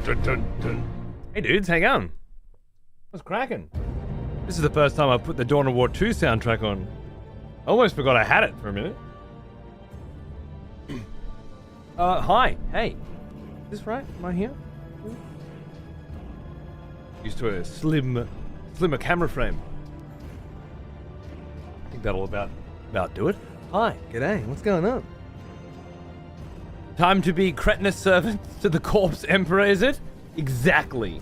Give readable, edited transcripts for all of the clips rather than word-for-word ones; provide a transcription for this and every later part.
Hey dudes, hang on. What's cracking? This is the first time I've put the Dawn of War 2 soundtrack on. I almost forgot I had it for a minute. Hi. Hey. Is this right? Am I here? Used to a slimmer camera frame. I think that'll about do it. Hi. G'day. What's going on? Time to be Cretinous servant to the Corpse Emperor, is it? Exactly.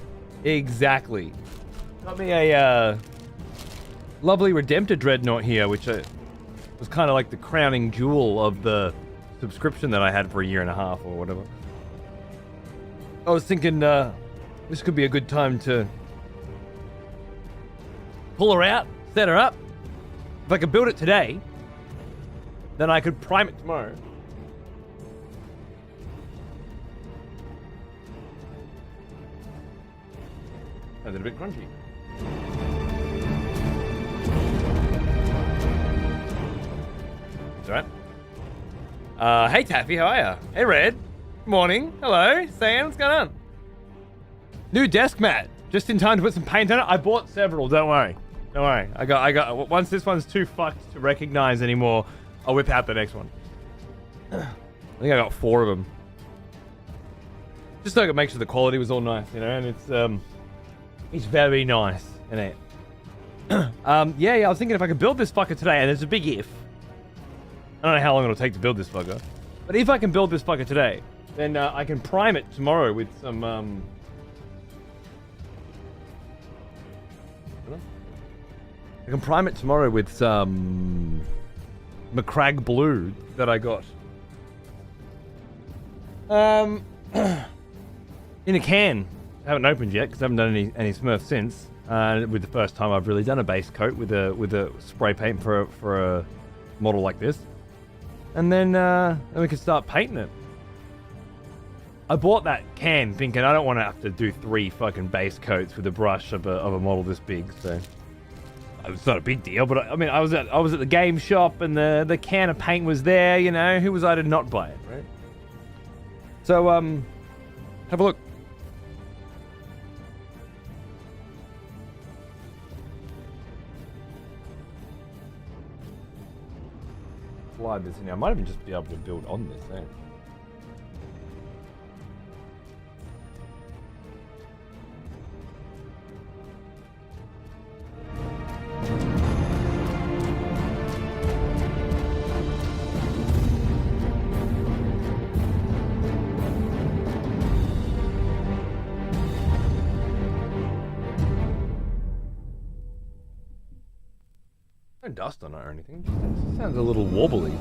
Got me a lovely Redemptor Dreadnought here, which was kind of like the crowning jewel of the subscription that I had for a year and a half or whatever. I was thinking this could be a good time to pull her out, set her up. If I could build it today, then I could prime it tomorrow. A little bit crunchy. It's alright. Hey Taffy, how are ya? Hey Red. Morning. Hello. Sam, what's going on? New desk mat. Just in time to put some paint on it. I bought several, don't worry. I got once this one's too fucked to recognize anymore, I'll whip out the next one. I think I got 4 of them. Just so I could make sure the quality was all nice, you know, and it's very nice, isn't it? Yeah, I was thinking if I could build this fucker today, and there's a big if. I don't know how long it'll take to build this fucker. But if I can build this fucker today, then I can prime it tomorrow with some, I can prime it tomorrow with some McCrag Blue that I got. In a can. I haven't opened yet because I haven't done any Smurf since. With the first time I've really done a base coat with a spray paint for a model like this, and then we can start painting it. I bought that can thinking I don't want to have to do 3 fucking base coats with a brush of a model this big, so it's not a big deal. But I mean, I was at the game shop and the can of paint was there. You know, who was I to not buy it, right? So have a look. Slide this in here. I might even just be able to build on this, eh? No dust on it or anything. It sounds a little wobbly.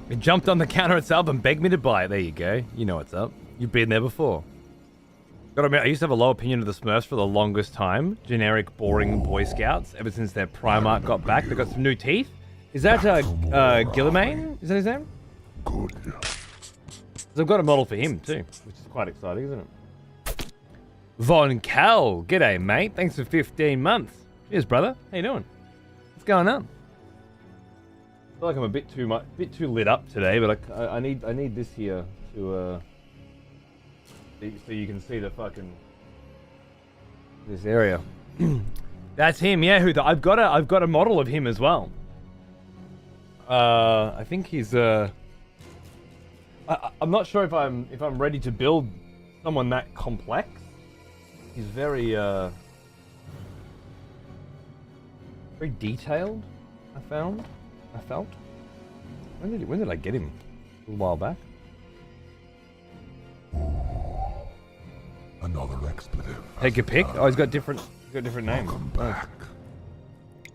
It jumped on the counter itself and begged me to buy it. There you go. You know what's up. You've been there before. Gotta admit, I used to have a low opinion of the Smurfs for the longest time. Generic, boring Boy Scouts. Ever since their Primarch got back, they got some new teeth. Is that Guillermain? Is that his name? Good. So I've got a model for him too, which is quite exciting, isn't it? Von Cal, g'day mate. Thanks for 15 months. Cheers, brother. How you doing? What's going on? I feel like I'm a bit too lit up today, but I need this here to so you can see the fucking this area. That's him, yeah. I've got a model of him as well. I think he's I'm not sure if I'm ready to build someone that complex. He's very very detailed. I felt. When did I get him? A little while back. Another expletive. Take a pick. Oh, he's got different names. Welcome back.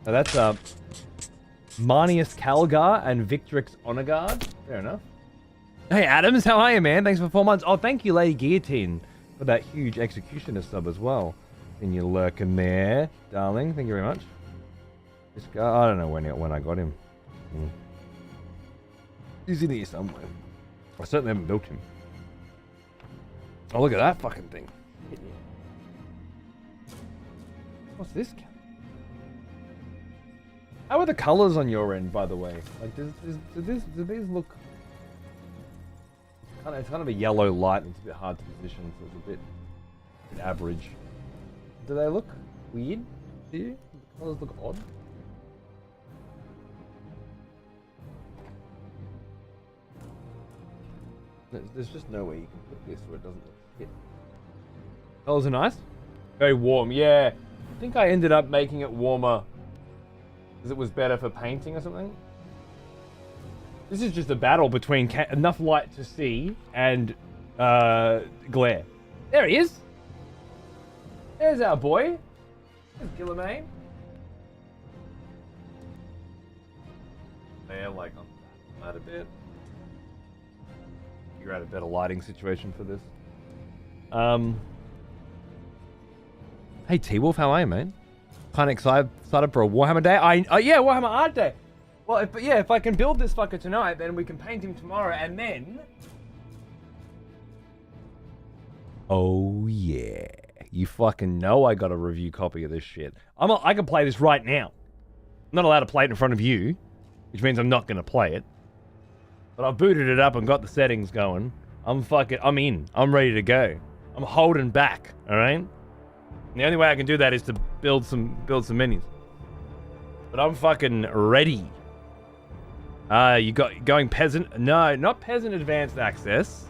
So that's Marnius Calgar and Victrix Honorguard. Fair enough. Hey Adams, how are you, man? Thanks for 4 months. Oh, thank you, Lady Guillotine, for that huge Executioner sub as well. And you're lurking there, darling. Thank you very much. This guy, I don't know when I got him. He's in here somewhere. I certainly haven't built him. Oh, look at that fucking thing. What's this? How are the colors on your end, by the way? Like, do these look? It's kind of a yellow light. And it's a bit hard to position, so it's a bit average. Do they look weird to you? Do the colors look odd? There's just no way you can put this where it doesn't look shit. Colors are nice. Very warm, yeah. I think I ended up making it warmer because it was better for painting or something. This is just a battle between enough light to see and glare. There he is. There's our boy. There's Gillimain. There, like on that a bit. Figure out a better lighting situation for this. Hey T-Wolf, how are you, man? Kind of excited for a Warhammer day. Yeah, Warhammer Art Day. Well, if I can build this fucker tonight, then we can paint him tomorrow, and then. Oh yeah, you fucking know I got a review copy of this shit. I can play this right now. I'm not allowed to play it in front of you, which means I'm not gonna play it. But I've booted it up and got the settings going. I'm in. I'm ready to go. I'm holding back. All right. And the only way I can do that is to build some minis. But I'm fucking ready. You got going peasant? No, not peasant advanced access.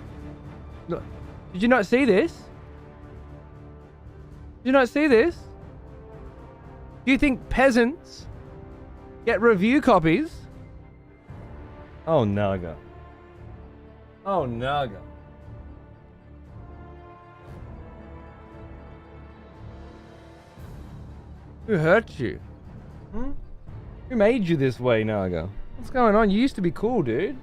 No. Did you not see this? Did you not see this? Do you think peasants get review copies? Oh, Naga. Oh, Naga. Who hurt you? Hmm? Who made you this way, Naga? What's going on? You used to be cool, dude.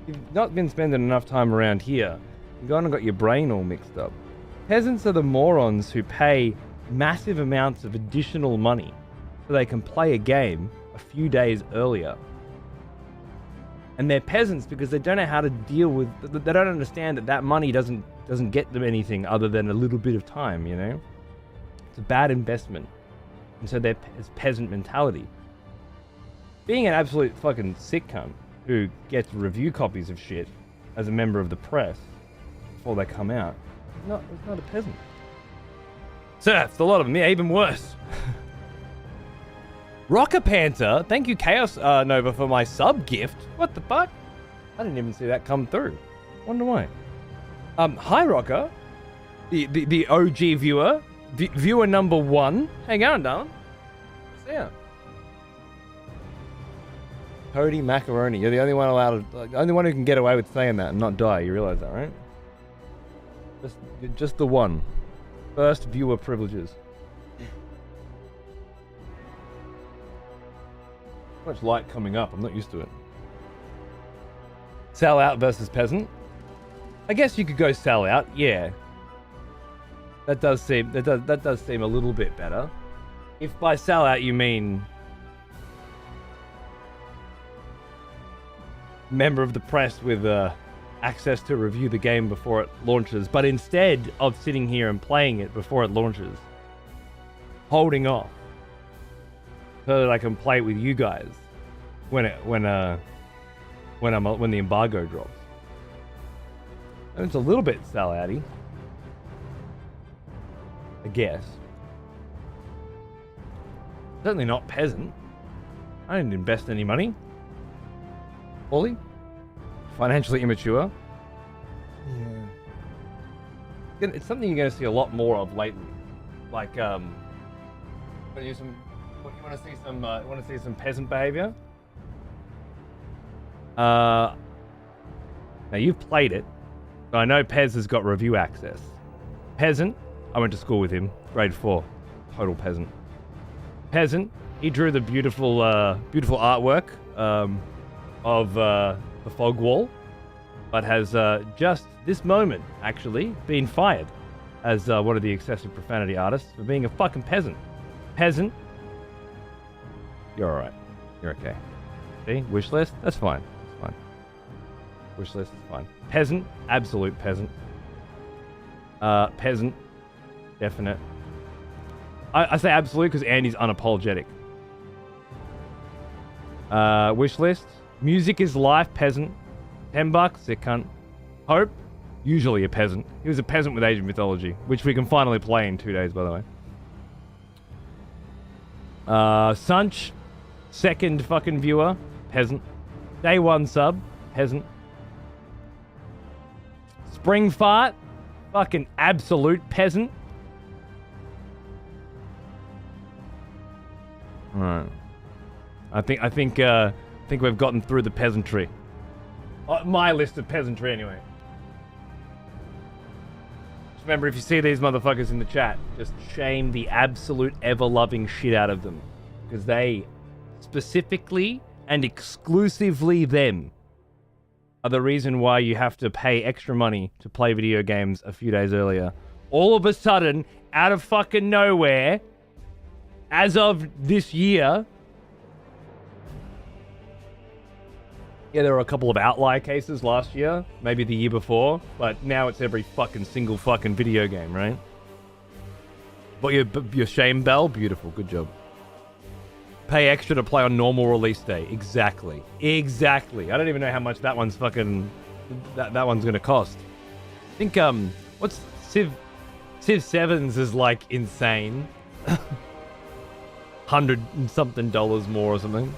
You've not been spending enough time around here. You've gone and got your brain all mixed up. Peasants are the morons who pay massive amounts of additional money so they can play a game a few days earlier. And they're peasants because they don't know how to deal with... They don't understand that money doesn't get them anything other than a little bit of time, you know? It's a bad investment. And so it's peasant mentality. Being an absolute fucking sick cunt who gets review copies of shit as a member of the press before they come out, it's not a peasant. Serfs, a lot of them, yeah, even worse. Rocker Panther, thank you Chaos Nova for my sub gift. What the fuck? I didn't even see that come through. Wonder why. Hi Rocker, the OG viewer, viewer number 1. Hang on, darling. See ya. Cody Macaroni, you're the only one allowed to, only one who can get away with saying that and not die. You realize that, right? Just the one. First viewer privileges. So much light coming up. I'm not used to it. Sell out versus peasant. I guess you could go sell out. Yeah. That does seem a little bit better. If by sell out you mean member of the press with access to review the game before it launches, but instead of sitting here and playing it before it launches, holding off so that I can play it with you guys when the embargo drops. And it's a little bit sell-outy, I guess. Certainly not peasant. I didn't invest any money. Ollie? Financially immature. Yeah. It's something you're going to see a lot more of lately. Like, you want to see some peasant behavior? Now you've played it, so I know Pez has got review access. Peasant, I went to school with him, grade 4, total peasant. Peasant, he drew the beautiful artwork of the fog wall, but has just this moment actually been fired as one of the excessive profanity artists for being a fucking peasant. Peasant, you're alright. You're okay. See? Wish list? That's fine. It's fine. Wish list is fine. Peasant, absolute peasant. Peasant, definite. I say absolute because Andy's unapologetic. Wish list. Music is life, peasant. $10, sick cunt. Hope, usually a peasant. He was a peasant with Age of Mythology, which we can finally play in 2 days, by the way. Sunch, second fucking viewer, peasant. Day 1 sub, peasant. Spring fart, fucking absolute peasant. Alright. I think we've gotten through the peasantry. My list of peasantry, anyway. Just remember, if you see these motherfuckers in the chat, just shame the absolute ever-loving shit out of them. Because they, specifically and exclusively them, are the reason why you have to pay extra money to play video games a few days earlier. All of a sudden, out of fucking nowhere, as of this year... Yeah, there were a couple of outlier cases last year, maybe the year before, but now it's every fucking single fucking video game, right? But your shame bell, beautiful, good job. Pay extra to play on normal release day, exactly. I don't even know how much that one's fucking, that one's gonna cost. I think, what's Civ 7's is like insane. $100 and something more or something.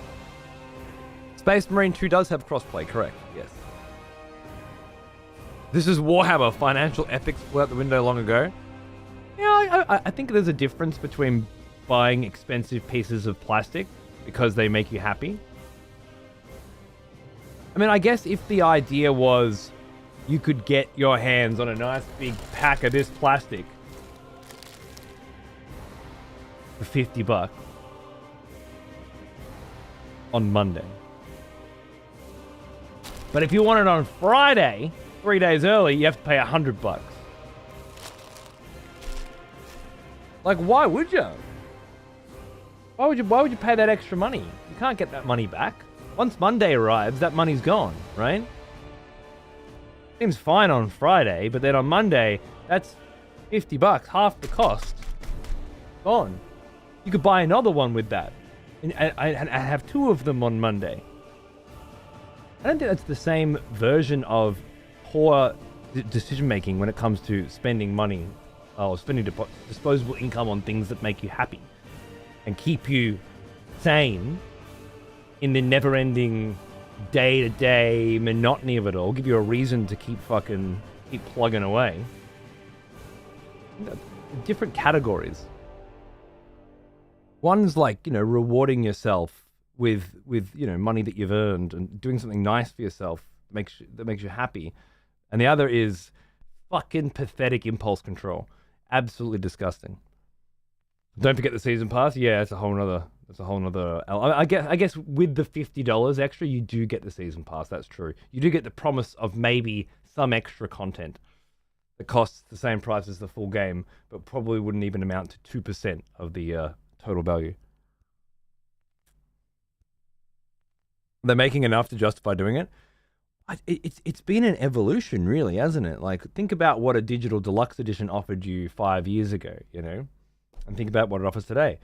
Space Marine 2 does have crossplay, correct? Yes. This is Warhammer. Financial ethics flew out the window long ago. Yeah, I think there's a difference between buying expensive pieces of plastic because they make you happy. I mean, I guess if the idea was you could get your hands on a nice big pack of this plastic for $50 on Monday. But if you want it on Friday, 3 days early, you have to pay $100. Like, why would you? Why would you pay that extra money? You can't get that money back. Once Monday arrives, that money's gone, right? Seems fine on Friday, but then on Monday, that's $50, half the cost. Gone. You could buy another one with that. And have 2 of them on Monday. I don't think that's the same version of poor decision making when it comes to spending money or spending disposable income on things that make you happy and keep you sane in the never-ending day-to-day monotony of it all. Give you a reason to keep plugging away. Different categories. One's like, rewarding yourself with money that you've earned and doing something nice for yourself that makes you happy. And the other is fucking pathetic impulse control. Absolutely disgusting. Don't forget the season pass. Yeah, that's a whole nother. I guess with the $50 extra, you do get the season pass. That's true. You do get the promise of maybe some extra content that costs the same price as the full game, but probably wouldn't even amount to 2% of the total value. They're making enough to justify doing it. It's been an evolution, really, hasn't it? Like, think about what a digital deluxe edition offered you 5 years ago, and think about what it offers today.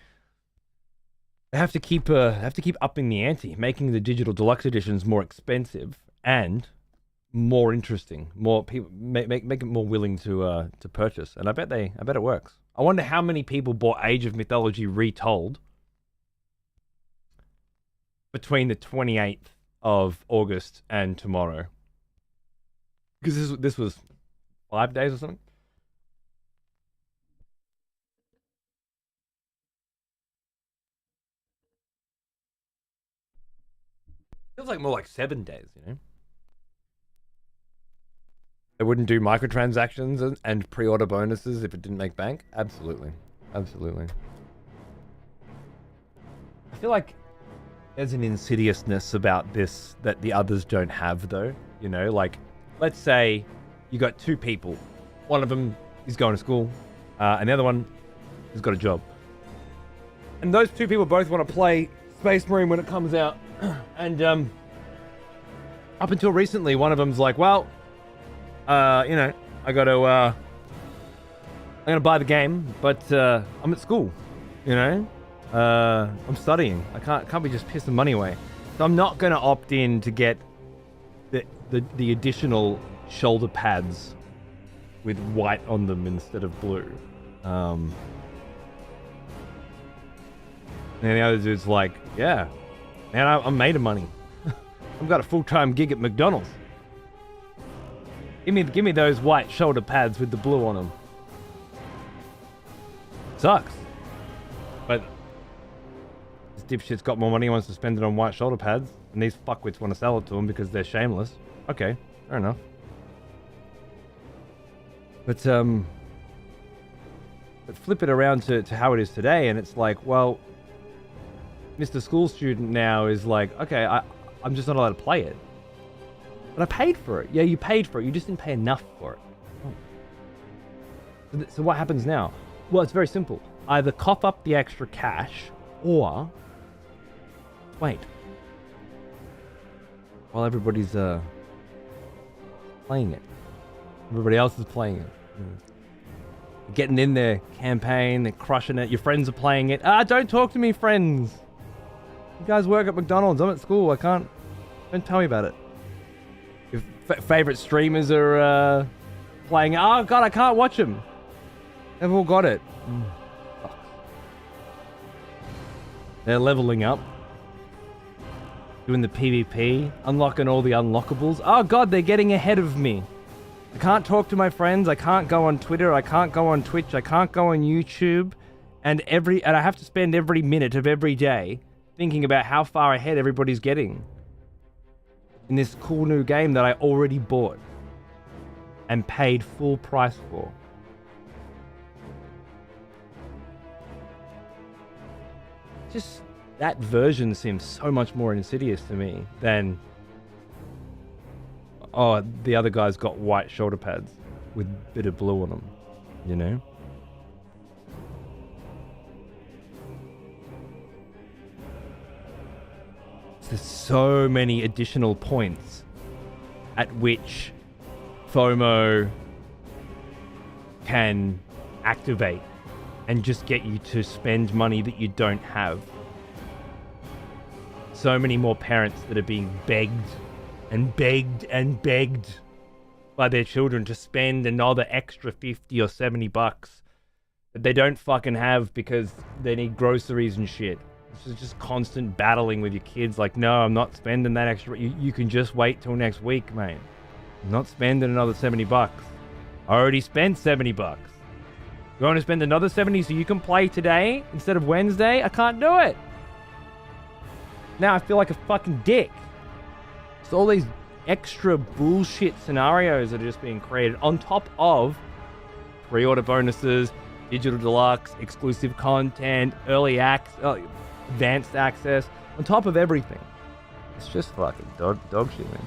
They have to keep upping the ante, making the digital deluxe editions more expensive and more interesting. More people make it more willing to purchase, and I bet it works. I wonder how many people bought Age of Mythology Retold between the 28th of August and tomorrow. Because this was 5 days or something. Feels like more like 7 days, They wouldn't do microtransactions and pre-order bonuses if it didn't make bank? Absolutely. I feel like there's an insidiousness about this that the others don't have, though. Like, let's say you got 2 people. One of them is going to school, and the other one has got a job. And those 2 people both want to play Space Marine when it comes out. And up until recently, one of them's like, well, I'm gonna buy the game, but I'm at school, I'm studying. I can't be just pissing money away. So I'm not going to opt in to get the additional shoulder pads with white on them instead of blue. And the other dude's like, yeah, man, I'm made of money. I've got a full-time gig at McDonald's. Give me those white shoulder pads with the blue on them. Sucks. But this dipshit's got more money, wants to spend it on white shoulder pads, and these fuckwits want to sell it to him because they're shameless. Okay, fair enough. But flip it around to how it is today, and it's like, well, Mr. School Student now is like, okay, I'm just not allowed to play it. But I paid for it. Yeah, you paid for it. You just didn't pay enough for it. Oh. So what happens now? Well, it's very simple. Either cough up the extra cash, or wait. While everybody's playing it. Everybody else is playing it. Getting in their campaign, they're crushing it. Your friends are playing it. Don't talk to me, friends. You guys work at McDonald's. I'm at school. Don't tell me about it. Your favorite streamers are playing it. Oh, God, I can't watch them. They've all got it. Fuck. They're leveling up. Doing the PvP. Unlocking all the unlockables. Oh, God, they're getting ahead of me. I can't talk to my friends. I can't go on Twitter. I can't go on Twitch. I can't go on YouTube. And I have to spend every minute of every day thinking about how far ahead everybody's getting in this cool new game that I already bought and paid full price for. Just that version seems so much more insidious to me than, oh, the other guy's got white shoulder pads with a bit of blue on them, you know? There's so many additional points at which FOMO can activate and just get you to spend money that you don't have. So many more parents that are being begged and begged and begged by their children to spend another extra 50 or 70 bucks that they don't fucking have because they need groceries and shit. It's just constant battling with your kids. Like, no, I'm not spending that extra. You can just wait till next week, mate. I'm not spending another 70 bucks. I already spent 70 bucks. You want to spend another 70 so you can play today instead of Wednesday? I can't do it. Now I feel like a fucking dick. So all these extra bullshit scenarios that are just being created on top of pre-order bonuses, digital deluxe, exclusive content, early access, advanced access, on top of everything. It's just fucking dog shit, man.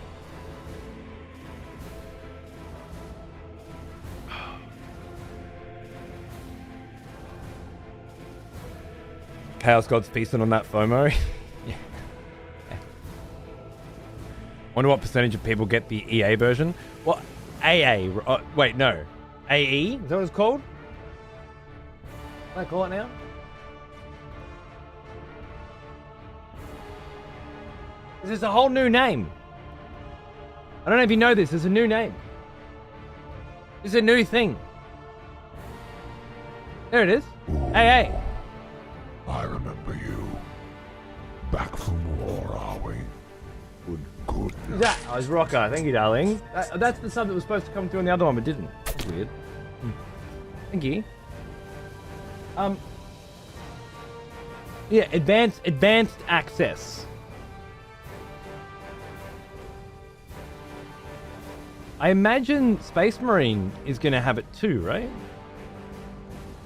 Chaos God's feasting on that FOMO. Yeah. Wonder what percentage of people get the EA version. Well, AA. Wait, no. AE? Is that what it's called? What do I call it now? This is a whole new name. I don't know if you know this. There's a new name. It's a new thing. There it is. Ooh, AA. I remember you. Back from war, are we? Good. Yeah, I was Rocker. Thank you, darling. That's the sub that was supposed to come through on the other one, but didn't. That's weird. Thank you. Yeah, advanced access. I imagine Space Marine is going to have it too, right?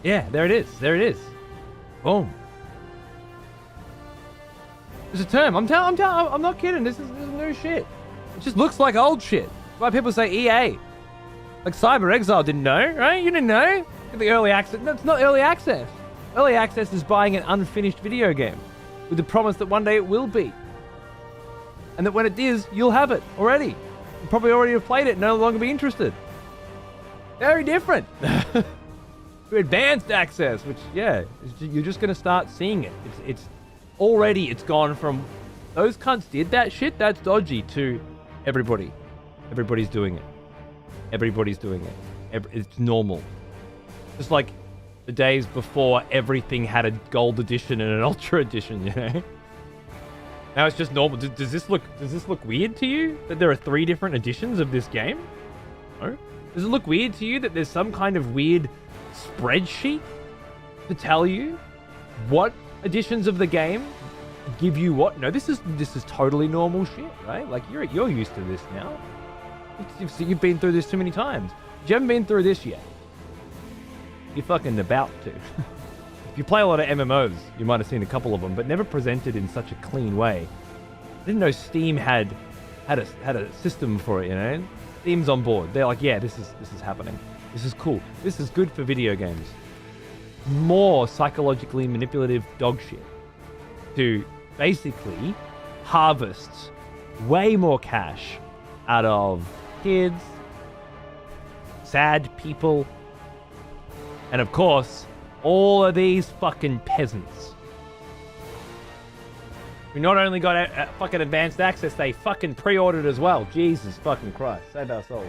Yeah, there it is. There it is. Boom. There's a term. I'm not kidding. This is new shit. It just looks like old shit. That's why people say EA. Like Cyber Exile didn't know, right? You didn't know. The early access. No, it's not early access. Early access is buying an unfinished video game with the promise that one day it will be. And that when it is, you'll have it already. You probably already have played it and no longer be interested. Very different. To advanced access, which, yeah, you're just going to start seeing it. It's already, it's gone from those cunts did that shit, that's dodgy to everybody. Everybody's doing it. Everybody's doing it. It's normal. Just like the days before everything had a gold edition and an ultra edition, you know? Now it's just normal. Does this look weird to you that there are 3 different editions of this game? No? Does it look weird to you that there's some kind of weird spreadsheet to tell you what editions of the game give you what? No, this is totally normal shit, right? Like you're used to this now. You've been through this too many times. But you haven't been through this yet. You're fucking about to. If you play a lot of MMOs, you might have seen a couple of them, but never presented in such a clean way. I didn't know Steam had a system for it, you know? Steam's on board. They're like, yeah, this is happening. This is cool. This is good for video games. More psychologically manipulative dog shit to basically harvest way more cash out of kids, sad people, and of course, all of these fucking peasants. We not only got fucking advanced access, they fucking pre-ordered as well. Jesus fucking Christ. Save our souls.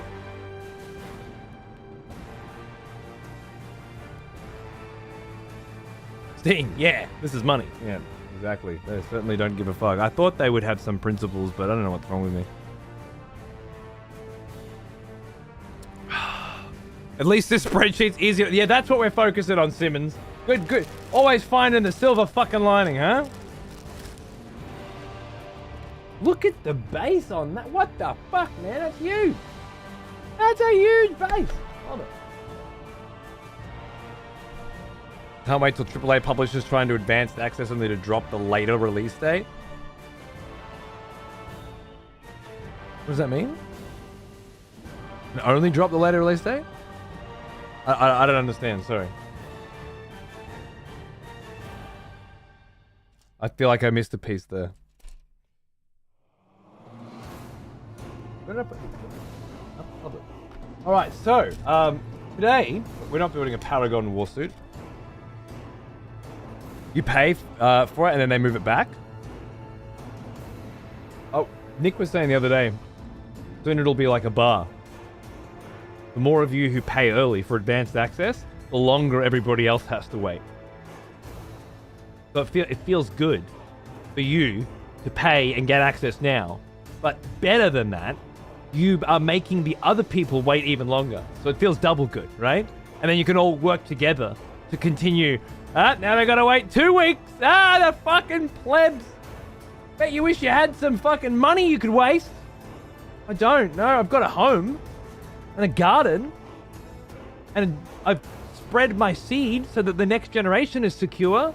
Steam, yeah, this is money. Yeah, exactly. They certainly don't give a fuck. I thought they would have some principles, but I don't know what's wrong with me. At least this spreadsheet's easier. Yeah, that's what we're focusing on, Simmons. Good, good. Always finding the silver fucking lining, huh? Look at the base on that. What the fuck, man? That's huge. That's a huge base. Love it. Can't wait till AAA publishers trying to advance access only to drop the later release date. What does that mean? Only drop the later release date? I don't understand, sorry. I feel like I missed a piece there. Where did I put it? Alright, so, today, we're not building a Paragon warsuit. You pay for it and then they move it back. Oh, Nick was saying the other day, soon it'll be like a bar. The more of you who pay early for advanced access, the longer everybody else has to wait. So it feels good for you to pay and get access now. But better than that, you are making the other people wait even longer. So it feels double good, right? And then you can all work together to continue. Now they gotta wait 2 weeks. The fucking plebs. Bet you wish you had some fucking money you could waste. I don't. No, I've got a home. And a garden, and I've spread my seed so that the next generation is secure.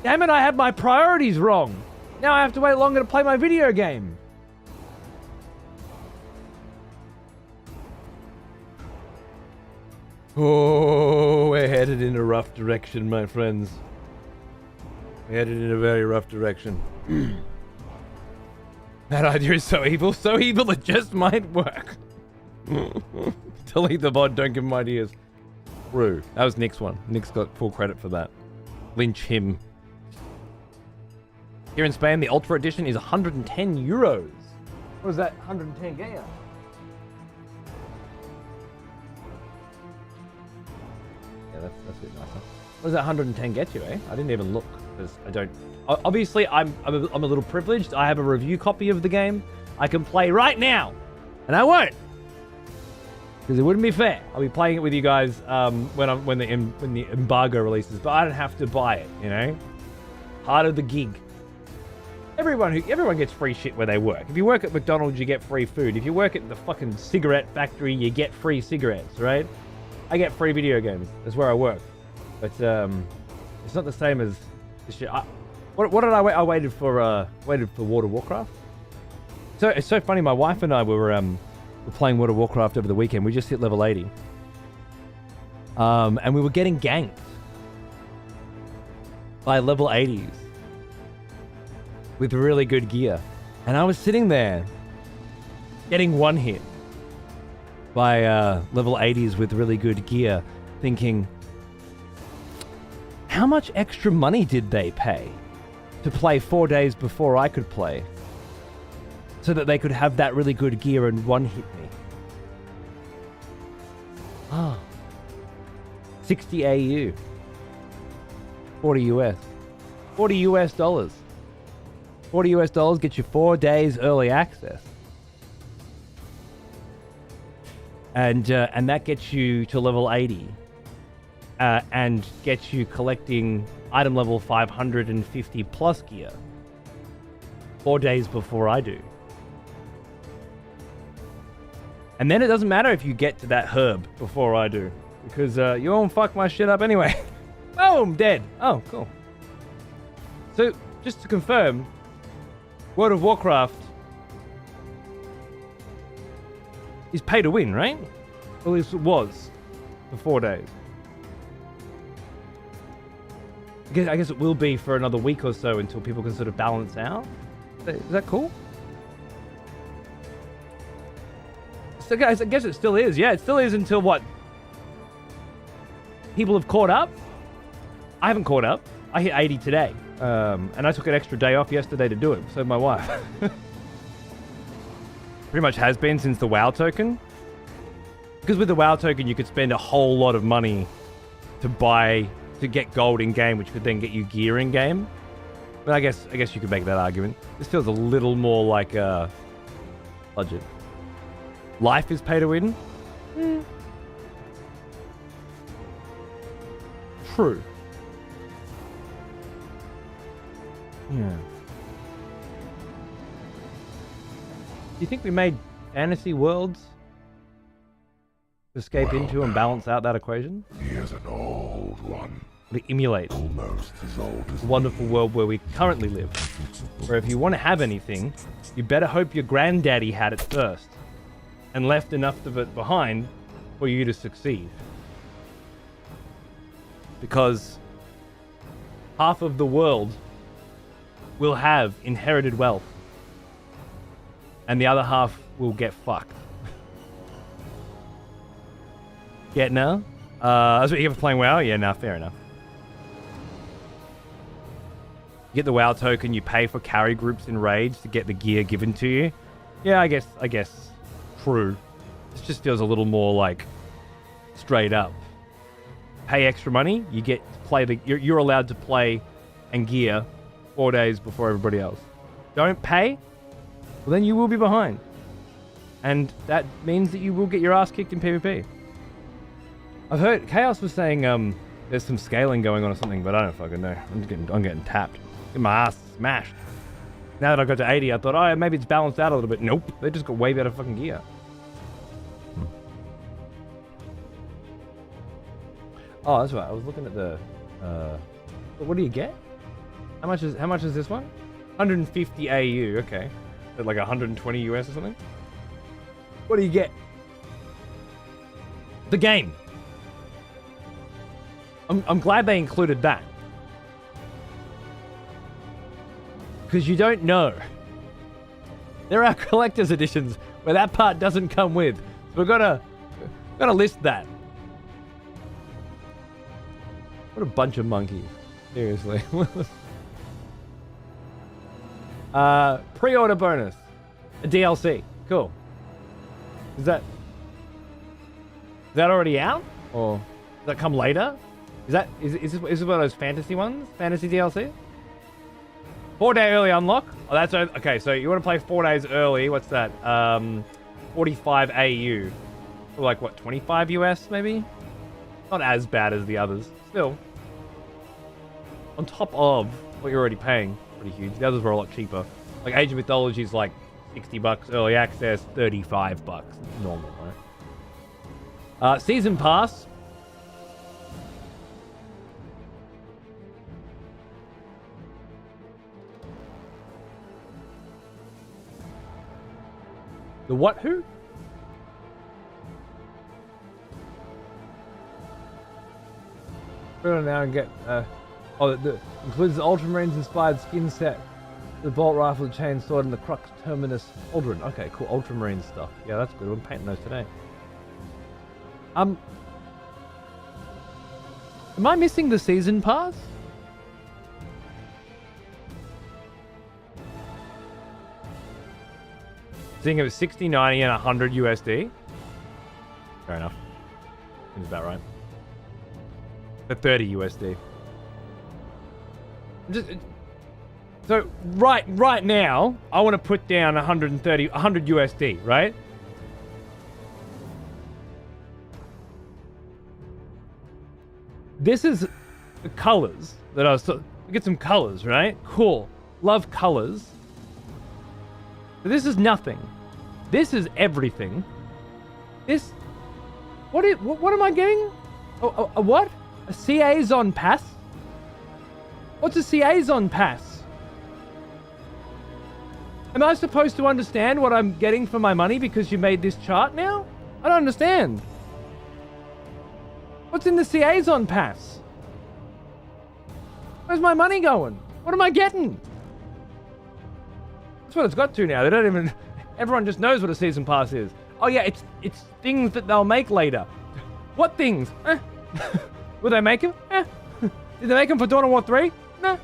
Damn it, I have my priorities wrong. Now I have to wait longer to play my video game. Oh, we're headed in a rough direction, my friends. We're headed in a very rough direction. That idea is so evil it just might work. Delete the mod, don't give him ideas. True. That was Nick's one. Nick's got full credit for that. Lynch him. Here in Spain, the Ultra Edition is 110 euros. What does that 110 get you? Yeah, that's a bit nicer. What does that 110 get you, eh? I didn't even look, because I don't... Obviously, I'm a little privileged. I have a review copy of the game. I can play right now. And I won't. Because it wouldn't be fair. I'll be playing it with you guys when the embargo releases, but I don't have to buy it, you know? Part of the gig. Everyone gets free shit where they work. If you work at McDonald's, you get free food. If you work at the fucking cigarette factory, you get free cigarettes, right? I get free video games. That's where I work. But it's not the same as this shit. What did I wait? I waited for World of Warcraft. So it's so funny. My wife and I were playing World of Warcraft over the weekend. We just hit level 80. And we were getting ganked by level 80s with really good gear. And I was sitting there getting one hit by level 80s with really good gear, thinking, how much extra money did they pay to play 4 days before I could play, so that they could have that really good gear and one-hit me. Ah. 60 AU. 40 US. 40 US dollars. 40 US dollars gets you 4 days early access. And that gets you to level 80. And gets you collecting item level 550 plus gear 4 days before I do. And then it doesn't matter if you get to that herb before I do, because you won't fuck my shit up anyway. Boom, dead. Oh, cool. So, just to confirm, World of Warcraft is pay to win, right? Or at least it was for 4 days. I guess it will be for another week or so until people can sort of balance out. Is that cool? So guys, I guess it still is. Yeah, it still is until what? People have caught up? I haven't caught up. I hit 80 today. And I took an extra day off yesterday to do it. So did my wife. Pretty much has been since the WoW token. Because with the WoW token, you could spend a whole lot of money to get gold in game, which could then get you gear in game. But I guess you could make that argument. This feels a little more like a budget. Life is pay to win. True. Yeah. Do you think we made fantasy worlds to escape into and balance out that equation? Here's an old one. To emulate Almost as old as the wonderful world where we currently live. Where if you want to have anything, you better hope your granddaddy had it first and left enough of it behind for you to succeed. Because half of the world will have inherited wealth and the other half will get fucked. Get now? That's what you get for playing WoW? Yeah, nah, fair enough. You get the WoW token, you pay for carry groups in raids to get the gear given to you. Yeah, I guess true. This just feels a little more like straight up. Pay extra money, you get to play you're allowed to play and gear 4 days before everybody else. Don't pay, well then you will be behind. And that means that you will get your ass kicked in PvP. I've heard Chaos was saying there's some scaling going on or something, but I don't fucking know. I'm getting tapped. Getting my ass smashed. Now that I got to 80, I thought, oh, maybe it's balanced out a little bit. Nope, they just got way better fucking gear. Oh, that's right. I was looking at the. What do you get? How much is this one? 150 AU. Okay, at like 120 US or something. What do you get? The game. I'm glad they included that. Because you don't know. There are collector's editions where that part doesn't come with. So we've got to list that. What a bunch of monkeys. Seriously. Pre-order bonus. A DLC. Cool. Is that already out? Or does that come later? Is this one of those fantasy ones? Fantasy DLC? 4 day early unlock? Oh, that's okay. So you want to play 4 days early? What's that? 45 AU. Or like what? 25 US maybe? Not as bad as the others. Still, on top of what you're already paying, pretty huge. The others were a lot cheaper. Like Age of Mythology is like $60 early access, $35 normal, right? Season pass. The what who? Go on now and get includes the Ultramarines inspired skin set, the bolt rifle, the chain sword, and the Crux Terminus Aldrin. Okay, cool. Ultramarine stuff. Yeah, that's good. I'm painting those today. Am I missing the season pass? Seeing it was 60, 90, and 100 USD. Fair enough. Seems about right. For 30 USD. So right now, I want to put down 100 USD, right? This is the colors that I was... Get some colors, right? Cool. Love colors. But this is nothing. This is everything. This... What am I getting? A what? A CA's pass? What's a CA's pass? Am I supposed to understand what I'm getting for my money because you made this chart now? I don't understand. What's in the CA's pass? Where's my money going? What am I getting? That's what it's got to now. They don't even... Everyone just knows what a season pass is. Oh yeah, it's things that they'll make later. What things? Will they make them? Did they make them for Dawn of War 3? No.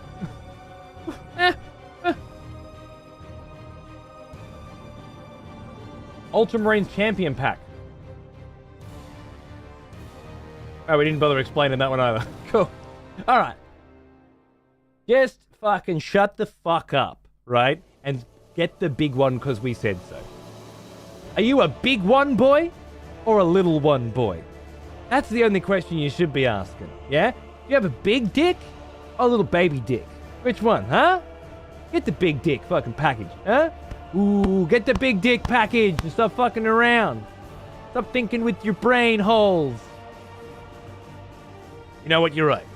Ultramarines Champion Pack. Oh, we didn't bother explaining that one either. Cool. Alright. Just fucking shut the fuck up, right? And get the big one because we said so. Are you a big one boy or a little one boy? That's the only question you should be asking, yeah? Do you have a big dick or a little baby dick? Which one, huh? Get the big dick fucking package, huh? Ooh, get the big dick package and stop fucking around. Stop thinking with your brain holes. You know what? You're right.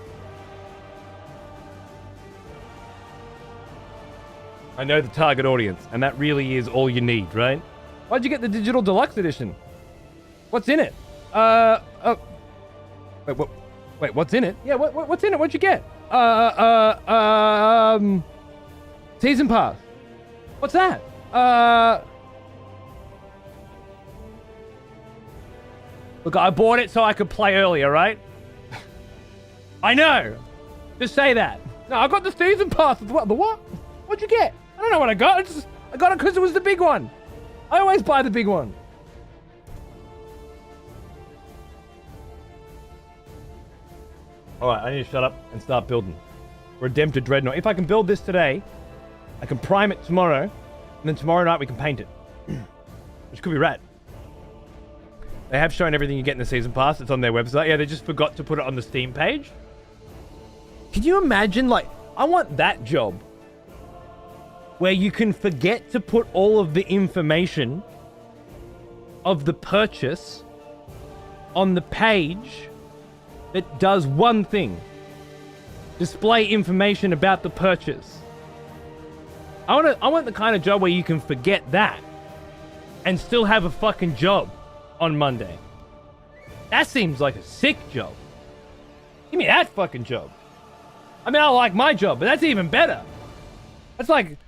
I know the target audience, and that really is all you need, right? Why'd you get the digital deluxe edition? What's in it? Wait, what's in it? Yeah, what's in it? What'd you get? Season pass. What's that? Look, I bought it so I could play earlier, right? I know. Just say that. No, I got the season pass. The what? What'd you get? I don't know what I got. I got it because it was the big one. I always buy the big one. Alright, I need to shut up and start building. Redemptor Dreadnought. If I can build this today, I can prime it tomorrow, and then tomorrow night we can paint it. Which could be rad. They have shown everything you get in the season pass. It's on their website. Yeah, they just forgot to put it on the Steam page. Can you imagine, like, I want that job. Where you can forget to put all of the information of the purchase on the page that does one thing. Display information about the purchase. I want the kind of job where you can forget that and still have a fucking job on Monday. That seems like a sick job. Give me that fucking job. I mean, I like my job, but that's even better. That's like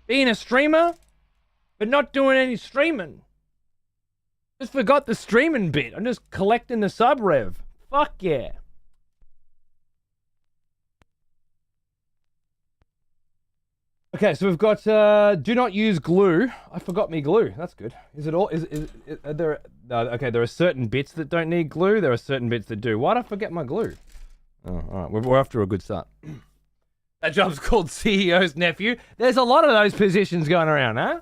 being a streamer, but not doing any streaming. Just forgot the streaming bit. I'm just collecting the sub rev. Fuck yeah. Okay, so we've got do not use glue. I forgot me glue. That's good. Is it all? Is are there? No, okay, there are certain bits that don't need glue. There are certain bits that do. Why'd I forget my glue? Oh, all right. We're off to a good start. That job's called CEO's nephew. There's a lot of those positions going around, huh?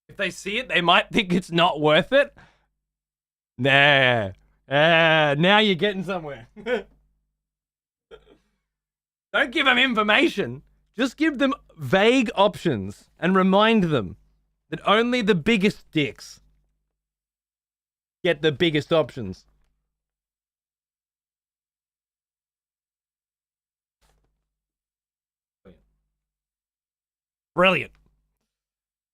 If they see it, they might think it's not worth it. Nah. Now you're getting somewhere. Don't give them information. Just give them vague options and remind them that only the biggest dicks get the biggest options. Brilliant.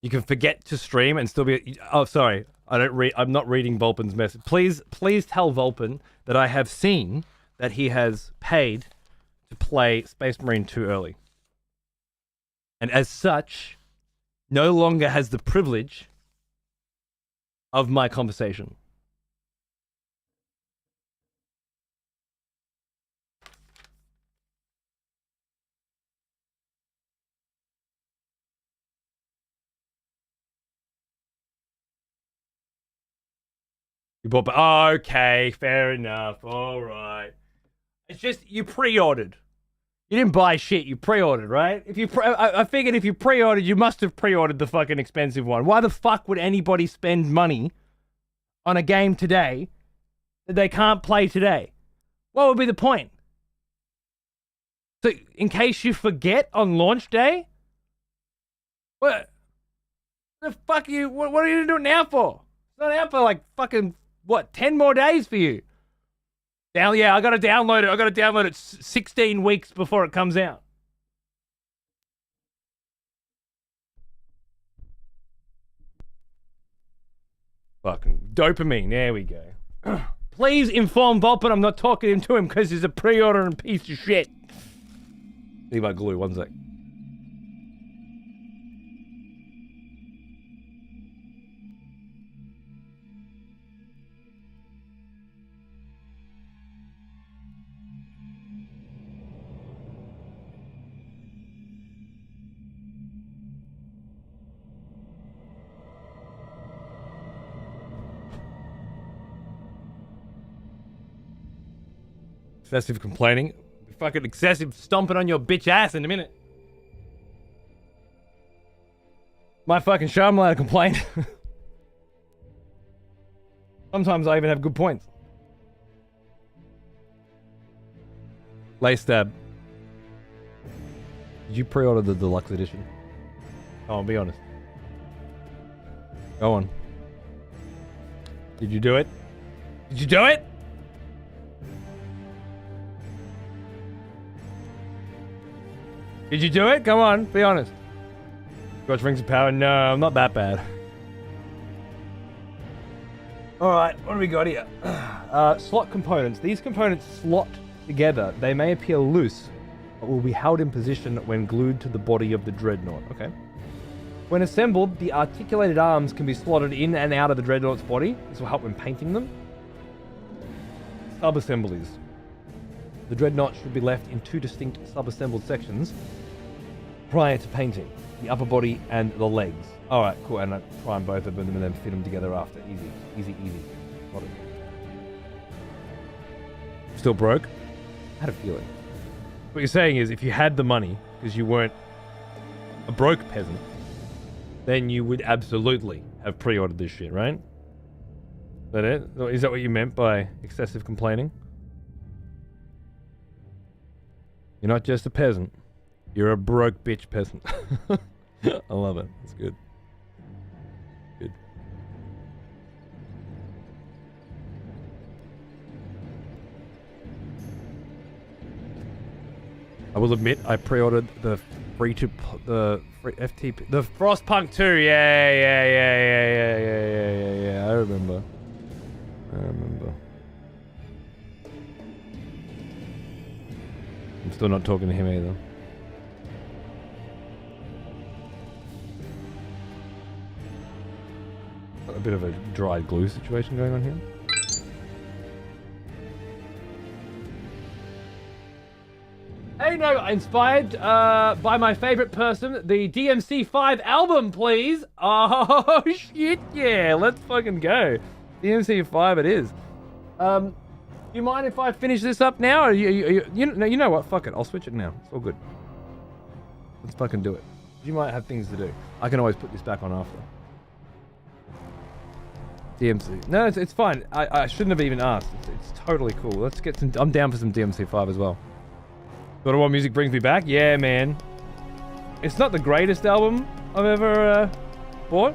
You can forget to stream and still be... Oh, sorry. I'm not reading Volpin's message. Please tell Volpin that I have seen that he has paid to play Space Marine too early. And as such, no longer has the privilege of my conversation. You bought, oh, okay, fair enough. All right. It's just you pre-ordered. You didn't buy shit. You pre-ordered, right? If you, I figured if you pre-ordered, you must have pre-ordered the fucking expensive one. Why the fuck would anybody spend money on a game today that they can't play today? What would be the point? So, in case you forget on launch day, what the fuck are you? What are you doing now for? It's not out for like fucking what? 10 more days for you. Yeah, I gotta download it. I gotta download it 16 weeks before it comes out. Fucking dopamine. There we go. Please inform Volpin I'm not talking to him because he's a pre-ordering piece of shit. Need my glue, one sec. Excessive complaining. Fucking excessive stomping on your bitch ass in a minute. My fucking show, I'm allowed to complain. Sometimes I even have good points. Lay stab. Did you pre-order the deluxe edition? Oh, be honest. Go on. Did you do it? Did you do it? Did you do it? Come on, be honest. Got Rings of Power? No, I'm not that bad. Alright, what do we got here? Slot components. These components slot together. They may appear loose, but will be held in position when glued to the body of the Dreadnought. Okay. When assembled, the articulated arms can be slotted in and out of the Dreadnought's body. This will help when painting them. Sub-assemblies. The Dreadnought should be left in two distinct sub-assembled sections prior to painting. The upper body and the legs. Alright, cool. And I prime both of them and then fit them together after. Easy. Easy, easy. Got it. Still broke? I had a feeling. What you're saying is if you had the money, because you weren't a broke peasant, then you would absolutely have pre-ordered this shit, right? Is that it? Is that what you meant by excessive complaining? You're not just a peasant. You're a broke bitch peasant. I love it. It's good. Good. I will admit I pre-ordered the FTP, the Frostpunk 2. Yeah. I remember. I'm still not talking to him either. Got a bit of a dried glue situation going on here. Hey, no, inspired by my favorite person, the DMC5 album, please. Oh, shit, yeah, let's fucking go. DMC5 it is. Do you mind if I finish this up now? Or you know what? Fuck it. I'll switch it now. It's all good. Let's fucking do it. You might have things to do. I can always put this back on after. DMC. No, it's fine. I shouldn't have even asked. It's totally cool. Let's get some... I'm down for some DMC5 as well. God of War music brings me back? Yeah, man. It's not the greatest album I've ever bought.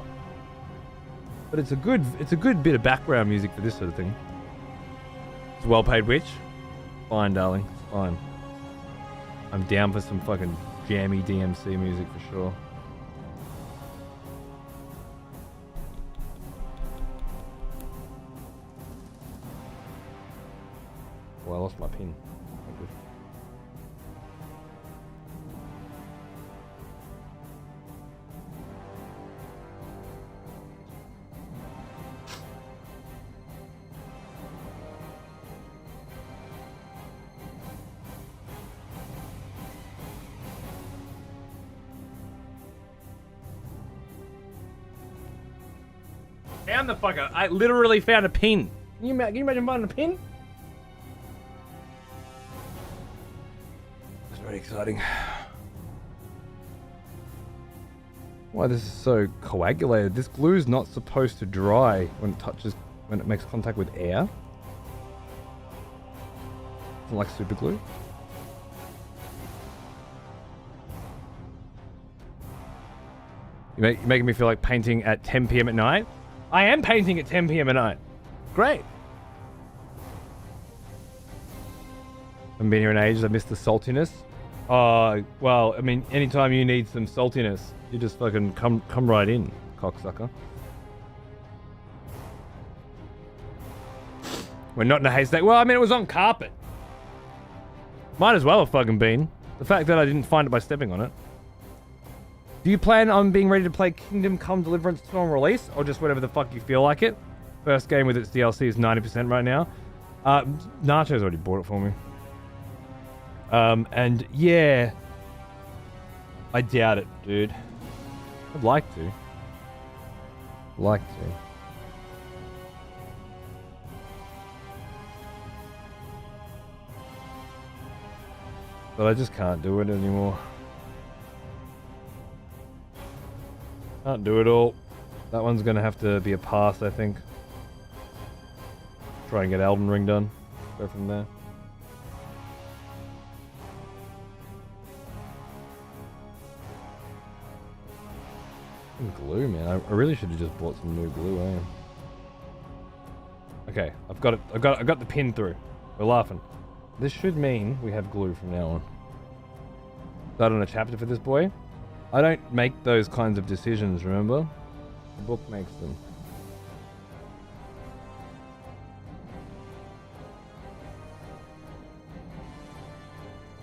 But it's a good bit of background music for this sort of thing. It's a well-paid witch. Fine, darling. It's fine. I'm down for some fucking jammy DMC music for sure. Well, I lost my pin. Oh, good. Found the fucker. I literally found a pin. Can you imagine finding a pin? That's very exciting. Why this is so coagulated? This glue is not supposed to dry when it makes contact with air. Isn't it like super glue? You're making me feel like painting at 10 p.m. at night. I am painting at 10 p.m. at night. Great. I've been here in ages. I miss the saltiness. Well, I mean, anytime you need some saltiness, you just fucking come right in, cocksucker. We're not in a haystack. Well, I mean, it was on carpet. Might as well have fucking been. The fact that I didn't find it by stepping on it. Do you plan on being ready to play Kingdom Come Deliverance 2 on release, or just whatever the fuck you feel like it? First game with its DLC is 90% right now. Nacho's already bought it for me. And yeah, I doubt it, dude. I'd like to. But I just can't do it anymore. Can't do it all. That one's gonna have to be a pass, I think. Try and get Elden Ring done. Go from there. Glue, man. I really should have just bought some new glue, eh? Okay, I've got it. I got the pin through. We're laughing. This should mean we have glue from now on. Start on a chapter for this boy. I don't make those kinds of decisions, remember? The book makes them.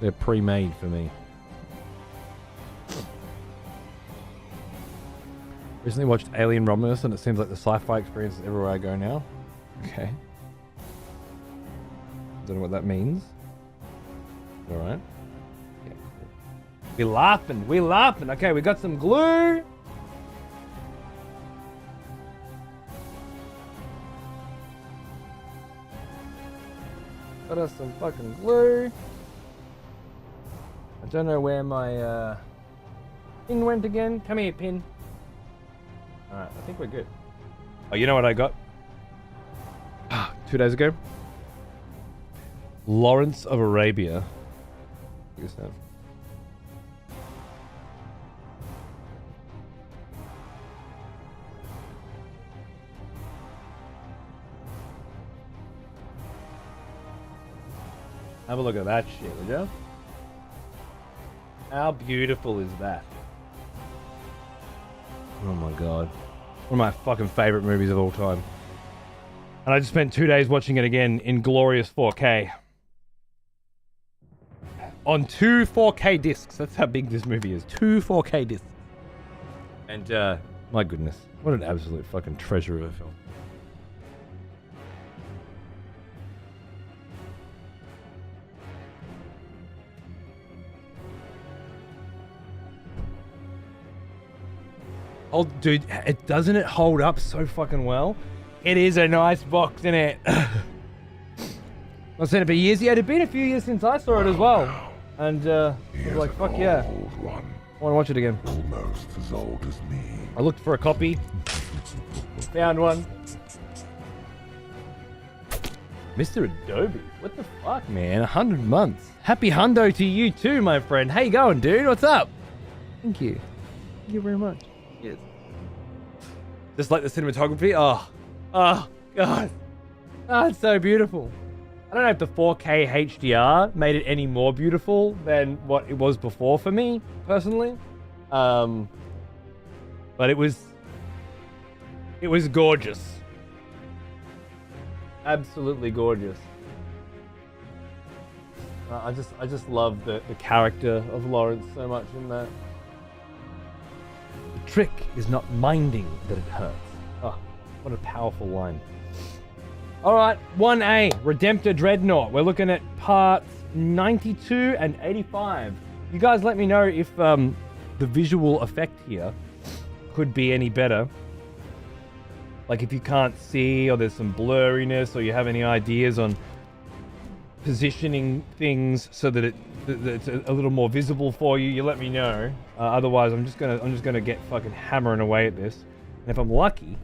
They're pre-made for me. Recently watched Alien Romulus and it seems like the sci-fi experience is everywhere I go now. Okay. Don't know what that means. Alright. Yeah, cool. We laughing. Okay, we got some glue. Got us some fucking glue. I don't know where my thing went again. Come here, pin. Alright, I think we're good. Oh, you know what I got? 2 days ago? Lawrence of Arabia. Look at that. Have a look at that shit, would you? How beautiful is that? Oh my god. One of my fucking favorite movies of all time. And I just spent 2 days watching it again in glorious 4K. On 2 4K discs. That's how big this movie is. 2 4K discs. And, my goodness. What an absolute fucking treasure of a film. Oh, dude, doesn't it hold up so fucking well? It is a nice box, isn't it? I've seen it for years. Yeah, it had been a few years since I saw it as well. And, I was like, fuck yeah. I want to watch it again. Almost as old as me. I looked for a copy. Found one. Mr. Adobe. What the fuck, man? 100 months. Happy hundo to you too, my friend. How you going, dude? What's up? Thank you. Thank you very much. Yes. Just like the cinematography. Oh, God. Oh, it's so beautiful. I don't know if the 4K HDR made it any more beautiful than what it was before for me, personally. But it was gorgeous. Absolutely gorgeous. I just love the character of Lawrence so much in that. The trick is not minding that it hurts. Oh, what a powerful line. Alright, 1A, Redemptor Dreadnought. We're looking at parts 92 and 85. You guys let me know if the visual effect here could be any better. Like if you can't see or there's some blurriness or you have any ideas on positioning things so that it's a little more visible for you, you let me know. Otherwise, I'm just gonna get fucking hammering away at this. And if I'm lucky,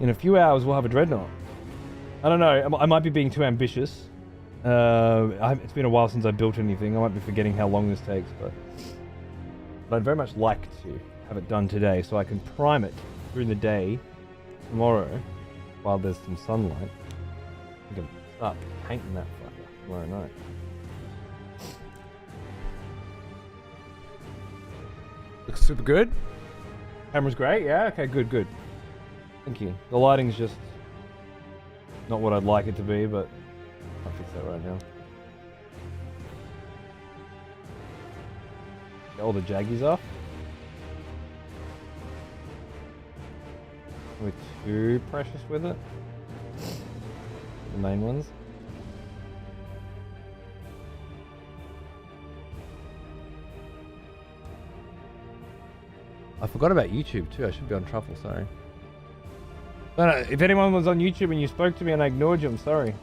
in a few hours we'll have a Dreadnought. I don't know. I might be being too ambitious. It's been a while since I built anything. I might be forgetting how long this takes, but I'd very much like to have it done today so I can prime it during the day tomorrow while there's some sunlight. I can start painting that fucker tomorrow night. Looks super good. Camera's great. Yeah. Okay. Good. Thank you. The lighting's just not what I'd like it to be, but I'll fix that right now. Get all the jaggies off. We're too precious with it. The main ones. I forgot about YouTube too. I should be on Truffle, sorry. No, if anyone was on YouTube and you spoke to me and I ignored you, I'm sorry.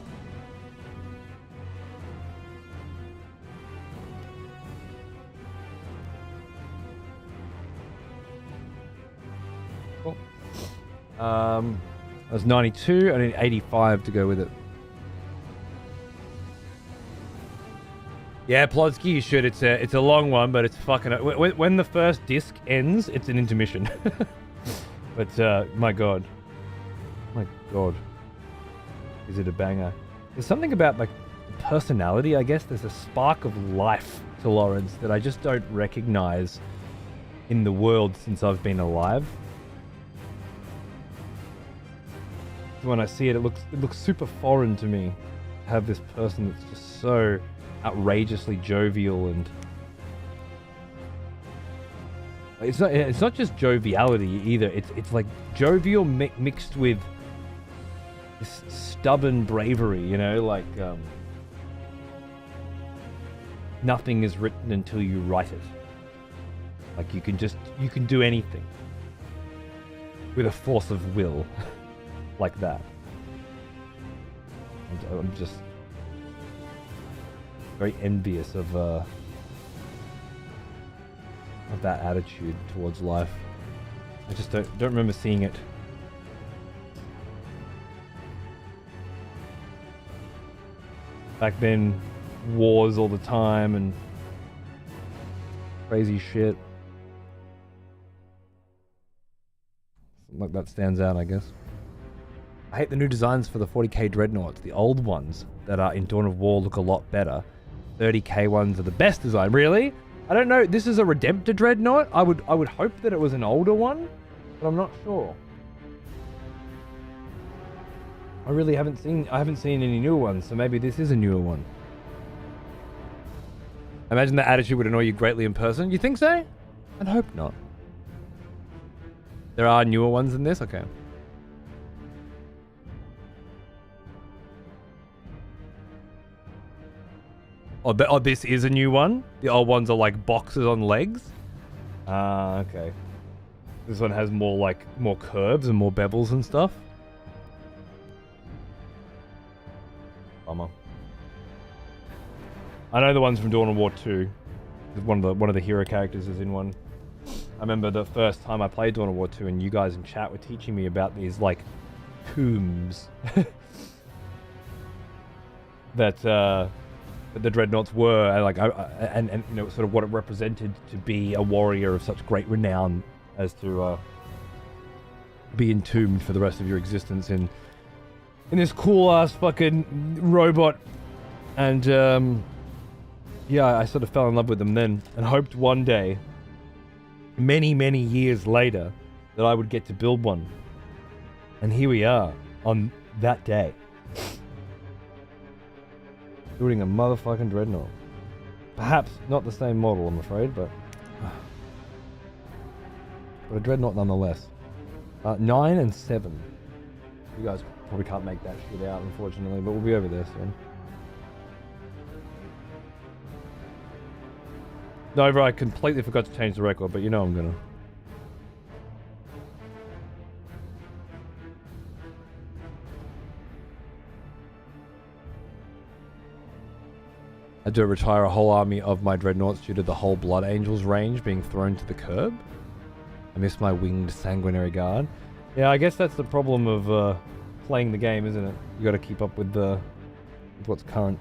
Cool. I was 92, I need 85 to go with it. Yeah, Plodsky, you should. It's a long one, but it's fucking... When the first disc ends, it's an intermission. But, my god. My god. Is it a banger? There's something about, like, personality, I guess. There's a spark of life to Lawrence that I just don't recognize in the world since I've been alive. When I see it, it looks super foreign to me. To have this person that's just so outrageously jovial, and it's not just joviality either. It's like jovial mixed with this stubborn bravery, you know, like nothing is written until you write it. Like you can do anything with a force of will. Like that. I'm just very envious of that attitude towards life. I just don't remember seeing it. Back then, wars all the time and crazy shit. Something like that stands out, I guess. I hate the new designs for the 40k Dreadnoughts. The old ones that are in Dawn of War look a lot better. 30k ones are the best design. Really? I don't know. This is a Redemptor Dreadnought. I would hope that it was an older one, but I'm not sure. I haven't seen any newer ones, so maybe this is a newer one. I imagine the attitude would annoy you greatly in person. You think so? I'd hope not. There are newer ones than this? Okay. Oh, this is a new one? The old ones are like boxes on legs? Ah, okay. This one has more curves and more bevels and stuff. Bummer. I know the ones from Dawn of War 2. One of the hero characters is in one. I remember the first time I played Dawn of War 2 and you guys in chat were teaching me about these like tombs that the Dreadnoughts were, and you know, sort of what it represented to be a warrior of such great renown as to be entombed for the rest of your existence in this cool ass fucking robot. And yeah, I sort of fell in love with them then and hoped one day, many years later, that I would get to build one. And here we are on that day. Building a motherfucking Dreadnought. Perhaps not the same model, I'm afraid, but a Dreadnought nonetheless. 9 and 7. You guys probably can't make that shit out, unfortunately, but we'll be over there soon. Nova, I completely forgot to change the record, but you know I'm gonna. I do retire a whole army of my Dreadnoughts due to the whole Blood Angels range being thrown to the curb. I miss my winged Sanguinary Guard. Yeah, I guess that's the problem of playing the game, isn't it? You got to keep up with what's current.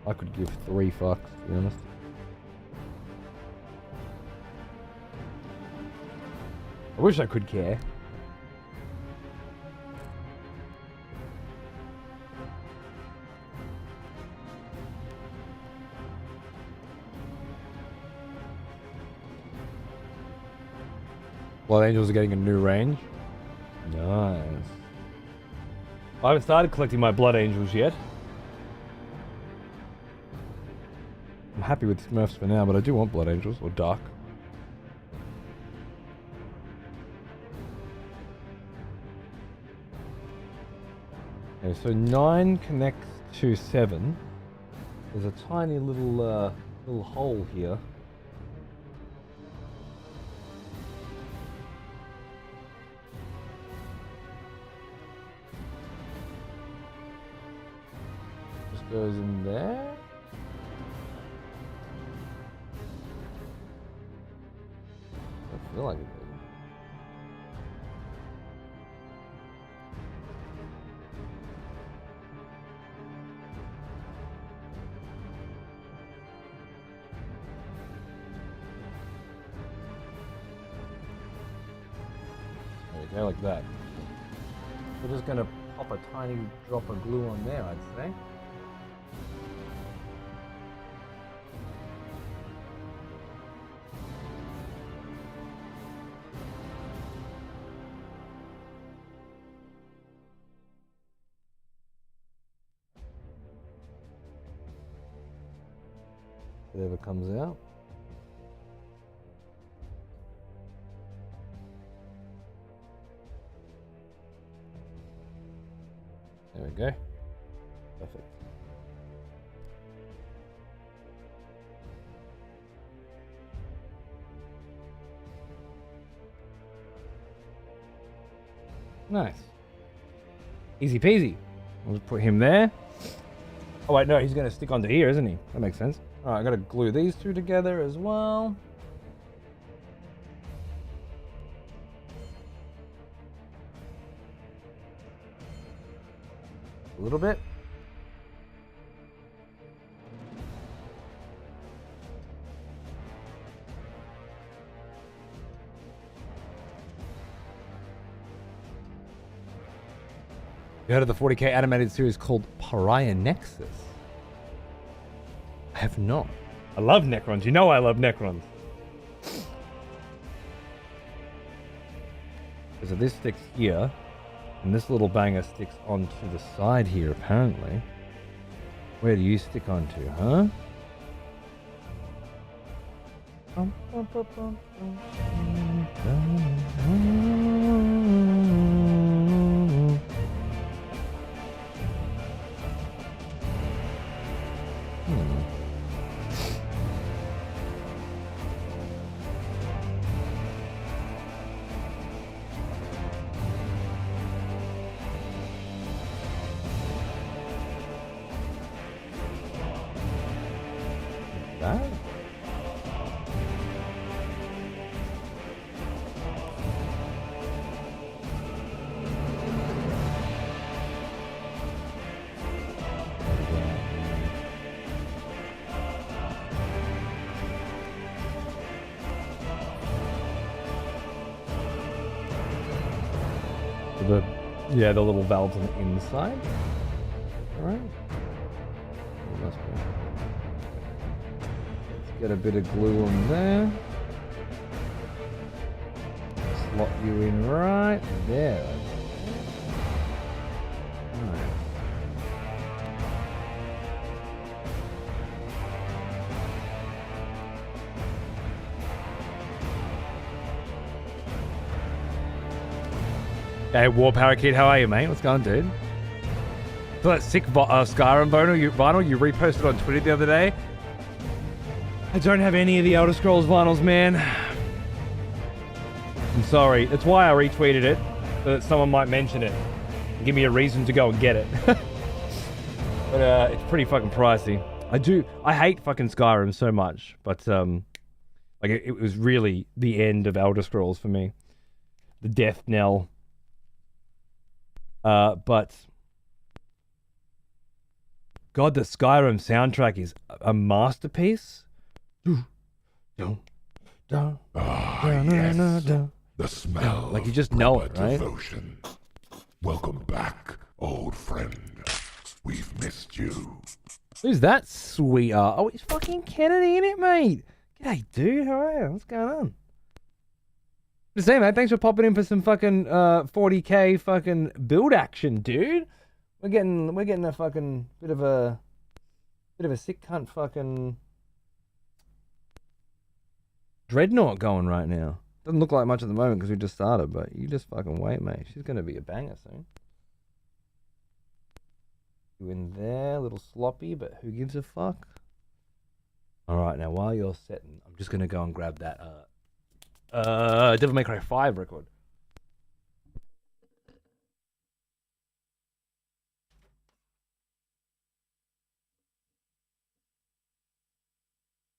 I could give 3 fucks, to be honest. I wish I could care. Blood Angels are getting a new range. Nice. I haven't started collecting my Blood Angels yet. I'm happy with Smurfs for now, but I do want Blood Angels, or Dark. Okay, so 9 connects to 7. There's a tiny little hole here. Just goes in there. I feel like it. There, like that. We're just gonna pop a tiny drop of glue on there, I'd say. Whatever comes out. There we go. Perfect. Nice. Easy peasy. I'll just put him there. Oh wait, no, he's going to stick onto here, isn't he? That makes sense. Alright, I got to glue these two together as well. A little bit. You heard of the 40k animated series called Pariah Nexus? I have not. I love Necrons. You know I love Necrons. So this sticks here. And this little banger sticks onto the side here, apparently. Where do you stick onto, huh? Yeah, the little valves on the inside. Alright. Let's get a bit of glue on there. Slot you in right there. Hey, War Parakeet, how are you, mate? What's going on, dude? So that sick Skyrim vinyl you reposted on Twitter the other day. I don't have any of the Elder Scrolls vinyls, man. I'm sorry. That's why I retweeted it, so that someone might mention it. Give me a reason to go and get it. But it's pretty fucking pricey. I hate fucking Skyrim so much, but like it was really the end of Elder Scrolls for me. The death knell. But God, the Skyrim soundtrack is a masterpiece. Yes. The smell. Like you just know it, right? Devotion. Welcome back, old friend. We've missed you. Who's that sweetheart? Oh, it's fucking Kennedy in it, mate. G'day, dude. How are you? What's going on? Just saying, mate. Thanks for popping in for some fucking 40k fucking build action, dude. We're getting a fucking bit of a sick cunt fucking Dreadnought going right now. Doesn't look like much at the moment because we just started, but you just fucking wait, mate. She's gonna be a banger soon. You in there, a little sloppy, but who gives a fuck? All right, now while you're setting, I'm just gonna go and grab that Devil May Cry 5 record.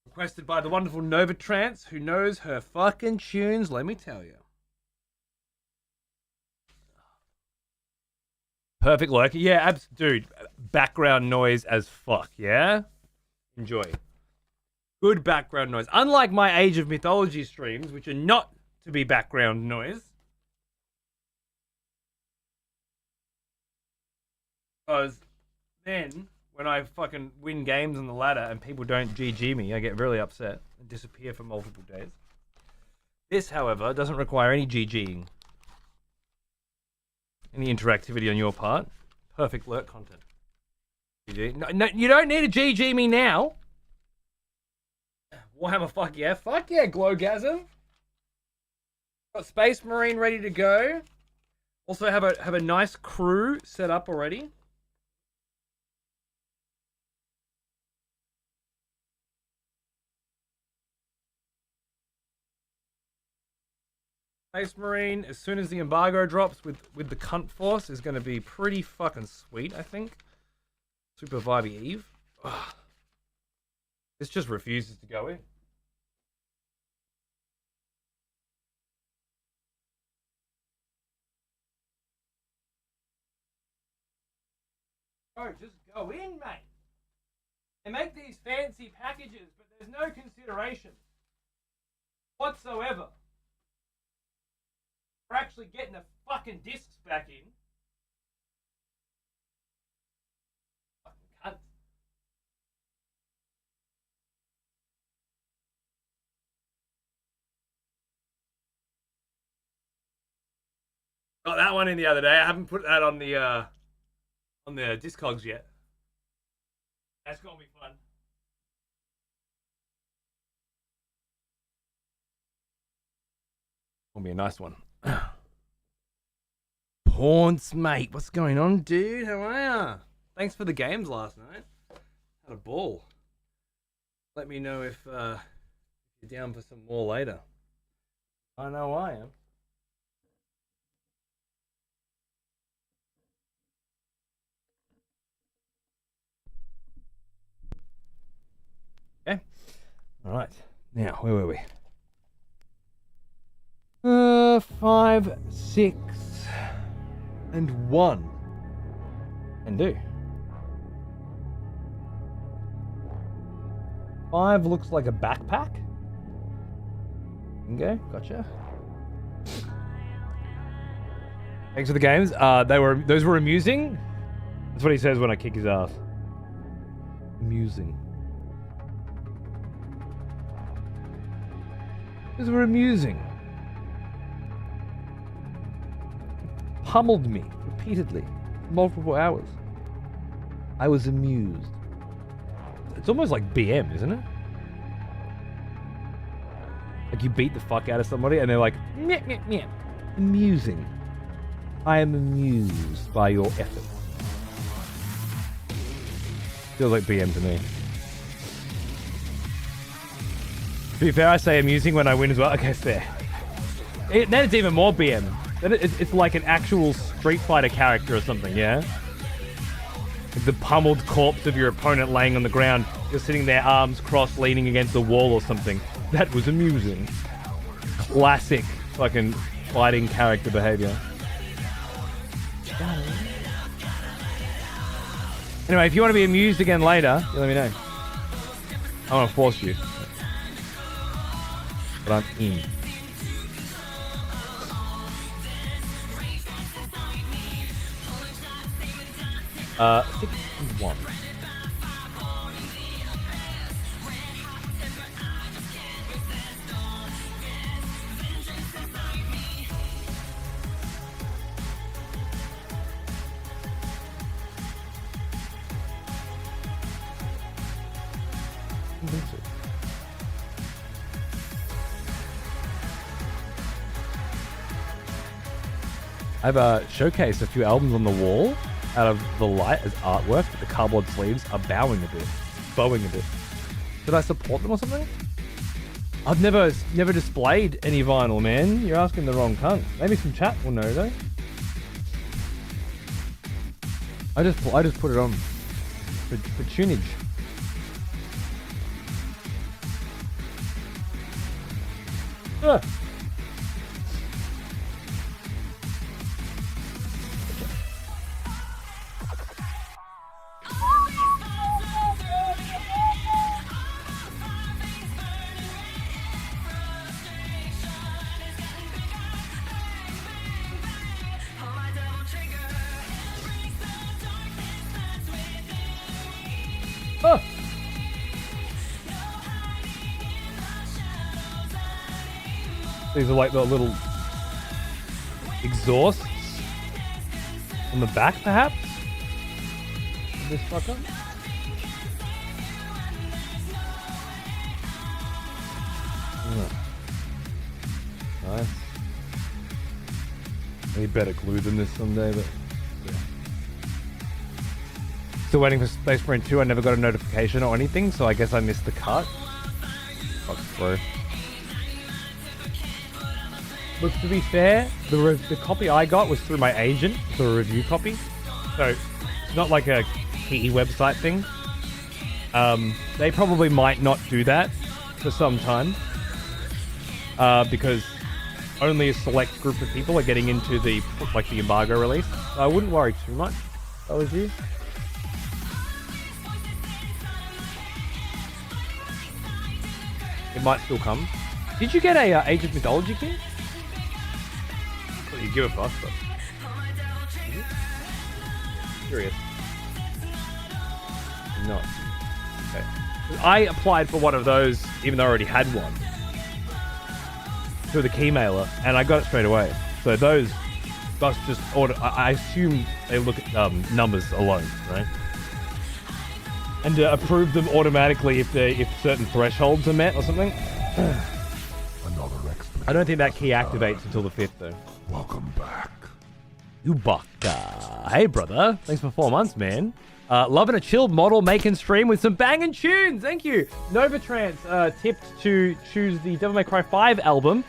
Requested by the wonderful Nova Trance, who knows her fucking tunes, let me tell you. Perfect lurker. Yeah, dude. Background noise as fuck, yeah? Enjoy. Good background noise. Unlike my Age of Mythology streams, which are not to be background noise. Because then, when I fucking win games on the ladder and people don't GG me, I get really upset and disappear for multiple days. This, however, doesn't require any GGing. Any interactivity on your part. Perfect lurk content. GG. No, you don't need to GG me now. Warhammer, fuck yeah. Fuck yeah, Glowgasm. Got Space Marine ready to go. Also have a nice crew set up already. Space Marine, as soon as the embargo drops with the cunt force, is going to be pretty fucking sweet, I think. Super Vibey Eve. Ugh. This just refuses to go in. Oh, just go in, mate. They make these fancy packages, but there's no consideration whatsoever. We're actually getting the fucking discs back in. Fucking cunt. Got that one in the other day. I haven't put that on the Discogs yet. That's gonna be fun. Gonna be a nice one. Haunts, mate. What's going on, dude? How are ya? Thanks for the games last night. Had a ball. Let me know if you're down for some more later. I know I am. Okay. All right. Now, where were we? 5, 6, and 1. And do. 5 looks like a backpack. Okay, gotcha. Thanks for the games. Those were amusing. That's what he says when I kick his ass. Amusing. Those were amusing. Pummeled me repeatedly, multiple hours. I was amused. It's almost like BM, isn't it? Like you beat the fuck out of somebody and they're like, nyeh, nyeh, nyeh. Amusing. I am amused by your effort. Feels like BM to me. To be fair, I say amusing when I win as well. Okay, it's fair. Then it's even more BM. Then it's like an actual Street Fighter character or something, yeah? The pummeled corpse of your opponent laying on the ground. You're sitting there, arms crossed, leaning against the wall or something. That was amusing. Classic fucking fighting character behavior. Anyway, if you want to be amused again later, you let me know. I want to force you. But I'm in. Uh, 61. I've showcased a few albums on the wall out of the light as artwork, but the cardboard sleeves are bowing a bit. Should I support them or something? I've never displayed any vinyl, man. You're asking the wrong cunt. Maybe some chat will know though. I just put it on for tunage. Ah. Oh. These are like the little exhausts on the back, perhaps? This fucker? Oh. Nice. Maybe better glue than this someday, but yeah. Still waiting for Space Marine 2. I never got a notification or anything, so I guess I missed the cut. Fuck, bro. Look, to be fair, the copy I got was through my agent, the review copy. So, it's not like a key website thing. They probably might not do that for some time. Because only a select group of people are getting into the embargo release. So I wouldn't worry too much if I was you. It might still come. Did you get a Age of Mythology kit? Well, you give a fuck, but... Curious. No. Okay. I applied for one of those, even though I already had one, through the key mailer, and I got it straight away. So those, that's just order. I assume they look at numbers alone, right? And approve them automatically if certain thresholds are met or something. Another expedition. I don't think that key activates until the 5th, though. Welcome back. Ubaka. Hey, brother. Thanks for 4 months, man. Loving a chilled model making stream with some banging tunes. Thank you. Novatrans tipped to choose the Devil May Cry 5 album.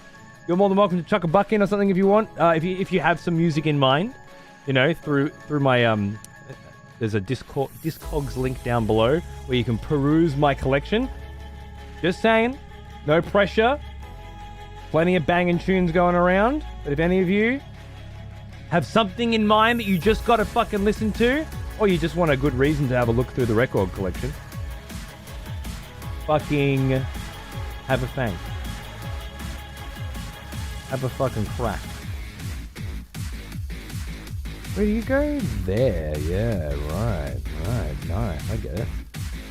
You're more than welcome to chuck a buck in or something if you want. If you have some music in mind, you know, through my there's a Discogs link down below where you can peruse my collection. Just saying, no pressure. Plenty of banging tunes going around. But if any of you have something in mind that you just got to fucking listen to, or you just want a good reason to have a look through the record collection, fucking have a thing. Have a fucking crack. Where do you go? There, yeah, right, nice, I get it.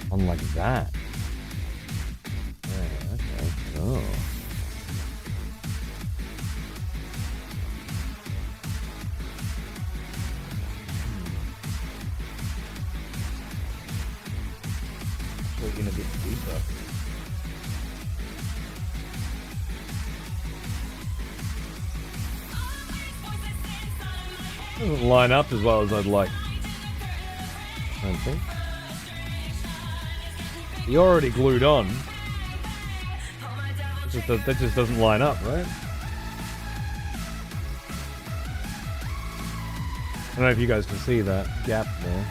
On like that. Yeah, okay, cool. We're in a bit deeper. Doesn't line up as well as I'd like. I don't think. You're already glued on. That just doesn't line up, right? I don't know if you guys can see that gap there.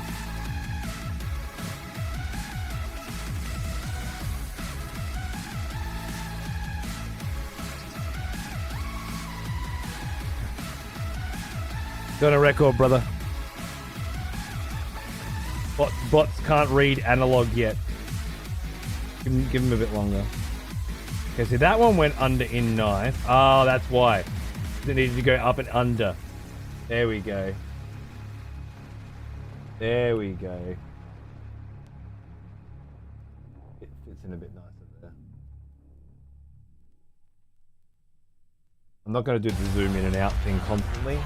Doing a record, brother. Bots can't read analog yet. Give him a bit longer. Okay, so that one went under in nice. Oh, that's why. It needed to go up and under. There we go. There we go. It fits in a bit nicer there. I'm not going to do the zoom in and out thing constantly.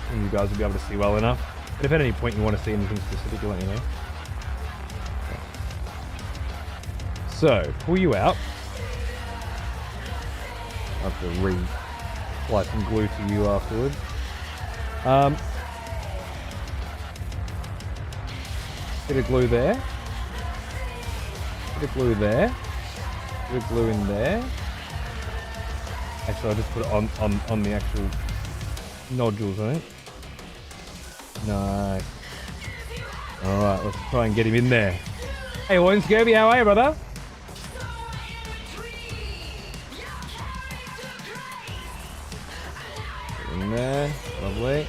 And you guys will be able to see well enough. But if at any point you want to see anything specific, you'll let me know. So, pull you out. I have to re-apply some glue to you afterwards. Bit of glue there. Bit of glue there. Bit of glue in there. Actually, I'll just put it on the actual nodules, I think. Nice. Alright, let's try and get him in there. Hey, Warren Scurvy, how are you, brother? Get in there. Lovely.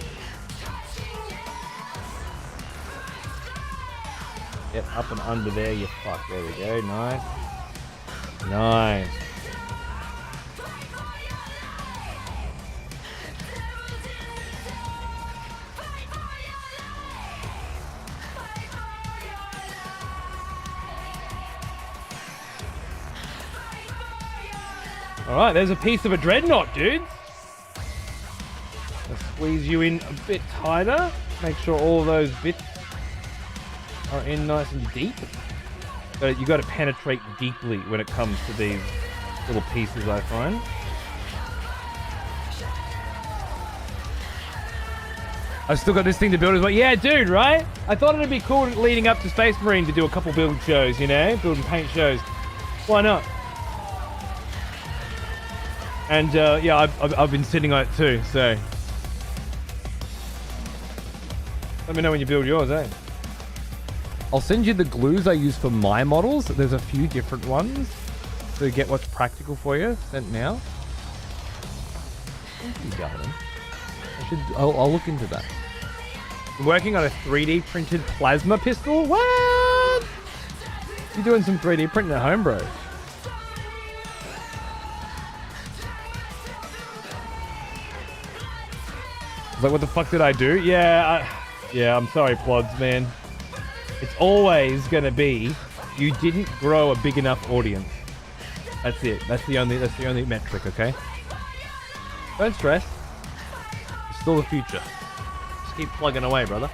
Get up and under there, you fuck. There we go. Nice. Nice. Alright, there's a piece of a Dreadnought, dudes. Let's squeeze you in a bit tighter. Make sure all of those bits are in nice and deep. But you got to penetrate deeply when it comes to these little pieces, I find. I've still got this thing to build as well. Yeah, dude, right? I thought it'd be cool leading up to Space Marine to do a couple build shows, you know? Build and paint shows. Why not? And yeah, I've been sitting on it too, so let me know when you build yours, eh? I'll send you the glues I use for my models. There's a few different ones to get what's practical for you. Sent now. Thank you, darling. I'll look into that. I'm working on a 3D printed plasma pistol. What? You're doing some 3D printing at home, bro. Like, what the fuck did I do? Yeah, I'm sorry, Plods, man. It's always gonna be you didn't grow a big enough audience. That's it. That's the only metric, okay? Don't stress. It's still the future. Just keep plugging away, brother.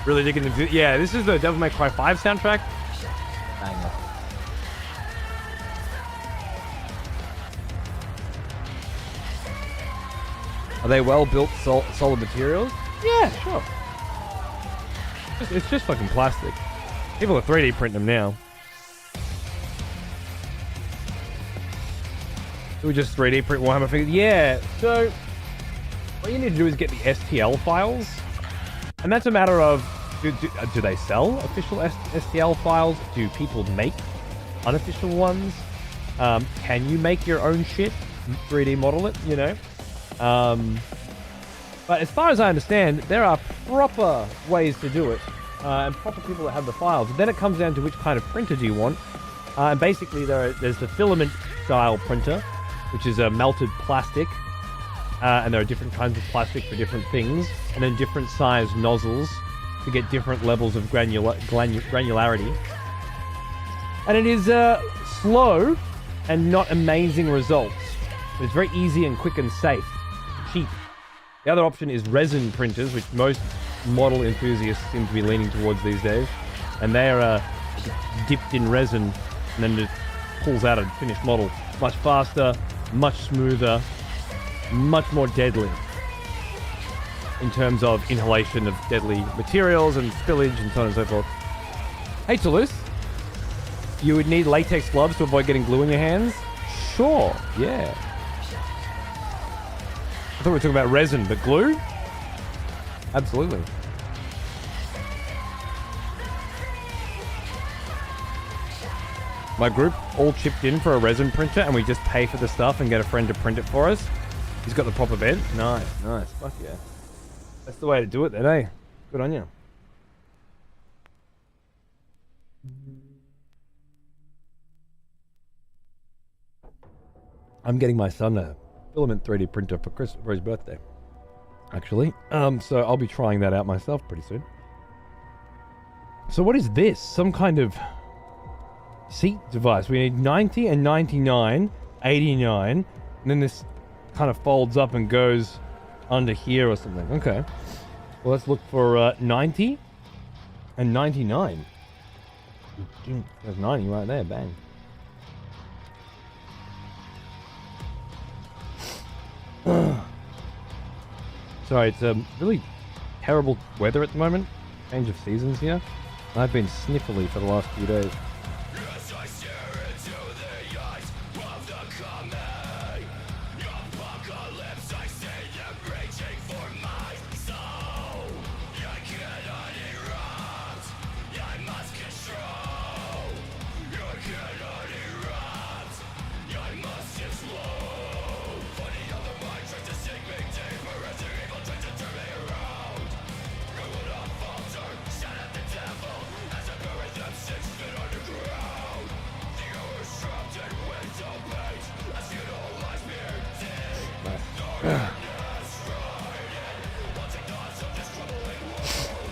Really digging into... Yeah, this is the Devil May Cry 5 soundtrack. Banger. Are they well-built solid materials? Yeah, sure. It's just fucking plastic. People are 3D printing them now. Do we just 3D print Warhammer figures? Yeah, so what you need to do is get the STL files. And that's a matter of, do they sell official STL files? Do people make unofficial ones? Can you make your own shit? 3D model it, you know? But as far as I understand, there are proper ways to do it, and proper people that have the files. Then it comes down to which kind of printer do you want. And basically there's the filament style printer, which is a melted plastic, and there are different kinds of plastic for different things, and then different size nozzles to get different levels of granularity. And it is slow and not amazing results. But it's very easy and quick and safe. Cheap. The other option is resin printers, which most model enthusiasts seem to be leaning towards these days. And they are dipped in resin and then it pulls out a finished model. Much faster, much smoother, much more deadly in terms of inhalation of deadly materials and spillage and so on and so forth. Hey Toulouse, you would need latex gloves to avoid getting glue in your hands? Sure, yeah. I thought we were talking about resin, but glue? Absolutely. My group all chipped in for a resin printer, and we just pay for the stuff and get a friend to print it for us. He's got the proper bed. Nice, nice. Fuck yeah. That's the way to do it then, eh? Good on you. I'm getting my son a filament 3D printer for his birthday, actually. So I'll be trying that out myself pretty soon. So what is this? Some kind of seat device. We need 90 and 99, 89, and then this kind of folds up and goes under here or something. Okay. Well, let's look for 90 and 99. There's 90 right there, bang. Sorry, it's really terrible weather at the moment. Change of seasons here. I've been sniffly for the last few days.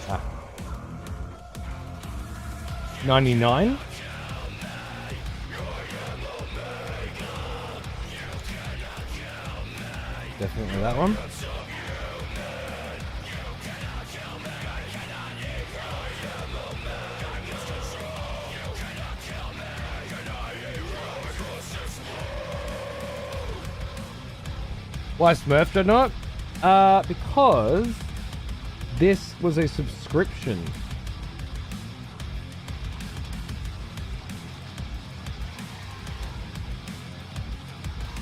Ah. 99. Definitely that one. Why Smurf Dreadnought? Because this was a subscription.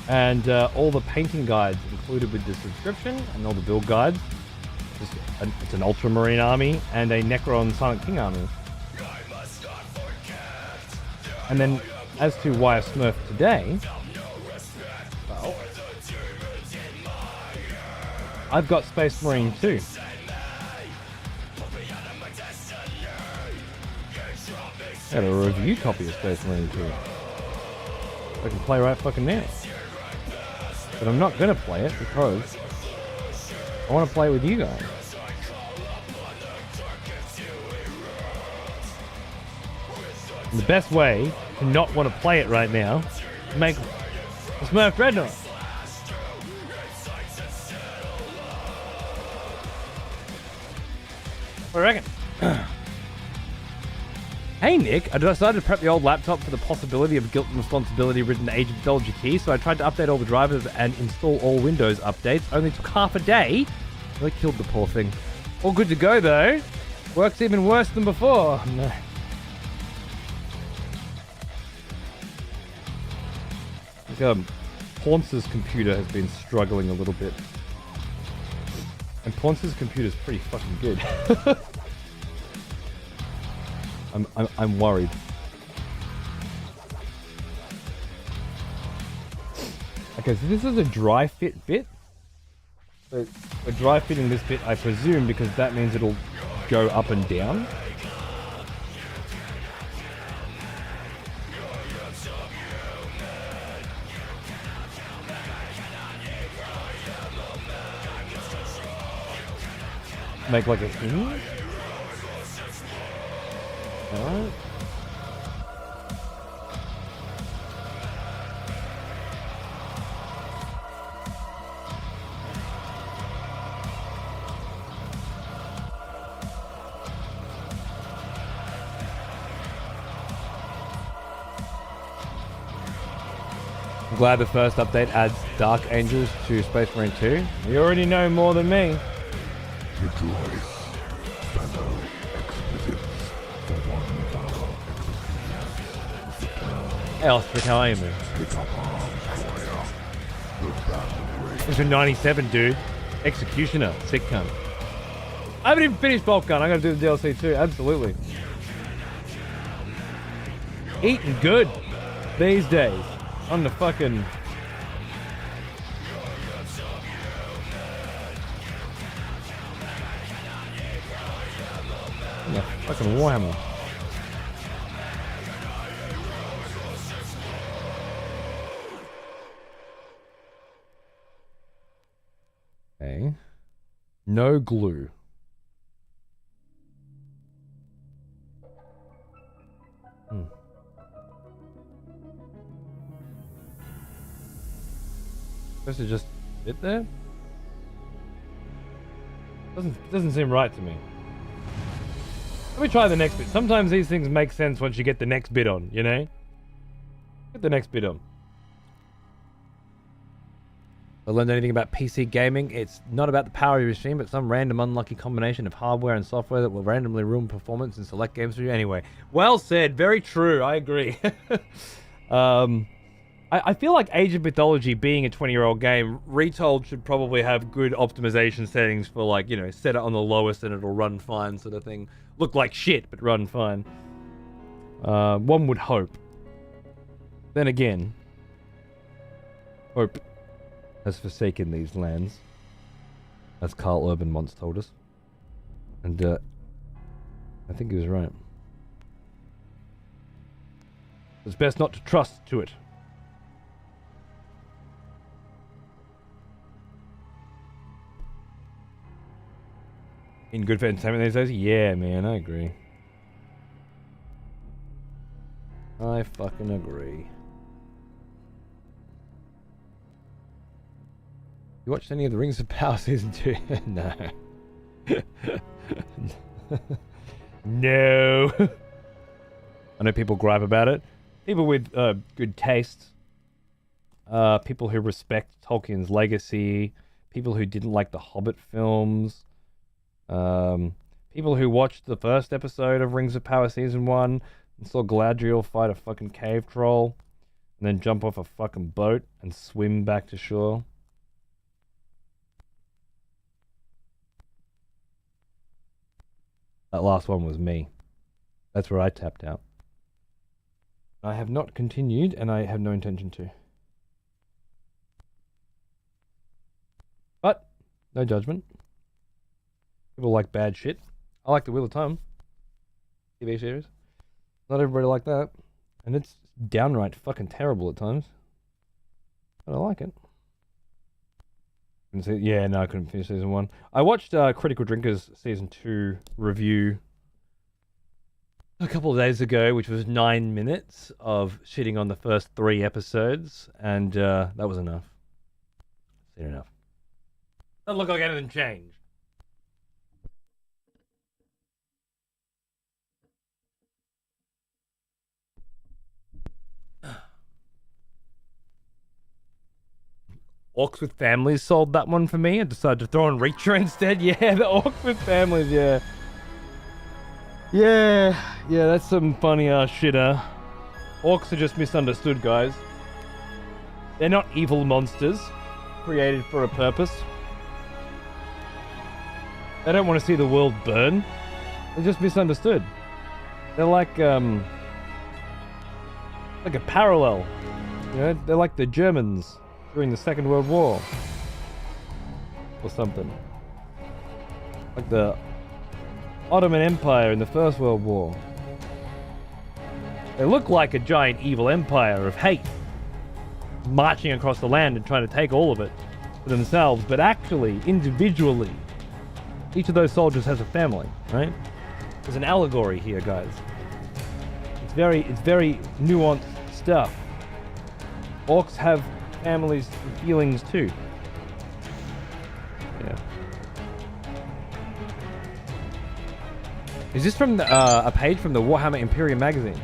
And all the painting guides included with the subscription and all the build guides. It's an Ultramarine army and a Necron Silent King army. And then as to why I Smurf today, well, I've got Space Marine 2. I got a review copy of Space Marine 2. I can play right fucking now. But I'm not gonna play it because I want to play with you guys. And the best way to not want to play it right now is make a Smurf Dreadnought. What do you reckon? Hey Nick, I decided to prep the old laptop for the possibility of guilt and responsibility written Age of Mythology key, so I tried to update all the drivers and install all Windows updates. Only took half a day. Really killed the poor thing. All good to go though. Works even worse than before. No. I think Ponce's computer has been struggling a little bit. And Ponce's computer is pretty fucking good. I'm worried. Okay, so this is a dry fit bit. So we're dry fitting this bit, I presume, because that means it'll go up and down. Make like a hinge. Alright. I'm glad the first update adds Dark Angels to Space Marine 2. You already know more than me. Rejoice, fellow expedients, for one battle Hey Ostrich, how are you, man? It's a 97, dude. Executioner, sick cunt. I haven't even finished Bulk Gun. I gotta do the DLC too, absolutely. Eating good. these days on the fucking... Yeah, fucking Warhammer. Okay. No glue. Supposed to just sit there? Doesn't seem right to me. Let me try the next bit. Sometimes these things make sense once you get the next bit on, you know? Get the next bit on. I learned anything about PC gaming. It's not about the power of your machine, but some random unlucky combination of hardware and software that will randomly ruin performance in select games for you. Anyway, well said. Very true. I agree. I feel like Age of Mythology being a 20-year-old game, Retold should probably have good optimization settings for, like, you know, set it on the lowest and it'll run fine sort of thing. Look like shit, but run fine. One would hope. Then again, hope has forsaken these lands, as Carl Urban once told us. And I think he was right. It's best not to trust to it. In good for entertainment these days? Yeah, man, I agree. I fucking agree. You watched any of the Rings of Power Season 2? No. No. I know people gripe about it. People with good taste. People who respect Tolkien's legacy. People who didn't like the Hobbit films. People who watched the first episode of Rings of Power Season 1 and saw Galadriel fight a fucking cave troll and then jump off a fucking boat and swim back to shore. That last one was me. That's where I tapped out. I have not continued, and I have no intention to. But, no judgment. People like bad shit. I like the Wheel of Time TV series. Not everybody like that. And it's downright fucking terrible at times. But I like it. Yeah, no, I couldn't finish season 1. I watched Critical Drinkers season 2 review a couple of days ago, which was 9 minutes of shitting on the first 3 episodes, and that was enough. Seen enough. Doesn't look like anything changed. Orcs with Families sold that one for me. I decided to throw in Reacher instead. Yeah, the Orcs with Families, yeah. Yeah, that's some funny ass shit, huh? Orcs are just misunderstood, guys. They're not evil monsters created for a purpose. They don't want to see the world burn. They're just misunderstood. They're like a parallel. You know, they're like the Germans during the Second World War. Or something. Like the Ottoman Empire in the First World War. They look like a giant evil empire of hate, marching across the land and trying to take all of it for themselves, but actually, individually, each of those soldiers has a family, right? There's an allegory here, guys. It's very nuanced stuff. Orcs have families and feelings too. Yeah. Is this from the, a page from the Warhammer Imperium magazine?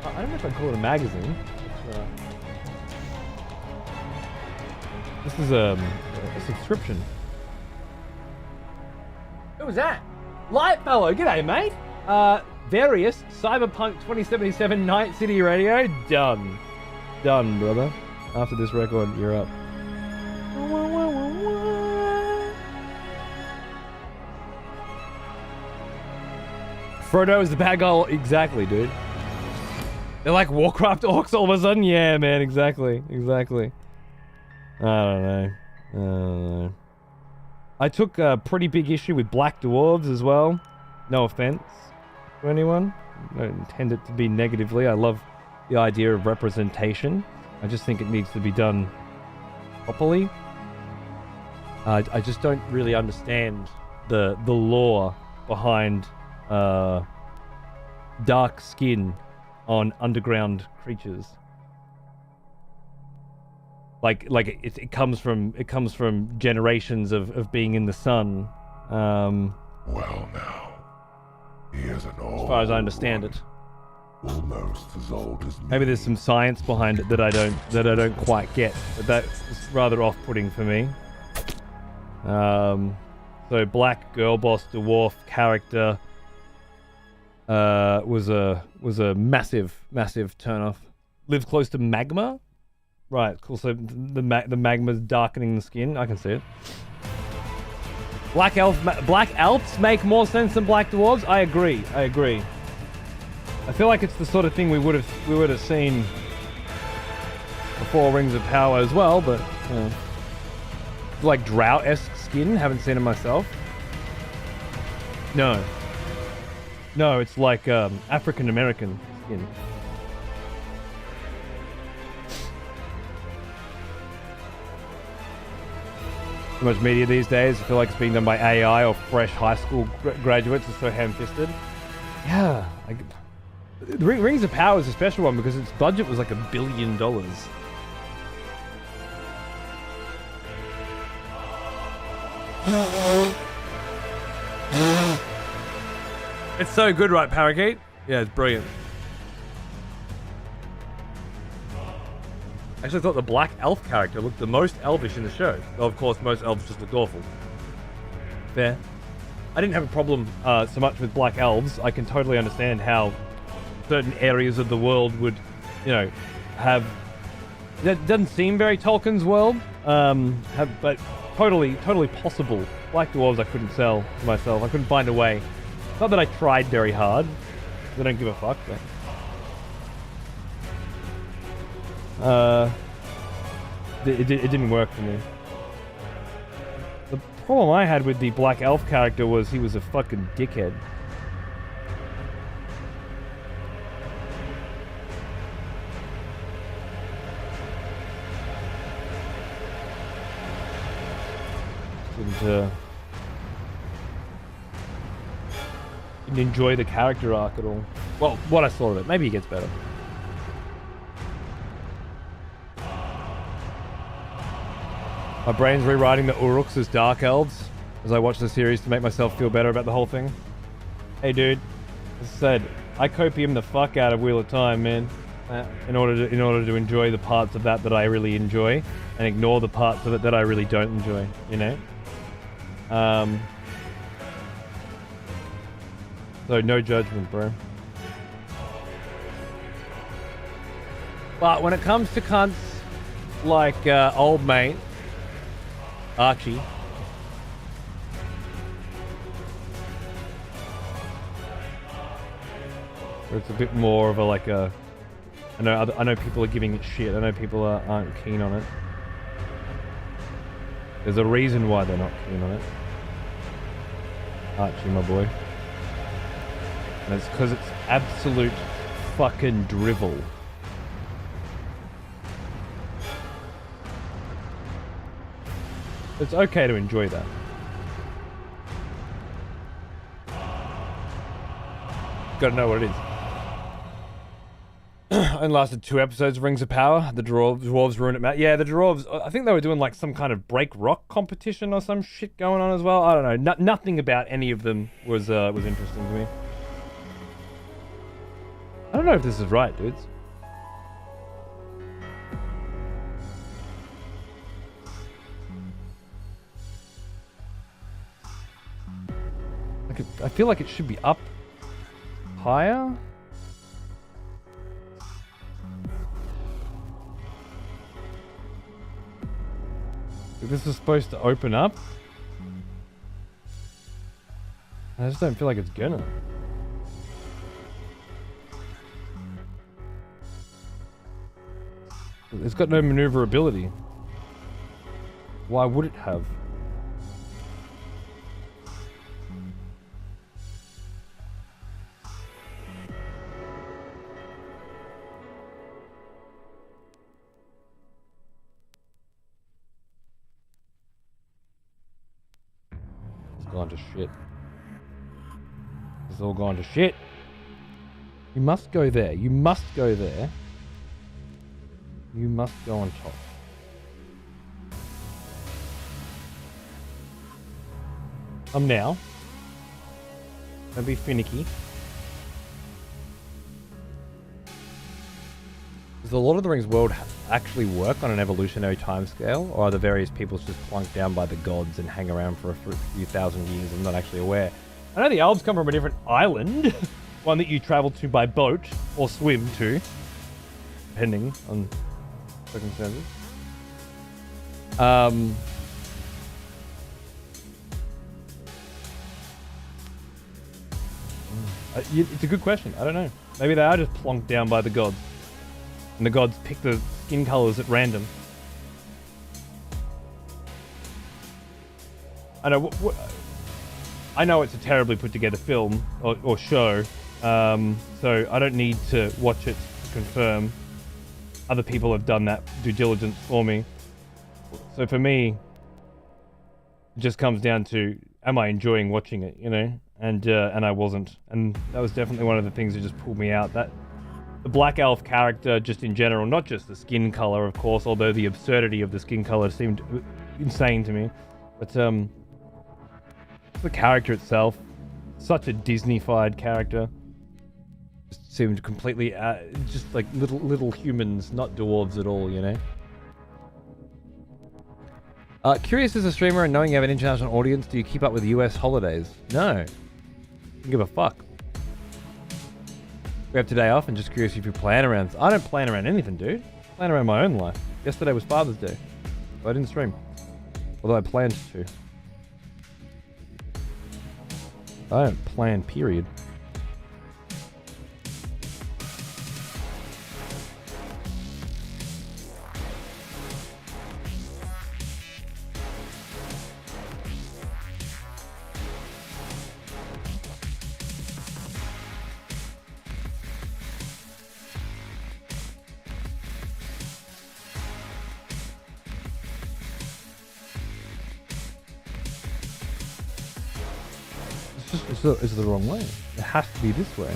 I don't know if I'd call it a magazine. This is a subscription. Who was that? Lightfellow, g'day mate. Various Cyberpunk 2077 Night City Radio. Done, brother. After this record, you're up. Frodo is the bad guy. Exactly, dude. They're like Warcraft orcs all of a sudden? Yeah, man, exactly. Exactly. I don't know. I don't know. I took a pretty big issue with black dwarves as well. No offense to anyone. I don't intend it to be negatively. I love the idea of representation. I just think it needs to be done properly. I just don't really understand the lore behind dark skin on underground creatures. Like it comes from generations of being in the sun. Well now, he is an old As far as I understand it. Almost as old as me. Maybe there's some science behind it that I don't quite get, but that's rather off-putting for me. So black girl boss dwarf character was a massive turnoff. Lives close to magma, right? Cool. So the magma's darkening the skin. I can see it. Black elves make more sense than black dwarves. I agree. I feel like it's the sort of thing we would have seen before Rings of Power as well, but like drow-esque skin. Haven't seen it myself. No, it's like African American skin. Too much media these days. I feel like it's being done by AI or fresh high school graduates. It's so ham-fisted. Yeah, Rings of Power is a special one because its budget was like $1 billion. It's so good, right, Parakeet? Yeah, it's brilliant. I actually thought the black elf character looked the most elvish in the show. Though, of course, most elves just looked awful. Fair. I didn't have a problem so much with black elves. I can totally understand how certain areas of the world would, have... That doesn't seem very Tolkien's world, but totally possible. Black dwarves I couldn't sell to myself. I couldn't find a way. Not that I tried very hard. I don't give a fuck, but... it didn't work for me. The problem I had with the black elf character was he was a fucking dickhead. Didn't enjoy the character arc at all. Well, what I saw of it. Maybe he gets better. My brain's rewriting the Uruks as Dark Elves as I watch the series to make myself feel better about the whole thing. Hey dude, as I said, I copium the fuck out of Wheel of Time, man. In order to enjoy the parts of that I really enjoy and ignore the parts of it that I really don't enjoy, So no judgment, bro. But when it comes to cunts like old mate Archie, where it's a bit more of a I know people are giving it shit. I know people aren't keen on it. There's a reason why they're not keen on it. Archie, my boy. And it's because it's absolute fucking drivel. It's okay to enjoy that. Gotta know what it is. Only lasted 2 episodes of Rings of Power. The dwarves ruined it, Matt. Yeah, the dwarves, I think they were doing like some kind of break rock competition or some shit going on as well. I don't know. Nothing about any of them was interesting to me. I don't know if this is right, dudes. I feel like it should be up higher. If this is supposed to open up, I just don't feel like it's gonna. It's got no maneuverability. Why would it have? It's gone to shit. It's all gone to shit. You must go there. You must go there. You must go on top. Now. Don't be finicky. Does the Lord of the Rings world actually work on an evolutionary timescale, or are the various peoples just plunked down by the gods and hang around for a few thousand years? I'm not actually aware. I know the elves come from a different island, one that you travel to by boat or swim to, depending on circumstances. It's a good question. I don't know. Maybe they are just plonked down by the gods, and the gods pick the skin colors at random. I know. I know it's a terribly put together film or show, so I don't need to watch it to confirm. Other people have done that due diligence for me. So for me, it just comes down to, am I enjoying watching it, you know? And I wasn't. And that was definitely one of the things that just pulled me out. That the Black Elf character, just in general, not just the skin color, of course, although the absurdity of the skin color seemed insane to me. But the character itself, such a Disney-fied character. Just seemed completely, just like little humans, not dwarves at all, you know? Curious as a streamer and knowing you have an international audience, do you keep up with US holidays? No. Don't give a fuck. We have today off and just curious if you plan around. I don't plan around anything, dude. I plan around my own life. Yesterday was Father's Day. So I didn't stream. Although I planned to. I don't plan, period. It's the wrong way. It has to be this way.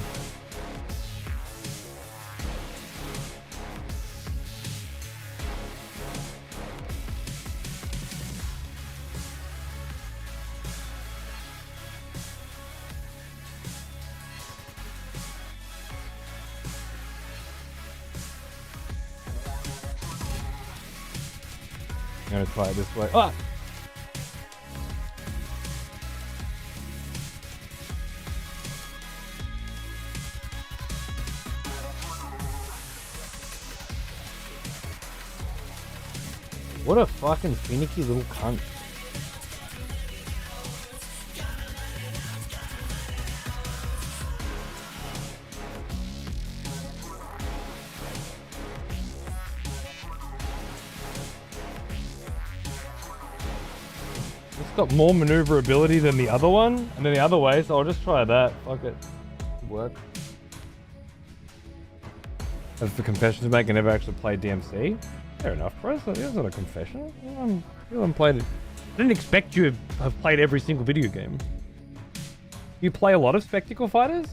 I'm gonna try it this way. Ah! What a fucking finicky little cunt. It's got more maneuverability than the other one, and then the other way, so I'll just try that. Fuck it. Work. That's the confession to make. I never actually played DMC. Fair enough, bro. That's not a confession. I haven't played it. I didn't expect you to have played every single video game. You play a lot of spectacle fighters?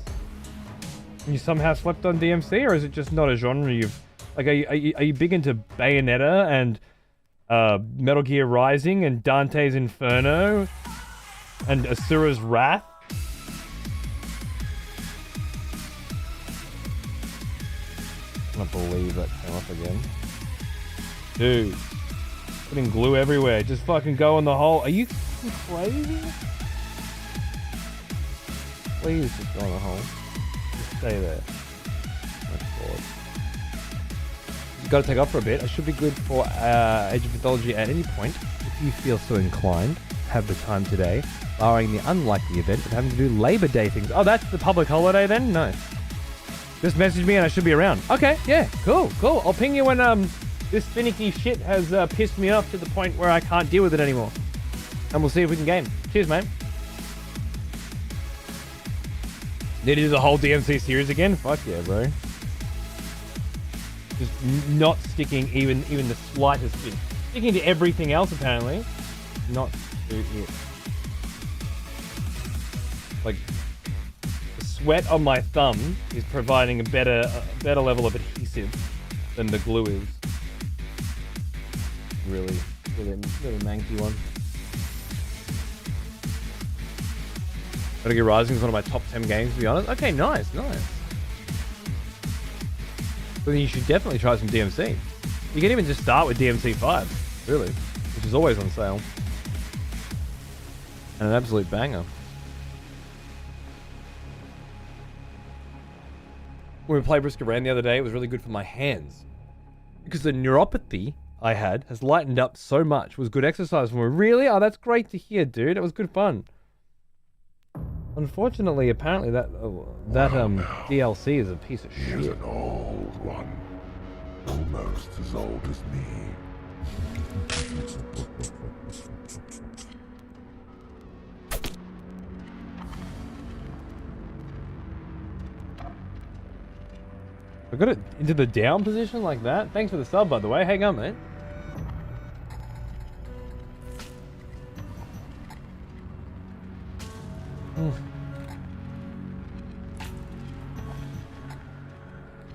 And you somehow slept on DMC, or is it just not a genre you've... Like, are you big into Bayonetta and Metal Gear Rising and Dante's Inferno and Asura's Wrath? I can't believe that came up again. Dude, putting glue everywhere. Just fucking go in the hole. Are you crazy? Please just go in the hole. Just stay there. That's bored. You gotta take off for a bit. I should be good for Age of Mythology at any point. If you feel so inclined, have the time today, barring the unlikely event of having to do Labor Day things. Oh, that's the public holiday then? Nice. Just message me and I should be around. Okay, yeah, cool. I'll ping you when This finicky shit has pissed me off to the point where I can't deal with it anymore. And we'll see if we can game. Cheers, mate. Need to do the whole DMC series again? Fuck yeah, bro. Just not sticking even the slightest bit. Sticking to everything else, apparently. Not to it. Like, the sweat on my thumb is providing a better level of adhesive than the glue is. Really manky one. Metal Gear Rising is one of my top 10 games, to be honest. Okay, nice. So then you should definitely try some DMC. You can even just start with DMC 5, really, which is always on sale. And an absolute banger. When we played Risk of Rain the other day, it was really good for my hands. Because the neuropathy I had has lightened up so much. It was good exercise for me. Really? Oh, that's great to hear, dude. It was good fun. Unfortunately, apparently that DLC is a piece of shit. He's an old one. Almost as old as me. I got it into the down position like that. Thanks for the sub, by the way. Hang on, mate.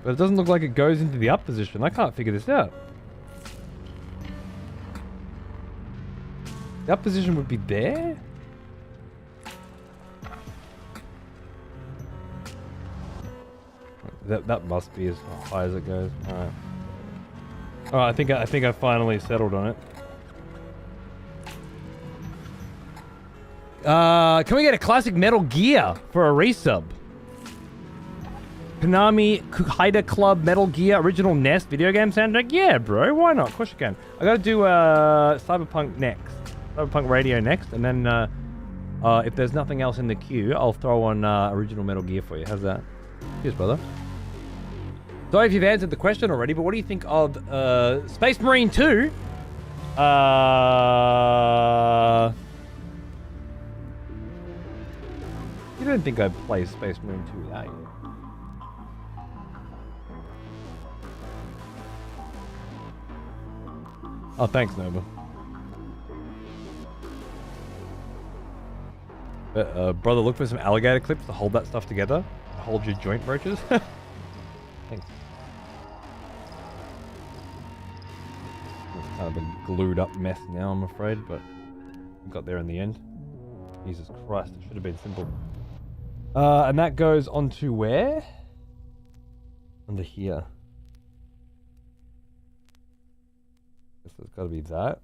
But it doesn't look like it goes into the up position. I can't figure this out. The up position would be there? That must be as high as it goes. Alright. Alright, I think I finally settled on it. Can we get a classic Metal Gear for a resub? Konami Haida Club Metal Gear original NES video game soundtrack? Yeah, bro. Why not? Of course you can. I gotta do Cyberpunk next. Cyberpunk Radio next, and then if there's nothing else in the queue, I'll throw on original Metal Gear for you. How's that? Cheers, brother. Sorry if you've answered the question already, but what do you think of Space Marine 2? You don't think I'd play Space Marine 2 without you? Oh, thanks, Nova. Brother, look for some alligator clips to hold that stuff together. Hold your joint roaches. Thanks. It's kind of a glued up mess now, I'm afraid, but we got there in the end. Jesus Christ, it should have been simple. And that goes onto where? Under here. Guess there's got to be that.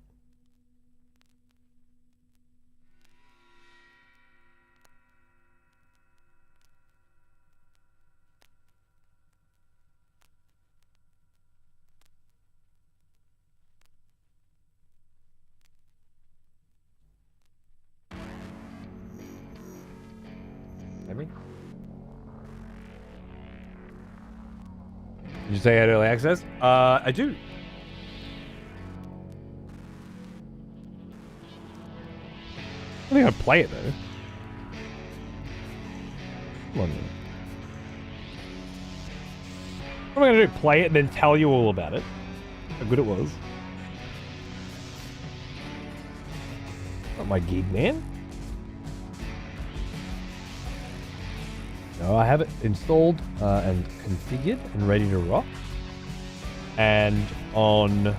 Maybe? Did you say I had early access? I do. I think I'd play it though. Come on, man. What am I gonna do? Play it and then tell you all about it? How good it was. Not my gig, man. No, I have it installed and configured and ready to rock. And on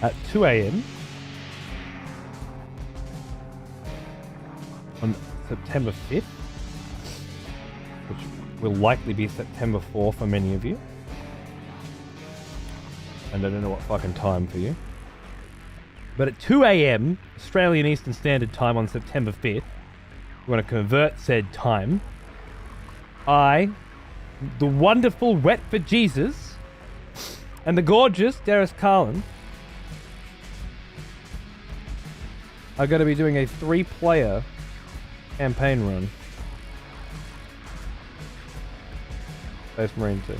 at 2 a.m. on September 5th, which will likely be September 4th for many of you. And I don't know what fucking time for you. But at 2 a.m. Australian Eastern Standard Time on September 5th, you want to convert said time, I, the wonderful Wet for Jesus, and the gorgeous Darius Carlin are going to be doing a 3-player campaign run. Space Marine 2.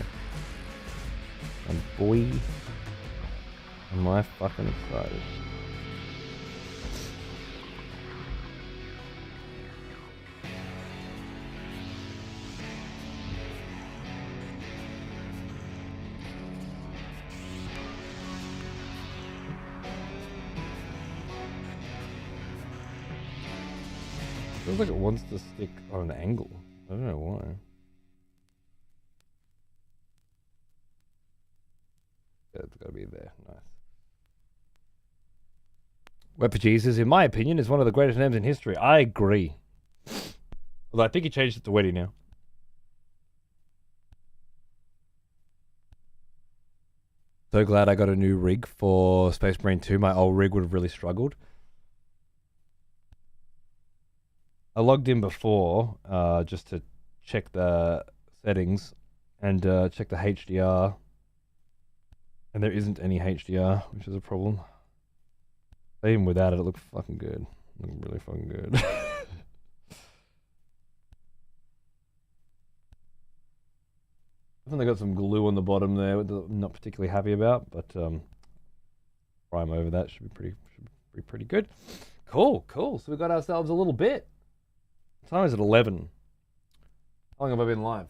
And boy, am I fucking excited. Feels like it wants to stick on an angle. I don't know why. Yeah, it's gotta be there. Nice. Web for Jesus, in my opinion, is one of the greatest names in history. I agree. Although I think he changed it to Weddy now. So glad I got a new rig for Space Marine 2. My old rig would have really struggled. I logged in before just to check the settings and check the HDR. And there isn't any HDR, which is a problem. Even without it, it looked fucking good. It looked really fucking good. I think they got some glue on the bottom there, which I'm not particularly happy about, but prime over that should be pretty good. Cool. So we got ourselves a little bit. What time is it? 11. How long have I been live?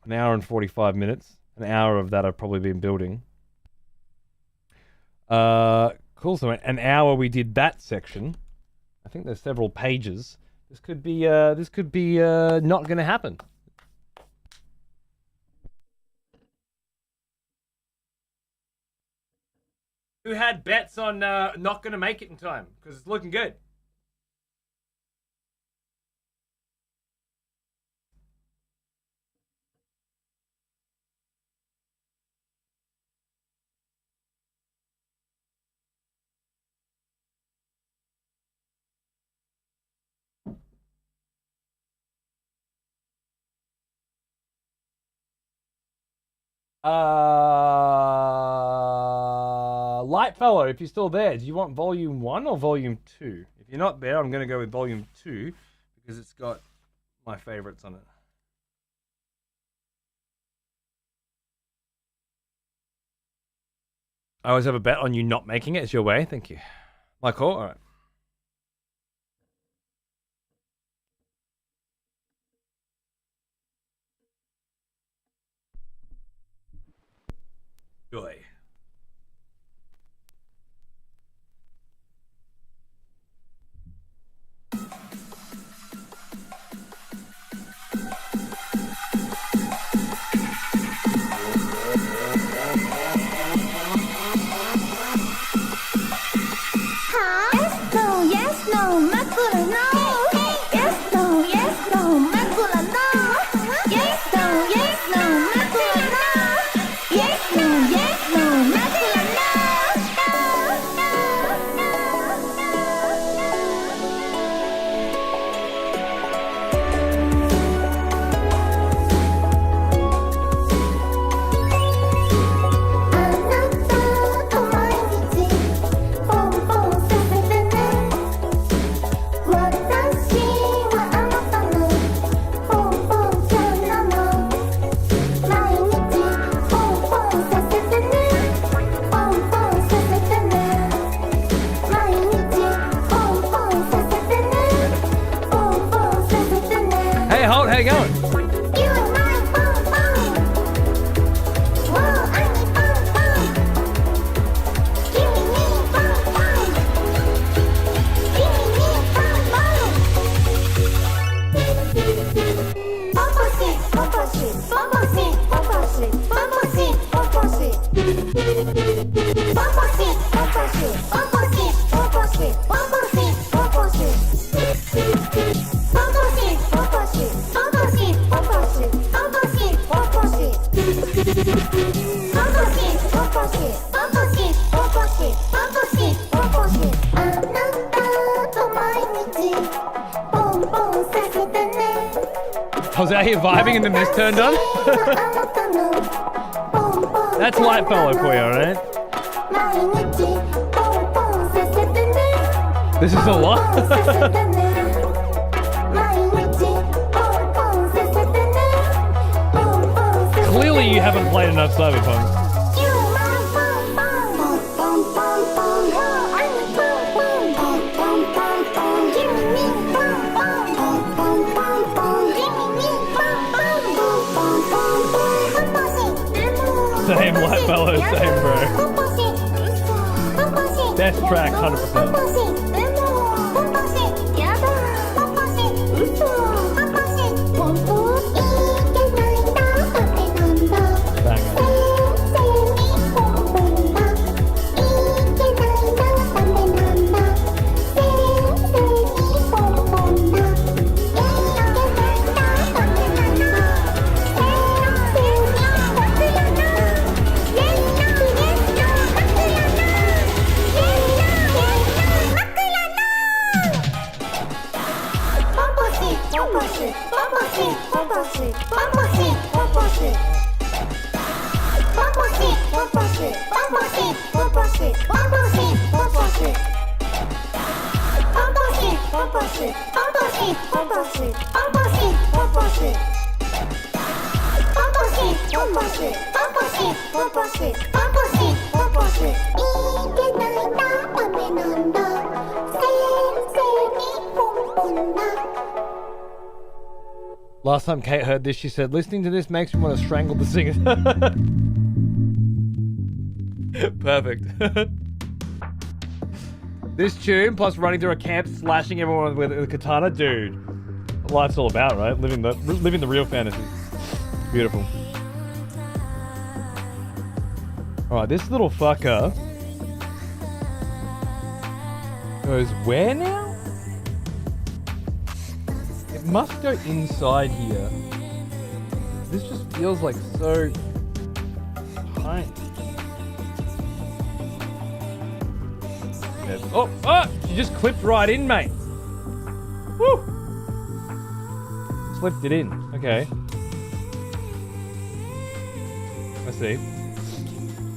An hour and 45 minutes. An hour of that I've probably been building. Cool. So an hour we did that section. I think there's several pages. This could be not going to happen. Who had bets on not going to make it in time? Because it's looking good. Lightfellow, if you're still there, do you want volume 1 or volume 2? If you're not there, I'm going to go with volume 2 because it's got my favorites on it. I always have a bet on you not making it. It's your way. Thank you. My call? All right. Joy. Yes, no, macula, no. Yes, no, macula, no. Yes, no, macula, no. Yes, no, macula, Hey, Holt, how you going? I was out here vibing and then this turned on? That's Lightfellow for you, alright? This is a lot. Clearly you haven't played enough Cyberpunk. Same, Light Mellow, same, bro. Best track, 100%. Banger. Last time Kate heard this, she said, listening to this makes me want to strangle the singer. Perfect. This tune, plus running through a camp, slashing everyone with a katana, dude. What life's all about, right? Living the real fantasy. Beautiful. Alright, this little fucker goes where now? It must go inside here. This just feels like so tiny. Yes. Oh, you just clipped right in, mate. Woo! Slipped it in. Okay. I see.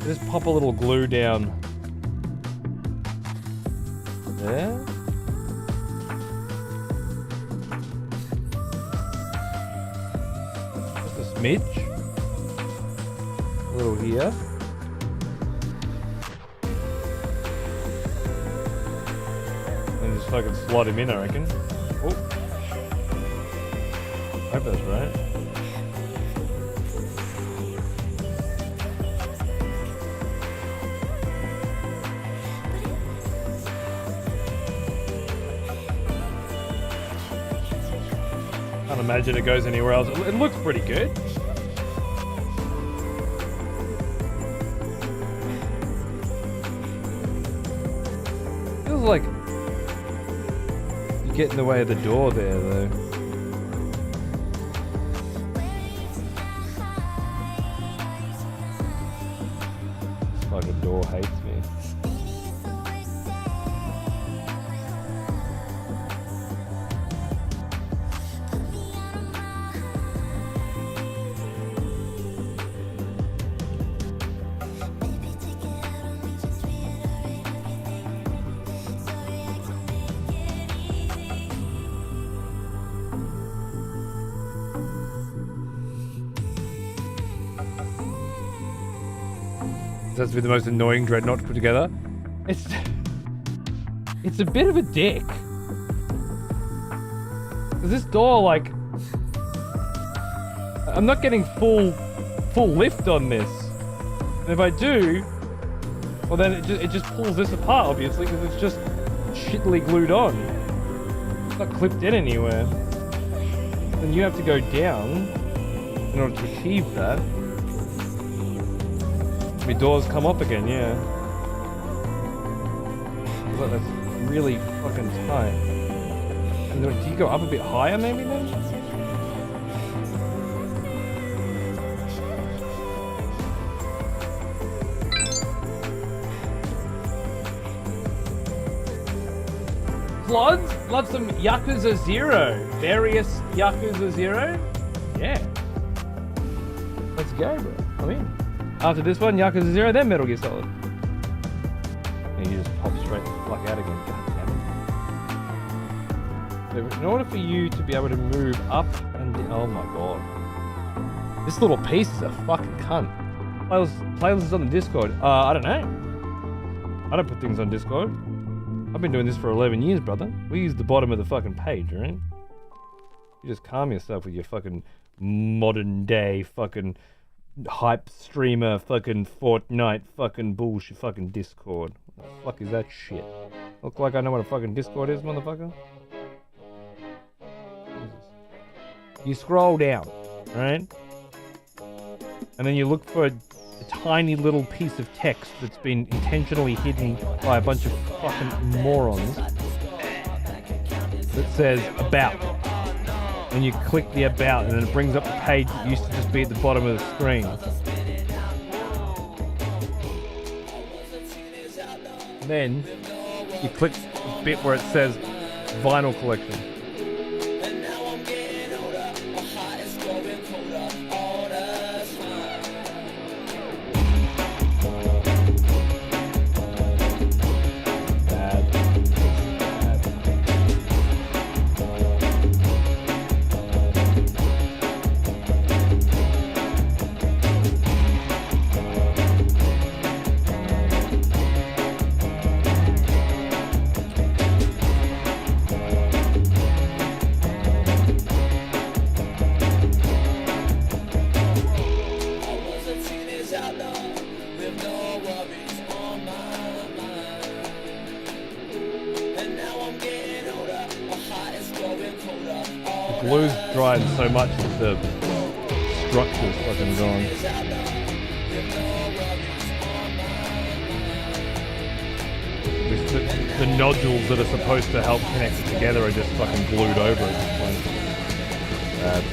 Just pop a little glue down there. Just a smidge. A little here. And just fucking slot him in, I reckon. Oh. I hope that's right. Can't imagine it goes anywhere else. It looks pretty good. Feels like you get in the way of the door there, though. This fucking door hates me. That's be the most annoying Dreadnought to put together. It's a bit of a dick. This door, like, I'm not getting full lift on this. And if I do, well then it just pulls this apart, obviously, because it's just shittily glued on. It's not clipped in anywhere. Then you have to go down in order to achieve that. My doors come up again, yeah. Look, that's really fucking tight. And then, do you go up a bit higher, maybe, then? Floods? Love some Yakuza 0. Various Yakuza 0? Yeah. Let's go, bro. I'm in. After this one, Yakuza 0, then Metal Gear Solid. And you just pop straight the fuck out again. God damn it. So in order for you to be able to move up and down, oh my god. This little piece is a fucking cunt. Playlist is on the Discord. I don't know. I don't put things on Discord. I've been doing this for 11 years, brother. We use the bottom of the fucking page, right? You just calm yourself with your fucking modern day fucking hype streamer, fucking Fortnite, fucking bullshit, fucking Discord. What the fuck is that shit? Look like I know what a fucking Discord is, motherfucker. Jesus. You scroll down, right? And then you look for a tiny little piece of text that's been intentionally hidden by a bunch of fucking morons that says about. And you click the about and then it brings up the page that used to just be at the bottom of the screen. And then you click the bit where it says vinyl collection. Glue's dried so much that the structure's fucking gone. The nodules that are supposed to help connect it together are just fucking glued over at this point. Bad.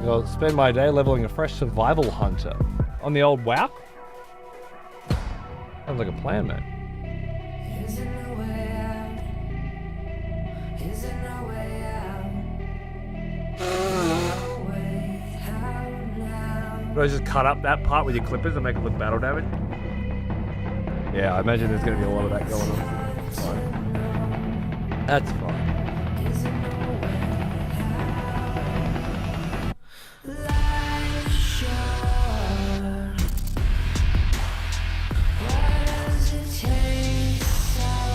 I'll spend my day leveling a fresh survival hunter on the old WoW. Sounds like a plan, man. Do I just cut up that part with your clippers and make it look battle damage? Yeah, I imagine there's going to be a lot of that going on. Fine. That's fine.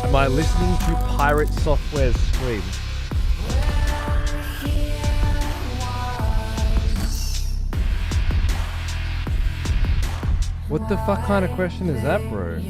Am I listening to Pirate Software's stream? What the fuck kind of question is that, bro?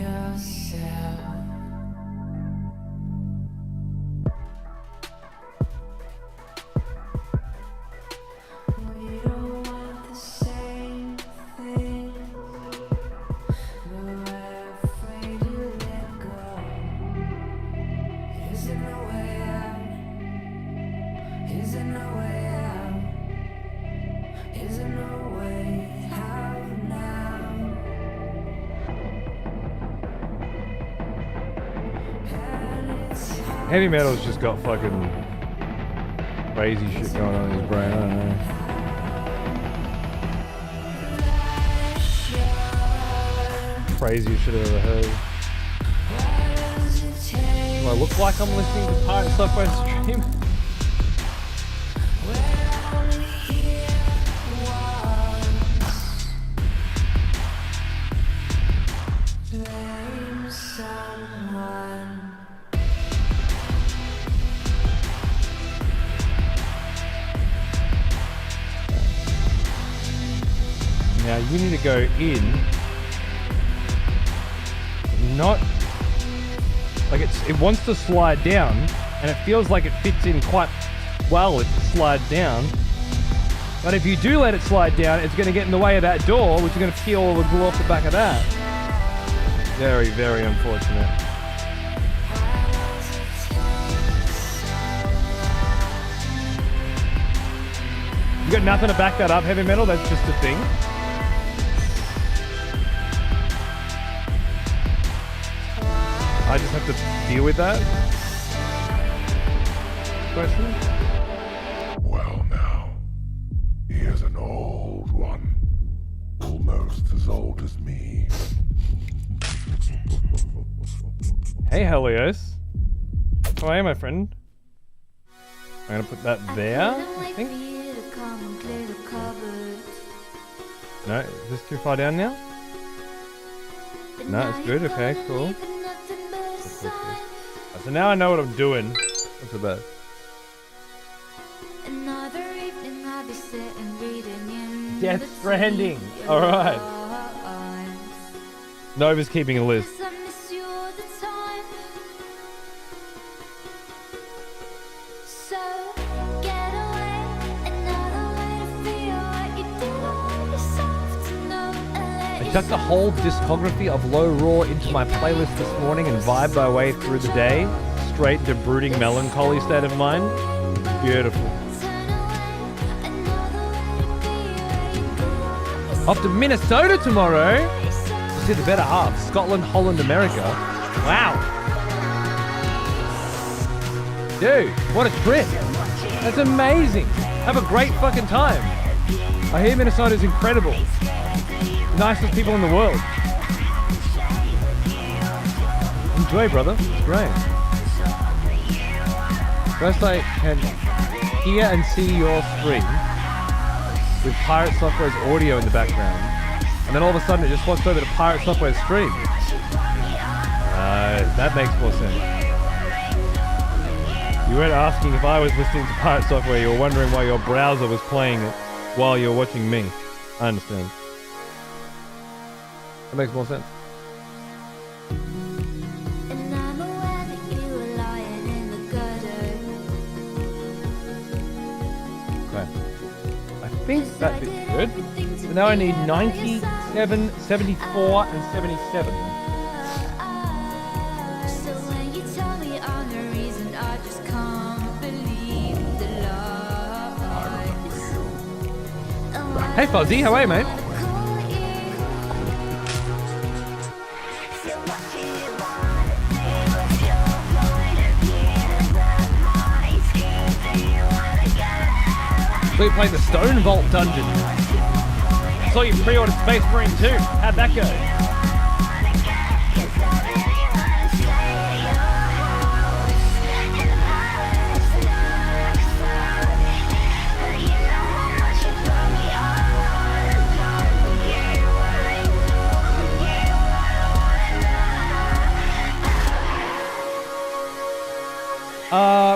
Heavy Metal's just got fucking crazy shit going on in his brain, I don't know. Craziest shit I've ever heard. Do I look like I'm listening to Pirate Software stream? Now you need to go in, not like it wants to slide down, and it feels like it fits in quite well if it slides down. But if you do let it slide down, it's going to get in the way of that door, which is going to peel all the glue off the back of that. Very, very unfortunate. You got nothing to back that up, heavy metal? That's just a thing. I just have to deal with that question. Well now, here's an old one. Almost as old as me. Hey, Helios. How are you, my friend? I'm gonna put that there, I think. No, is this too far down now? No, it's good. Okay, cool. So now I know what I'm doing. What's about? Death Stranding. All right. Nova's keeping a list. I chucked the whole discography of Low Roar into my playlist this morning and vibed my way through the day, straight into brooding melancholy state of mind. Beautiful. Off to Minnesota tomorrow to see the better half, Scotland, Holland, America. Wow. Dude, what a trip. That's amazing. Have a great fucking time. I hear Minnesota's incredible. Nicest people in the world. Enjoy, brother. It's great. First I can hear and see your stream with Pirate Software's audio in the background. And then all of a sudden it just walks over to Pirate Software's stream. That makes more sense. You weren't asking if I was listening to Pirate Software, you were wondering why your browser was playing it while you were watching me. I understand. That makes more sense. Okay. I think that bit's good. So now I need 97, 74, and 77. Hey Fuzzy, how are you, mate? So you played the Stone Vault dungeon. Saw you pre-ordered Space Marine 2. How'd that go?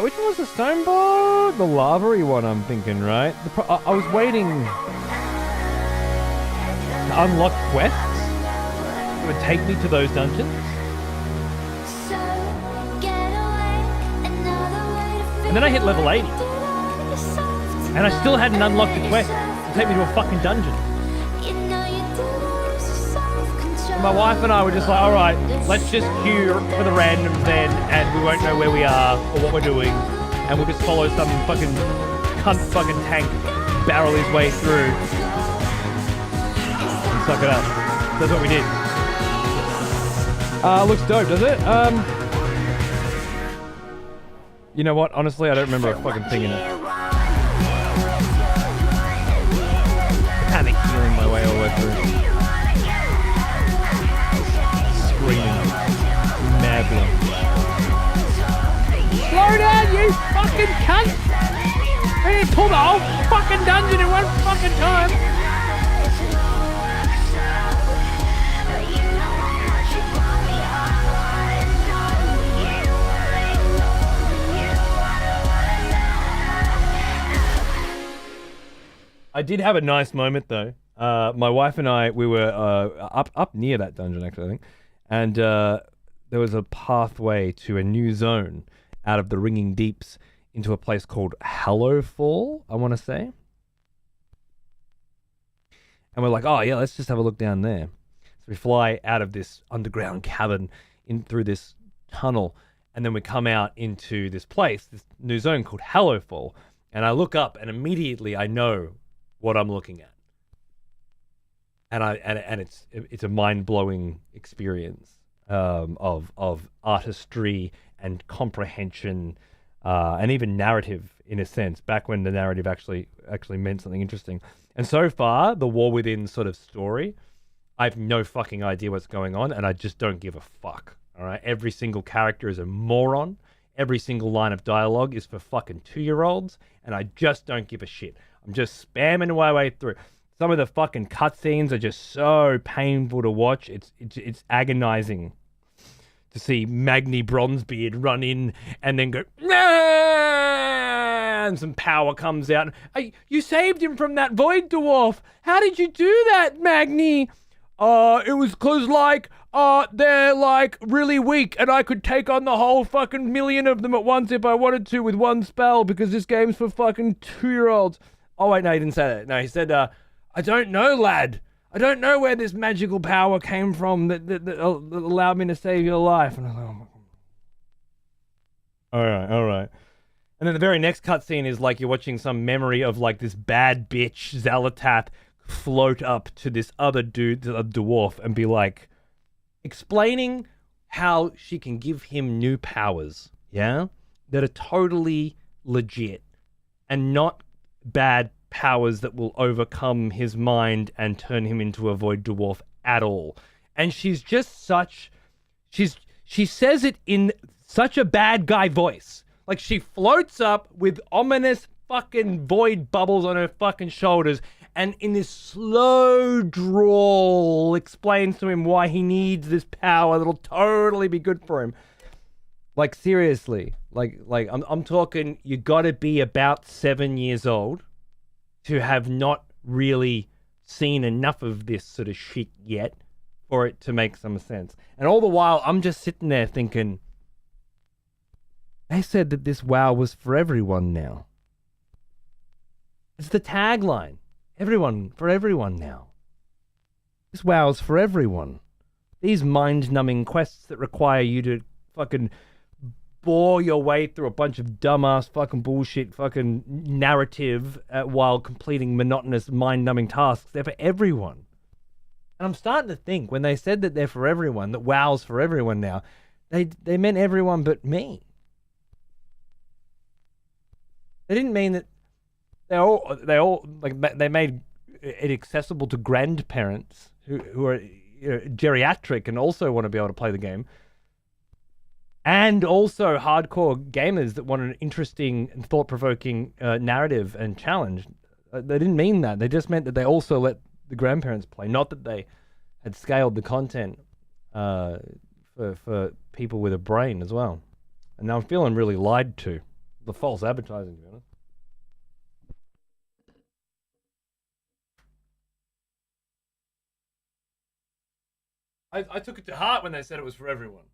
Which one was the Stone Vault? The lava-y one, I'm thinking, right? I was waiting to unlock quests that would take me to those dungeons. And then I hit level 80. And I still hadn't unlocked a quest to take me to a fucking dungeon. And my wife and I were just like, alright, let's just queue for the randoms then, and we won't know where we are or what we're doing, and we'll just follow some fucking cunt fucking tank barrel his way through and suck it up. That's what we did. Looks dope, does it? You know what? Honestly, I don't remember a fucking thing in it. Panic healing my way all the way through. Screaming madly. Slow down, you fucking cunt! I need to pull the whole fucking dungeon in one fucking time! I did have a nice moment though. My wife and I, we were up near that dungeon actually, I think. And there was a pathway to a new zone out of the Ringing Deeps into a place called Hallowfall, I want to say. And we're like, oh yeah, let's just have a look down there. we fly out of this underground cavern in through this tunnel, and then we come out into this place, this new zone called Hallowfall. And I look up, and immediately I know what I'm looking at, and it's a mind-blowing experience of artistry and comprehension, and even narrative in a sense. Back when the narrative actually meant something interesting. And so far, the War Within sort of story, I have no fucking idea what's going on, and I just don't give a fuck. All right, every single character is a moron. Every single line of dialogue is for fucking 2-year-olds, and I just don't give a shit. I'm just spamming my way through. Some of the fucking cutscenes are just so painful to watch. It's agonizing to see Magni Bronzebeard run in and then go, "Nah!" and some power comes out. Hey, you saved him from that void dwarf. How did you do that, Magni? It was 'cause they're like really weak, and I could take on the whole fucking million of them at once if I wanted to with one spell, because this game's for fucking 2-year-olds. Oh wait, no, he didn't say that. No, he said, I don't know, lad. I don't know where this magical power came from that allowed me to save your life. And I was like, oh, all right. And then the very next cutscene is like you're watching some memory of like this bad bitch Xalatath float up to this other dude, a dwarf, and be like, explaining how she can give him new powers, yeah, that are totally legit and not bad powers that will overcome his mind and turn him into a void dwarf at all. And she's just she says it in such a bad guy voice. Like, she floats up with ominous fucking void bubbles on her fucking shoulders, and in this slow drawl explains to him why he needs this power that'll totally be good for him. Like, seriously, like I'm talking, you gotta be about 7 years old to have not really seen enough of this sort of shit yet for it to make some sense. And all the while, I'm just sitting there thinking, they said that this WoW was for everyone now. It's the tagline. Everyone, for everyone now. This WoW's for everyone. These mind-numbing quests that require you to fucking bore your way through a bunch of dumbass fucking bullshit fucking narrative while completing monotonous mind-numbing tasks, they're for everyone. And I'm starting to think, when they said that they're for everyone, that WoW's for everyone now, they meant everyone but me. They didn't mean that they all like, they made it accessible to grandparents who are geriatric and also want to be able to play the game, and also hardcore gamers that want an interesting and thought-provoking narrative and challenge. They didn't mean that. They just meant that they also let the grandparents play, not that they had scaled the content for people with a brain as well. And now I'm feeling really lied to. The false advertising, to be honest. I took it to heart when they said it was for everyone.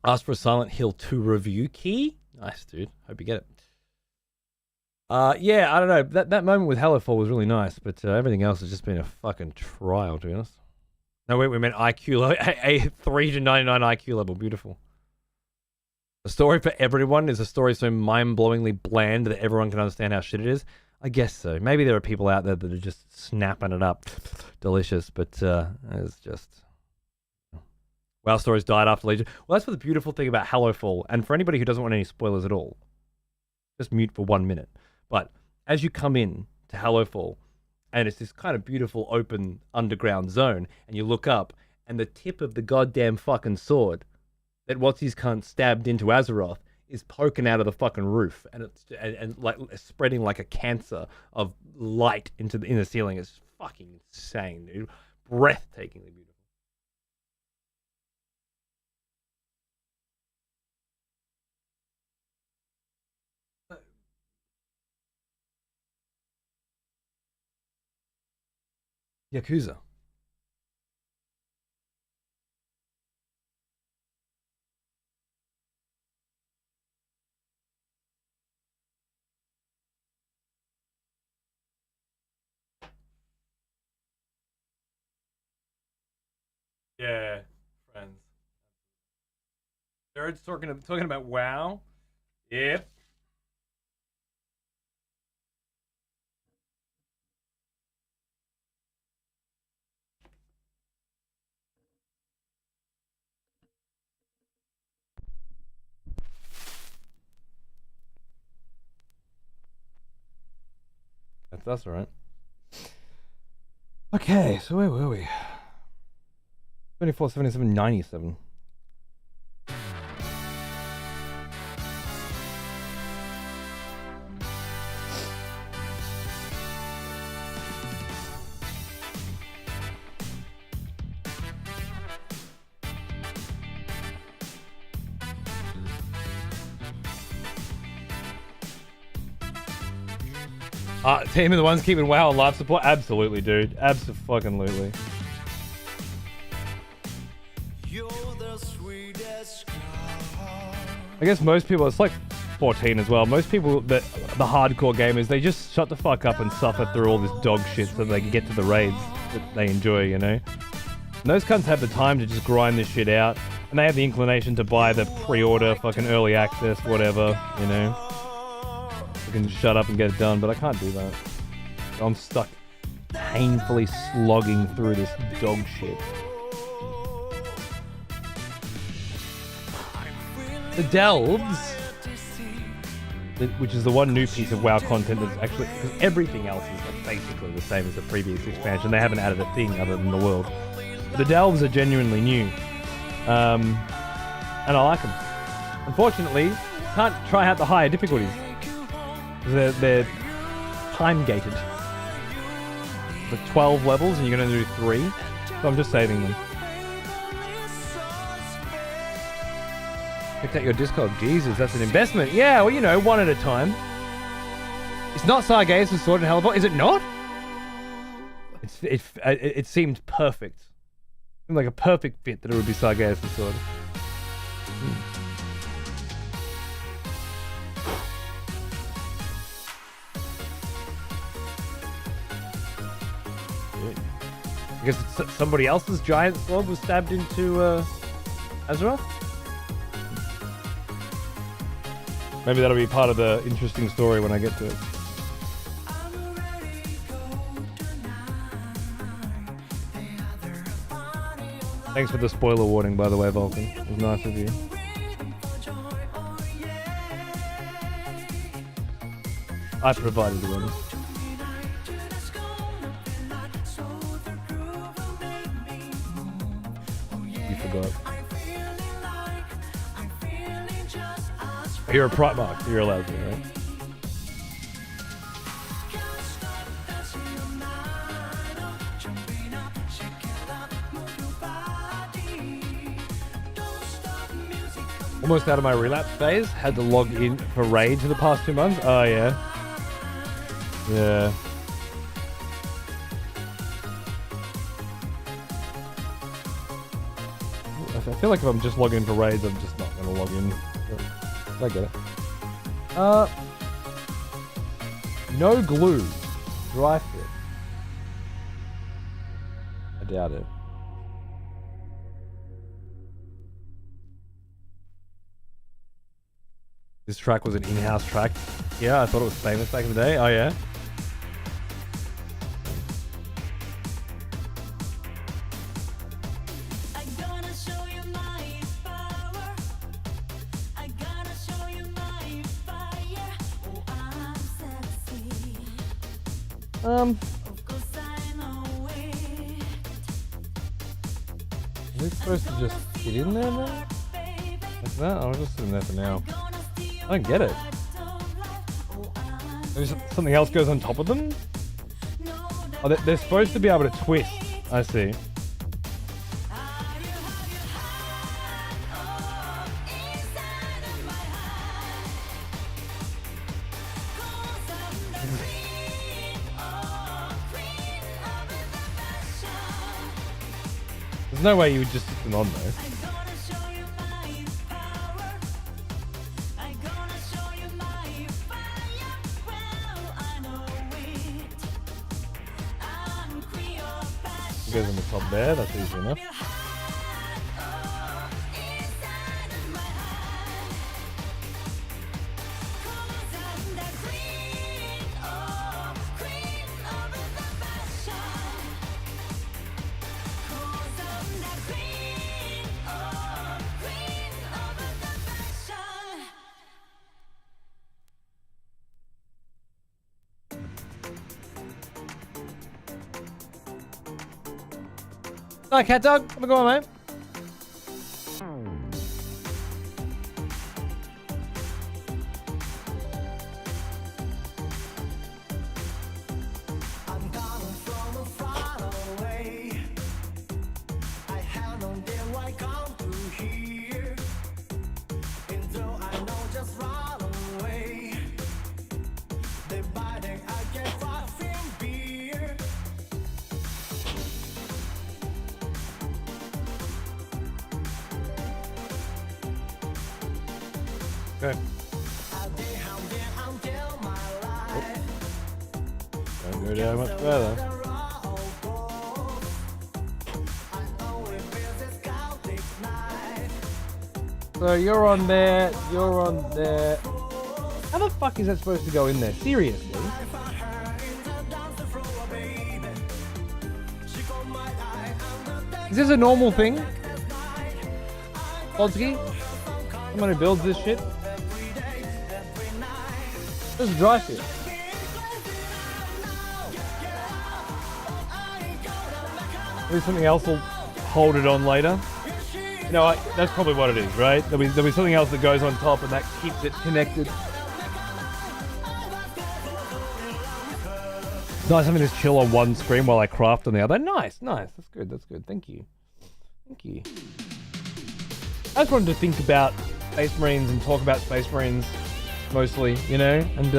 Ask for a Silent Hill 2 review key. Nice, dude. Hope you get it. Yeah, I don't know. That moment with Hallowfall was really nice, but everything else has just been a fucking trial, to be honest. No, wait, we meant IQ level. A 3 to 99 IQ level. Beautiful. A story for everyone is a story so mind-blowingly bland that everyone can understand how shit it is. I guess so. Maybe there are people out there that are just snapping it up. Delicious, but it's just... WoW stories died after Legion. Well, that's the beautiful thing about Hallowfall, and for anybody who doesn't want any spoilers at all, just mute for 1 minute. But as you come in to Hallowfall, and it's this kind of beautiful open underground zone, and you look up, and the tip of the goddamn fucking sword that what's-his-cunt stabbed into Azeroth is poking out of the fucking roof, and it's and like spreading like a cancer of light into in the ceiling. It's fucking insane, dude. Breathtakingly beautiful. Yakuza. Yeah, friends. Jared's talking about WoW. Yep. That's all right. Okay, so where were we? 24, 77, 97. Team of the ones keeping WoW on live support? Absolutely, dude. Abso-fucking-lutely. I guess most people, it's like 14 as well. Most people, the hardcore gamers, they just shut the fuck up and suffer through all this dog shit so they can get to the raids that they enjoy, you know? And those cunts have the time to just grind this shit out, and they have the inclination to buy the pre-order, fucking early access, whatever, you know? I can shut up and get it done, but I can't do that. I'm stuck painfully slogging through this dog shit. The Delves, which is the one new piece of WoW content that's actually, because everything else is like basically the same as the previous expansion. They haven't added a thing other than the world. But the Delves are genuinely new, and I like them. Unfortunately, can't try out the higher difficulties. They're time gated. For 12 levels and you're going to do 3. So I'm just saving them. Picked out your Discord. Jesus, that's an investment. Yeah, well, you know, one at a time. It's not Sargeus and Sword and Hellebore. Is it not? It seemed perfect. It seemed like a perfect fit that it would be Sargeus and Sword. I guess somebody else's giant sword was stabbed into Azeroth? Maybe that'll be part of the interesting story when I get to it. Thanks for the spoiler warning, by the way, Vulcan. It was nice of you. I provided the one. You're a Primarch, you're allowed to, right? Almost out of my relapse phase. Had to log in for raids for the past 2 months. Oh, yeah. Yeah. I feel like if I'm just logging in for raids, I'm just not going to log in. I get it. No glue. Dry fit. I doubt it. This track was an in-house track. Yeah, I thought it was famous back in the day. Oh, yeah? Are we supposed to just get in there now? Like that? I'll just sit in there for now. I don't get it. Maybe something else goes on top of them? Oh, they're supposed to be able to twist. I see. There's no way you would just stick them on though. Goes on the top there, that's easy enough. Hi, cat dog. Have a good one, mate. Okay. Don't go down much further. So you're on there, you're on there. How the fuck is that supposed to go in there? Seriously? Is this a normal thing? Podsky? Someone who builds this shit? This is dry fit. Maybe something else will hold it on later. You know, that's probably what it is, right? There'll be something else that goes on top and that keeps it connected. It's nice having this chill on one screen while I craft on the other. Nice, nice. That's good, that's good. Thank you. Thank you. I just wanted to think about Space Marines and talk about Space Marines mostly, you know, and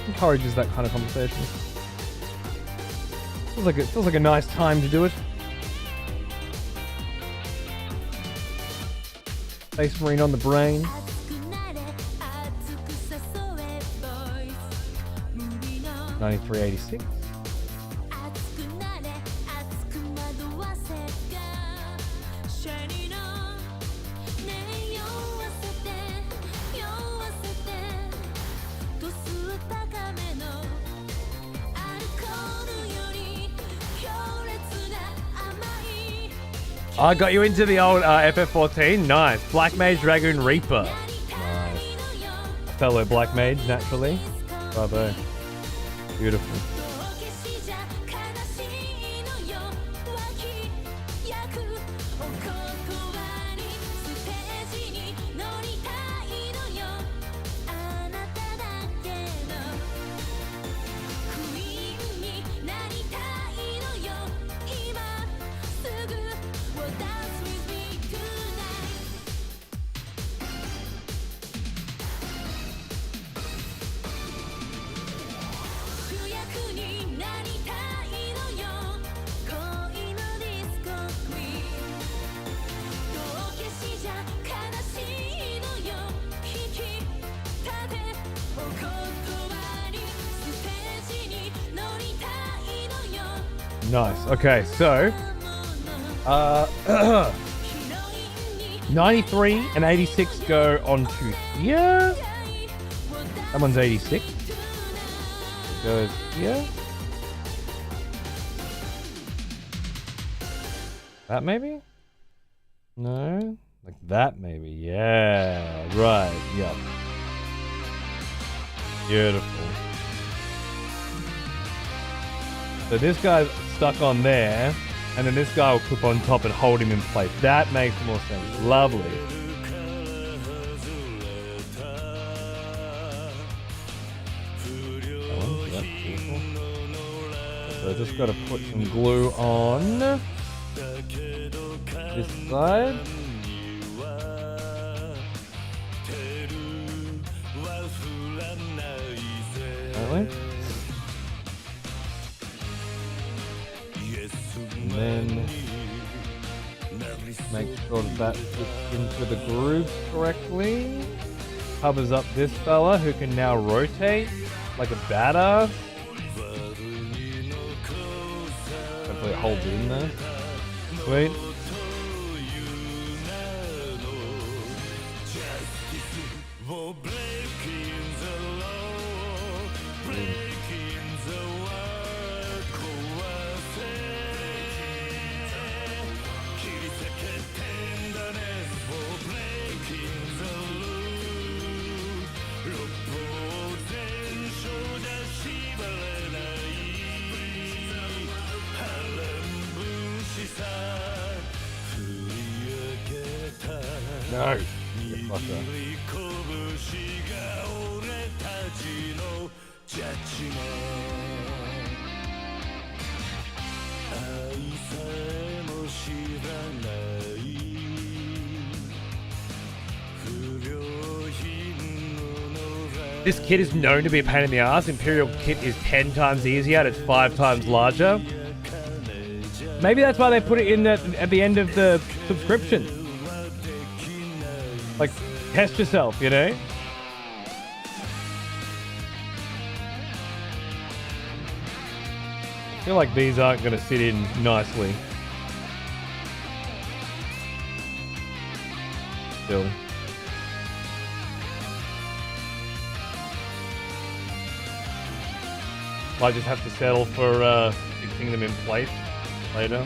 encourages that kind of conversation. Feels like a nice time to do it. Space Marine on the brain. 9386. I got you into the old FF14. Nice. Black Mage Dragoon Reaper. Nice. Fellow Black Mage, naturally. Bravo. Beautiful. Nice. Okay, so 93 and 86 go onto here. That one's 86. It goes here. That maybe? No? Like that maybe. Yeah. Right. Yep. Beautiful. So this guy's stuck on there, and then this guy will clip on top and hold him in place. That makes more sense. Lovely. Oh, that's beautiful. So I just got to put some glue on this side. Really? And then make sure that fits into the grooves correctly. Covers up this fella who can now rotate like a badass. Hopefully it holds it in there. Sweet. Side No. You fucker. This kit is known to be a pain in the ass. Imperial kit is 10 times easier and it's 5 times larger. Maybe that's why they put it in at the end of the subscription. Like, test yourself, you know? I feel like these aren't going to sit in nicely. Still. Might just have to settle for fixing them in place later.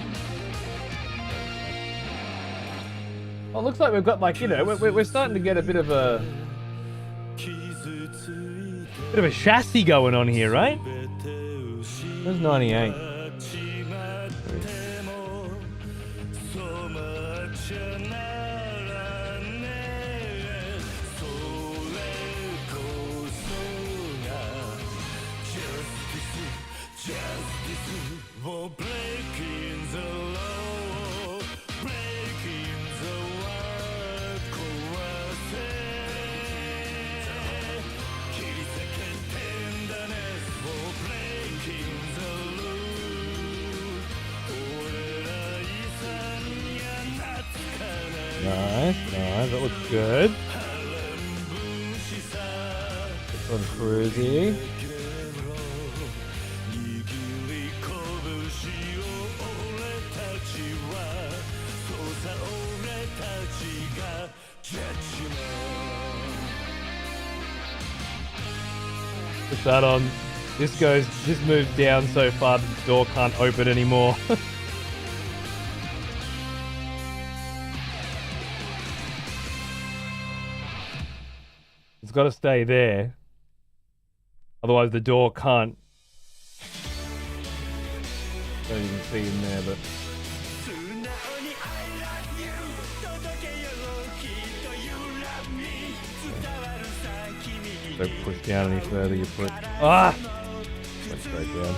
Oh, it looks like we've got, like, you know, we're starting to get a bit of a chassis going on here, right? There's 98. Nice, that looks good. This one's cruisy. Put that on. This moves down so far that the door can't open anymore. It's got to stay there. Otherwise the door can't. Don't even see in there, but. Don't push down any further, you put. Ah! Went straight down.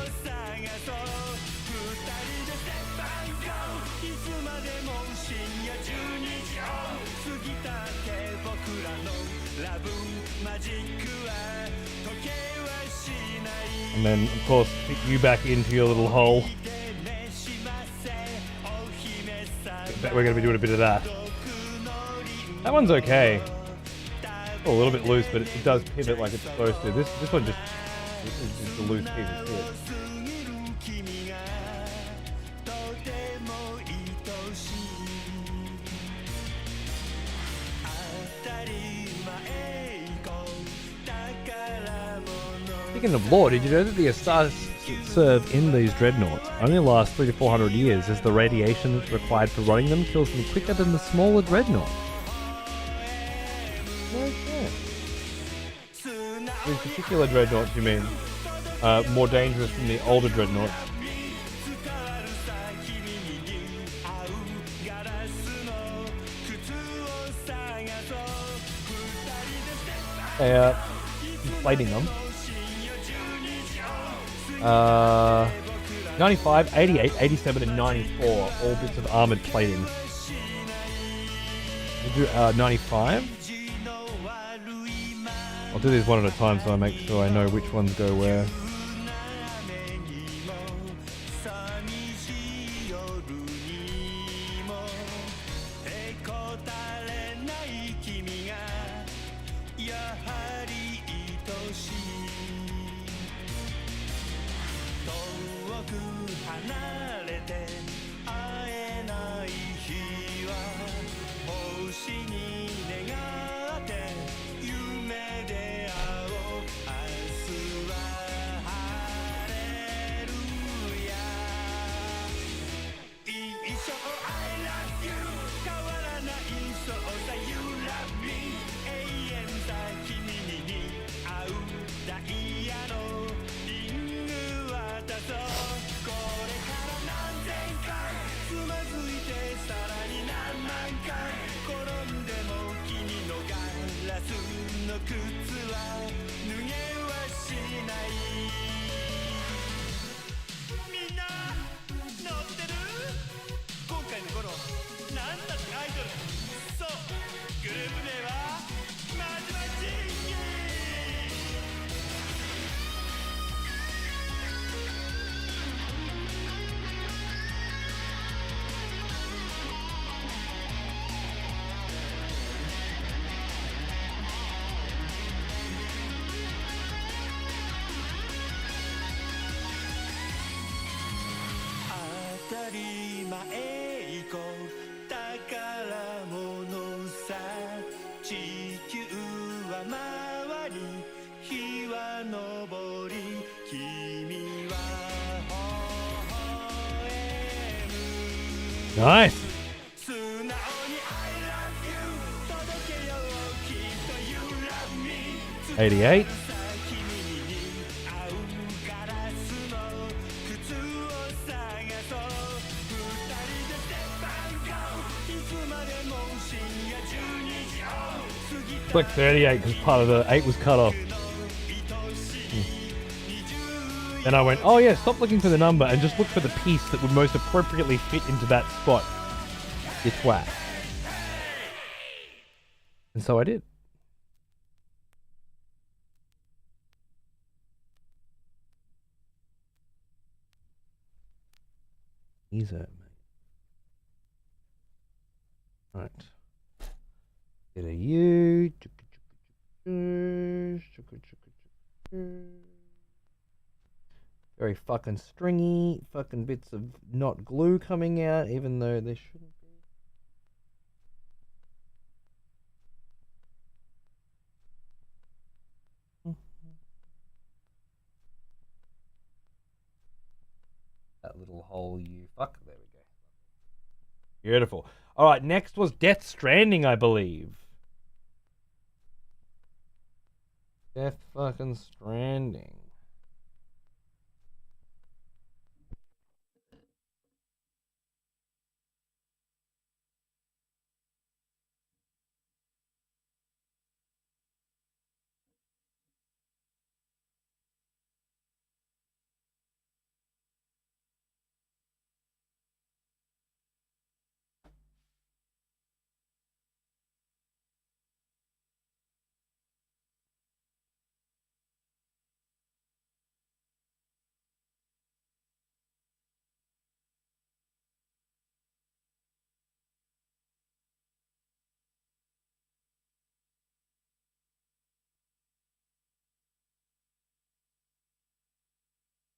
And then, of course, fit you back into your little hole. I bet we're going to be doing a bit of that. That one's okay. Oh, a little bit loose, but it does pivot like it's supposed to. This one just is a loose piece of shit. Speaking of lore, did you know that the Astars serve in these dreadnoughts only last 300 to 400 years, as the radiation that's required for running them kills them quicker than the smaller dreadnought? These particular dreadnoughts, you mean? More dangerous than the older dreadnoughts. They are inflating them. 95, 88, 87, and 94, all bits of armored plating. We'll do 95. I'll do these one at a time so I make sure I know which ones go where. 人前行こう宝物さ地球は回り日は昇り君は微笑む Nice. 素直に I love you 届けようきっと You love me 88. 君に合うガラスの靴を探そう二人でステップアンドゴーいつまでも深夜12時を過ぎ Click 38 because part of the 8 was cut off. Then I went, oh yeah, stop looking for the number and just look for the piece that would most appropriately fit into that spot. You twat. And so I did. Easy, mate. Right. Get a U. Very fucking stringy. Fucking bits of not glue coming out, even though there shouldn't be. That little hole you fuck. There we go. Beautiful. All right, next was Death Stranding, I believe. Death fucking Stranding.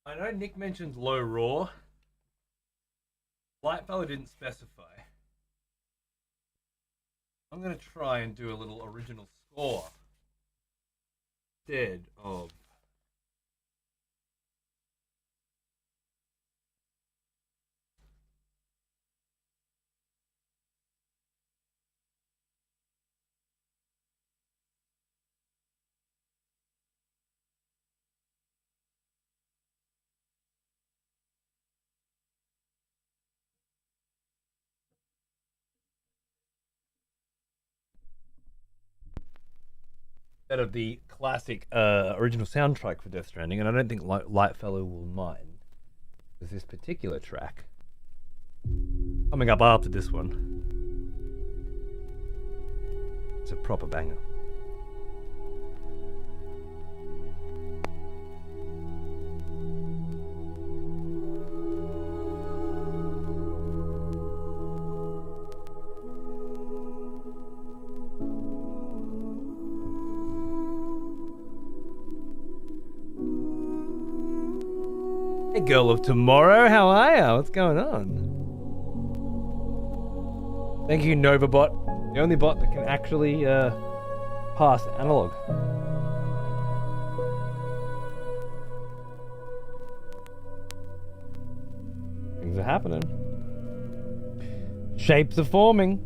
I know Nick mentions low raw. Lightfellow didn't specify. I'm going to try and do a little original score instead of of the classic original soundtrack for Death Stranding, and I don't think Lightfellow will mind. Because this particular track, coming up after this one, it's a proper banger. Hey, girl of tomorrow, how are ya? What's going on? Thank you, Novabot, the only bot that can actually pass analog. Things are happening. Shapes are forming.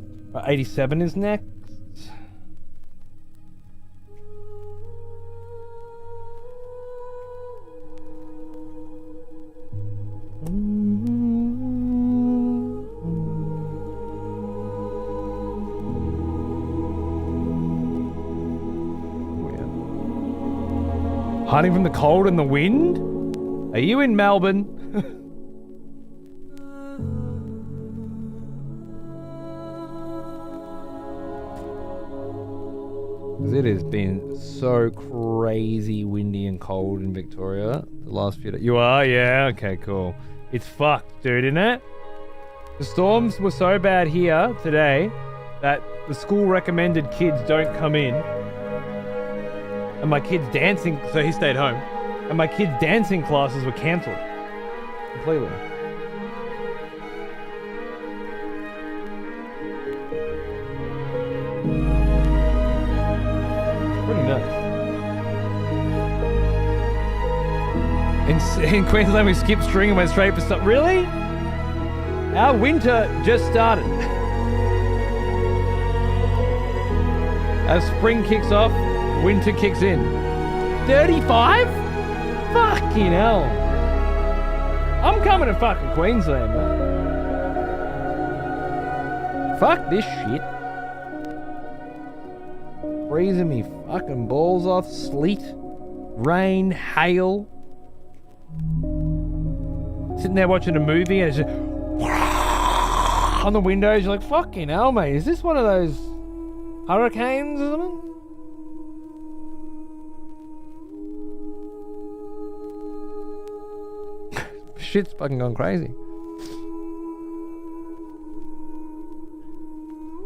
87 is next. Hiding from the cold and the wind? Are you in Melbourne? Because it has been so crazy windy and cold in Victoria the last few days. You are? Yeah, okay, cool. It's fucked, dude, isn't it? The storms were so bad here today that the school recommended kids don't come in. And my kids' dancing, so he stayed home. And my kids' dancing classes were cancelled completely. In Queensland, we skipped spring and went straight for stuff. Really? Our winter just started. As spring kicks off, winter kicks in. 35? Fucking hell. I'm coming to fucking Queensland, man. Fuck this shit. Freezing me fucking balls off. Sleet, rain, hail. Sitting there watching a movie and it's just on the windows. You're like, fucking hell, mate. Is this one of those hurricanes or something? Shit's fucking gone crazy.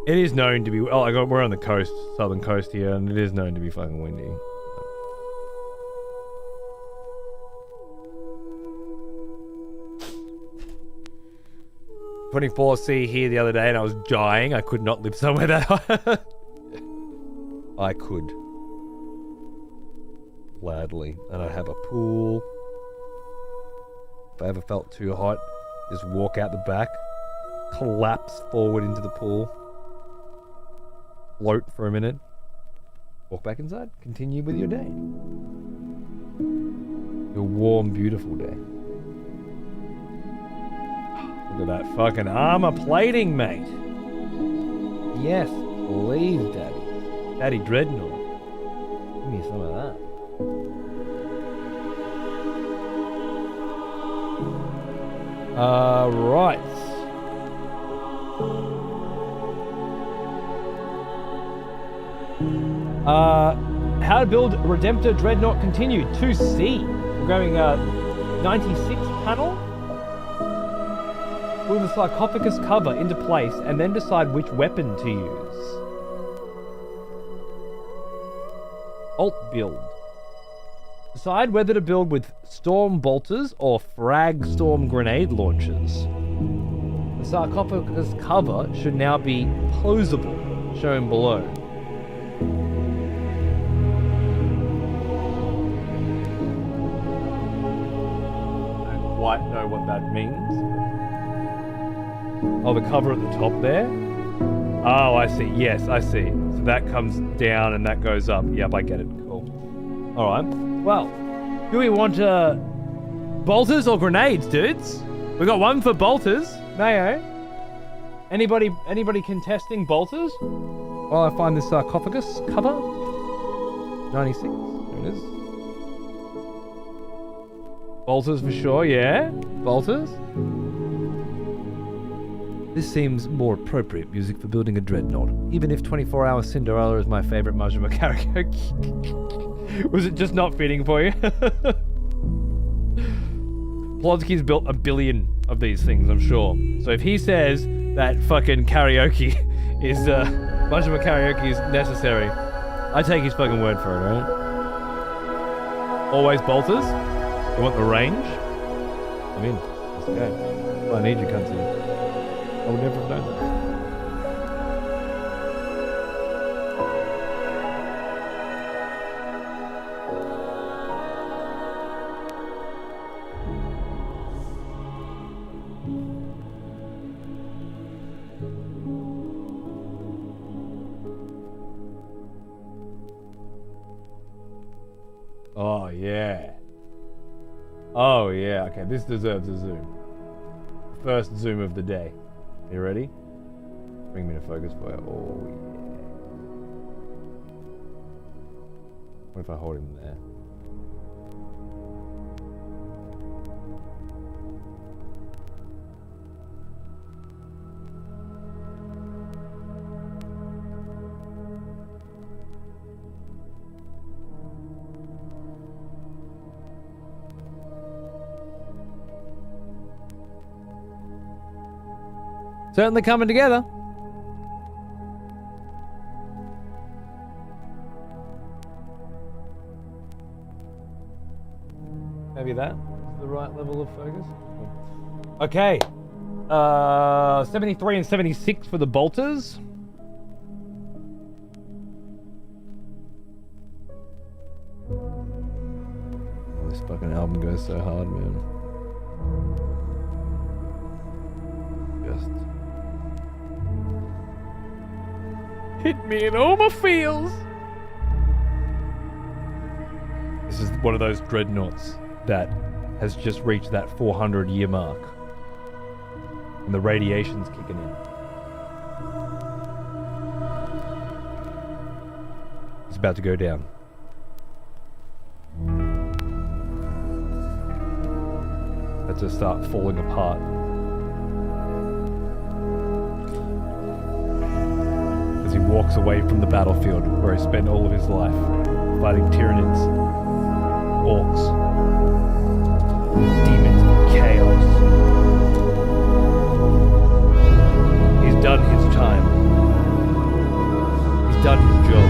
It is known to be... Oh, we're on the coast, southern coast here, and it is known to be fucking windy. 24C here the other day, and I was dying. I could not live somewhere that high. I could. Gladly. And I have a pool. If I ever felt too hot, just walk out the back, collapse forward into the pool, float for a minute, walk back inside, continue with your day. Your warm, beautiful day. Look at that fucking armor plating, mate. Yes, please, Daddy. Daddy Dreadnought. Give me some of that. Right. How to build Redemptor Dreadnought continued. 2C. We're going 96 panel. Move the sarcophagus cover into place and then decide which weapon to use. Alt build. Decide whether to build with storm bolters or frag storm grenade launchers. The sarcophagus cover should now be posable, shown below. I don't quite know what that means. Oh, the cover at the top there? Oh, I see. Yes, I see. So that comes down and that goes up. Yep, I get it. Cool. Alright. Well, do we want bolters or grenades, dudes? We got one for bolters. Mayo. Anybody contesting bolters? While I find this sarcophagus cover. 96. There it is. Bolters for sure, yeah. Bolters. This seems more appropriate music for building a dreadnought, even if 24-Hour Cinderella is my favorite Majima karaoke. Was it just not fitting for you? Plodsky's built a billion of these things, I'm sure. So if he says that fucking karaoke is, Majima karaoke is necessary, I take his fucking word for it, right? Always bolters? You want the range? I'm in. Let's go. Well, I need you, cunt. I would never have known that. Oh, yeah. Oh, yeah. Okay, this deserves a zoom. First zoom of the day. You ready? Bring me to focus for it. Oh, yeah. What if I hold him there? Certainly coming together. Maybe that is the right level of focus. Okay. 73 and 76 for the bolters. This fucking album goes this so hard, man. Just hit me in all my feels. This is one of those dreadnoughts that has just reached that 400-year mark. And the radiation's kicking in. It's about to go down. About to start falling apart. As he walks away from the battlefield where he spent all of his life fighting Tyranids, orcs, demons of chaos. He's done his time. He's done his job.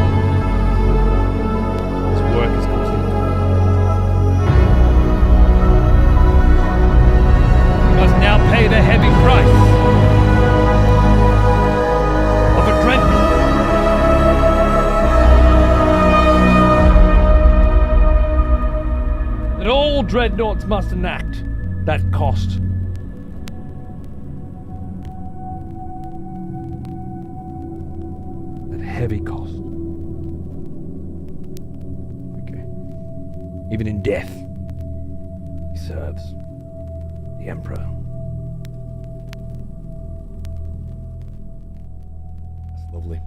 His work is complete. He must now pay the heavy price of a dreadnought. That all dreadnoughts must enact that cost. That heavy cost. Okay. Even in death, he serves the Emperor. That's lovely.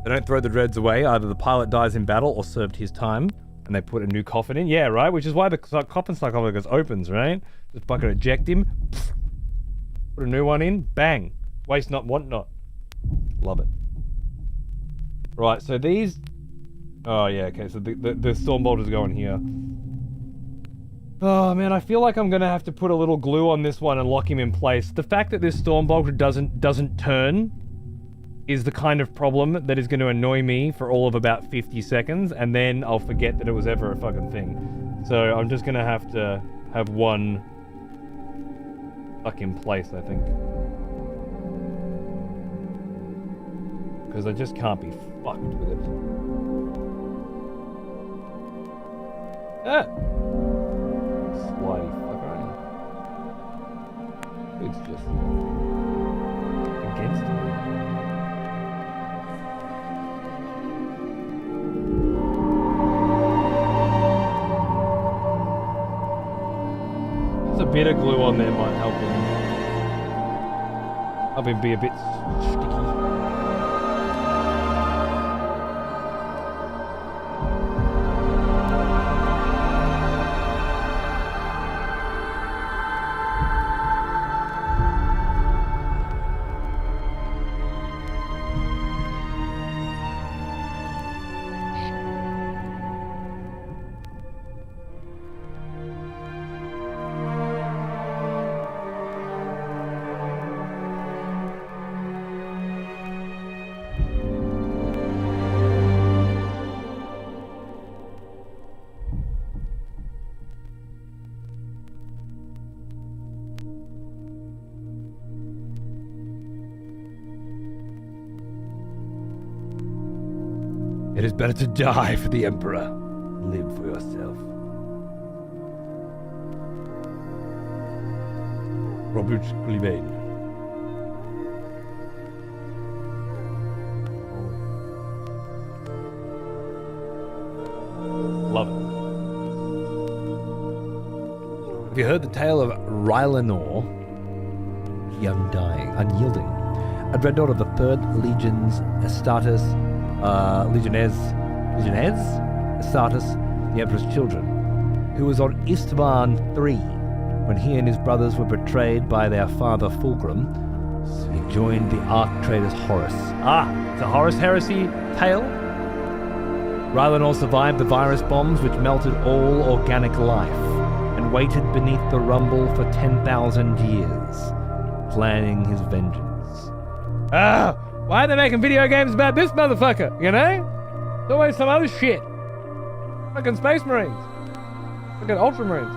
They don't throw the dreads away. Either the pilot dies in battle or served his time. And they put a new coffin in. Yeah, right? Which is why the coffin sarcophagus opens, right? Just fucking eject him. Put a new one in. Bang. Waste not, want not. Love it. Right, so these... Oh, yeah, okay. So the Stormbolters go in here. Oh, man, I feel like I'm going to have to put a little glue on this one and lock him in place. The fact that this Stormbolter doesn't turn is the kind of problem that is going to annoy me for all of about 50 seconds, and then I'll forget that it was ever a fucking thing. So I'm just going to have one stuck in place, I think. Because I just can't be fucked with it. Ah! Slidey fucker. It's just against me. A bit of glue on there might help him be a bit sticky. It is better to die for the Emperor. Live for yourself. Robert Clibane. Love it. Have you heard the tale of Rylanor? The Undying, Unyielding. A dreadnought of the 3rd Legion's Astartes, Legionnaires Astartes, the Emperor's children, who was on Istvan III when he and his brothers were betrayed by their father Fulgrim. He joined the arch-traitors Horus. Ah, it's a Horus heresy tale? Rylanor survived the virus bombs which melted all organic life and waited beneath the rumble for 10,000 years, planning his vengeance. Ah! Why are they making video games about this motherfucker, you know? It's always some other shit. Fucking Space Marines. Fucking Ultramarines.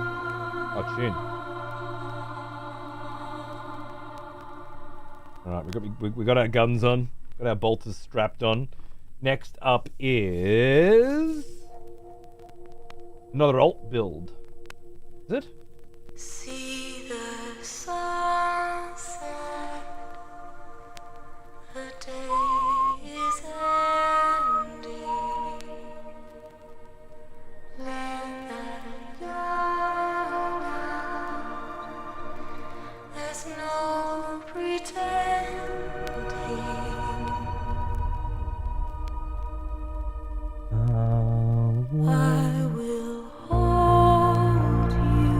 Oh, chin. Alright, we got our guns on. Got our bolters strapped on. Next up is... another alt build. Is it? See the sunset, the day is ending. Let that young out. There's no pretending. I will hold you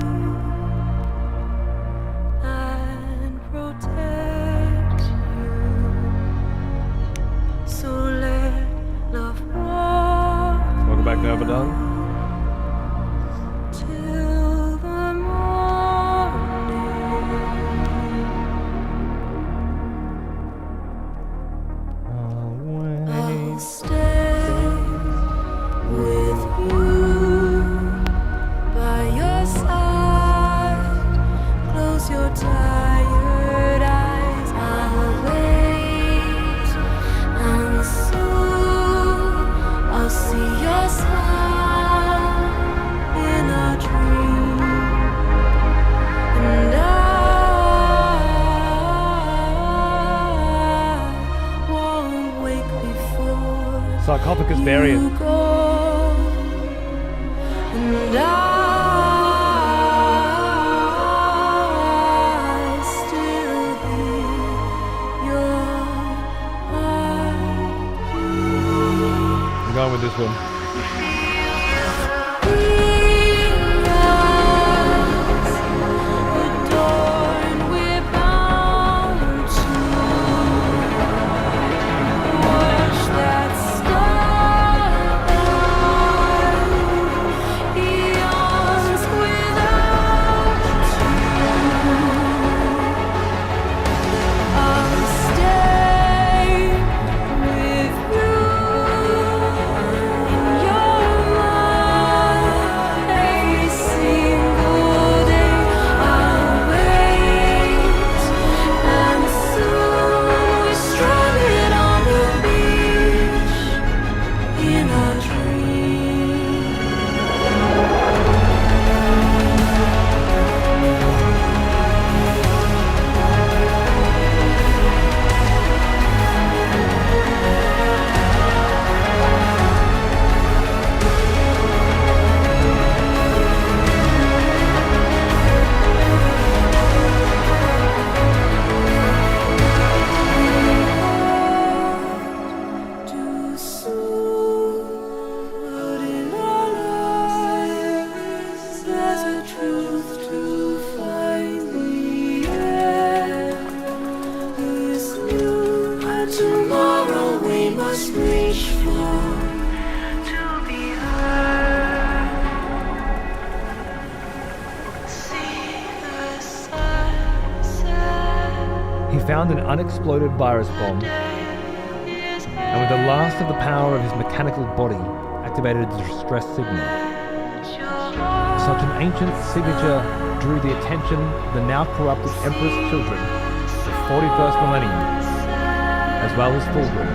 and protect you. So let love walk Welcome back to Overdone. till the morning. I'll stay with you by your side. Close your tired eyes. I'll wait, and soon I'll see your smile in a dream, and I won't wake before Sarcophagus barrier. you go, and I still hear your heartbeat. I'm going with this one. Adorned, we're bound to watch that starlight eons without you. I'll stay with you in your mind every single day. I'll wait, and soon we're stranded on the beach in a dream. Too soon, but in our lives there's a truth to find. The end is new, and tomorrow we must reach for to be heard. See the sunset. He found an unexploded virus bomb, and with the last of the power of his mechanical body, activated a distress signal. Such an ancient signature drew the attention of the now corrupted Emperor's children of the 41st millennium, as well as Fulgrim,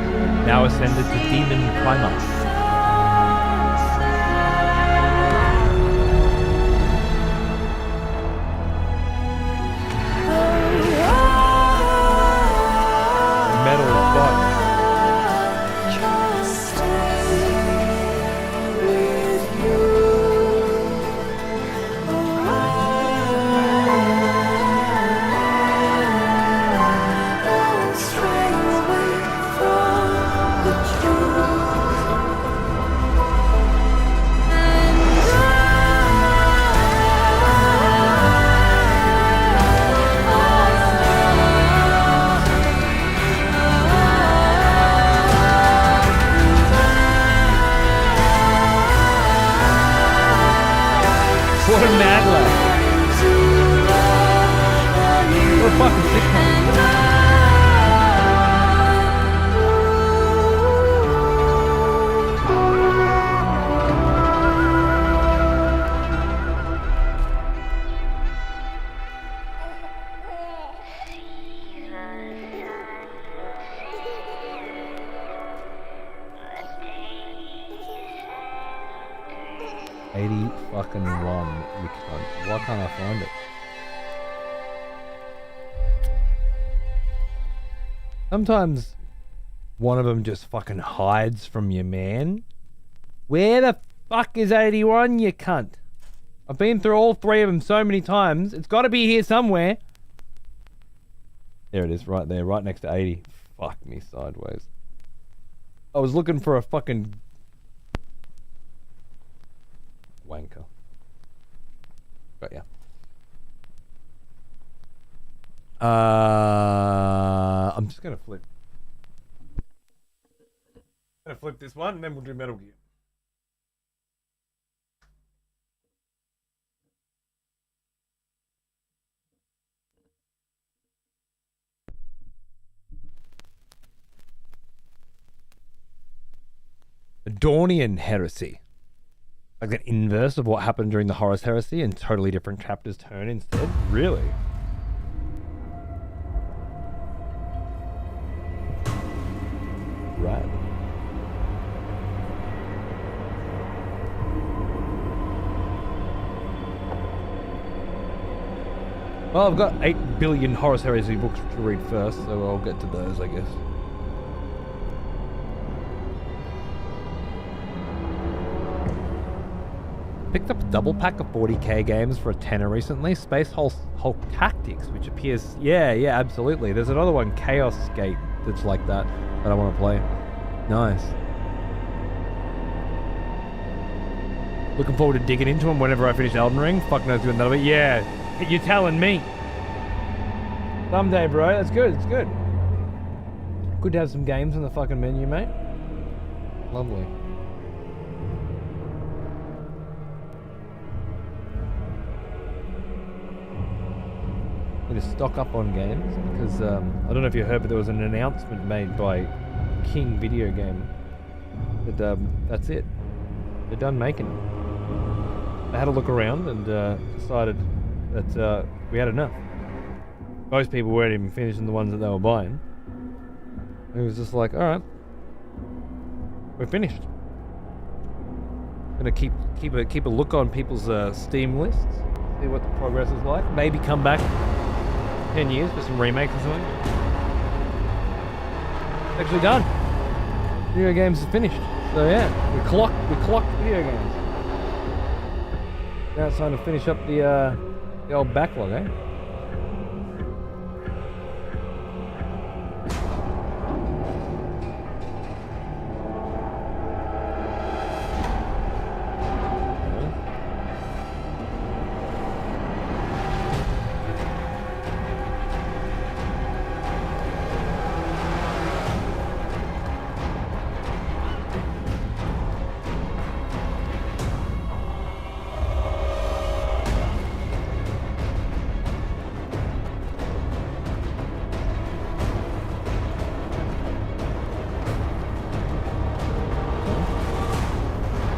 now ascended to Demon Primarch. Metal is fuck. fucking one, you cunt. Why can't I find it? Sometimes one of them just fucking hides from you, man. Where the fuck is 81, you cunt? I've been through all three of them so many times. It's got to be here somewhere. There it is, right there, right next to 80. Fuck me sideways. I was looking for a fucking wanker. But yeah. I'm just gonna flip. I'm gonna flip this one, and then we'll do Metal Gear. Daunian heresy. Like an inverse of what happened during the Horus heresy and totally different chapters turn instead? Really? Rad. Well, I've got 8 billion Horus heresy books to read first, so I'll get to those, I guess. Picked up a double pack of 40k games for a tenner recently. Space Hulk Tactics, which appears... Yeah, absolutely. There's another one, Chaos Gate, that's like that I want to play. Nice. Looking forward to digging into them whenever I finish Elden Ring. Fuck knows when that'll be. Yeah, you're telling me. Someday, bro. That's good. It's good. Good to have some games in the fucking menu, mate. Lovely. Need to stock up on games because I don't know if you heard, but there was an announcement made by King Video Game that that's it. They're done making it. They had a look around and decided that we had enough. Most people weren't even finishing the ones that they were buying. It was just like, all right, we're finished. Gonna keep a look on people's Steam lists, see what the progress is like. Maybe come back 10 years for some remakes or something. It's actually done. Video games is finished. So yeah, we clocked video games. Now it's time to finish up the old backlog, eh?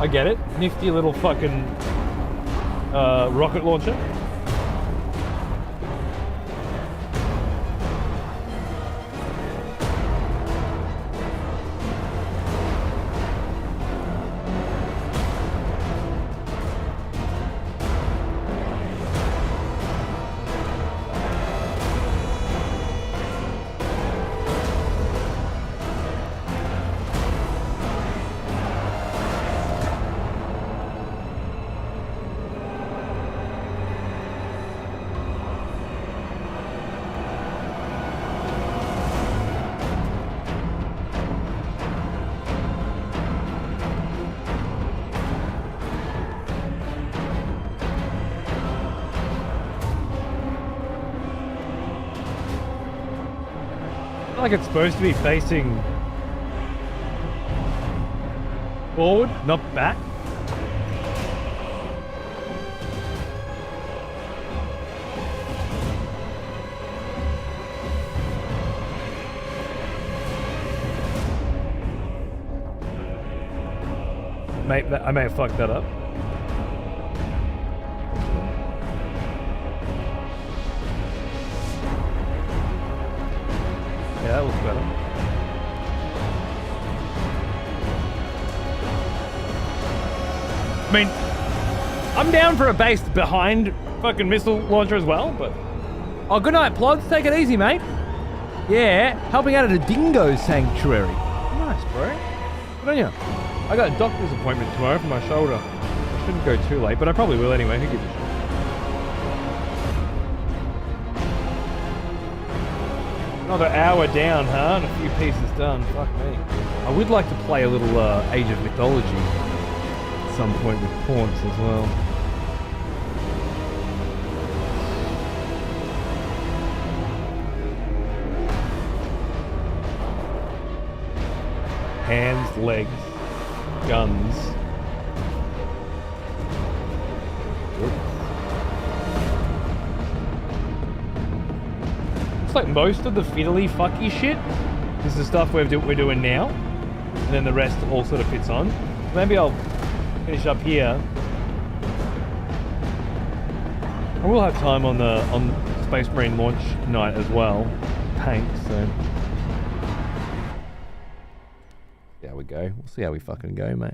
I get it. Nifty little fucking rocket launcher. Like it's supposed to be facing forward, not back. I may have fucked that up. Yeah, that looks better. I mean, I'm down for a base behind fucking missile launcher as well, but... Oh, good night, Plods. Take it easy, mate. Yeah, helping out at a dingo sanctuary. Nice, bro. Good on you. I got a doctor's appointment tomorrow for my shoulder. I shouldn't go too late, but I probably will anyway. Who gives a shit? Another hour down, huh? And a few pieces done. Fuck me. I would like to play a little Age of Mythology at some point with Paunts as well. Hands, legs, guns. Looks like most of the fiddly fucky shit is the stuff we're doing now, and then the rest all sort of fits on. Maybe I'll finish up here. I will have time on Space Marine launch night as well. Paint, so. See how we go. We'll see how we fucking go, mate.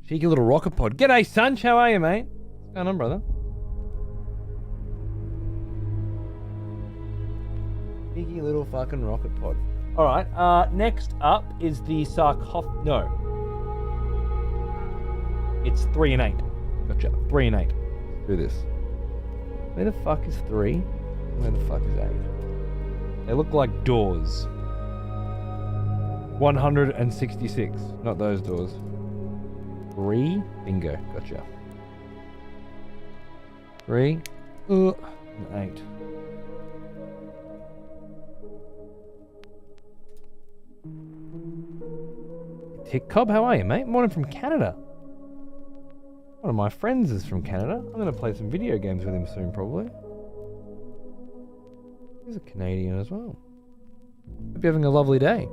Cheeky little rocket pod. G'day, Sunch. How are you, mate? What's going on, brother? Cheeky little fucking rocket pod. Alright, next up is the sarcophagus. No. It's 3 and 8. Gotcha. 3 and 8. Let's do this. Where the fuck is 3? Where the fuck is 8? They look like doors. 166. Not those doors. 3. Bingo. Gotcha. 3. And 8. Tick Cobb, how are you, mate? Morning from Canada. One of my friends is from Canada. I'm going to play some video games with him soon, probably. He's a Canadian as well. Hope you're having a lovely day.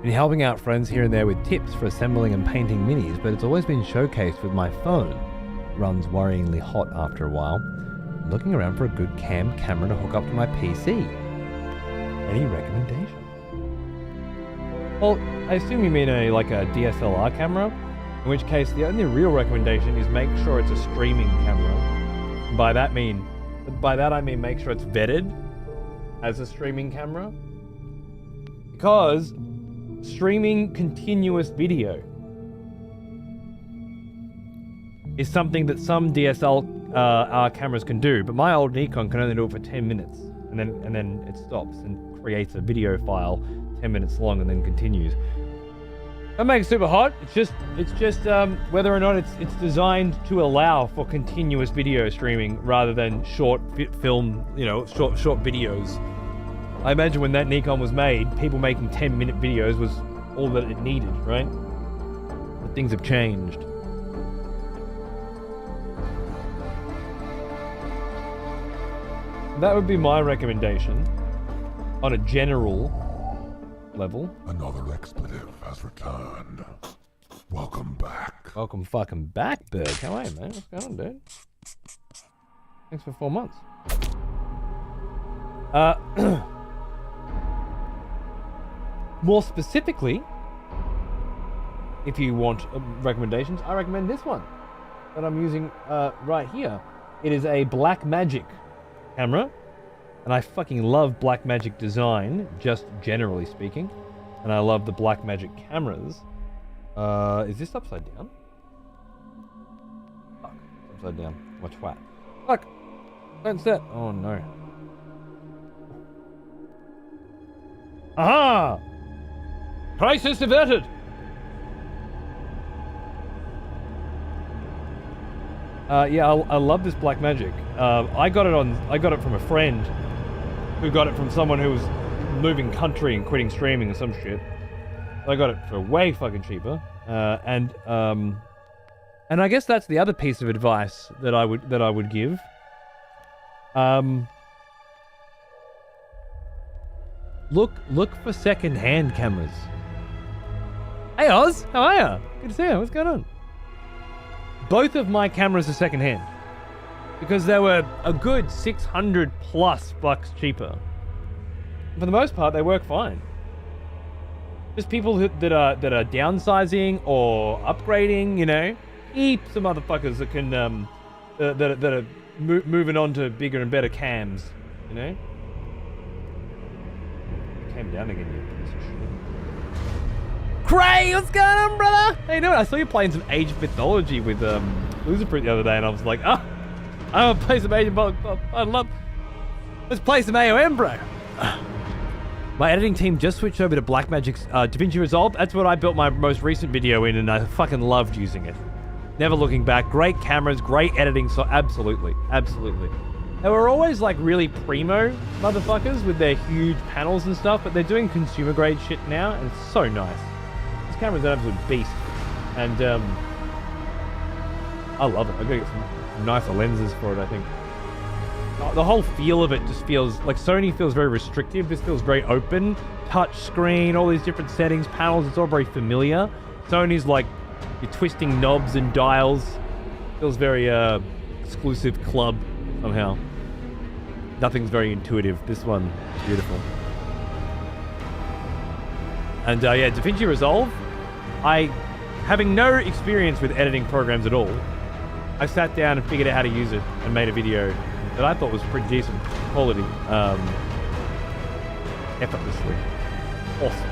Been helping out friends here and there with tips for assembling and painting minis, but it's always been showcased with my phone. It runs worryingly hot after a while. I'm looking around for a good camera to hook up to my PC. Any recommendations? Well, I assume you mean a DSLR camera, in which case the only real recommendation is make sure it's a streaming camera. And by that I mean make sure it's vetted as a streaming camera. Because streaming continuous video is something that some DSLR cameras can do, but my old Nikon can only do it for 10 minutes, and then it stops and creates a video file 10 minutes long and then continues. That makes it super hot. It's just whether or not it's designed to allow for continuous video streaming rather than short film, short videos. I imagine when that Nikon was made, people making 10-minute videos was all that it needed, right? But things have changed. That would be my recommendation on a general level. Another expletive has returned. Welcome back. Welcome fucking back, Berg. How are you, man? What's going on, dude? Thanks for 4 months. More specifically, if you want recommendations, I recommend this one that I'm using right here. It is a Blackmagic camera, and I fucking love Blackmagic design, just generally speaking. And I love the Blackmagic cameras. Is this upside down? Fuck, it's upside down. I'm a twat. Fuck! Don't set. Oh no. Aha! Crisis averted! Yeah, I love this Blackmagic. I got it from a friend who got it from someone who was moving country and quitting streaming or some shit. I got it for way fucking cheaper. And I guess that's the other piece of advice that I would give. Look for second-hand cameras. Hey Oz, how are ya? Good to see you. What's going on? Both of my cameras are second-hand because they were a good $600+ cheaper. For the most part, they work fine. Just people that are downsizing or upgrading, you know, heaps of motherfuckers that can that are moving on to bigger and better cams, you know. Came down again, you piece of shit. Cray, what's going on, brother? How you doing? I saw you playing some Age of Mythology with Loserprint the other day, and I was like, oh, I want to play some Age of Mythology. Let's play some AOM, bro. My editing team just switched over to Blackmagic's DaVinci Resolve. That's what I built my most recent video in, and I fucking loved using it. Never looking back. Great cameras, great editing, so absolutely. They were always like really primo motherfuckers with their huge panels and stuff, but they're doing consumer grade shit now, and it's so nice. This camera's an absolute beast, and I love it. I'm gonna get some nicer lenses for it, I think. The whole feel of it just feels like Sony feels very restrictive. This feels very open, touch screen, all these different settings, panels. It's all very familiar. Sony's like you're twisting knobs and dials. Feels very exclusive club somehow. Nothing's very intuitive. This one, beautiful. And yeah, DaVinci Resolve. Having no experience with editing programs at all, I sat down and figured out how to use it and made a video that I thought was pretty decent quality, effortlessly. Awesome.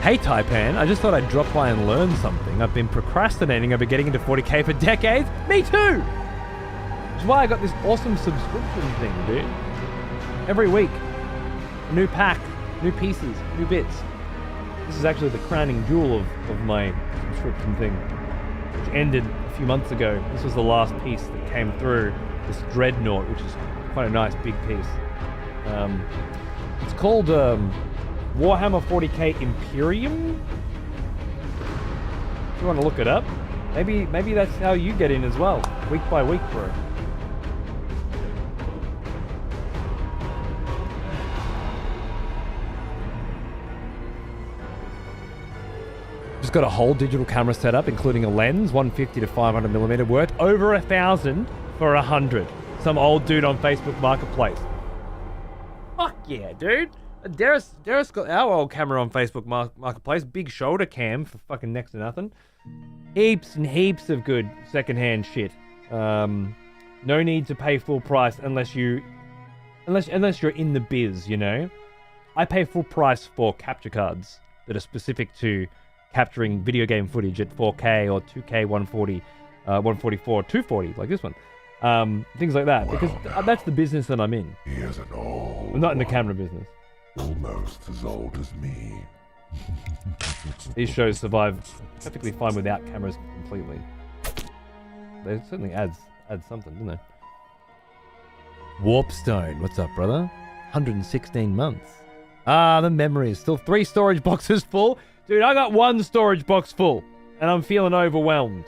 Hey Taipan, I just thought I'd drop by and learn something. I've been procrastinating over getting into 40k for decades. Me too! Which is why I got this awesome subscription thing, dude. Every week. A new pack, new pieces, new bits. This is actually the crowning jewel of my subscription thing, which ended a few months ago. This was the last piece that came through, this Dreadnought, which is quite a nice big piece. It's called Warhammer 40k Imperium. If you want to look it up, maybe that's how you get in as well, week by week, bro. Just got a whole digital camera setup, including a lens, 150 to 500mm, worth over 1,000 for 100. Some old dude on Facebook Marketplace. Fuck yeah, dude. Darius got our old camera on Facebook Marketplace, big shoulder cam for fucking next to nothing. Heaps and heaps of good secondhand shit. No need to pay full price unless you're in the biz, you know. I pay full price for capture cards that are specific to capturing video game footage at 4K or 2K 140, 144, 240, like this one. Things like that, because that's the business that I'm in. He is an old I'm not in the camera business. Almost as old as me. These shows survive perfectly fine without cameras completely. They certainly adds something, don't they? Warpstone, what's up, brother? 116 months. Ah, the memories. Still 3 storage boxes full. Dude, I got 1 storage box full, and I'm feeling overwhelmed.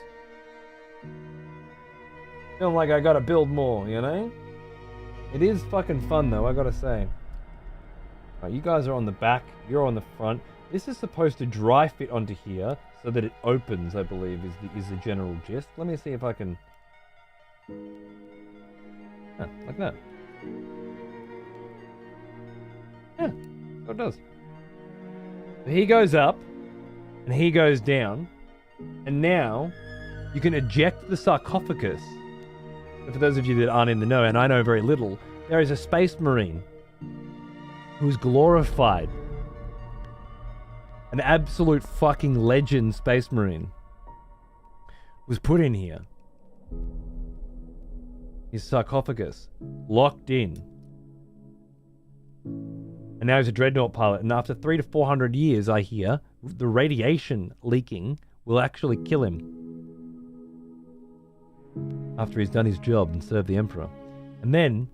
Feeling like I gotta build more, you know? It is fucking fun, though, I gotta say. Right, you guys are on the back, you're on the front. This is supposed to dry fit onto here so that it opens, I believe, is the general gist. Let me see if I can... Yeah, like that. Yeah, so it does. So he goes up. And he goes down. And now you can eject the sarcophagus. And for those of you that aren't in the know, and I know very little, there is a space marine who's glorified. An absolute fucking legend space marine was put in here. His sarcophagus locked in. And now he's a Dreadnought pilot. And after 300 to 400 years, I hear, the radiation leaking will actually kill him. After he's done his job and served the Emperor. And then,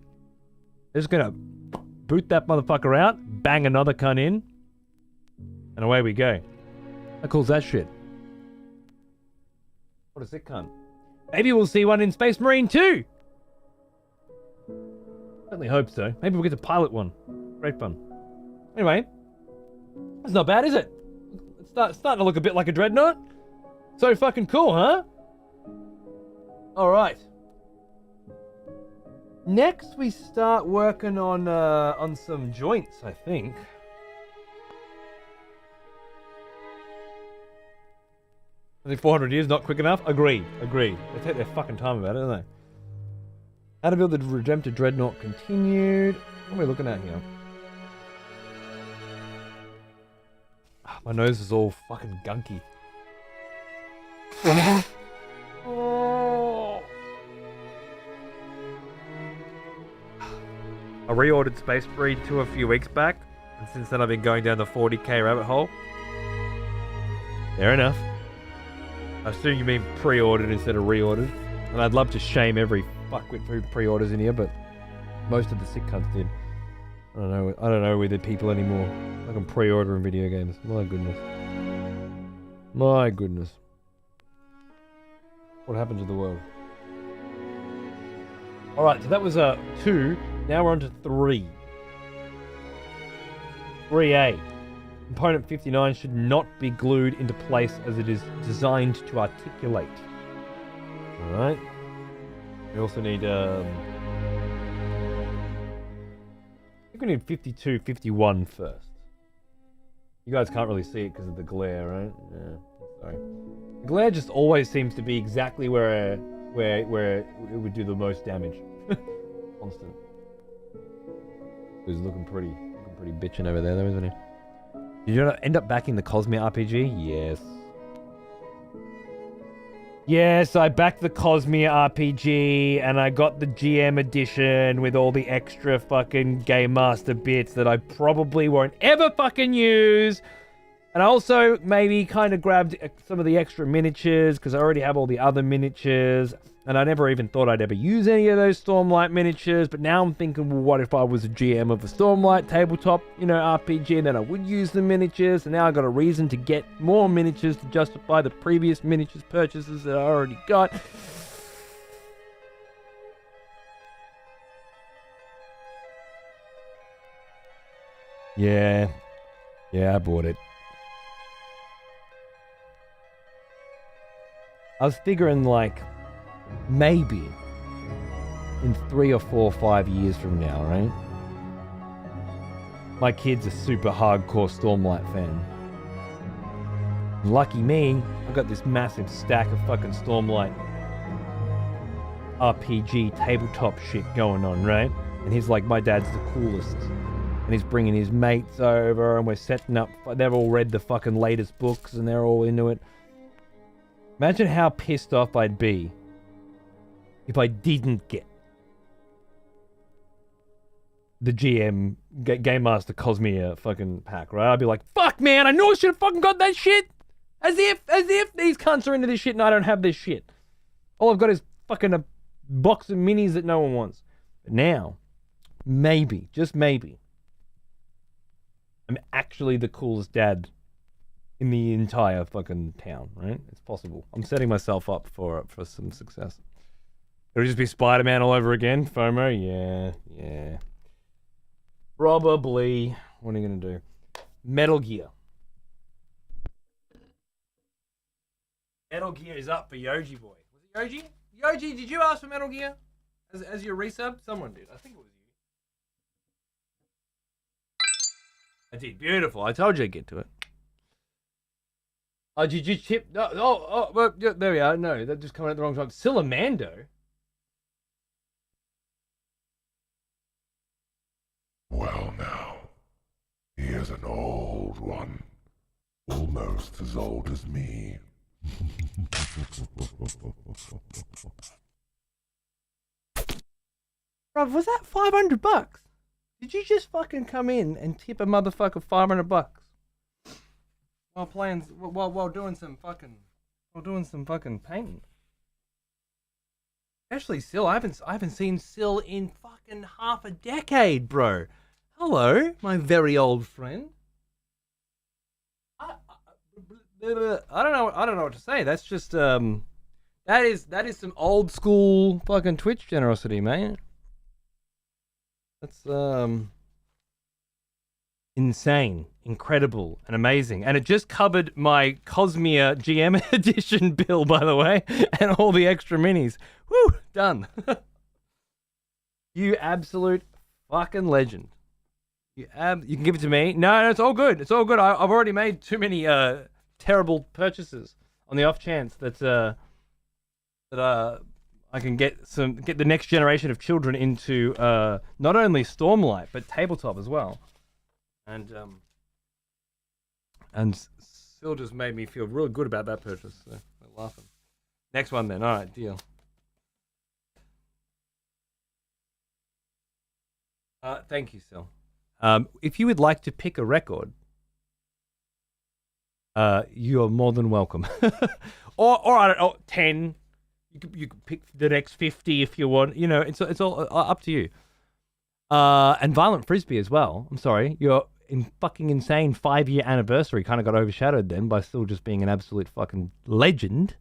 they're just gonna boot that motherfucker out, bang another cunt in, and away we go. How cool's that shit? What a sick cunt. Maybe we'll see one in Space Marine too! Certainly hope so. Maybe we'll get to pilot one. Great fun. Anyway, that's not bad, is it? It's starting to look a bit like a Dreadnought. So fucking cool, huh? Alright. Next we start working on some joints, I think. I think 400 years not quick enough? Agreed. They take their fucking time about it, don't they? How to build the Redemptor Dreadnought continued. What are we looking at here? My nose is all fucking gunky. Oh. I reordered Space Breed 2 a few weeks back, and since then I've been going down the 40k rabbit hole. Fair enough. I assume you mean pre-ordered instead of reordered. And I'd love to shame every fuckwit who pre-orders in here, but most of the sick cunts did. I don't know with the people anymore. I can pre-order in video games. My goodness. My goodness. What happened to the world? Alright, so that was 2. Now we're on to 3. 3A. Component 59 should not be glued into place as it is designed to articulate. Alright. We also need, I think we need 52, 51 first. You guys can't really see it because of the glare, right? Yeah, sorry. The glare just always seems to be exactly where it would do the most damage. Constant. He's looking pretty bitchin' over there, though, isn't he? Did you end up backing the Cosmere RPG? Yes. Yes, I backed the Cosmere RPG, and I got the GM edition with all the extra fucking Game Master bits that I probably won't ever fucking use. And I also maybe kind of grabbed some of the extra miniatures, because I already have all the other miniatures. And I never even thought I'd ever use any of those Stormlight miniatures. But now I'm thinking, well, what if I was a GM of a Stormlight tabletop, RPG, and then I would use the miniatures. And now I've got a reason to get more miniatures to justify the previous miniatures purchases that I already got. Yeah, I bought it. I was figuring, like, maybe in 3 or 4 or 5 years from now, right? My kid's a super hardcore Stormlight fan. Lucky me, I got this massive stack of fucking Stormlight RPG tabletop shit going on, right? And he's like, my dad's the coolest. And he's bringing his mates over, and we're setting up. They've all read the fucking latest books, and they're all into it. Imagine how pissed off I'd be if I didn't get the GM Game Master Cosmere fucking pack, right? I'd be like, fuck, man, I know I should have fucking got that shit. As if these cunts are into this shit and I don't have this shit. All I've got is fucking a box of minis that no one wants. But now, maybe, just maybe, I'm actually the coolest dad in the entire fucking town, right? It's possible. I'm setting myself up for some success. It'll just be Spider-Man all over again. FOMO? Yeah. Probably. What are you gonna do? Metal Gear. Metal Gear is up for Yoji Boy. Was it Yoji? Yoji, did you ask for Metal Gear as your resub? Someone did. I think it was you. I did. Beautiful. I told you I'd get to it. Oh, did you chip? Well, yeah, there we are. No, that just coming at the wrong time. Sillamando? Well now, he is an old one. Almost as old as me. Bruv, was that $500? Did you just fucking come in and tip a motherfucker $500 while playing, while doing some fucking painting? Especially Sil, I haven't seen Sil in fucking half a decade, bro. Hello, my very old friend. I don't know what to say. That's just that is some old school fucking Twitch generosity, man. That's insane, incredible, and amazing. And it just covered my Cosmere GM edition bill, by the way, and all the extra minis. Woo, done. You absolute fucking legend. You can give it to me. No, it's all good. It's all good. I've already made too many terrible purchases on the off chance that I can get the next generation of children into not only Stormlight but tabletop as well, and still just made me feel really good about that purchase. So I'm laughing. Next one then. All right, deal. Thank you, Sil. If you would like to pick a record, you are more than welcome. or I don't know, 10. You can pick the next 50 if you want. You know, it's all up to you. And Violent Frisbee as well. I'm sorry, your fucking insane 5-year anniversary kind of got overshadowed then by still just being an absolute fucking legend.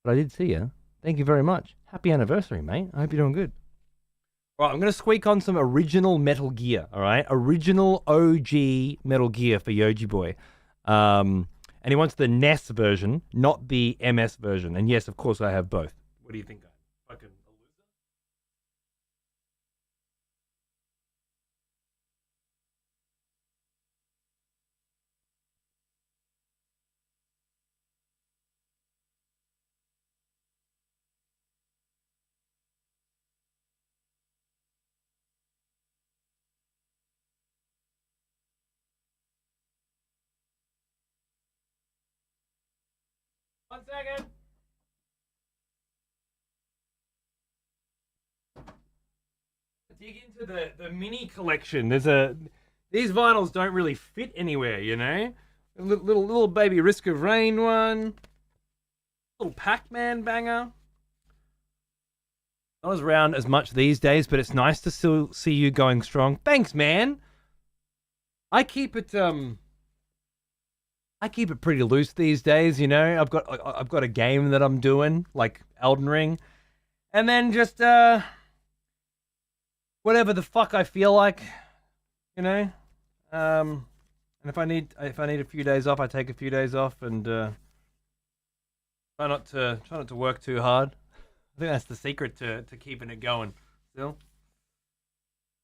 But I did see you. Thank you very much. Happy anniversary, mate. I hope you're doing good. All right, I'm going to squeak on some original Metal Gear, all right? Original OG Metal Gear for Yoji Boy. And he wants the NES version, not the MS version. And yes, of course, I have both. What do you think? Fucking a loser? One second. Dig into the mini collection. These vinyls don't really fit anywhere, you know. A little baby Risk of Rain one. Little Pac-Man banger. Not as around as much these days, but it's nice to still see you going strong. Thanks, man. I keep it pretty loose these days, you know. I've got a game that I'm doing, like Elden Ring, and then just whatever the fuck I feel like, you know. And if I need a few days off, I take a few days off, and try not to work too hard. I think that's the secret to keeping it going. Still,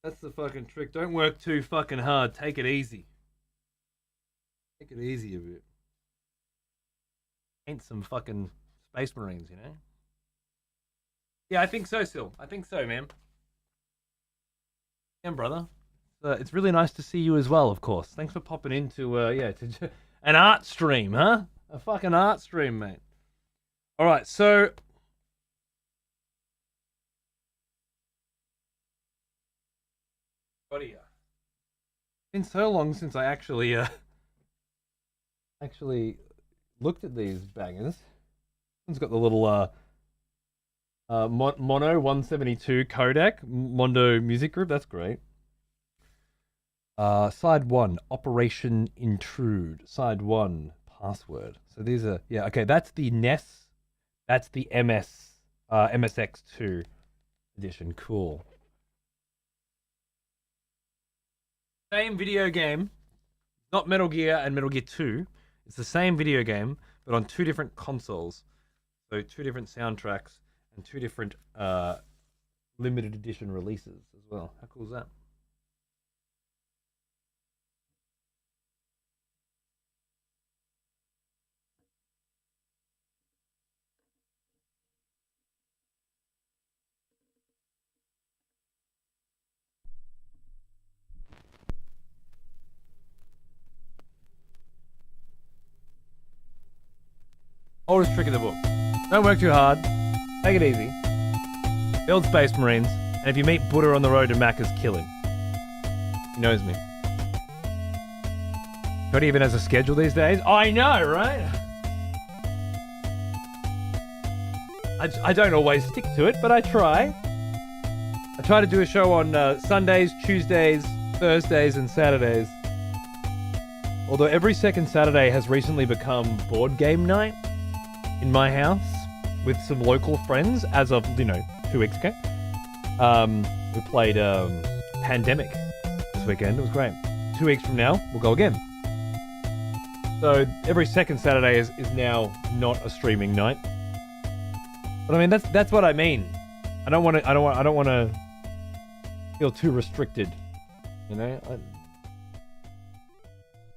that's the fucking trick. Don't work too fucking hard. Take it easy. Take it easy a bit. Ain't some fucking Space Marines, you know? Yeah, I think so, Sil. I think so, man. Yeah, brother. It's really nice to see you as well, of course. Thanks for popping into, to an art stream, huh? A fucking art stream, mate. Alright, so... What are you? It's been so long since I actually looked at these bangers. It's got the little Mono 172 codec, Mondo Music Group. That's great. Side 1, Operation Intrude. Side 1, Password. So these are, yeah, okay, that's the NES. That's the MSX2 edition. Cool. Same video game. Not Metal Gear and Metal Gear 2. It's the same video game, but on 2 different consoles. So 2 different soundtracks and 2 different limited edition releases as well. How cool is that? Oldest trick in the book. Don't work too hard. Take it easy. Build Space Marines. And if you meet Buddha on the road to Macca's, kill him. He knows me. Cody even has a schedule these days. Oh, I know, right? I don't always stick to it, but I try. I try to do a show on Sundays, Tuesdays, Thursdays, and Saturdays. Although every second Saturday has recently become board game night in my house with some local friends as of, 2 weeks ago. We played Pandemic this weekend. It was great. 2 weeks from now, we'll go again. So every second Saturday is now not a streaming night. But I mean, that's what I mean. I don't want to feel too restricted.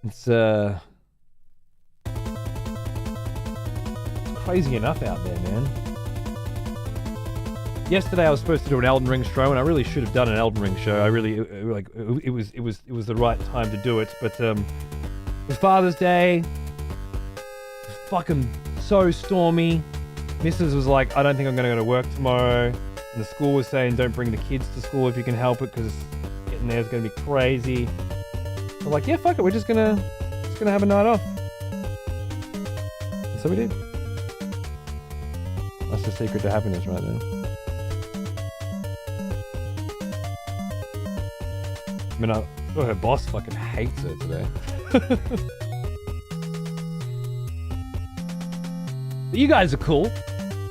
It's crazy enough out there, man. Yesterday I was supposed to do an Elden Ring show, and I really should have done an Elden Ring show. It was the right time to do it, but it was Father's Day. It was fucking so stormy. Mrs. was like, I don't think I'm going to go to work tomorrow. And the school was saying, don't bring the kids to school if you can help it, because getting there is going to be crazy. We're like, yeah, fuck it. We're just gonna have a night off. And so we did. That's the secret to happiness right there. I mean, I'm sure her boss fucking hates her today. But you guys are cool.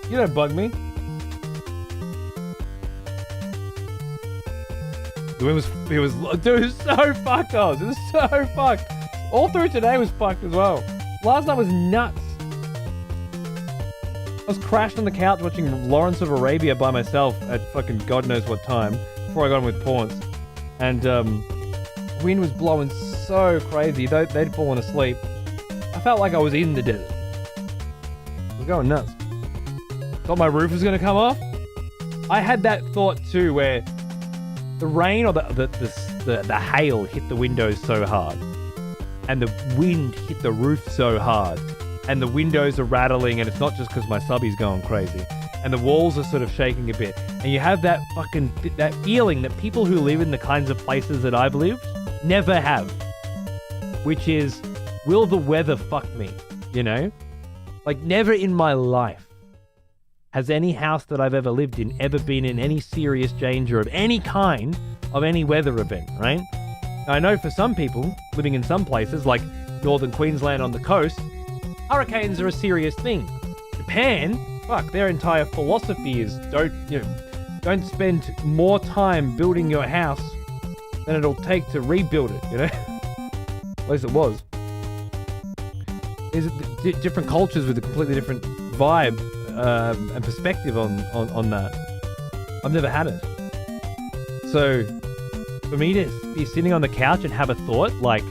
You don't bug me. It was so fucked, Oz. It was so fucked. All through today was fucked as well. Last night was nuts. I was crashed on the couch watching Lawrence of Arabia by myself at fucking God knows what time before I got on with Pawns. And wind was blowing so crazy. They'd fallen asleep. I felt like I was in the desert. I was going nuts. Thought my roof was going to come off. I had that thought too, where the rain or the hail hit the windows so hard, and the wind hit the roof so hard, and the windows are rattling, and it's not just because my subby's going crazy, and the walls are sort of shaking a bit, and you have that that feeling that people who live in the kinds of places that I've lived never have, which is, will the weather fuck me? Like, never in my life has any house that I've ever lived in ever been in any serious danger of any kind of any weather event, right? Now, I know for some people living in some places like northern Queensland on the coast, hurricanes are a serious thing. Japan, fuck, their entire philosophy is don't spend more time building your house than it'll take to rebuild it, At least it was. There's different cultures with a completely different vibe and perspective on that. I've never had it. So for me to be sitting on the couch and have a thought like,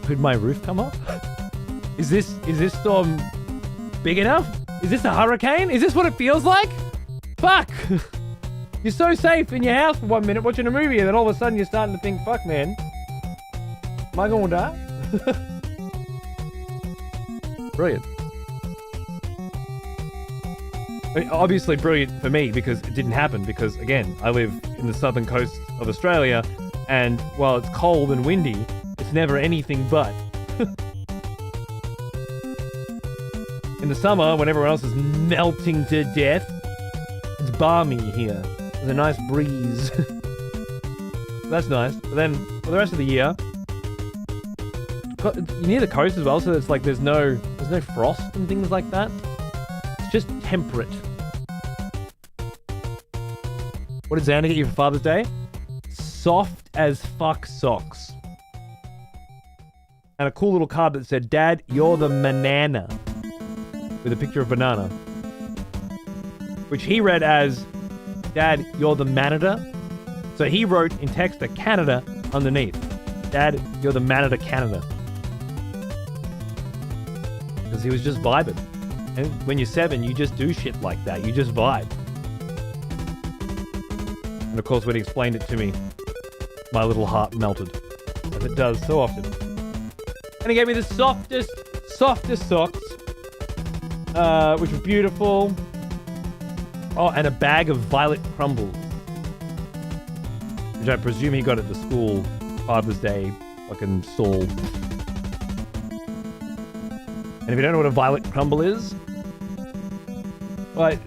could my roof come off? Is this storm big enough? Is this a hurricane? Is this what it feels like? Fuck! You're so safe in your house for 1 minute watching a movie, and then all of a sudden you're starting to think, fuck, man, am I gonna die? Brilliant. I mean, obviously brilliant for me because it didn't happen, because again, I live in the southern coast of Australia, and while it's cold and windy, it's never anything but. In the summer, when everyone else is melting to death, it's balmy here. There's a nice breeze. That's nice. But then for the rest of the year, you're near the coast as well, so it's like there's no frost and things like that. It's just temperate. What did Xander get you for Father's Day? Soft as fuck socks. And a cool little card that said, Dad, you're the manana. With a picture of banana. Which he read as, Dad, you're the Manada. So he wrote in text a Canada underneath. Dad, you're the Manada Canada. Because he was just vibing. And when you're 7, you just do shit like that. You just vibe. And of course, when he explained it to me, my little heart melted. As it does so often. And he gave me the softest softer socks, which were beautiful. Oh, and a bag of violet crumbles, which I presume he got at the school Father's Day fucking stall. And if you don't know what a violet crumble is, but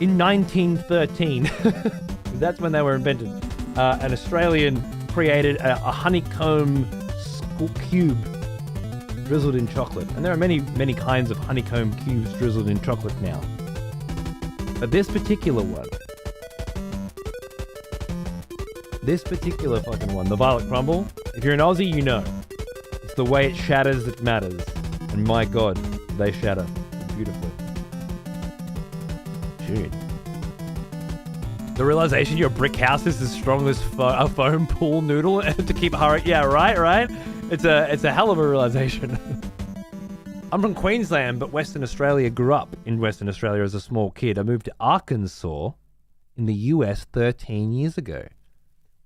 in 1913, that's when they were invented, an Australian created a honeycomb cube drizzled in chocolate. And there are many, many kinds of honeycomb cubes drizzled in chocolate now. But this particular one, this particular fucking one, the violet crumble, if you're an Aussie, you know. It's the way it shatters that matters. And my God, they shatter beautifully. Dude. The realization your brick house is as strong as a foam pool noodle to keep hurry. Yeah, right? It's a hell of a realization. I'm from Queensland, but Western Australia. Grew up in Western Australia as a small kid. I moved to Arkansas in the US 13 years ago.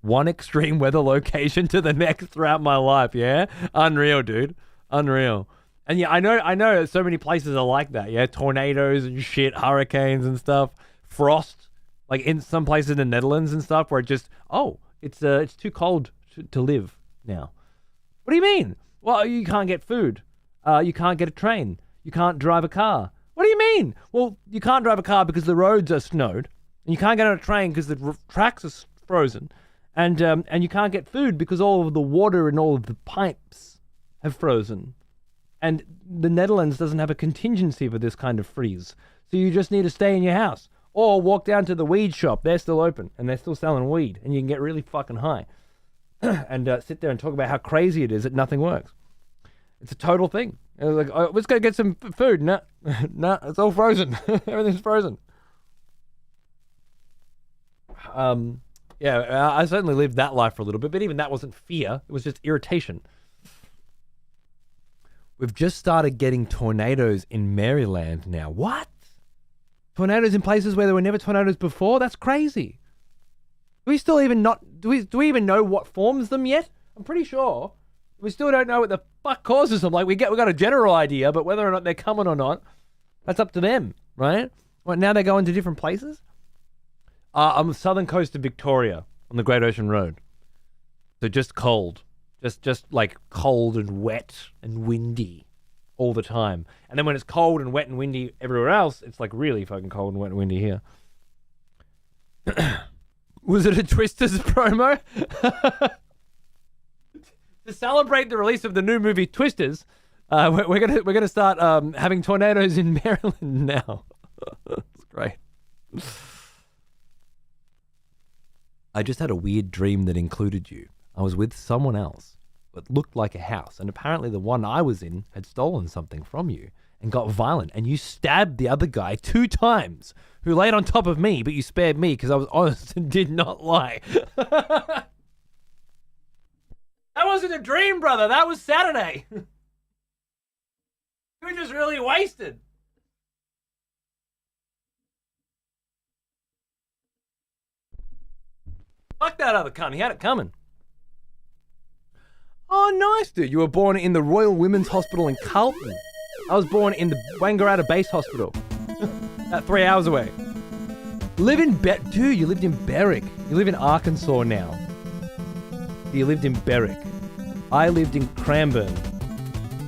One extreme weather location to the next throughout my life, yeah? Unreal, dude. Unreal. And yeah, I know so many places are like that, yeah? Tornadoes and shit, hurricanes and stuff. Frost, like in some places in the Netherlands and stuff where it just, it's too cold to live now. What do you mean? Well, you can't get food. You can't get a train. You can't drive a car. What do you mean? Well, you can't drive a car because the roads are snowed. And you can't get on a train because the tracks are frozen. And you can't get food because all of the water and all of the pipes have frozen. And the Netherlands doesn't have a contingency for this kind of freeze. So you just need to stay in your house. Or walk down to the weed shop. They're still open. And they're still selling weed. And you can get really fucking high. And sit there and talk about how crazy it is that nothing works. It's a total thing. It was like, let's go get some food. No, it's all frozen. Everything's frozen. Yeah, I certainly lived that life for a little bit, but even that wasn't fear. It was just irritation. We've just started getting tornadoes in Maryland now. What? Tornadoes in places where there were never tornadoes before? That's crazy. Do we still even do we even know what forms them yet? I'm pretty sure. We still don't know what the fuck causes them. Like, we got a general idea, but whether or not they're coming or not, that's up to them, right? Well, now they're going to different places? I'm the southern coast of Victoria on the Great Ocean Road. So just cold. Just like cold and wet and windy all the time. And then when it's cold and wet and windy everywhere else, it's like really fucking cold and wet and windy here. Was it a Twisters promo? To celebrate the release of the new movie Twisters, we're gonna start having tornadoes in Maryland now. It's great. I just had a weird dream that included you. I was with someone else, but looked like a house, and apparently the one I was in had stolen something from you and got violent, and you stabbed the other guy 2 times, who laid on top of me, but you spared me because I was honest and did not lie. That wasn't a dream, brother. That was Saturday. You were just really wasted. Fuck that other cunt. He had it coming. Oh, nice, dude. You were born in the Royal Women's Hospital in Carlton. I was born in the Wangaratta Base Hospital. About 3 hours away. Dude, you lived in Berwick. You live in Arkansas now. You lived in Berwick. I lived in Cranbourne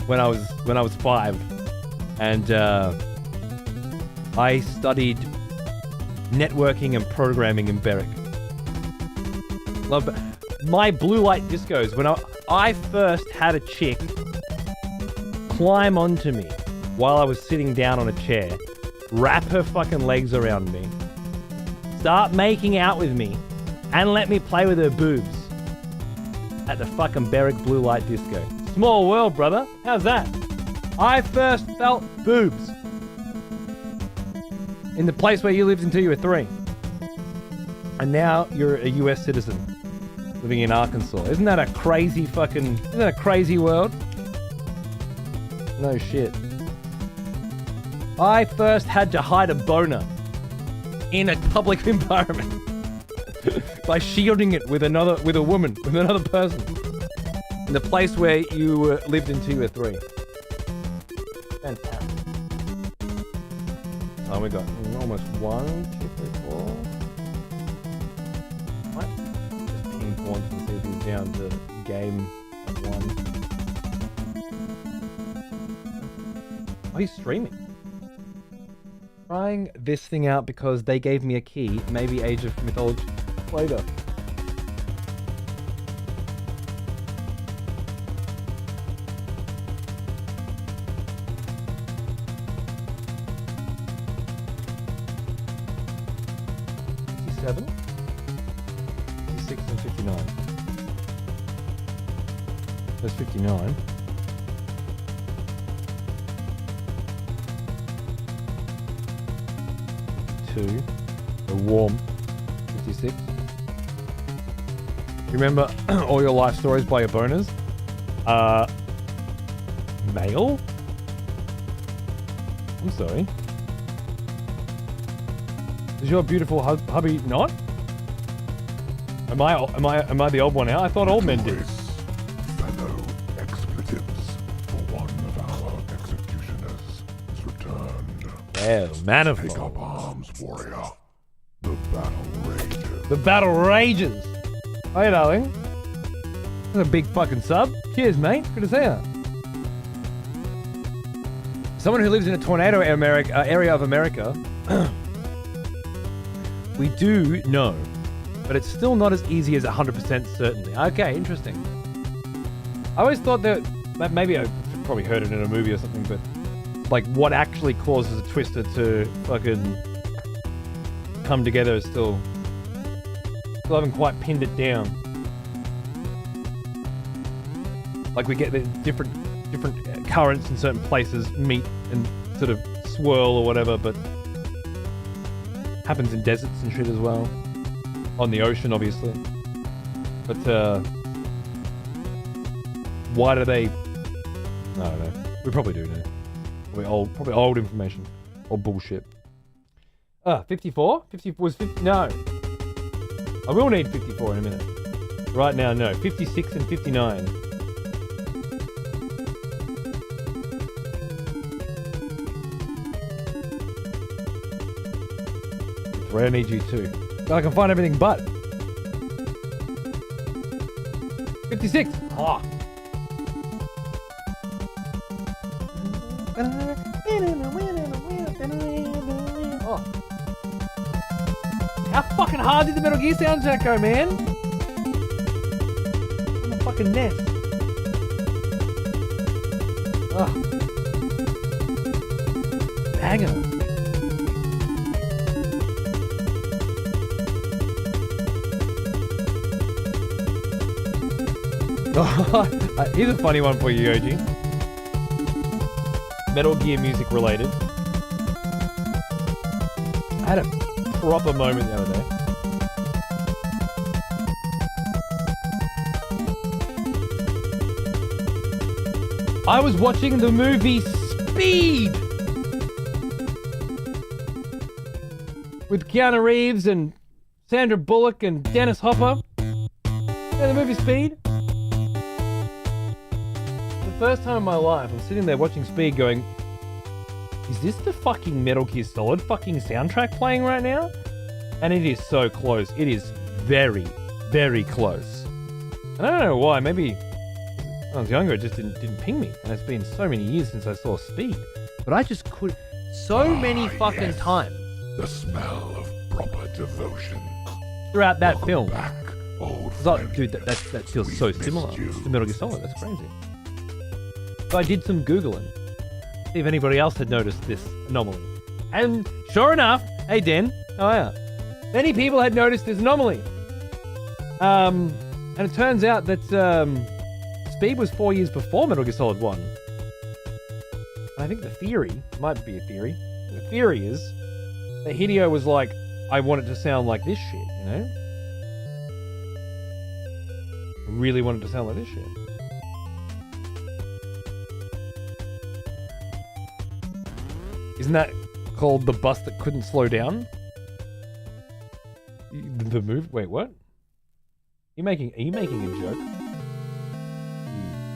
when I was 5, and I studied networking and programming in Berwick. Love my blue light discos. When I first had a chick climb onto me while I was sitting down on a chair, wrap her fucking legs around me, start making out with me, and let me play with her boobs. At the fucking Berwick Blue Light Disco. Small world, brother. How's that? I first felt boobs in the place where you lived until you were 3. And now you're a US citizen living in Arkansas. Isn't that a crazy world? No shit. I first had to hide a boner in a public environment. By shielding it with another person, in the place where you lived until you were 3. Fantastic. So we got almost 1, 2, 3, 4. Might just ping Pawn and see if he's down to game at 1. Oh, he's streaming. Trying this thing out because they gave me a key. Maybe Age of Mythology later. Seven, 56 and 59. There's 59. 2. A warm 56. You remember all your life stories by your boners? Male? I'm sorry. Is your beautiful hubby not? Am I the old one now? I thought all men did. Fellow expletives for one of our executioners is returned. Well, Take manifold. up arms, warrior. The battle rages. The battle rages. Hey, darling. That's a big fucking sub. Cheers, mate. Good to see you. Someone who lives in a tornado area of America. We do know, but it's still not as easy as 100% certainty. Okay, interesting. I always thought that maybe I probably heard it in a movie or something, but like what actually causes a twister to fucking come together is still haven't quite pinned it down. Like we get the different currents in certain places meet and sort of swirl or whatever, but happens in deserts and shit as well. On the ocean, obviously. But, why do they... I don't know. We probably do know. Probably old information. Or bullshit. 54? 50 was 50... No. I will need 54 in a minute. Right now, no. 56 and 59. I need you too. So I can find everything but 56. Oh. Oh. How fucking hard did the Metal Gear soundtrack go, man? I'm a fucking nest. Oh. Banger. Here's a funny one for you, Yoji. Metal Gear music related. I had a proper moment the other day. I was watching the movie Speed with Keanu Reeves and Sandra Bullock and Dennis Hopper. Yeah, the movie Speed. First time in my life, I'm sitting there watching Speed going, is this the fucking Metal Gear Solid fucking soundtrack playing right now? And it is so close. It is very, very close. And I don't know why. Maybe when I was younger, it just didn't ping me. And it's been so many years since I saw Speed. But I just could so many fucking times. The smell of proper devotion. Throughout that Welcome film. Back, old Like, friend. dude, that feels We've so missed similar you. to Metal Gear Solid. That's crazy. So I did some Googling, see if anybody else had noticed this anomaly. And sure enough, hey Dan, how are ya? Many people had noticed this anomaly. And it turns out that Speed was 4 years before Metal Gear Solid 1. And I think the theory, might be a theory, the theory is that Hideo was like, I want it to sound like this shit, you know? I really wanted to sound like this shit. Isn't that called the bus that couldn't slow down? The move? Wait, what? Are you making a joke? You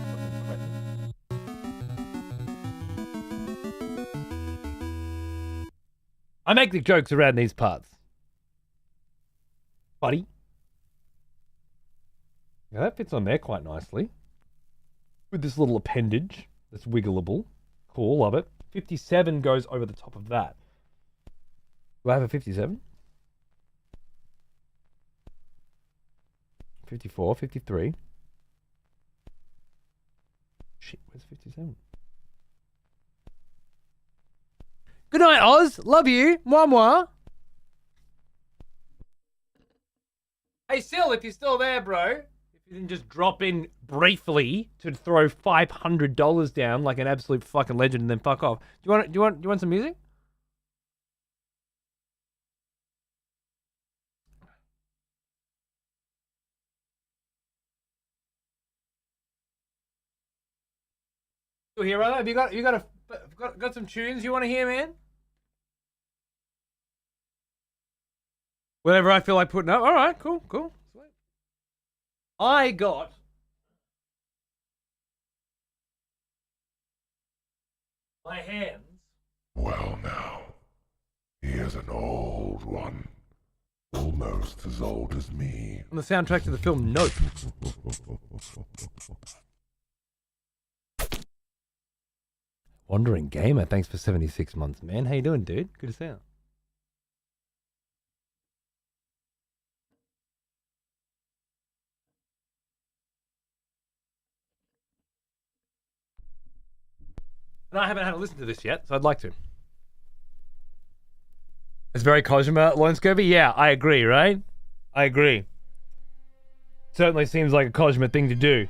fucking cretin. I make the jokes around these parts. Buddy. Yeah, that fits on there quite nicely. With this little appendage that's wiggleable. Cool, love it. 57 goes over the top of that. Do I have a 57? 54, 53. Shit, where's 57? Good night, Oz. Love you. Moi moi. Hey, Sil, if you're still there, bro. If you didn't just drop in briefly to throw $500 down like an absolute fucking legend and then fuck off. Do you want some music? Still here, brother? Have you got some tunes you want to hear, man? Whatever I feel like putting up. All right, cool. Sweet. I got my hands. Well now, he is an old one. Almost as old as me. On the soundtrack to the film Nope. Wandering Gamer, thanks for 76 months, man. How you doing, dude? Good to see you. And I haven't had to listen to this yet, so I'd like to. It's very Kojima, Lawrence Kirby. Yeah, I agree, right? I agree. Certainly seems like a Kojima thing to do.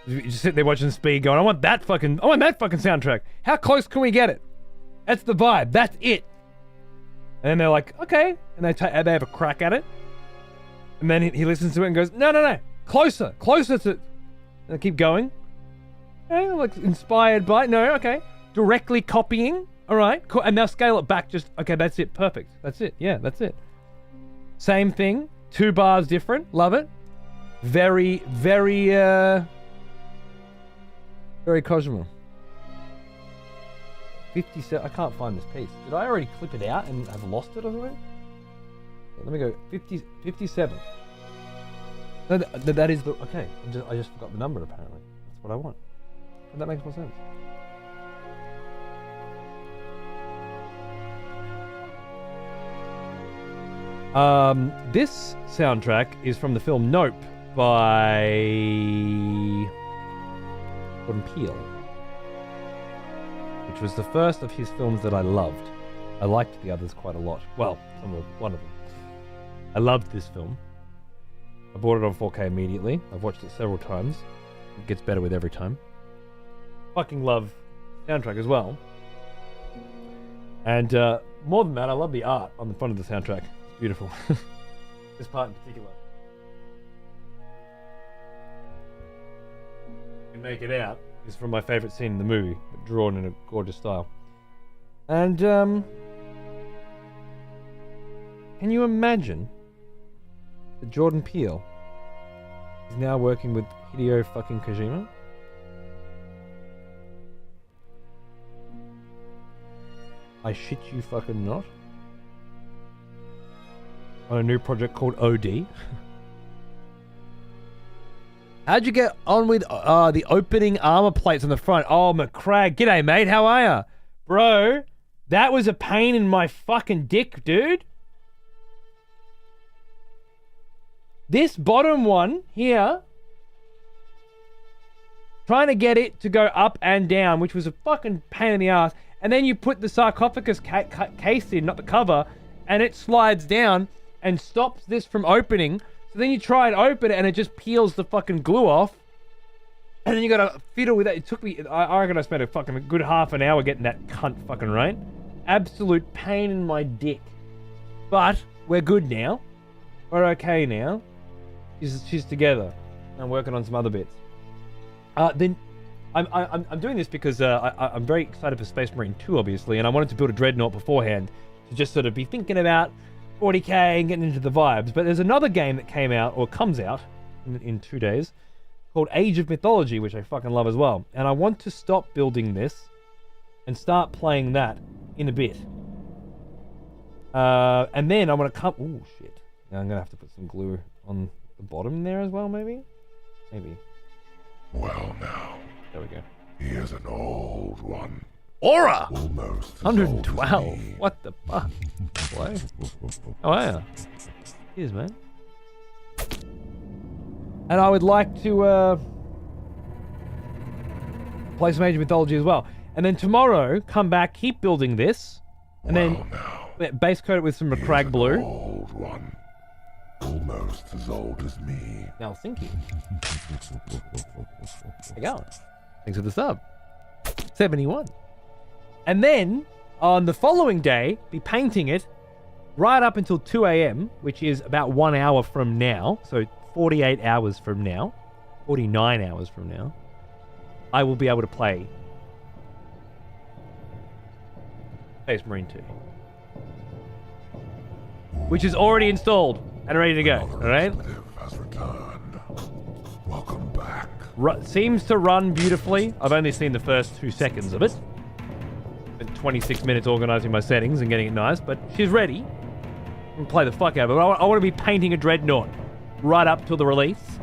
You just sit there watching Speed going, I want that fucking soundtrack. How close can we get it? That's the vibe. That's it. And then they're like, okay. And they have a crack at it. And then he listens to it and goes, no. Closer to... And they keep going. Okay, like inspired by... No, okay. Directly copying. All right. Cool. And they'll scale it back just... Okay, that's it. Perfect. That's it. Yeah, that's it. Same thing. 2 bars different. Love it. Very Kojima. 57. I can't find this piece. Did I already clip it out and have lost it or something? Let me go. 57. No, that is the... Okay. I just forgot the number apparently. That's what I want. And that makes more sense. This soundtrack is from the film Nope by Jordan Peele, which was the first of his films that I loved. I liked the others quite a lot. Well, one of them. I loved this film. I bought it on 4K immediately. I've watched it several times. It gets better with every time. Fucking love soundtrack as well. And more than that, I love the art on the front of the soundtrack. It's beautiful. This part in particular. You can make it out. Is from my favourite scene in the movie, but drawn in a gorgeous style. And can you imagine that Jordan Peele is now working with Hideo fucking Kojima? I shit you fucking not. On a new project called OD. How'd you get on with the opening armor plates on the front? Oh, McCrag. G'day, mate. How are ya? Bro, that was a pain in my fucking dick, dude. This bottom one here, trying to get it to go up and down, which was a fucking pain in the ass. And then you put the sarcophagus case in, not the cover, and it slides down and stops this from opening. So then you try and open it and it just peels the fucking glue off. And then you gotta fiddle with that. It took me, I reckon I spent a fucking good half an hour getting that cunt fucking right. Absolute pain in my dick. But we're good now. We're okay now. She's together. I'm working on some other bits. Then I'm doing this because I'm very excited for Space Marine 2, obviously, and I wanted to build a Dreadnought beforehand to just sort of be thinking about 40k and getting into the vibes. But there's another game that came out, or comes out, in 2 days, called Age of Mythology, which I fucking love as well. And I want to stop building this and start playing that in a bit. And then I'm gonna come. Oh shit! Now I'm gonna have to put some glue on the bottom there as well, maybe. Maybe. Well now, There we go. here's an old one. Aura. Almost as 112. old as me. What the fuck? Hello. Oh yeah. Cheers, man. And I would like to play some Age of Mythology as well. And then tomorrow, come back, keep building this, and Well now, then base coat it with some here's Crag an blue. old one. Almost as old as me. Helsinki. There you go. Thanks for the sub. 71. And then, on the following day, be painting it right up until 2 a.m., which is about 1 hour from now. So 48 hours from now. 49 hours from now. I will be able to play Space Marine 2. Which is already installed and ready to go. Another Alright? expletive has returned. Welcome back. Seems to run beautifully. I've only seen the first 2 seconds of it. Spent 26 minutes organizing my settings and getting it nice, but she's ready. I'm gonna play the fuck out of it. I want to be painting a Dreadnought right up till the release.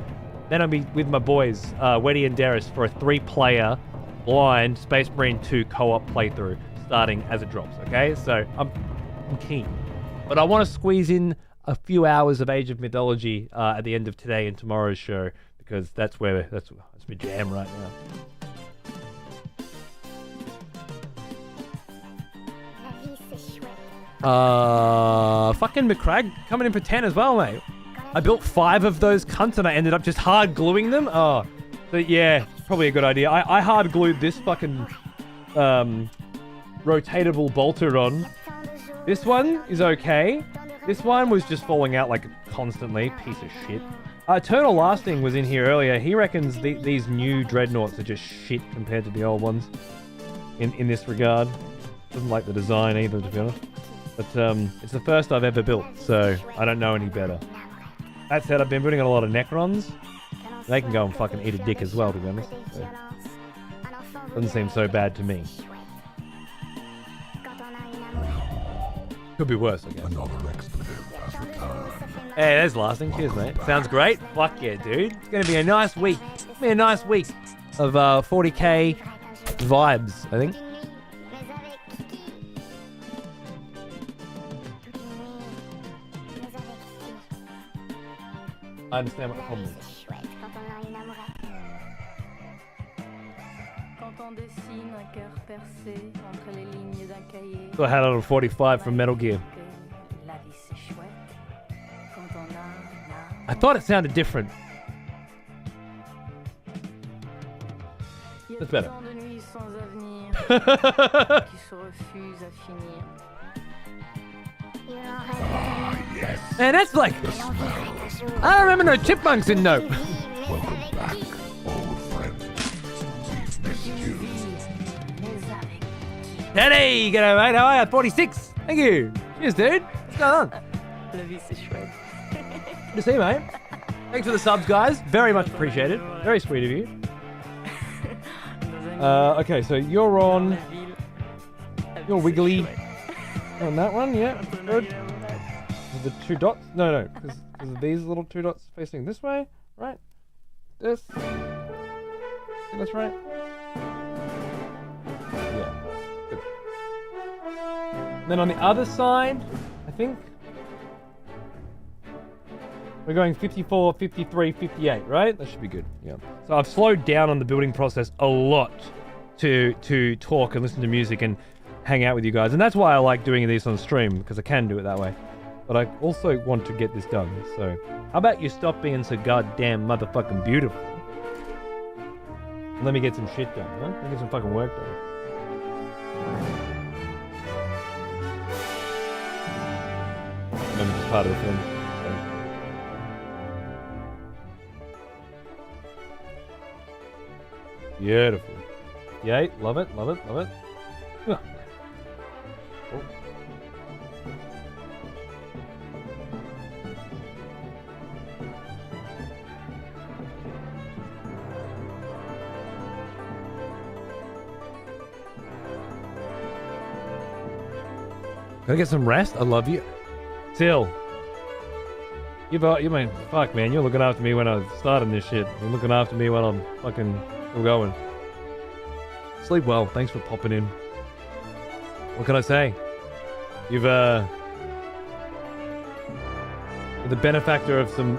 Then I'll be with my boys, Weddy and Darius, for a 3-player blind Space Marine 2 co-op playthrough starting as it drops, okay? So I'm keen. But I want to squeeze in a few hours of Age of Mythology at the end of today and tomorrow's show, because that's my jam right now. Fucking McCrag coming in for 10 as well, mate. I built 5 of those cunts and I ended up just hard gluing them. Oh, so yeah, probably a good idea. I hard glued this fucking rotatable bolter on. This one is okay. This one was just falling out like constantly. Piece of shit. Eternal Lasting was in here earlier. He reckons these new Dreadnoughts are just shit compared to the old ones in this regard. Doesn't like the design either, to be honest. But it's the first I've ever built, so I don't know any better. That said, I've been building a lot of Necrons. They can go and fucking eat a dick as well, to be honest. So, doesn't seem so bad to me. Could be worse, I guess. Another expletive has returned. Hey, there's Lasting. Cheers, mate. Sounds great. Fuck yeah, dude. It's gonna be a nice week. It's gonna be a nice week of 40k vibes, I think. I understand what the problem is. So I had on a 45 from Metal Gear. I thought it sounded different. That's better. Man, that's like... I don't remember no chipmunks in Nope. Welcome back, old friend. We've missed you. Hey, g'day mate, how are you? 46. Thank you. Cheers, dude. What's going on? Good to see you, mate. Thanks for the subs, guys. Very much appreciated. Very sweet of you. Okay, so you're on... You're wiggly. On that one, yeah. Good. The 2 dots? No, because these little 2 dots facing this way, right? This. I think that's right. Yeah. Good. And then on the other side, I think we're going 54, 53, 58, right? That should be good. Yeah. So I've slowed down on the building process a lot to talk and listen to music and hang out with you guys, and that's why I like doing these on stream, because I can do it that way. But I also want to get this done, so how about you stop being so goddamn motherfucking beautiful? And let me get some shit done, huh? Let me get some fucking work done. Remember, it's part of the film. So. Beautiful. Yay, love it, love it, love it. Ugh. Oh. Gotta get some rest. I love you. Till. You mean, fuck, man. You're looking after me when I was starting this shit. You're looking after me when I'm fucking still going. Sleep well. Thanks for popping in. What can I say? You've, you're the benefactor of some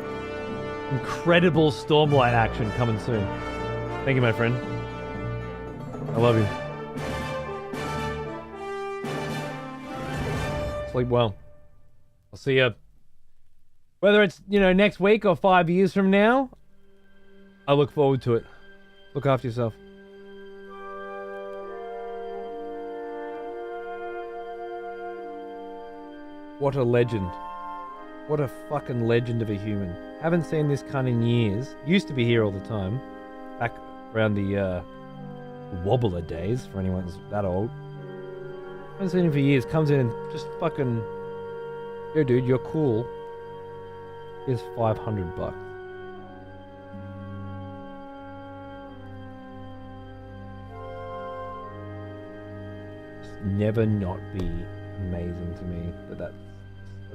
incredible Stormlight action coming soon. Thank you, my friend. I love you. Sleep well. I'll see you. Whether it's, you know, next week or 5 years from now, I look forward to it. Look after yourself. What a legend. What a fucking legend of a human. Haven't seen this cunt in years. Used to be here all the time. Back around the Wobbler days, for anyone that's that old. Haven't seen him for years. Comes in and just fucking... Yo, dude, you're cool. Here's $500. Just never not be amazing to me that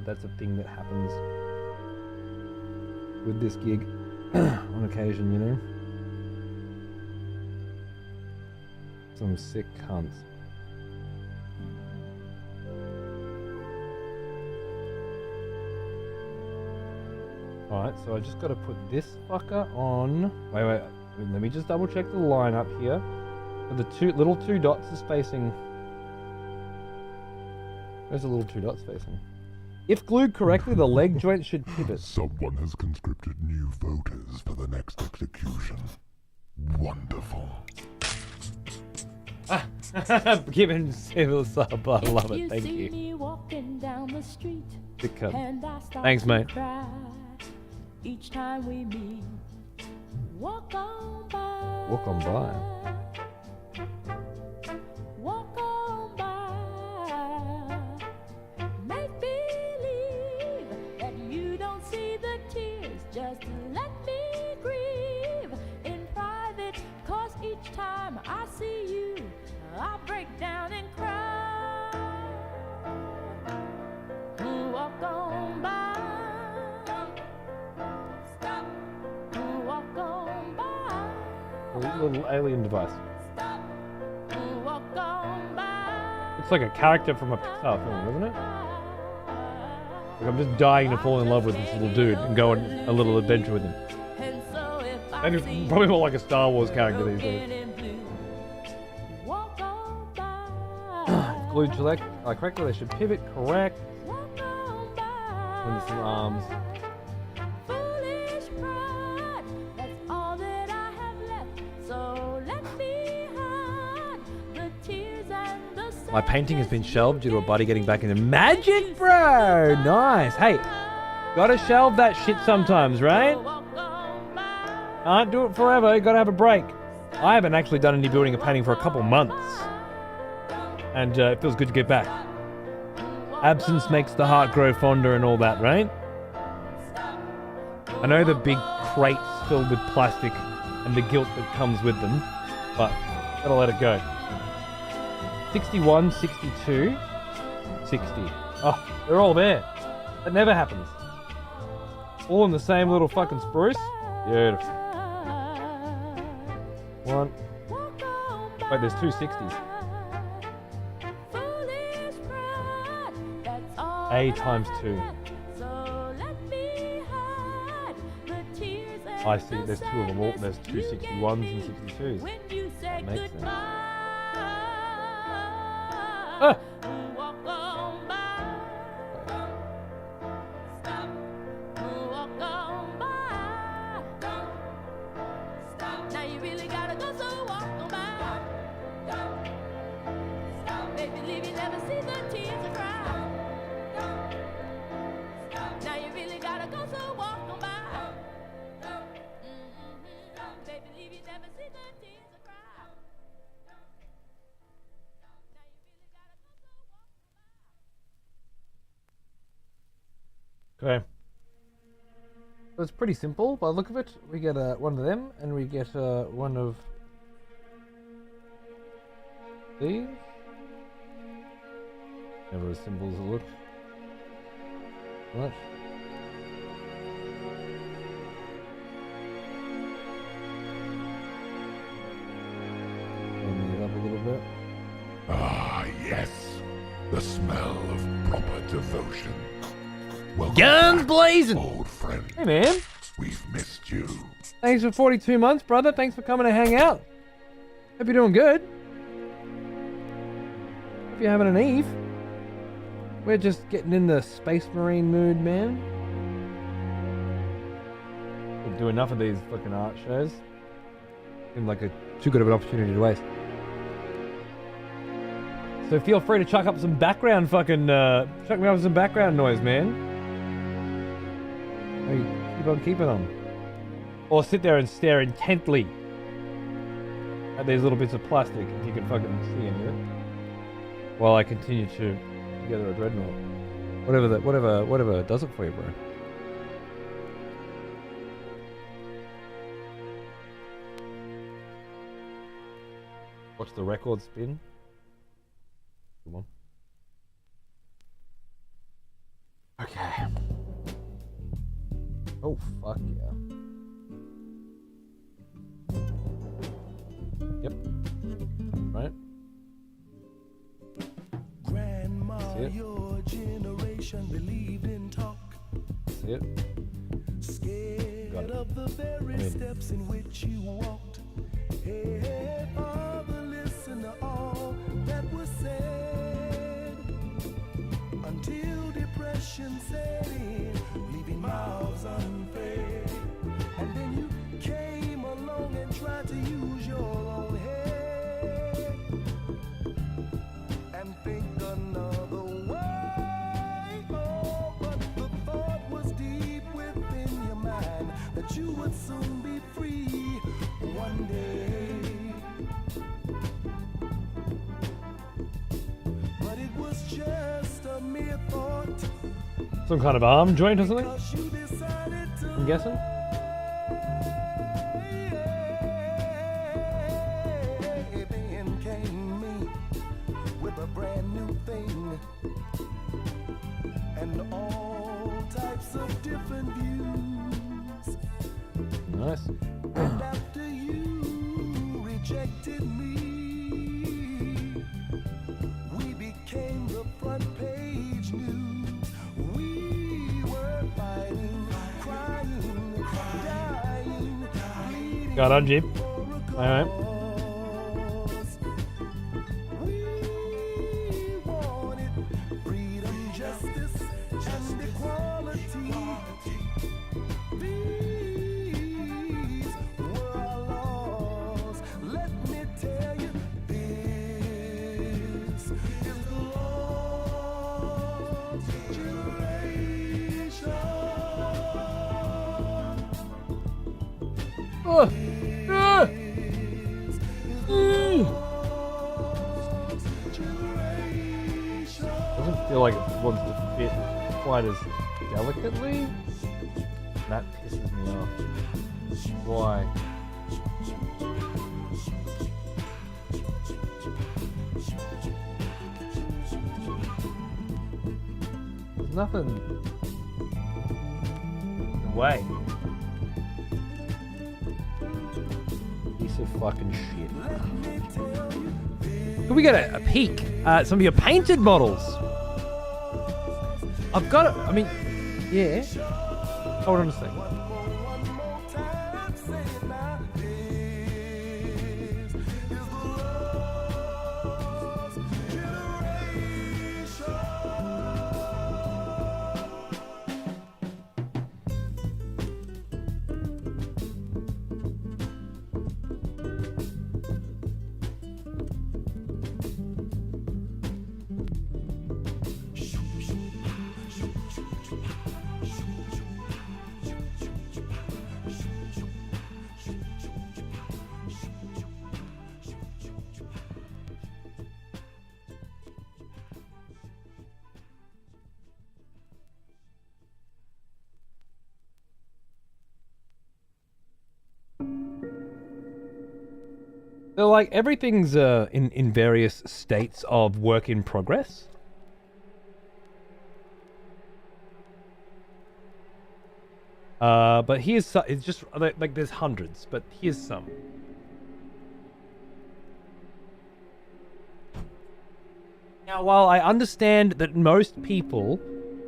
that's a thing that happens with this gig on occasion, you know? Some sick cunts. Alright, so I just gotta put this fucker on. Wait, let me just double check the lineup here. So the little two dots is facing. Where's the little two dots facing? If glued correctly, the leg joint should pivot. Someone has conscripted new voters for the next execution. Wonderful. Given civil sub, I love it. Thank you. Good cut. Thanks, mate. Each time we meet, walk on by. Walk on by. Walk on by. Make believe that you don't see the tears. Just let me grieve in private. 'Cause each time I see you, I break down and cry. Walk on by. A little alien device. It's like a character from a Pixar film, isn't it? Like I'm just dying to fall in love with this little dude and go on a little adventure with him. Maybe, probably more like a Star Wars character these days. Glued select correctly, they should pivot correct. And some arms. My painting has been shelved due to a buddy getting back into magic, bro. Nice. Hey, gotta shelve that shit sometimes, right? Can't do it forever. You gotta have a break. I haven't actually done any building or painting for a couple months, and it feels good to get back. Absence makes the heart grow fonder and all that, right? I know the big crates filled with plastic and the guilt that comes with them, but gotta let it go. 61, 62, 60. Oh, they're all there. That never happens. All in the same little fucking spruce. Beautiful. One. Wait, there's two 60s. A times 2. I see, there's two of them all. There's two 61s and 62s. That makes sense. Ah! Now you really gotta go, so walk on by. Baby, leave you never see the tears of cry. Now you really gotta go, so walk on by. Baby, leave you never see the tears of cry. Okay. So it's pretty simple by the look of it. We get one of them, and we get one of these. Never as simple as it looks. What? Warming it up a little bit. Ah, yes. The smell of proper devotion. Welcome Guns back, blazing! old friend. Hey man, We've missed you. thanks for 42 months, brother. Thanks for coming to hang out. Hope you're doing good. Hope you're having an eve. We're just getting in the Space Marine mood, man. Don't do enough of these fucking art shows. Seems like too good of an opportunity to waste. So feel free to chuck up some background fucking, chuck me up some background noise, man. Hey, keep on keeping on. Or sit there and stare intently at these little bits of plastic, if you can fucking see any of it. While I continue to together a Dreadnought. Whatever does it for you, bro. Watch the record spin. Come on. Okay. Oh, fuck yeah. Yep. Right. Grandma, See it? your generation believed in talk. See it? Scared Got it. of the very I'm in. steps in which you walked. Hey, Father, listen to all that was said. Until depression set in, leaving mouths unfed. And then you came along and tried to use your own head and think another way. Oh, but the thought was deep within your mind that you would soon be free one day. But it was just a mere thought. Some kind of arm joint or something? 'Cause you decided to I'm guessing. then came me with a brand new thing and all types of different views. Nice. And after you rejected me, we became the front page news. We were fighting, crying, dying, bleeding. Got on, Jeep. Alright. We wanted freedom, justice, and equality. These were our laws. Let me tell you, this is the Lord's generation. Doesn't feel like it wants to fit quite as delicately. That pisses me off. Why? There's nothing in the way. Piece of fucking shit. Can we get a peek at some of your painted models? I've got it. I mean, yeah. Hold on a second. So like everything's in various states of work in progress. But here's some, it's just like there's hundreds, but here's some. Now, while I understand that most people,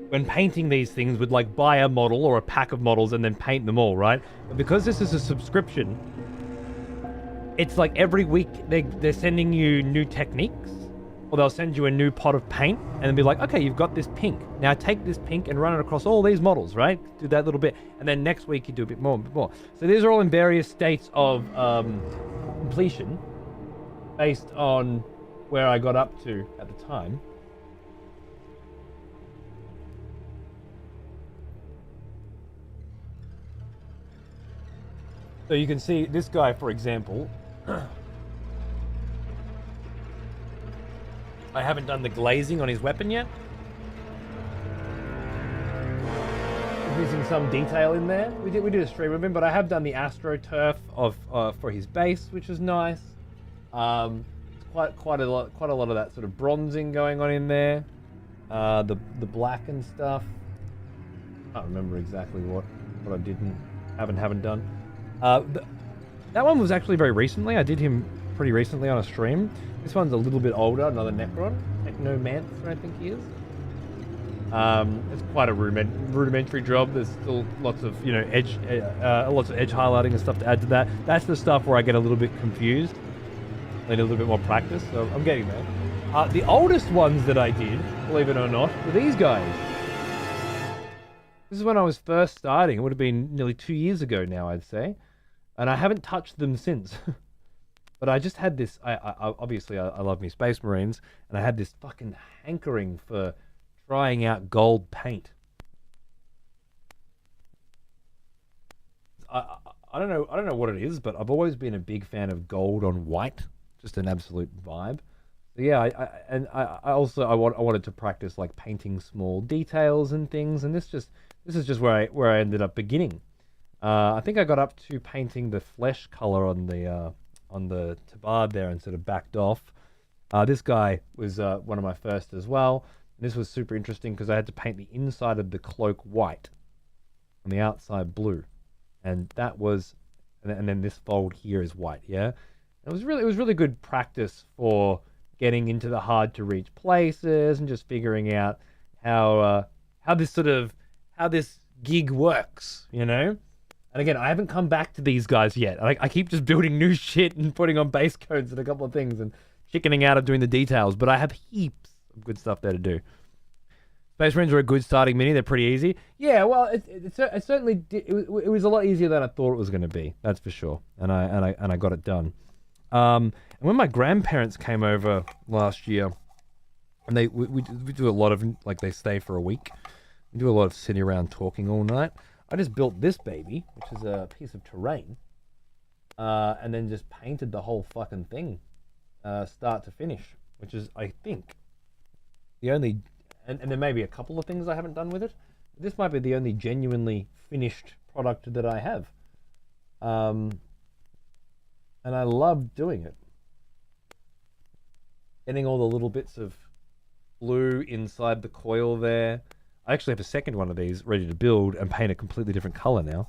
when painting these things, would like buy a model or a pack of models and then paint them all, right? But because this is a subscription, it's like every week they're sending you new techniques, or they'll send you a new pot of paint and then be like, okay, you've got this pink. Now take this pink and run it across all these models, right? Do that little bit. And then next week you do a bit more and bit more. So these are all in various states of completion based on where I got up to at the time. So you can see this guy, for example. I haven't done the glazing on his weapon yet. Using some detail in there. We did a stream of him, but I have done the AstroTurf of for his base, which is nice. Quite a lot of that sort of bronzing going on in there. The black and stuff. I can't remember exactly what I did and haven't done. That one was actually very recently. I did him pretty recently on a stream. This one's a little bit older, another Necron. Technomancer, I think he is. It's quite a rudimentary job. There's still lots of, edge highlighting and stuff to add to that. That's the stuff where I get a little bit confused. I need a little bit more practice, so I'm getting there. The oldest ones that I did, believe it or not, were these guys. This is when I was first starting. It would have been nearly 2 years ago now, I'd say. And I haven't touched them since. But I just had this, obviously I love me Space Marines, and I had this fucking hankering for trying out gold paint. I don't know what it is, but I've always been a big fan of gold on white, just an absolute vibe. So yeah, I wanted to practice like painting small details and things, and this is just where I ended up beginning. I think I got up to painting the flesh color on the tabard there and sort of backed off. This guy was one of my first as well. And this was super interesting because I had to paint the inside of the cloak white and the outside blue. And that was, and then this fold here is white, yeah? It was really good practice for getting into the hard to reach places and just figuring out how this gig works, And again, I haven't come back to these guys yet. I keep just building new shit and putting on base codes and a couple of things and chickening out of doing the details, but I have heaps of good stuff there to do. Space Marines are a good starting mini. They're pretty easy. Yeah, well, it certainly it was a lot easier than I thought it was going to be. That's for sure. And I got it done. And when my grandparents came over last year, and we do a lot of, like, they stay for a week. We do a lot of sitting around talking all night. I just built this baby, which is a piece of terrain, and then just painted the whole fucking thing, start to finish, which is, I think, the only, and there may be a couple of things I haven't done with it. But this might be the only genuinely finished product that I have. And I love doing it. Getting all the little bits of blue inside the coil there. I actually have a second one of these ready to build and paint a completely different color now.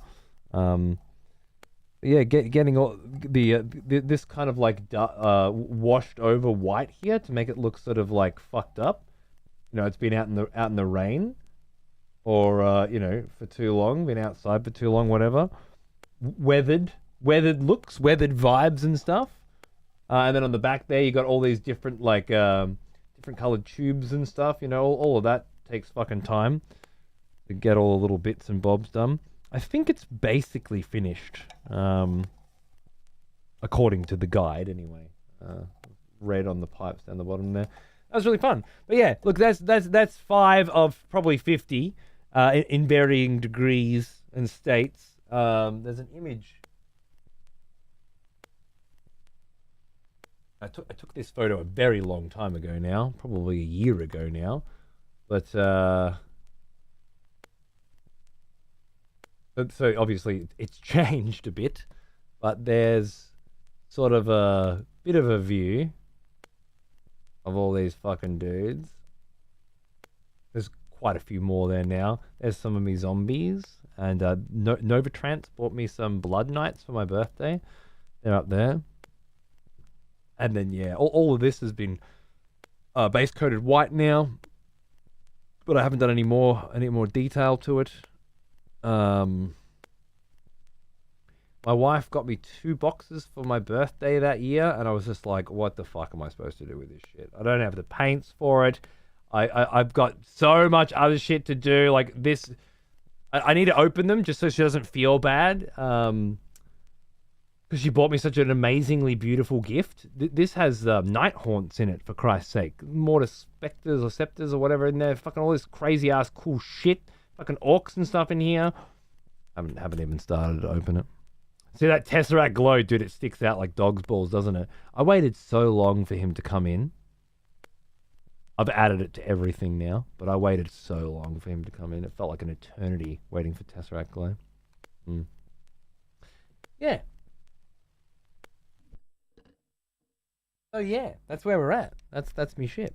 Yeah, getting all this kind of like washed over white here to make it look sort of like fucked up. It's been out in the rain, or for too long, been outside for too long, whatever. Weathered looks, weathered vibes and stuff. And then on the back there, you got all these different different colored tubes and stuff. All of that takes fucking time to get all the little bits and bobs done. I think it's basically finished, according to the guide anyway. Red on the pipes down the bottom there. That was really fun. But yeah, look, that's 5 of probably 50 in varying degrees and states. There's an image. I took this photo a very long time ago now, probably a year ago now. But so obviously it's changed a bit, but there's sort of a bit of a view of all these fucking dudes. There's quite a few more there now. There's some of me zombies, and Novatrans bought me some Blood Knights for my birthday. They're up there. And then yeah, all of this has been base coated white now, but I haven't done any more detail to it. My wife got me 2 boxes for my birthday that year, and I was just like, what the fuck am I supposed to do with this shit? I don't have the paints for it. I've got so much other shit to do. Like this, I need to open them just so she doesn't feel bad. Because she bought me such an amazingly beautiful gift. This has night haunts in it, for Christ's sake. Mortar specters or scepters or whatever in there. Fucking all this crazy ass cool shit. Fucking orcs and stuff in here. Haven't even started to open it. See that Tesseract glow, dude? It sticks out like dog's balls, doesn't it? I waited so long for him to come in. I've added it to everything now, but I waited so long for him to come in. It felt like an eternity waiting for Tesseract glow. Yeah. So yeah, that's where we're at. That's me shit.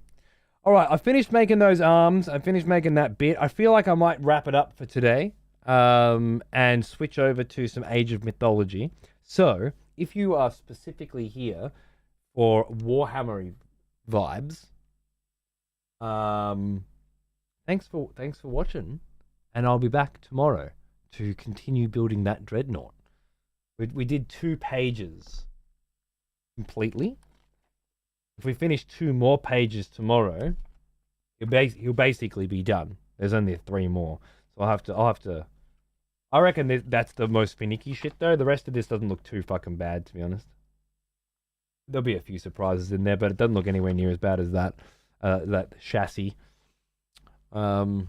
All right, I finished making those arms. I finished making that bit. I feel like I might wrap it up for today. And switch over to some Age of Mythology. So, if you are specifically here for Warhammer vibes, thanks for watching, and I'll be back tomorrow to continue building that Dreadnought. We did 2 pages completely. If we finish 2 more pages tomorrow, he'll basically be done. There's only 3 more, so I'll have to. I reckon that's the most finicky shit, though. The rest of this doesn't look too fucking bad, to be honest. There'll be a few surprises in there, but it doesn't look anywhere near as bad as that chassis. So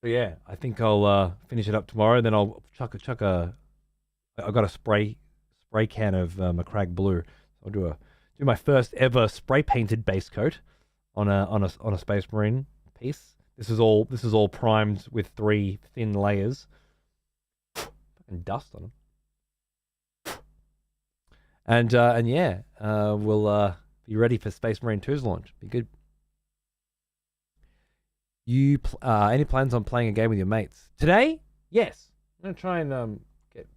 yeah, I think I'll finish it up tomorrow. Then I'll chuck a. I got a spray can of Macragge Blue. I'll do my first ever spray painted base coat on a Space Marine piece. This is all primed with 3 thin layers. And dust on them. And yeah, we'll be ready for Space Marine 2's launch. Be good. You any plans on playing a game with your mates today? Yes, I'm gonna try and get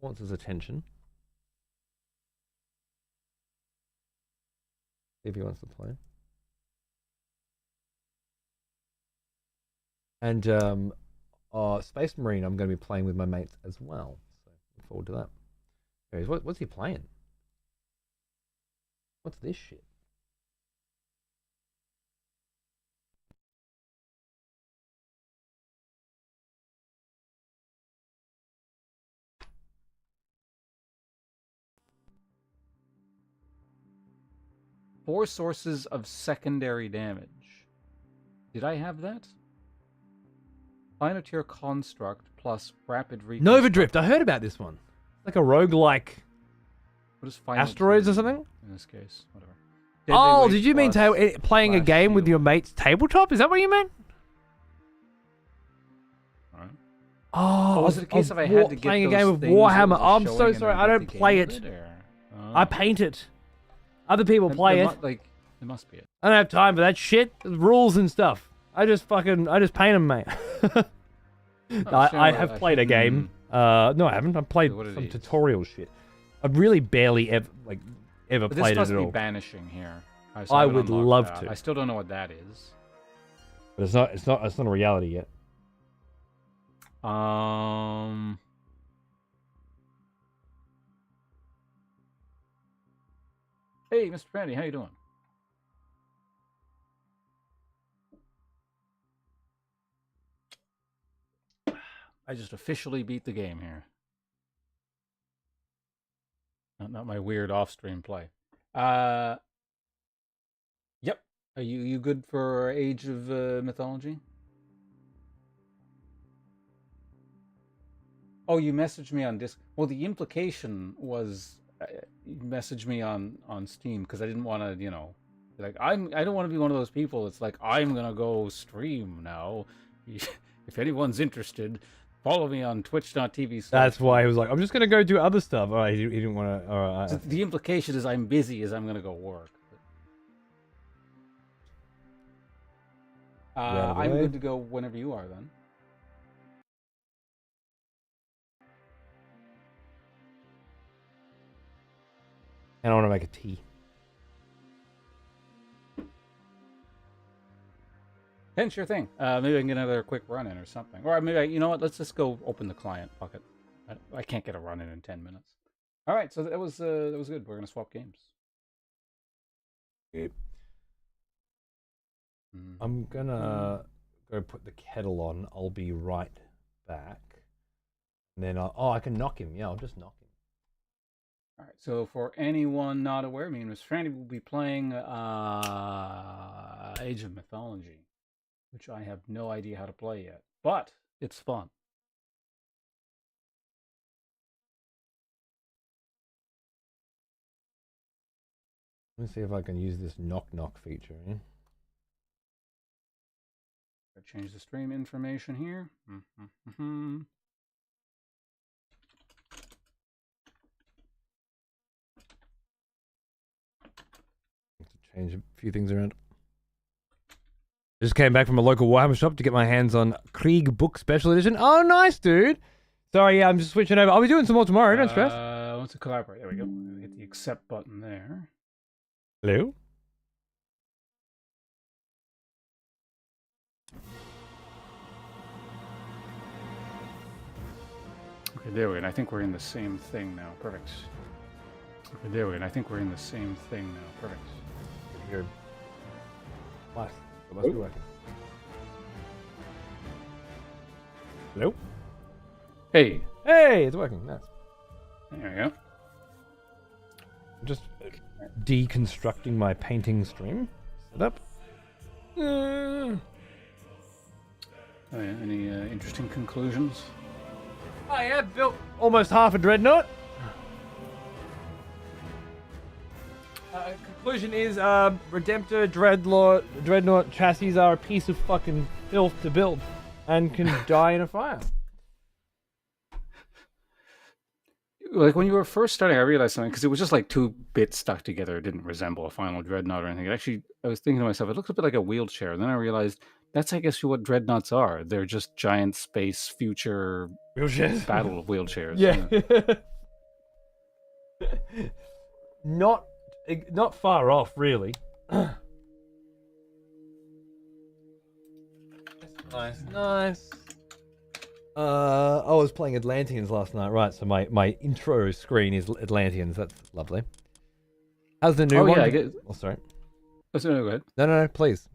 Wance's attention. See if he wants to play. And Space Marine, I'm going to be playing with my mates as well. So look forward to that. Anyways, what's he playing? What's this shit? Four sources of secondary damage. Did I have that? Final tier construct plus rapid Nova Drift. I heard about this one. Like a roguelike What is final asteroids tier or something? in this case? Whatever. Oh, Deadly did you mean weight playing a plus game with shield. your mates tabletop? Is that what you meant? Alright. Oh, Was it a case of I had to get playing a those game of things that Warhammer? was Oh, I'm showing so and sorry. then I beat don't the play game it. with or- I paint it. Other people Then- play then it. Like, it must be it. I don't have time for that shit. There's rules and stuff. I just paint them, mate. I have played a game. No, I haven't. I've played What it some is. tutorial shit. I've really barely ever But this played it must at be all. banishing here. So I haven't would unlocked love that. to. I still don't know what that is. But it's not a reality yet. Hey, Mr. Brandy, how you doing? I just officially beat the game here. Not my weird off-stream play. Yep. Are you good for Age of Mythology? Oh, you messaged me on Discord. Well, the implication was you messaged me on Steam because I didn't want to, like I don't want to be one of those people. It's like I'm gonna go stream now. If anyone's interested, follow me on twitch.tv. That's why he was like, I'm just gonna go do other stuff. All right, he didn't want to. All right. So the implication is I'm busy as I'm gonna go work. out of the I'm way. good to go whenever you are then. And I want to make a tea. Yeah, sure thing. Maybe I can get another quick run in or something. Or maybe, you know what? Let's just go open the client. Fuck it. I can't get a run in 10 minutes. All right, so that was good. We're gonna swap games. Yep. I'm gonna go put the kettle on. I'll be right back. And then I can knock him. Yeah, I'll just knock him. All right. So for anyone not aware, me and Miss Franny will be playing Age of Mythology, which I have no idea how to play yet, but it's fun. Let me see if I can use this knock feature. Yeah? Change the stream information here. Change a few things around. Just came back from a local Warhammer shop to get my hands on Krieg Book Special Edition. Oh, nice, dude. Sorry, yeah, I'm just switching over. I'll be doing some more tomorrow. Don't stress. I want to collaborate. There we go. Hit the accept button there. Hello. Okay, there we go. And I think we're in the same thing now. Perfect. Okay, there we go. And I think we're in the same thing now. Perfect. Here. Nice. It must be working. Hello? Hey. Hey, it's working. Nice. There we go. I'm just deconstructing my painting stream setup. Oh, yeah. Any interesting conclusions? Oh yeah, built almost half a Dreadnought. Conclusion is, Redemptor, Dreadnought chassis are a piece of fucking filth to build and can die in a fire. Like when you were first starting, I realized something because it was just like two bits stuck together. It didn't resemble a final Dreadnought or anything. It actually, I was thinking to myself, it looks a bit like a wheelchair. And then I realized that's, I guess, what Dreadnoughts are. They're just giant space future Wheelchairs. battle of wheelchairs. Yeah. Not far off, really. Nice. I was playing Atlanteans last night, right? So my intro screen is Atlanteans. That's lovely. How's the new one? Yeah, I get. Oh, sorry. Oh, sorry, go ahead. No, please.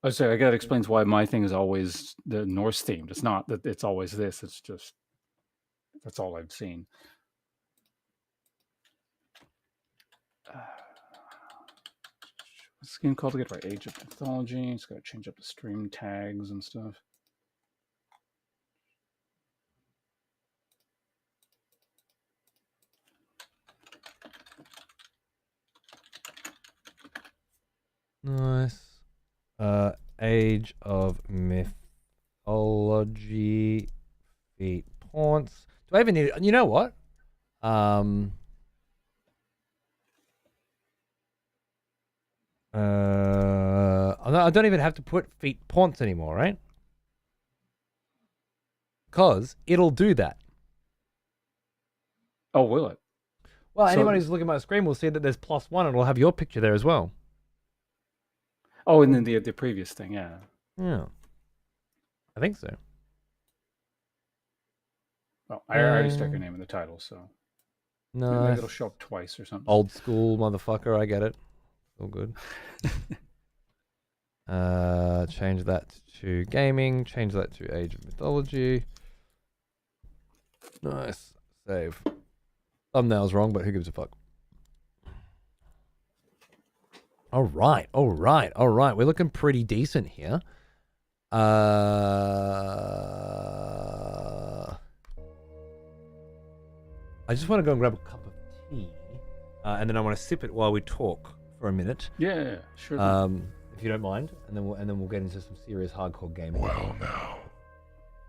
Oh, sorry. I guess that explains why my thing is always the Norse themed. It's not that it's always this. It's just that's all I've seen. What's the game called again? Right, Age of Mythology. It's got to change up the stream tags and stuff. Nice. Age of Mythology. Feet Taunts. Do I even need it? You know what? I don't even have to put feet Taunts anymore, right? Because it'll do that. Oh, will it? Well, So- anyone who's looking at my screen will see that there's +1 and it'll have your picture there as well. Oh, and then the previous thing, yeah. Yeah. I think so. Well, I already stuck your name in the title, so maybe Nice. it'll show up twice or something. Old school motherfucker, I get it. All good. Change that to gaming. Change that to Age of Mythology. Nice. Save. Thumbnail's wrong, but who gives a fuck? All right. We're looking pretty decent here. I just want to go and grab a cup of tea, and then I want to sip it while we talk for a minute. Yeah, sure. If you don't mind, and then we'll get into some serious hardcore gaming. Well now,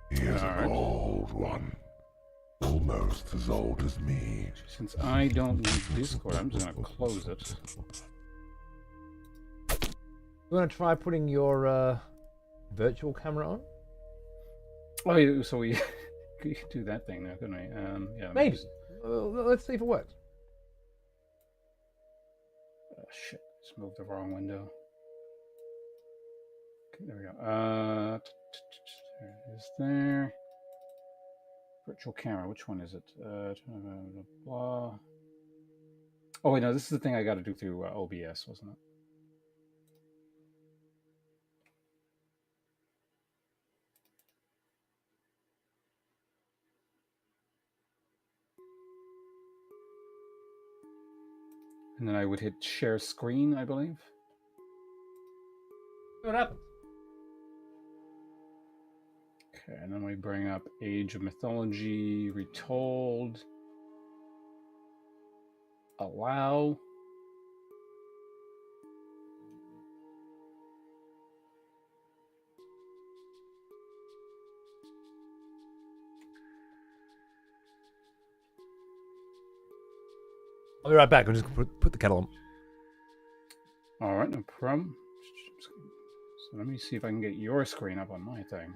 he is an old one. Almost as old as me. Since I don't need Discord, I'm just going to close it. You want to try putting your virtual camera on? Oh, yeah, so we could do that thing now, couldn't we? Yeah. let me Maybe. just- Let's see if it works. Oh, shit, just moved the wrong window. Okay, there we go. There it is there. Virtual camera, which one is it? Blah. Oh, wait, no, this is the thing I got to do through OBS, wasn't it? And then I would hit share screen, I believe. See what happens. Okay, and then we bring up Age of Mythology, Retold, Allow. I'll be right back. I'm just gonna put the kettle on. All right, no problem. So let me see if I can get your screen up on my thing.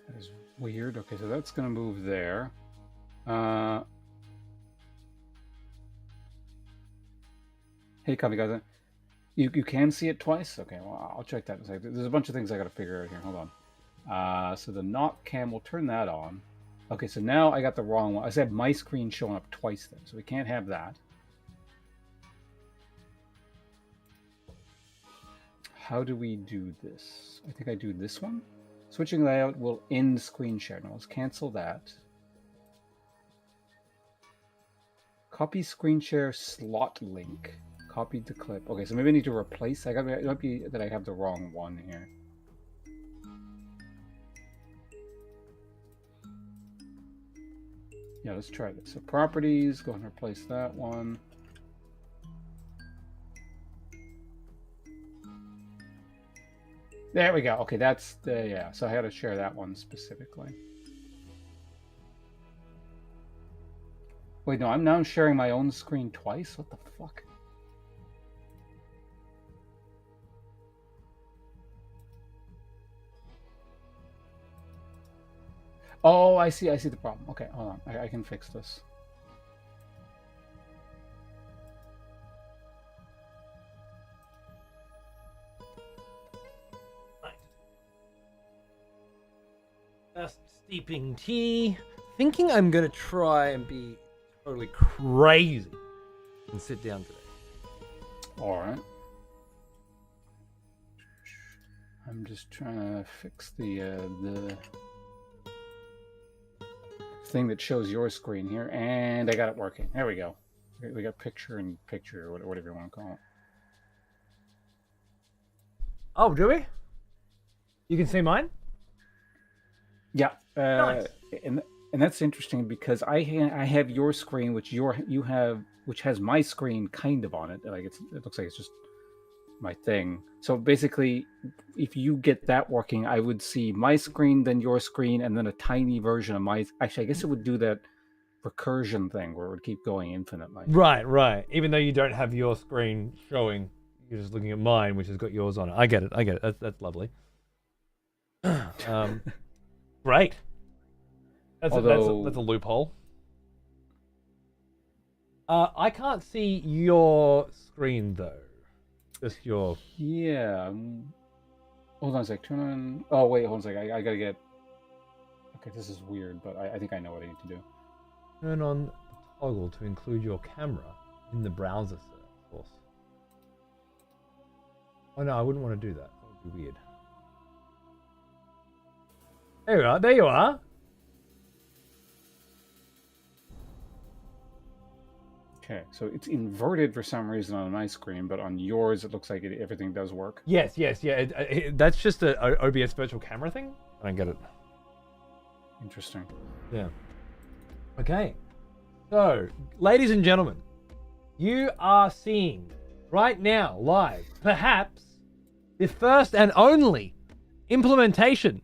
That is weird. Okay, so that's going to move there. Hey, copy guys. You can see it twice? Okay, well, I'll check that in a second. There's a bunch of things I got to figure out here. Hold on. So the not cam, we'll turn that on. Okay, so now I got the wrong one. I said my screen showing up twice then, so we can't have that. How do we do this? I think I do this one. Switching layout will end screen share. Now let's cancel that. Copy screen share slot link. Copied the clip. Okay, so maybe I need to replace. It might be that I have the wrong one here. Yeah, let's try this. So properties, go and replace that one. There we go. Okay, that's the, yeah. So I had to share that one specifically. Wait, no, I'm now sharing my own screen twice? What the fuck? Oh, I see the problem. Okay, hold on. I can fix this. Just steeping tea. Thinking I'm gonna try and be totally crazy and sit down today. All right. I'm just trying to fix the thing that shows your screen here, and I got it working. There we go. We got picture in picture, or whatever you want to call it. Oh, do we? You can see mine? Yeah. Nice. And that's interesting because I have your screen, which has my screen kind of on it. Like it looks like it's just my thing. So basically, if you get that working, I would see my screen, then your screen, and then a tiny version of my. Actually, I guess it would do that recursion thing where it would keep going infinitely. Right. Even though you don't have your screen showing, you're just looking at mine, which has got yours on it. I get it. That's lovely. Great. That's a loophole. I can't see your screen though. Just your. Yeah. Hold on a sec. Turn on. Oh wait, hold on a sec. I gotta get. Okay, this is weird, but I think I know what I need to do. Turn on the toggle to include your camera in the browser source. Oh no, I wouldn't want to do that. That would be weird. There you are. There you are. Okay, so it's inverted for some reason on my screen, but on yours it looks like everything does work. Yes. Yeah. That's just a OBS virtual camera thing. I don't get it. Interesting. Yeah. Okay. So, ladies and gentlemen, you are seeing right now live, perhaps the first and only implementation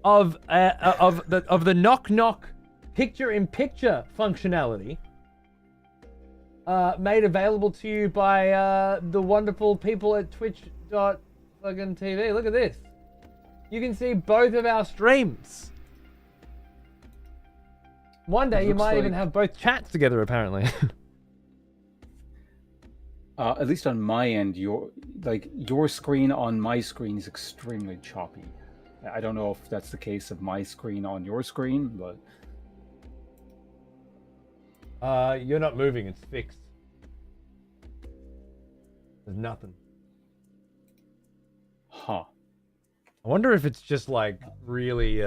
of the knock knock picture in picture functionality made available to you by the wonderful people at twitch.TV. Look at this. You can see both of our streams. One day you might even have both chats together, apparently. At least on my end, your screen on my screen is extremely choppy. I don't know if that's the case of my screen on your screen, but you're not moving, it's fixed. There's nothing. Huh. I wonder if it's just like really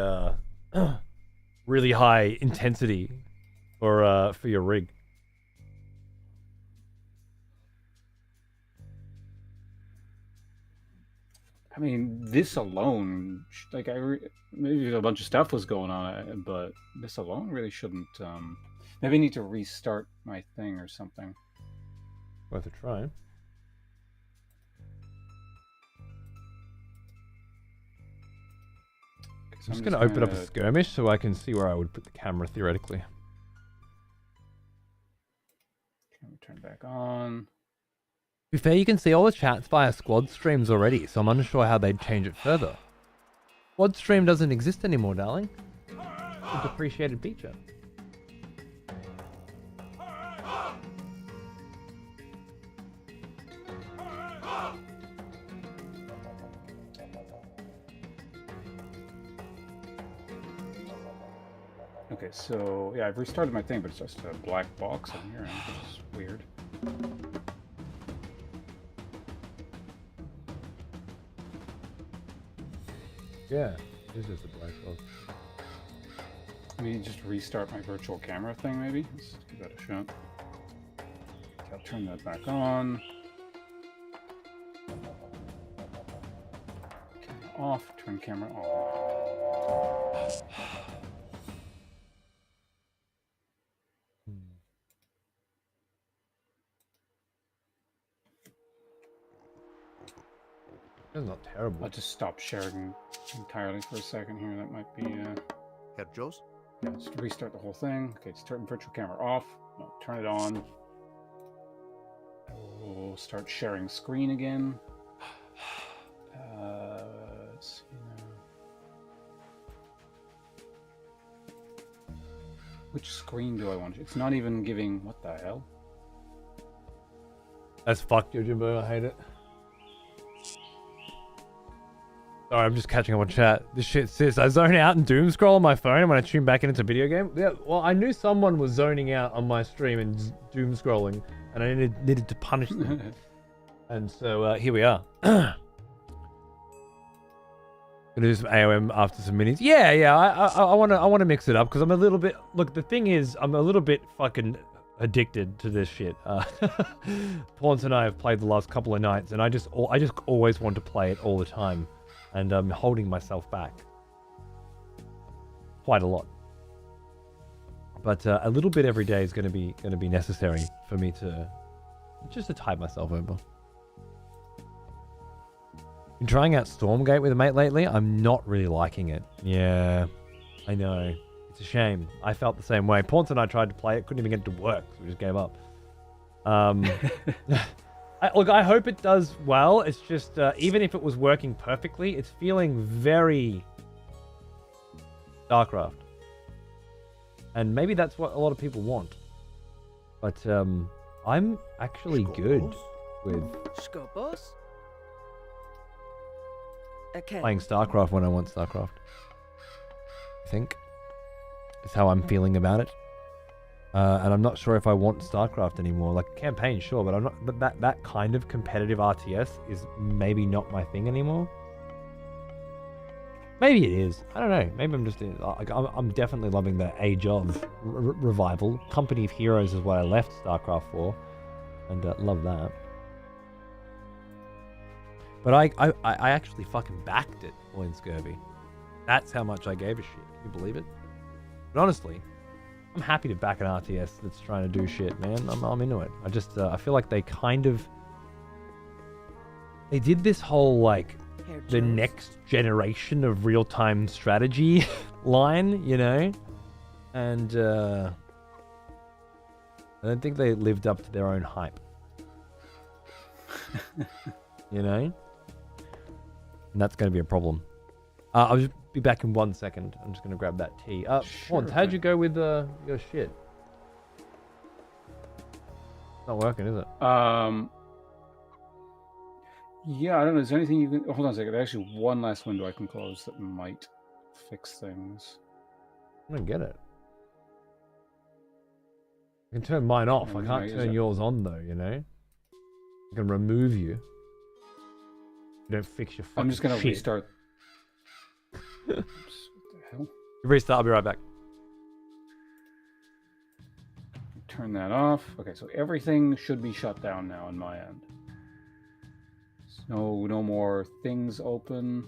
really high intensity for your rig. I mean, this alone, like maybe a bunch of stuff was going on, but this alone really shouldn't. Maybe I need to restart my thing or something. Worth a try. I'm just going to open up a skirmish so I can see where I would put the camera theoretically. Camera turn back on. To be fair, you can see all the chats via squad streams already, so I'm unsure how they'd change it further. Squad stream doesn't exist anymore, darling. It's a depreciated feature. Okay, so yeah, I've restarted my thing, but it's just a black box on here, which is weird. Yeah, this is a black box. Let me just restart my virtual camera thing, maybe. Let's give that a shot. Okay, I'll turn that back on. Camera off. Turn camera on. That's not terrible. I'll just stop sharing entirely for a second here. That might be. Herr Joes? Yeah, just restart the whole thing. Okay, just turn virtual camera off. No, turn it on. We'll start sharing screen again. Let's see now. Which screen do I want? It's not even giving. What the hell? That's fucked, Jimbo. I hate it. Sorry, I'm just catching up on chat. This shit sis. I zone out and doom scroll on my phone when I tune back into video game. Yeah, well, I knew someone was zoning out on my stream and doom scrolling, and I needed to punish them. And so here we are. Gonna do some AOM after some minis. Yeah. I wanna mix it up because I'm a little bit. Look, the thing is, I'm a little bit fucking addicted to this shit. Pawns and I have played the last couple of nights, and I just always want to play it all the time. And I'm holding myself back quite a lot. But a little bit every day is going to be necessary for me to just to tide myself over. Been trying out Stormgate with a mate lately. I'm not really liking it. Yeah, I know. It's a shame. I felt the same way. Pawns and I tried to play it, couldn't even get it to work, so we just gave up. Look, I hope it does well. It's just, even if it was working perfectly, it's feeling very StarCraft. And maybe that's what a lot of people want. But I'm actually good with playing StarCraft when I want StarCraft. I think. Is how I'm feeling about it. And I'm not sure if I want StarCraft anymore. Like campaign, sure, but I'm not. But that kind of competitive RTS is maybe not my thing anymore. Maybe it is. I don't know. Maybe I'm just. I'm definitely loving the Age of revival. Company of Heroes is what I left StarCraft for, and love that. But I actually fucking backed it all in Scurvy. That's how much I gave a shit. Can you believe it? But honestly, I'm happy to back an RTS that's trying to do shit, man. I'm into it. I feel like they kind of they did this whole like the next generation of real-time strategy line, you know, and I don't think they lived up to their own hype. You know, and that's going to be a problem. I'll just be back in 1 second. I'm just going to grab that tea. Sure Horns, how'd thing. you go with your shit? It's not working, is it? Yeah, I don't know. Is there anything you can... Hold on a second. There's actually one last window I can close that might fix things. I don't get it. I can turn mine off. I Yeah, can't is turn it? yours on though, you know? I can remove you. You don't fix your fucking I'm just going to shit. restart. Oops, what the hell? Restart, I'll be right back. Turn that off. Okay, so everything should be shut down now on my end. No more things open.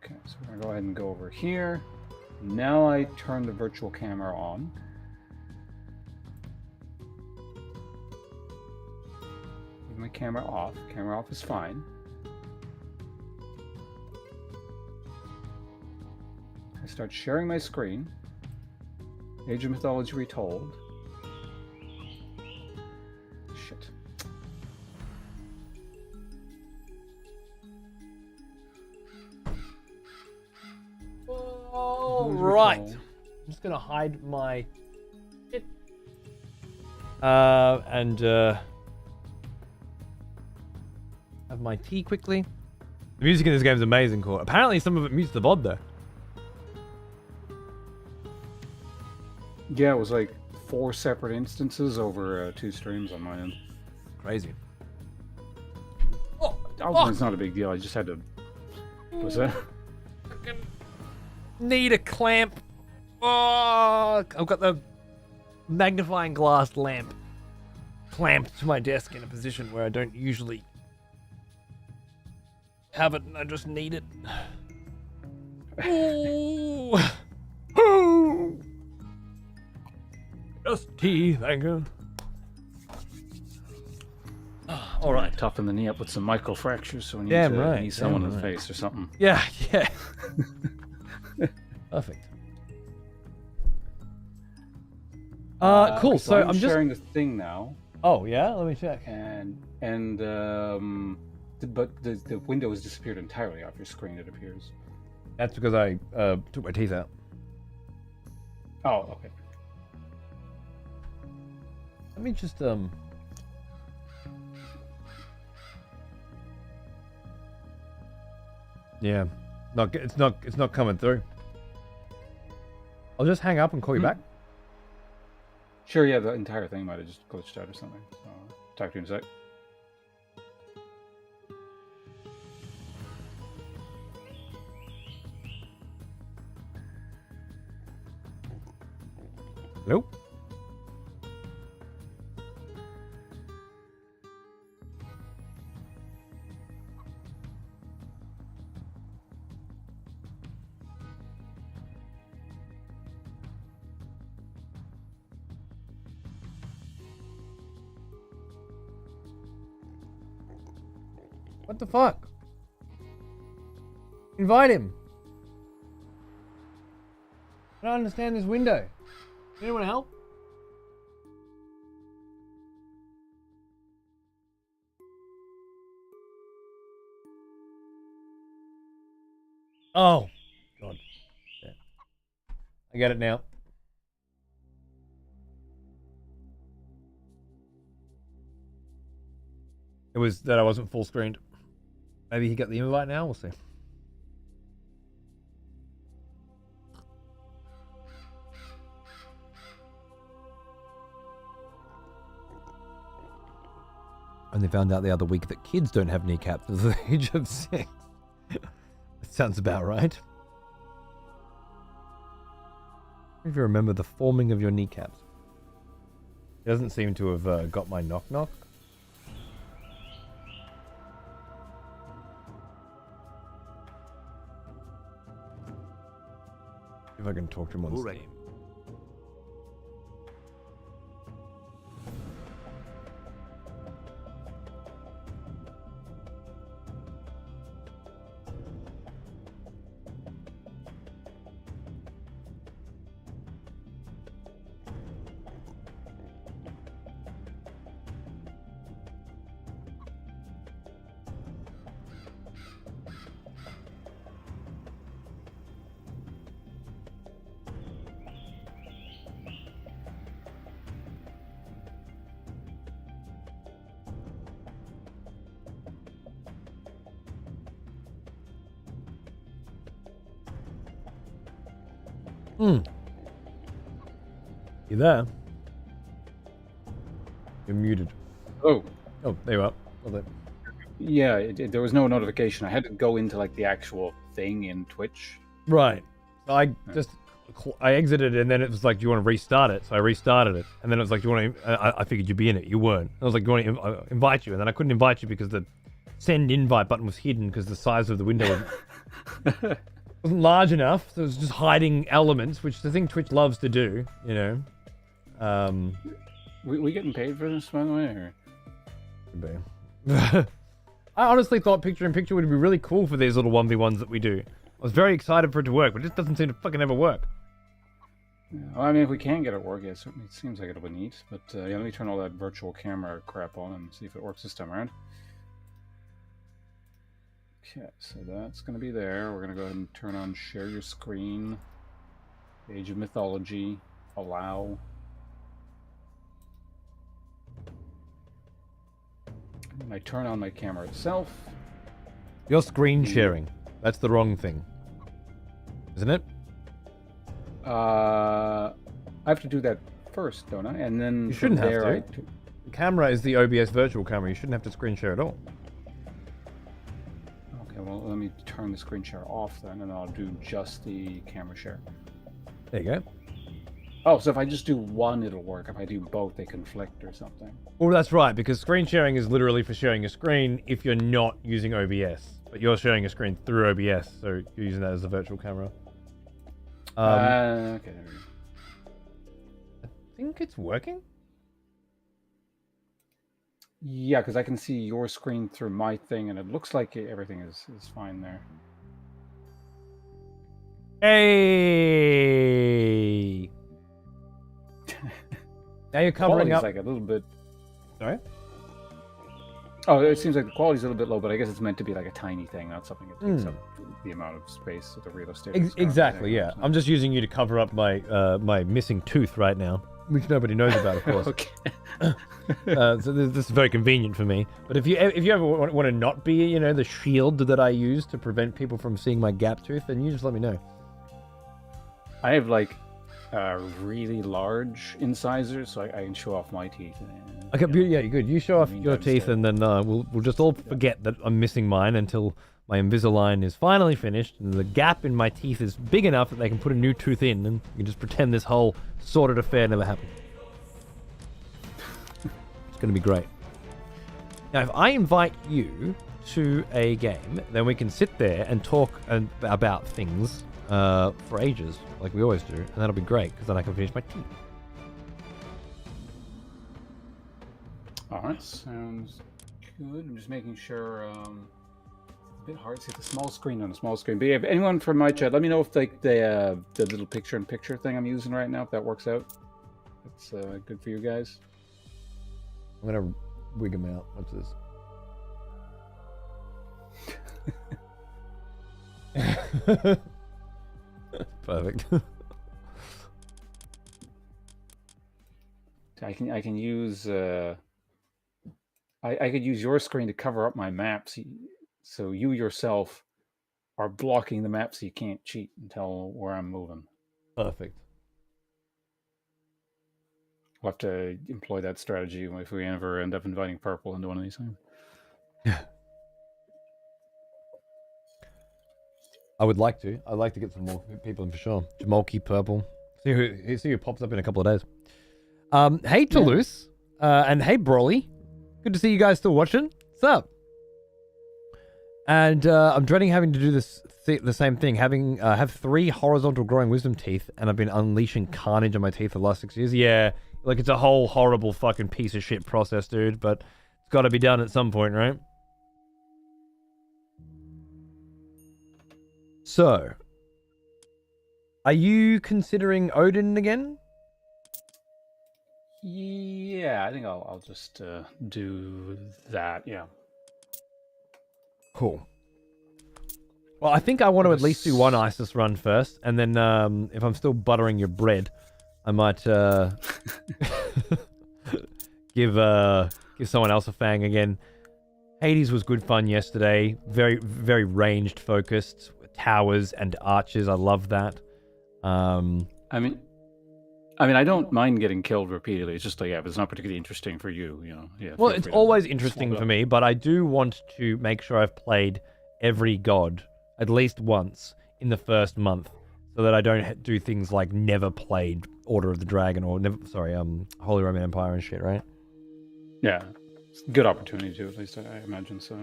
Okay, so we're gonna go ahead and go over here. Now I turn the virtual camera on. Leave my camera off. Camera off is fine. I start sharing my screen. Age of Mythology Retold. Shit. All right. I'm just gonna hide my shit. And have my tea quickly. The music in this game is amazing, cool. Apparently, some of it mutes the VOD though. Yeah, it was like 4 separate instances over 2 streams on my end. Crazy. Oh, it's not a big deal. I just had to. What's that? Need a clamp. Oh, I've got the magnifying glass lamp clamped to my desk in a position where I don't usually have it, and I just need it. Ooh. Ooh. Just tea, thank you. All right. Toughen the knee up with some microfractures, so we need Damn to right, knee someone damn in the right. face or something. Yeah, yeah. Perfect. Cool. Okay, So I'm just sharing the thing now, Oh yeah, let me check. but the window has disappeared entirely off your screen. It appears. That's because I took my teeth out. Oh, okay. Let me just Yeah, it's not coming through. I'll just hang up and call you back. Sure. Yeah, the entire thing might have just glitched out or something. So, talk to you in a sec. Hello? What the fuck? Invite him. I don't understand this window. Anyone help? Oh, God. Yeah. I get it now. It was that I wasn't full screened. Maybe he got the invite now, we'll see. And they found out the other week that kids don't have kneecaps at the age of 6. That sounds about right. If you remember the forming of your kneecaps. He doesn't seem to have got my knock knock. If I can talk to him on Steam. You there? You're muted. Oh, Oh, there you are. Hold it. yeah. There was no notification. I had to go into like the actual thing in Twitch. Right. So I exited and then it was like, do you want to restart it? So I restarted it. And then it was like, do you want to... I figured you'd be in it. You weren't. I was like, do you want to invite you? And then I couldn't invite you because the send invite button was hidden because the size of the window wasn't large enough. So it was just hiding elements, which the thing Twitch loves to do, you know. We getting paid for this, by the way? Or? Could be. I honestly thought picture-in-picture would be really cool for these little 1v1s that we do. I was very excited for it to work, but it just doesn't seem to fucking ever work. Yeah, well, I mean, if we can get it work, yeah, certainly it seems like it'll be neat. But yeah, let me turn all that virtual camera crap on and see if it works this time around. Okay, so that's going to be there. We're going to go ahead and turn on share your screen. Age of Mythology. Allow. And I turn on my camera itself. You're screen sharing. That's the wrong thing. Isn't it? I have to do that first, don't I? And then You shouldn't have there to. The camera is the OBS virtual camera. You shouldn't have to screen share at all. Okay, well, let me turn the screen share off then, and I'll do just the camera share. There you go. Oh, so if I just do one, it'll work. If I do both, they conflict or something. Well, that's right, because screen sharing is literally for sharing a screen if you're not using OBS. But you're sharing a screen through OBS, so you're using that as a virtual camera. Okay, there we go. I think it's working. Yeah, because I can see your screen through my thing, and it looks like everything is fine there. Hey! Now you're covering Quality's up. like a little bit... Sorry? Oh, it seems like the quality's a little bit low, but I guess it's meant to be like a tiny thing, not something that takes up the amount of space that the real estate is Exactly, yeah. I'm just using you to cover up my my missing tooth right now, which nobody knows about, of course. Okay. So this is very convenient for me. But if you ever want to not be, you know, the shield that I use to prevent people from seeing my gap tooth, then you just let me know. I have like really large incisors, so I can show off my teeth. Okay, yeah, you're good. You show off your teeth, and then we'll just all forget that I'm missing mine until my Invisalign is finally finished, and the gap in my teeth is big enough that they can put a new tooth in, and you can just pretend this whole sordid affair never happened. It's going to be great. Now, if I invite you to a game, then we can sit there and talk about things for ages, like we always do, and that'll be great, because then I can finish my teeth. Alright, sounds good. I'm just making sure, it's a bit hard to see the small screen on the small screen. But yeah, if anyone from my chat, let me know if like the little picture-in-picture thing I'm using right now, if that works out. It's good for you guys. I'm going to wig them out. What's this? Perfect. I can use I could use your screen to cover up my maps, so you yourself are blocking the map so you can't cheat and tell where I'm moving. Perfect. We'll have to employ that strategy if we ever end up inviting Purple into one of these things. I would like to. I'd like to get some more people in for sure. Jamalki, Purple. See who pops up in a couple of days. Hey Toulouse, and hey Broly. Good to see you guys still watching. What's up? And I'm dreading having to do the same thing. Have 3 horizontal growing wisdom teeth, and I've been unleashing carnage on my teeth for the last 6 years. Yeah, like it's a whole horrible fucking piece of shit process, dude. But it's got to be done at some point, right? So, are you considering Odin again? Yeah, I think I'll just do that. Yeah. Cool. Well, I think I want to at least do one ISIS run first, and then if I'm still buttering your bread, I might give someone else a fang again. Hades was good fun yesterday. Very, very ranged focused. Towers and archers. I love that. I mean, I don't mind getting killed repeatedly. It's just like, yeah, if it's not particularly interesting for you, you know. Yeah. Well, feel it's free to always swap interesting it for up. me, but I do want to make sure I've played every god at least once in the first month, so that I don't do things like never played Order of the Dragon or never, Holy Roman Empire and shit, right? Yeah, it's a good opportunity to, at least I imagine so.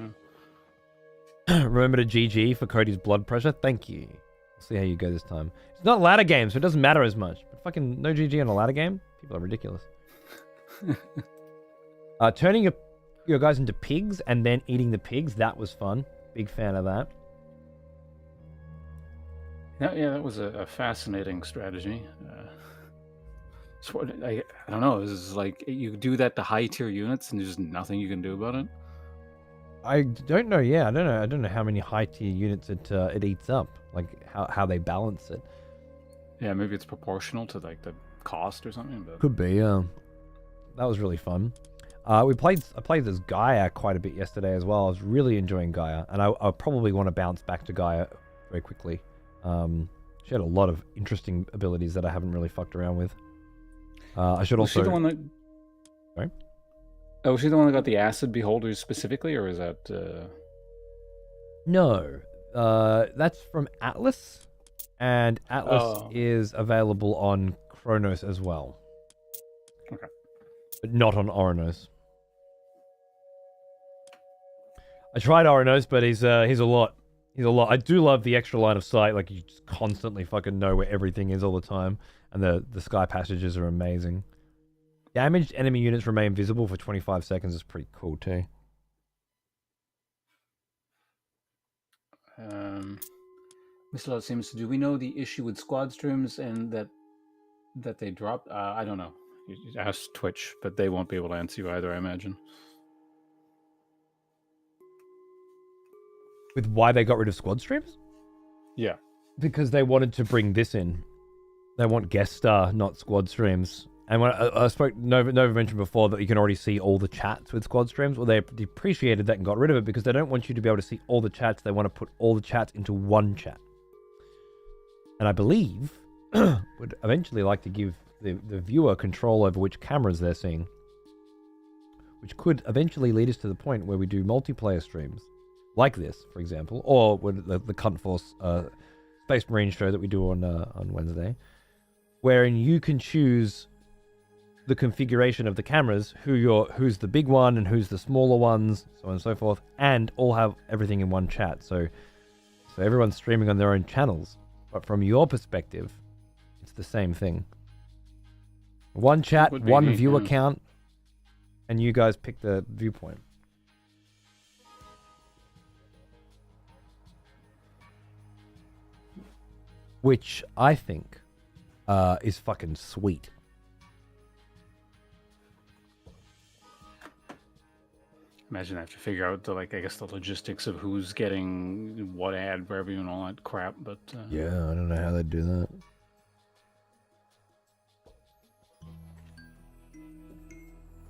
Remember to GG for Cody's blood pressure. Thank you. We'll see how you go this time. It's not a ladder game, so it doesn't matter as much. But fucking no GG on a ladder game? People are ridiculous. Turning your guys into pigs and then eating the pigs, that was fun. Big fan of that. Yeah, that was a fascinating strategy. So I don't know. It's like you do that to high tier units, and there's just nothing you can do about it. I don't know. Yeah, I don't know how many high tier units it eats up. Like how they balance it. Yeah, maybe it's proportional to like the cost or something. But Could be. Yeah, that was really fun. I played this Gaia quite a bit yesterday as well. I was really enjoying Gaia, and I probably want to bounce back to Gaia very quickly. She had a lot of interesting abilities that I haven't really fucked around with. I should was also. she the one that? Sorry? Oh, was she the one that got the acid beholders specifically, or is that? No, that's from Atlas, and Atlas is available on Kronos as well. Okay. But not on Oranos. I tried Oranos, but he's a lot. He's a lot. I do love the extra line of sight. Like, you just constantly fucking know where everything is all the time. And the sky passages are amazing. Damaged enemy units remain visible for 25 seconds is pretty cool too. Mr. Love seems to do. We know the issue with squad streams and that they dropped. I don't know. You ask Twitch, but they won't be able to answer you either, I imagine. With why they got rid of squad streams? Yeah. Because they wanted to bring this in. They want guest star, not squad streams. And when I spoke, Nova mentioned before that you can already see all the chats with squad streams. Well, they depreciated that and got rid of it because they don't want you to be able to see all the chats. They want to put all the chats into one chat. And I believe would eventually like to give the viewer control over which cameras they're seeing. Which could eventually lead us to the point where we do multiplayer streams. Like this, for example. Or with the Cunt Force Space Marine show that we do on Wednesday. Wherein you can choose the configuration of the cameras, who's the big one and who's the smaller ones, so on and so forth, and all have everything in one chat. So everyone's streaming on their own channels, but from your perspective, it's the same thing. One chat, one viewer count, and you guys pick the viewpoint. Which I think is fucking sweet. Imagine I have to figure out the the logistics of who's getting what ad revenue and all that crap. But yeah, I don't know how they do that.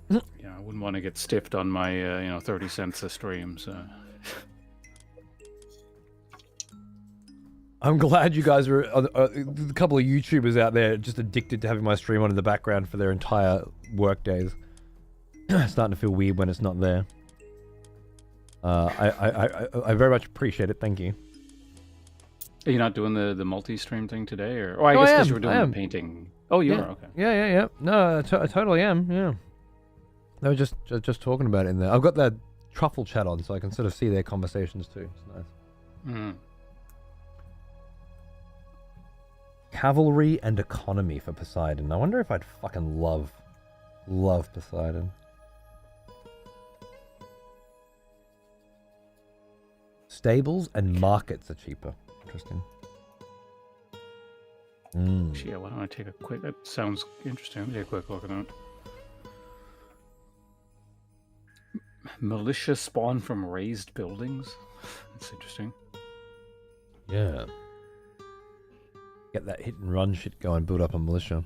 Yeah, I wouldn't want to get stiffed on my 30 cents a stream. So I'm glad you guys are a couple of YouTubers out there just addicted to having my stream on in the background for their entire work days. Starting to feel weird when it's not there. I very much appreciate it. Thank you. Are you not doing the multi-stream thing today, or? Oh, I guess because you were doing the painting. Oh, you were okay. Yeah. No, I totally am. Yeah. They were just talking about it in there. I've got that truffle chat on, so I can sort of see their conversations too. It's nice. Mm. Cavalry and economy for Poseidon. I wonder if I'd fucking love Poseidon. Stables and markets are cheaper. Interesting. Yeah, why don't I take a quick... That sounds interesting. Let me take a quick look at that. Militia spawn from raised buildings? That's interesting. Yeah. Get that hit and run shit going, build up a militia.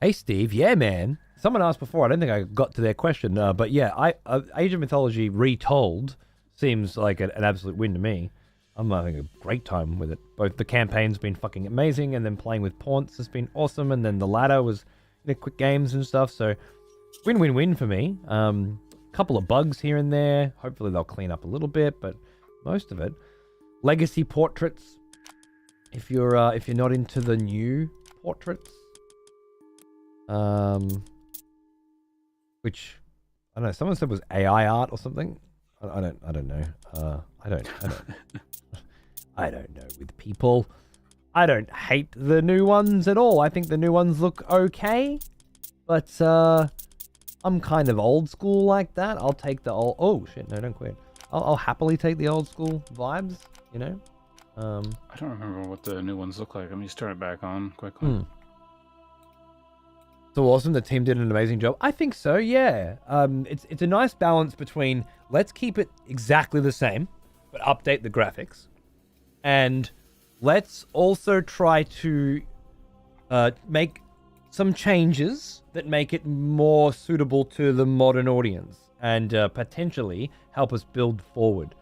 Hey Steve, yeah man. Someone asked before, I don't think I got to their question, but yeah, Age of Mythology retold seems like an absolute win to me. I'm having a great time with it. Both the campaign's been fucking amazing, and then playing with Paunts has been awesome, and then the ladder was quick games and stuff. So win-win-win for me. Couple of bugs here and there. Hopefully they'll clean up a little bit, but most of it. Legacy portraits. If you're not into the new portraits, which I don't know. Someone said was AI art or something. I don't know. I don't I don't know with people. I don't hate the new ones at all. I think the new ones look okay, but I'm kind of old school like that. I'll take the old. Oh shit! No, don't quit. I'll happily take the old school vibes. You know. I don't remember what the new ones look like. Let me just turn it back on quickly. So awesome. The team did an amazing job. I think so. Yeah. It's a nice balance between let's keep it exactly the same, but update the graphics, and let's also try to make some changes that make it more suitable to the modern audience and potentially help us build forward.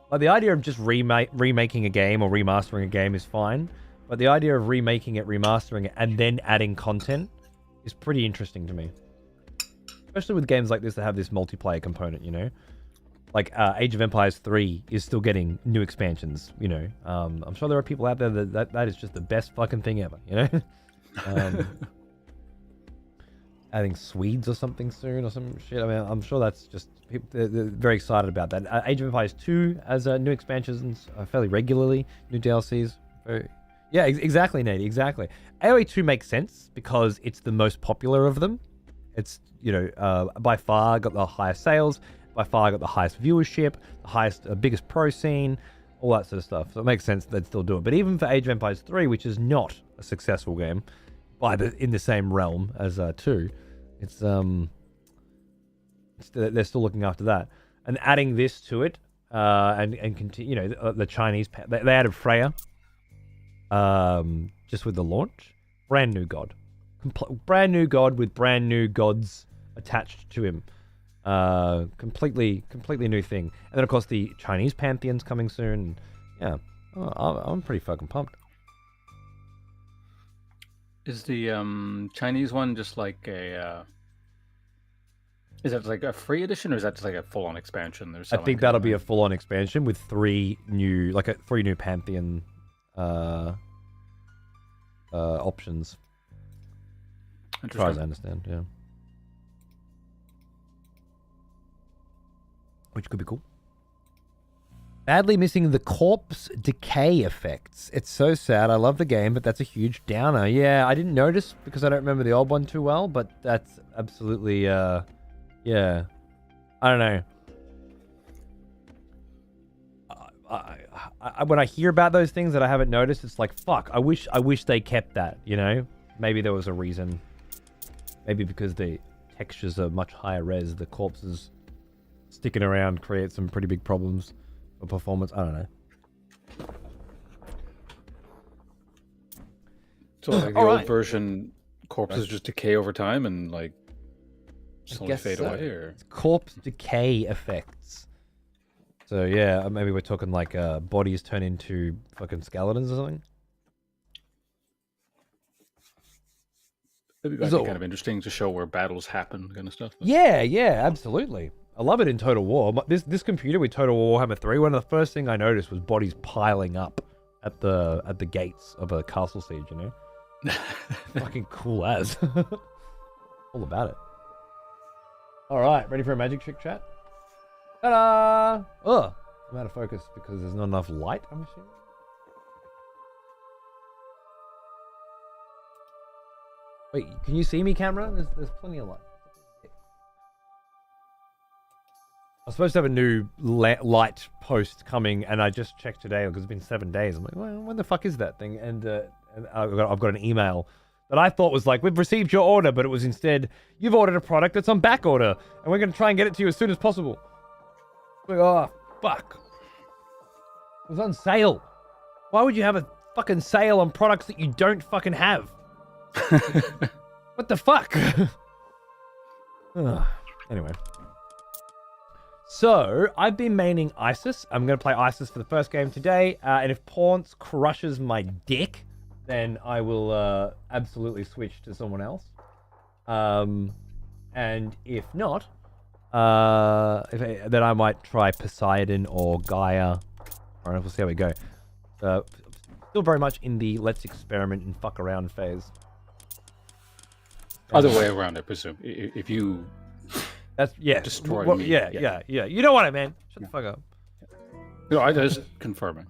Like the idea of just remaking a game or remastering a game is fine, but the idea of remaking it, remastering it, and then adding content is pretty interesting to me. Especially with games like this that have this multiplayer component, you know? Like Age of Empires 3 is still getting new expansions, you know? I'm sure there are people out there that is just the best fucking thing ever, you know? Adding Swedes or something soon or some shit. I mean, I'm sure that's just people, they're very excited about that. Age of Empires 2 has new expansions fairly regularly, new DLCs. Yeah, exactly, Nate. Exactly. AoE 2 makes sense because it's the most popular of them. It's, you know, by far got the highest sales, by far got the highest viewership, the highest, biggest pro scene, all that sort of stuff. So it makes sense that they'd still do it. But even for Age of Empires 3, which is not a successful game, in the same realm as 2, they're still looking after that, and adding this to it, and continue. You know, the Chinese they added Freya, just with the launch, brand new god with brand new gods attached to him, completely new thing. And then of course the Chinese pantheon's coming soon. Yeah, I'm pretty fucking pumped. Is the Chinese one just like a? Is that like a free edition, or is that just like a full-on expansion? I think that'll be a full-on expansion with three new Pantheon options. As far as I understand, yeah. Which could be cool. Badly missing the corpse decay effects. It's so sad. I love the game, but that's a huge downer. Yeah, I didn't notice because I don't remember the old one too well, but that's absolutely, yeah. I don't know. When I hear about those things that I haven't noticed, it's like, fuck, I wish they kept that, you know? Maybe there was a reason. Maybe because the textures are much higher res, the corpses sticking around create some pretty big problems for performance. I don't know. So like the old version, corpses just decay over time and like slowly fade away, or it's corpse decay effects. So yeah, maybe we're talking like bodies turn into fucking skeletons or something. That'd be kind of interesting to show where battles happen, kind of stuff. Yeah, absolutely. I love it in Total War. This computer with Total War Warhammer 3, one of the first things I noticed was bodies piling up at the gates of a castle siege, you know? Fucking cool as. All about it. Alright, ready for a magic trick, chat? Ta-da! Ugh! I'm out of focus because there's not enough light, I'm assuming. Wait, can you see me, camera? There's plenty of light. I was supposed to have a new light post coming, and I just checked today because it's been 7 days. I'm like, well, when the fuck is that thing? And I've got an email that I thought was like, we've received your order, but it was instead, you've ordered a product that's on back order, and we're going to try and get it to you as soon as possible. Like, oh, fuck. It was on sale. Why would you have a fucking sale on products that you don't fucking have? What the fuck? Anyway. So, I've been maining Isis. I'm going to play Isis for the first game today. And if Paunce crushes my dick, then I will absolutely switch to someone else. And if not, then I might try Poseidon or Gaia. All right, we'll see how we go. Still very much in the let's experiment and fuck around phase. Other way around, I presume. If you That's destroy me. Yeah. You know what I meant. Shut the fuck up. No, I just confirming.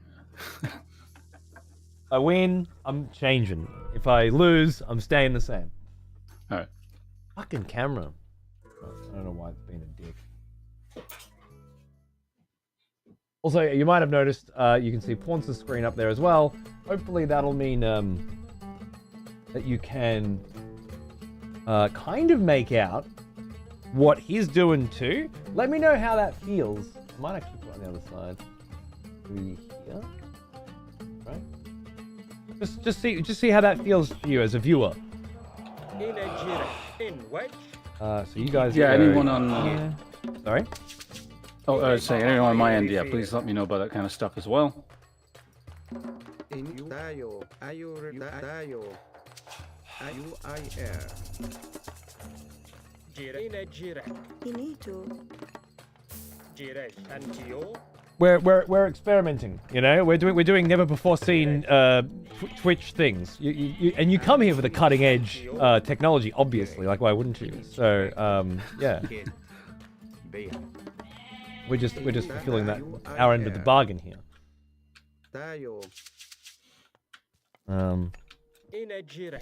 I win, I'm changing. If I lose, I'm staying the same. All right. Fucking camera. I don't know why it's been a dick. Also, you might have noticed, you can see Paunce's screen up there as well. Hopefully that'll mean that you can kind of make out what he's doing too. Let me know how that feels. I might actually put it on the other side. Maybe here. Right? Just see how that feels for you as a viewer. So you guys. Yeah, anyone on? Sorry. Oh, say anyone on my end? Yeah, please let me know about that kind of stuff as well. We're experimenting, you know. We're doing never before seen Twitch things. And you come here with a cutting edge technology, obviously. Like, why wouldn't you? So yeah, we're just fulfilling that our end of the bargain here.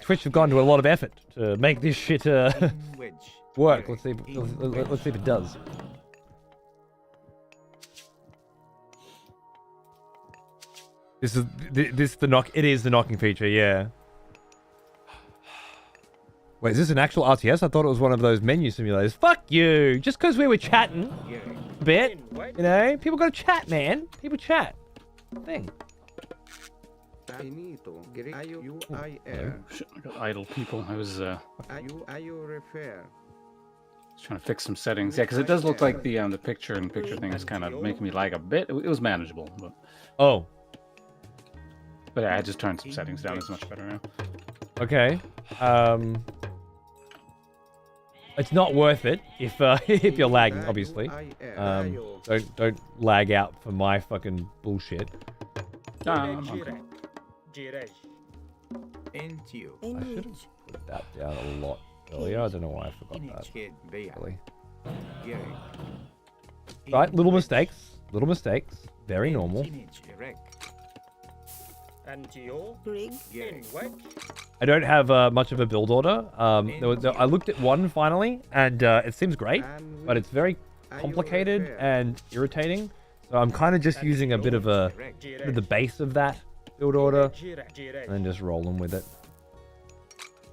Twitch have gone to a lot of effort to make this shit work. Let's see if it does. This is the knock. It is the knocking feature, yeah. Wait, is this an actual RTS? I thought it was one of those menu simulators. Fuck you! Just because we were chatting a bit, you know, people got to chat, man. People chat. Thing. Oh, shit, I got idle people. I was trying to fix some settings. Yeah, because it does look like the picture thing is kind of making me lag a bit. It was manageable, but. Oh. But yeah, I just turned some settings down. It's much better now. Okay. It's not worth it if if you're lagging, obviously. Don't lag out for my fucking bullshit. Okay. I should have put that down a lot earlier. I don't know why I forgot that. Really. Right, little mistakes. Very normal. I don't have much of a build order. I looked at one finally, and it seems great, but it's very complicated and irritating. So I'm kind of just using a bit of the base of that build order, and then just rolling with it.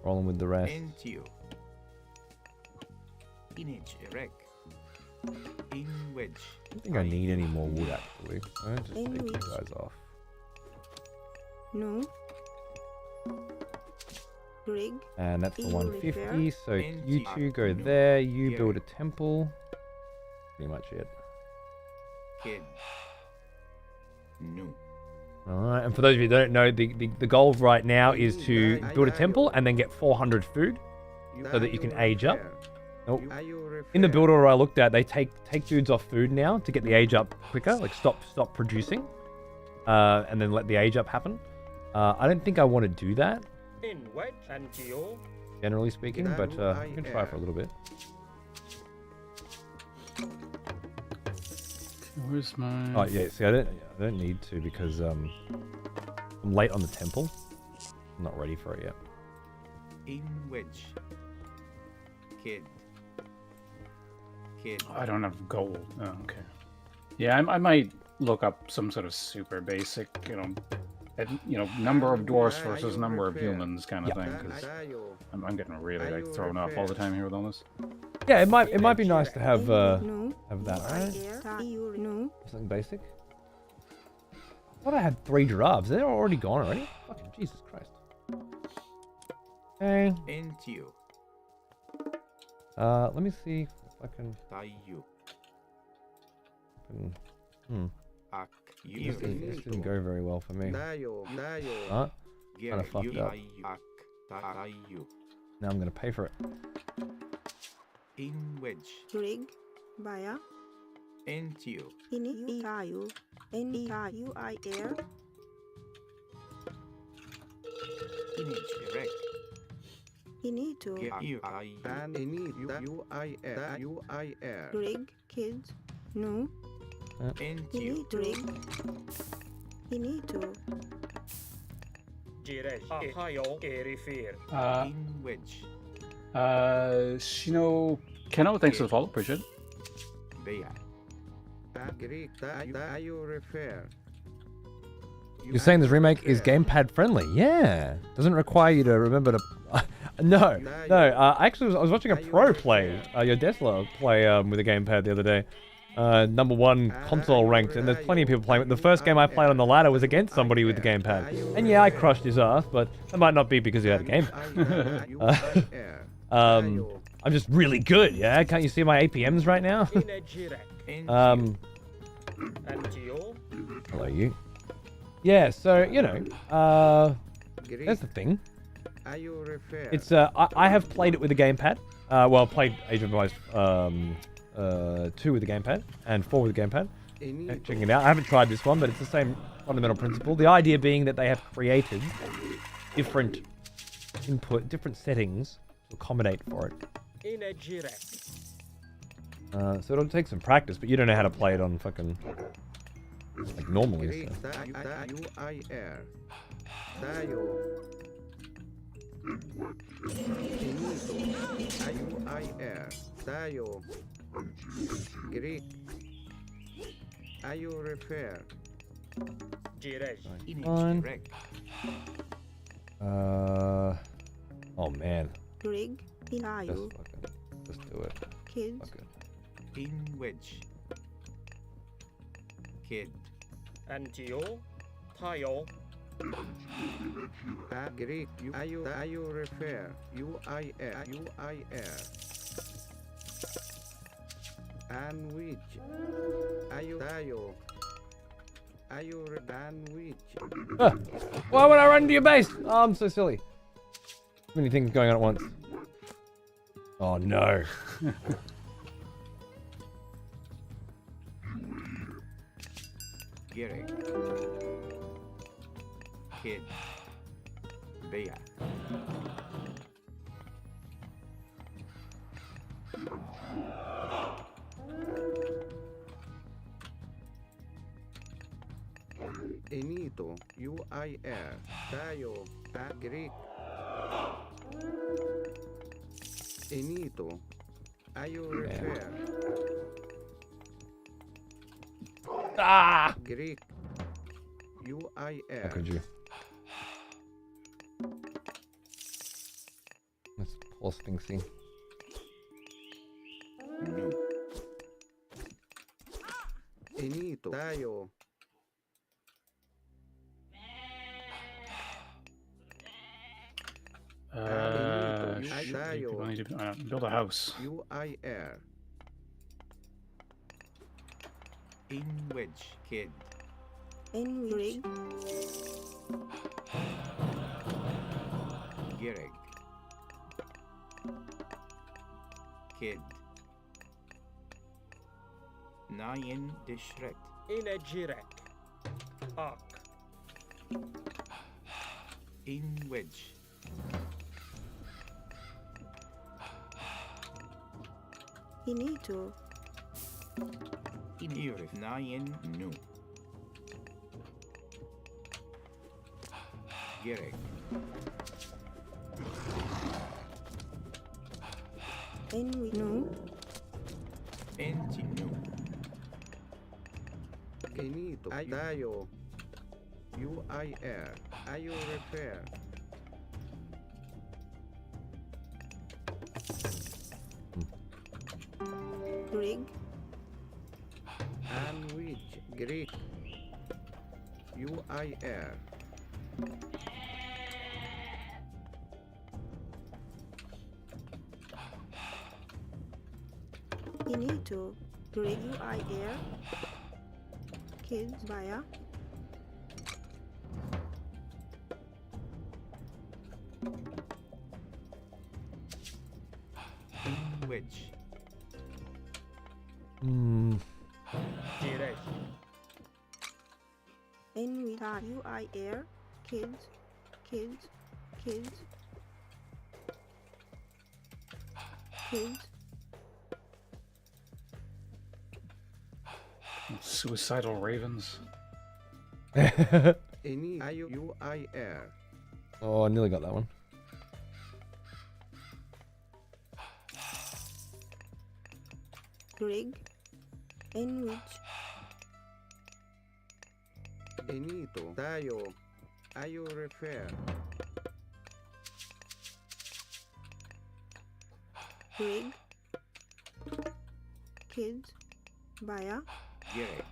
Rolling with the rest. I don't think I need any more wood actually. I'll just take you guys off. No. Rig. And that's the 150, so you two go there, you build a temple. Pretty much it. Alright, and for those of you that don't know, the goal right now is to build a temple and then get 400 food so that you can age up. Nope. In the build order I looked at, they take dudes off food now to get the age up quicker, like stop producing, and then let the age up happen. I don't think I want to do that, generally speaking, but you can try for a little bit. Where's my... Oh yeah, see, I don't need to because I'm late on the temple. I'm not ready for it yet. I don't have gold. Oh, okay. Yeah, I might look up some sort of super basic, number of dwarfs versus number of humans kind of thing, because I'm getting really like thrown off all the time here with all this. Yeah, it might be nice to have that. Right? No. Something basic. I thought I had 3 giraffes. They're already gone already. Fucking Jesus Christ. Okay. Let me see if I can. fucking. You This didn't go very well for me. Dayo. Huh? Kinda fucked up. Now I'm gonna pay for it. In wedge. Rig. Baya. Into. Ini. Tayo. Ni. Tayo. I air. Image erect. Inito. And UIR. Rig. Kids. No. Into. Inito. Rig. Inito. In wedge. Shino Keno, thanks for the follow, appreciate it. Bea. Tayo refer. You're saying this remake is gamepad friendly? Yeah. Doesn't require you to remember to. No. Actually, I was watching a pro play, your Desla play with a gamepad the other day. #1 console ranked, and there's plenty of people playing it. The first game I played on the ladder was against somebody with the gamepad, and yeah, I crushed his ass, but that might not be because he had a gamepad. I'm just really good, yeah. Can't you see my APMs right now? Hello, you. Yeah, so you know, that's the thing. It's I have played it with a gamepad. Well, played Age of Empires 2 with the gamepad and 4 with the gamepad. Checking it out. I haven't tried this one, but it's the same fundamental principle. The idea being that they have created different different settings to accommodate for it. So it'll take some practice, but you don't know how to play it on fucking like normally. So. Greek. Ayo refer. Fine. Oh man. Rig. Tayo. Just do it. Kids. Fuck it. In wedge. Kid. Antio. Tayo. Greek. Ayo refer. UIR. And which? Ayo. And which? Why would I run to your base? Oh, I'm so silly. Too many things going on at once. Oh no. Gary. Kid. Bea. Enito. UIR. Tayo. Greek. Enito. Ayo refer. Ah! Greek. UIR. How could you? Let's pause things in. No. Enito. Tayo. People need to build a house. UIR. In wedge. Kid. In rig. Gereg. Kid. Nayin Dishret. Inajirek. Ark. In wedge. Inito. In Urif. Nayin Nu. Gereg. In no. Enti Nu. Kenito. Tayo. UIR. Ayo refer. Rig. And which? Greek. UIR. Inito. Rig. UIR. kids, Baya. In which? Direct. In which are you I air? Kids, kids, kids, kids. Suicidal ravens. Any UIR. Oh, I nearly got that one. Rig. In which Enito. Tayo. Ayo refer. rig. Kids. Baya. Gerek.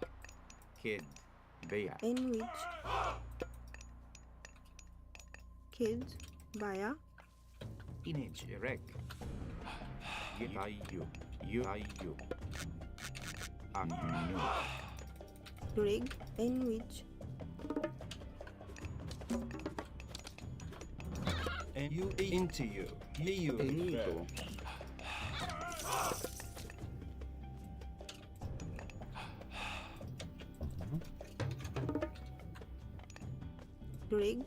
Kid. Bea. In which kids. Baya. Inage. Rek. Ayu. Ayu. Anu. Rig. In which And you into you. You Enito. rig.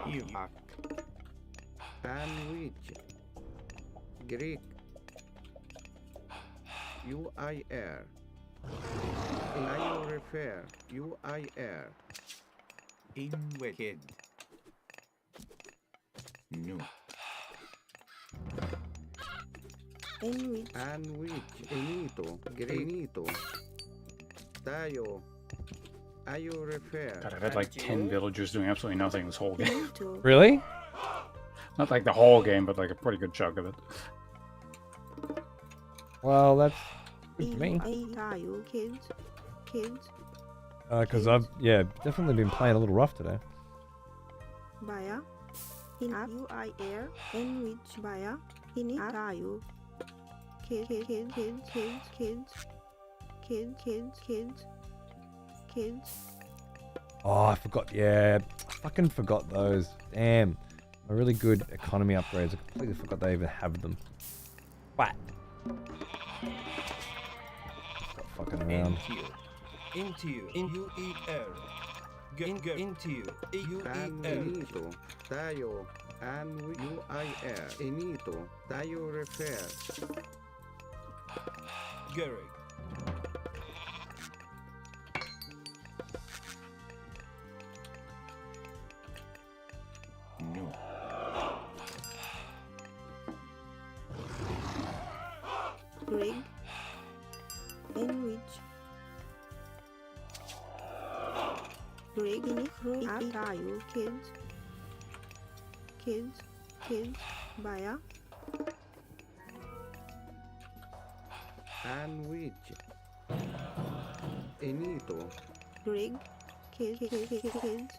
You hack. Sandwich. Greek. UIR. Ayo refer. UIR. In wicked. No. In which And which Enito. Grenito. Tayo. Ayo refer. God, I've had like 10 villagers doing absolutely nothing this whole game. Nito. Really? Not like the whole game, but like a pretty good chunk of it. Well, that's good for me. Ayo. Kids. Kids. Because I've, definitely been playing a little rough today. Baya. In UIR. In which Baya. In Ayo. Kids. Kids. Kids. Kids. Kids. Kids. Kids. Kids. Kids. Oh, I forgot. Yeah, I fucking forgot those. Damn. My really good economy upgrades. I completely forgot they even have them. What? Stop fucking around. Into you. In UER. Into you. And UER. Enito. Tayo. And UIR. Enito. Tayo refer. Garrick. No. Rig. In which rig in Ayo. Kids. Kids. Kids. Baya. And which Enito. Rig. Kids. Kids. Kids.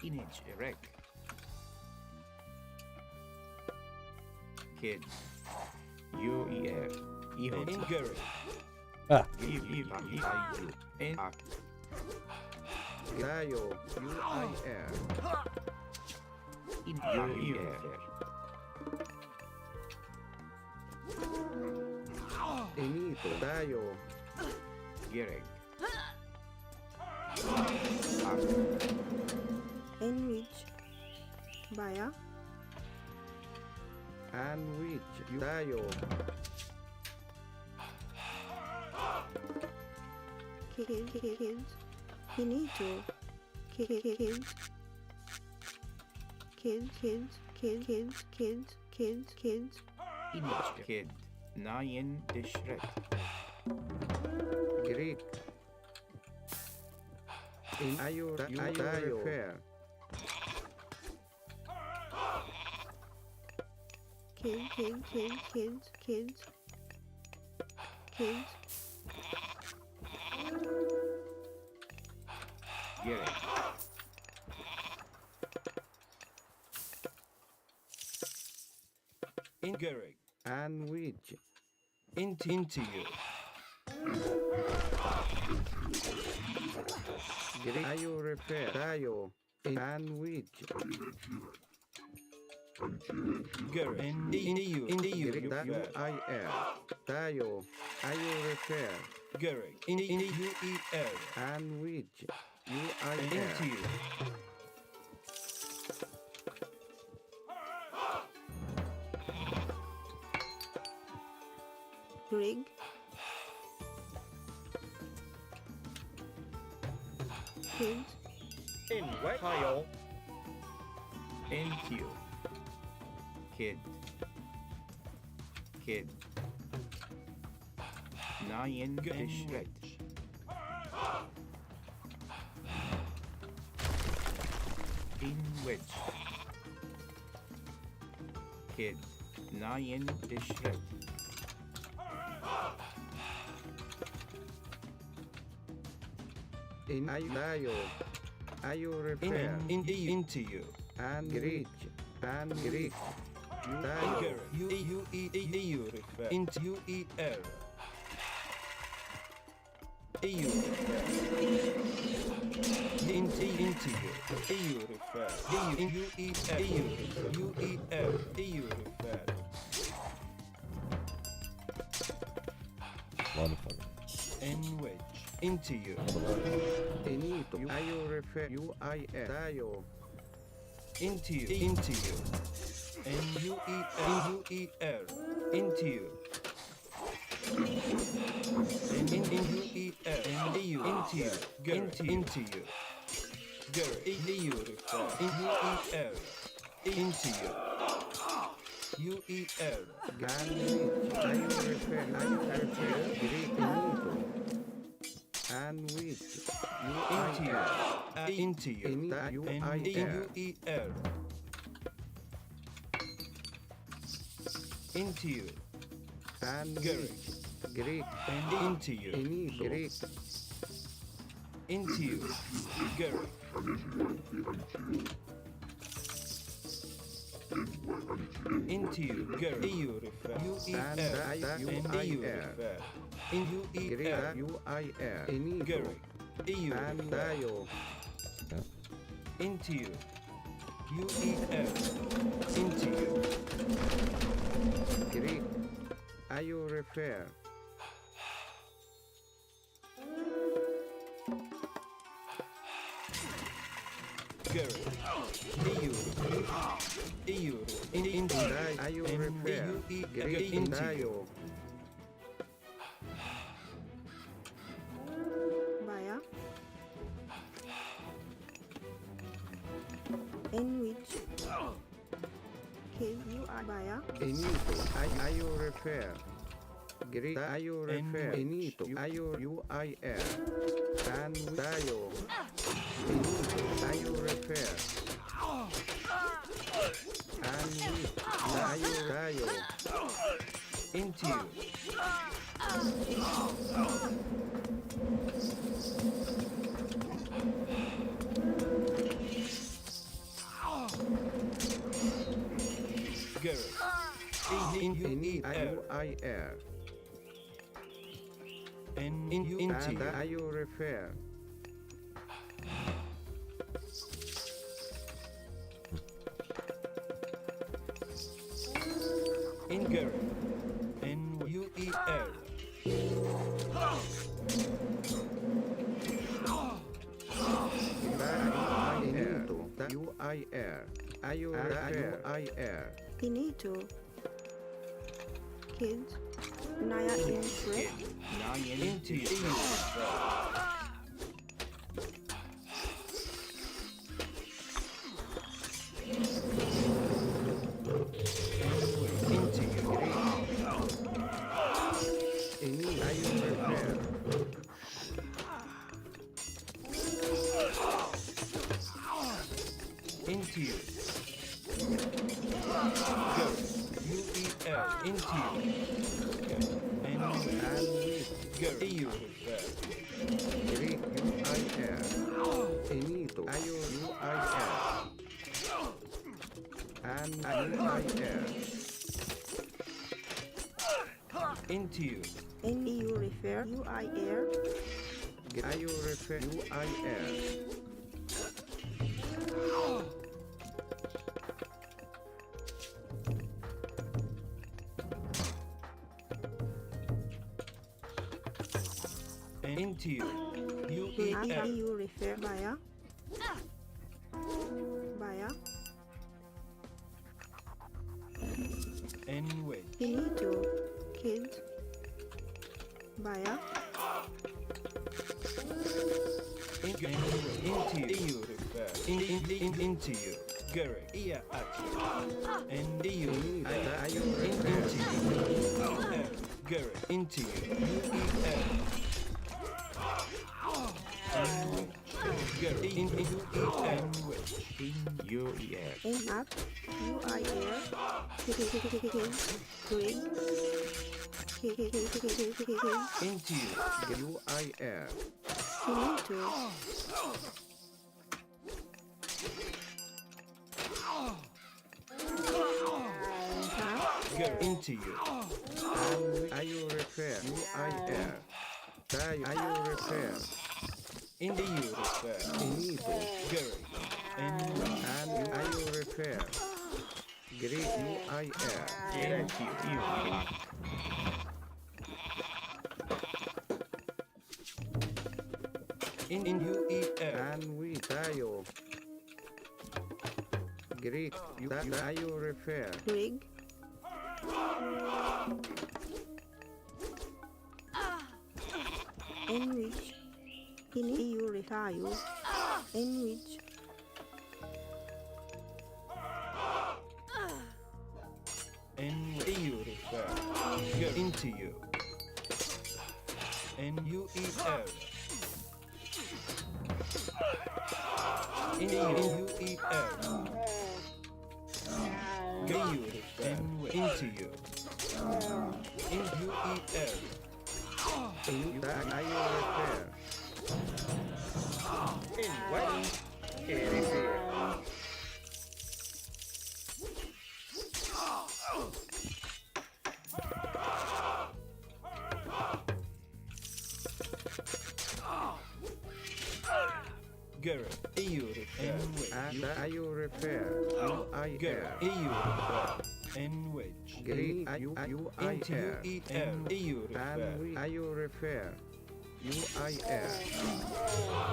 Image erect. Kids. UER. In Garrick. Ah. In Tayo. UIR. In UER. Enito. Tayo. Gerek. In which Baya. And which Tayo. Kids. Kids. Finito. Kids. Kids. Kids. Kids. Kids. Kids. Kids. Kids. Kids. Image kid. Nine dishrek. Greek. In Ayo refer. Kids. Kids. Kids. Kids. Kids. Kids. Gerek. In Gary. And which? Into you. Tayo repair. Tayo. And which? Gary. EU. UIR. Tayo. Tayo repair. Gary. UER. And which? UIR. Into you. Rig. Kids. In wet. Tayo. Into you. Kid. Nine district. In which? Kid. Nine district. In Ayo repair. Into you. And Greek. EU repair. Into UER. EU into you. EU repair. EU repair. Wonderful. In which? Into you. Inito. Ayo repair. UIR. Tayo. Into you. NUER. Into you. NUER. EU. Into you. Girl. EU refer. NUER. Into you. UER. Ayo refer. And with into you. UER. Into you. And Greek. And into you. Greek. Into you. Greek. Into you. Greek. EU refer. UER. And EU refer. In UER. UIR. Greek. EU refer. Into you. UER. Into you. Greek. Ayo refer. Gary. EU. Into ayo refer. Into you. Baya. In which? KUI Baya. Enito. Ayo refer. Greek. Ayo refer. Enito. Ayo UIR. And tayo. Enito. Ayo refer. And tayo. Into you. Garrett. UIR. And into you. Ayo refer. In Gary. NUER. UIR. UIR. Inito. Kids. Naya interest. Into you. Into you. Go. UER. Into you. And go. EU. Greek UIR. Enito. Ayo UIR. And UIR. into you. NEU refer UIR. I you refer UIR. Into you. UER. IEU refer via. Via. Anyway. Finito. Kids. Via. Into you refer. Into you. Gary. Yeah, actually. And you. Into you. Gary. Into you. Gary. Into you. NAP. UIR. Green. Into you. UIR. Finito. Gary. Into you. Are you repair? UIR. Are you repair? In the you repair. Enable. Gary. And are you repair? Great UIR. In UER. And we tayo. Great. Are you repair? Rig. Enrich. In EU retire. Enrich. And you refer. Go into you. NUER. In UER. Go you refer. Into you. In UER. Are you repair? In what? It is here. Garrett, EU repair. Are you repair? Garrett, EU repair. And which? Garrett, are you IR? EU repair. Are you repair? UIR.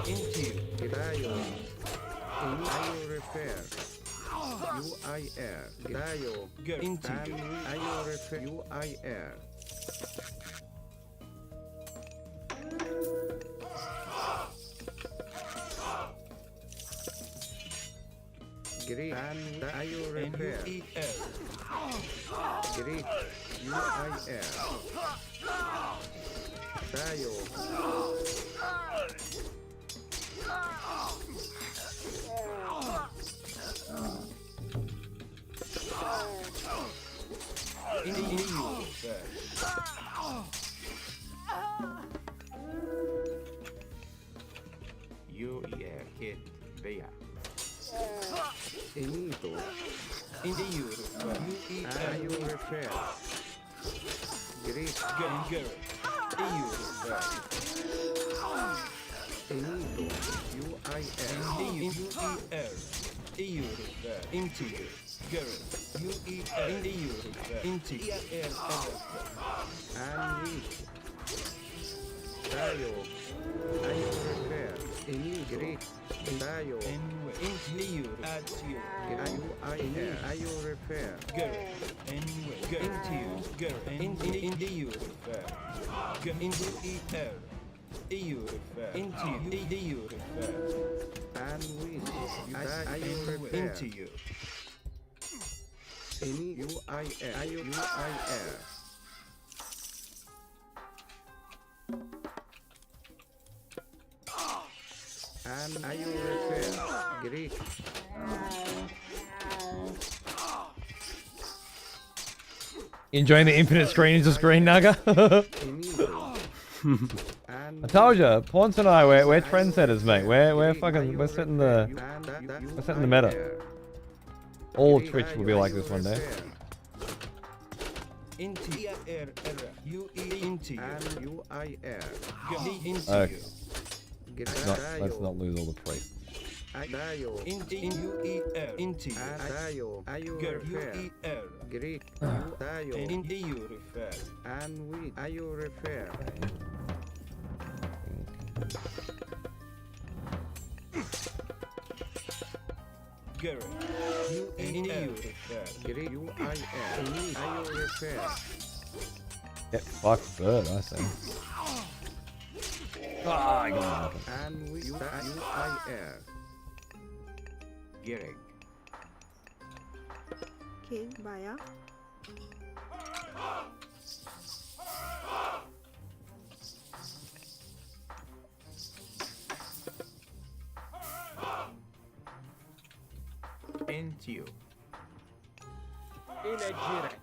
Into Gaio. Are you repair? UIR. Gaio. Into are you repair? UIR. Great. And are you repair? Great. UIR. Tayo. In you, sir. UER kid Bea. Enito. In the Europe. Are you repair? Great. Garrett. EU repair. Enito. UIR. UER. EU repair. Into you. Garrett. UER. In the Europe. Into ER. And we. Tayo. Are you repair? Any great. Tayo. Into the Europe. Add to you. Are you repair? Garrett. Into you. Garrett. In the Europe. Into ER. EU repair. Into you. The Europe. And we. Are you repair? Into you. Any UIR. Are you UIR? And are you repair? Great. Enjoying the infinite screen into screen, Naga? I told you, Ponce and I, we're trendsetters, mate. We're setting the meta. All Twitch will be like this one day. Into R U E into and U I R. Into Okay. you. Let's not lose all the priests. Dayo. Into U E R. Into you. Dayo. Ayu refer. Greek. Dayo. Into you refer. And we. Ayu refer. Gary. U E R refer. Greek. U I R. Ayu refer. Get fucked bird, I say. Ah, I got nothing. And we. U I R. Gerek. Kid, Baya. Into you. In a Gerek.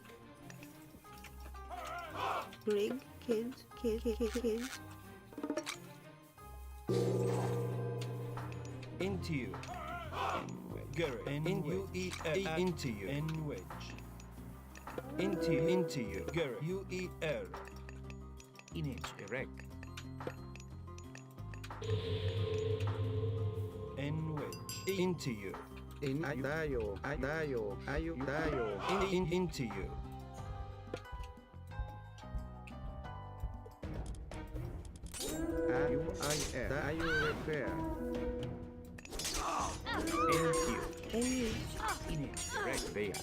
Greg, kids, kids. Into you. Garrett. N-U-E-R. Into you. N-wedge. Into you. Garrett. U-E-R. Inage. Erect. N-wedge. Into you. In dayo. Ayu dayo. Into you. U-I-R. Dayo repair. Into you. Inage. Erect. There.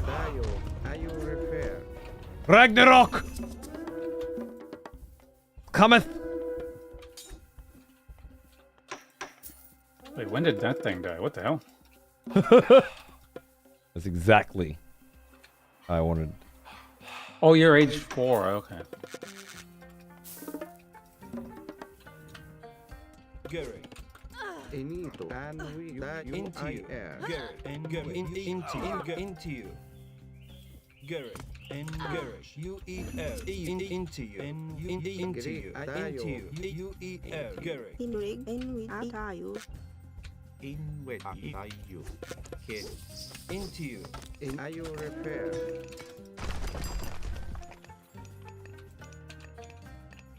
Dayo. Ayu repair. Ragnarok cometh. Wait, when did that thing die? What the hell? That's exactly how I wanted. Oh, you're age 4. Okay. Gary. Inito. And we into you. Gary. And Gary. Into you. Gary. And Gary. U-E-L. Into you. And into you. Into you. U-E-L. Gary. In rig, in with Atayu. In with Atayu. Kid. Into you. In Ayu repair.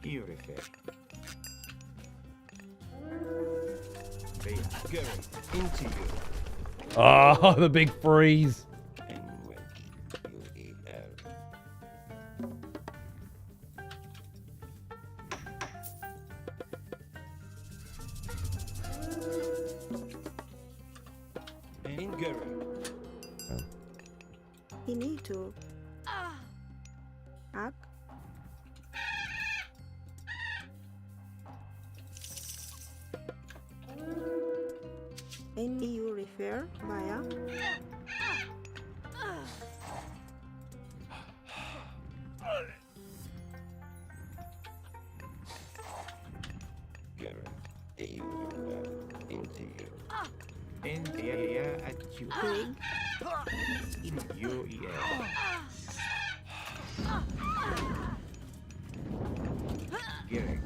You repair. Gary. Into you. Oh, the big freeze. And with U-E-L. And Gary. Inito. Ak. NDU refer via Gary. Into you. And yeah, at you. Greg, In U-E-L. Gary.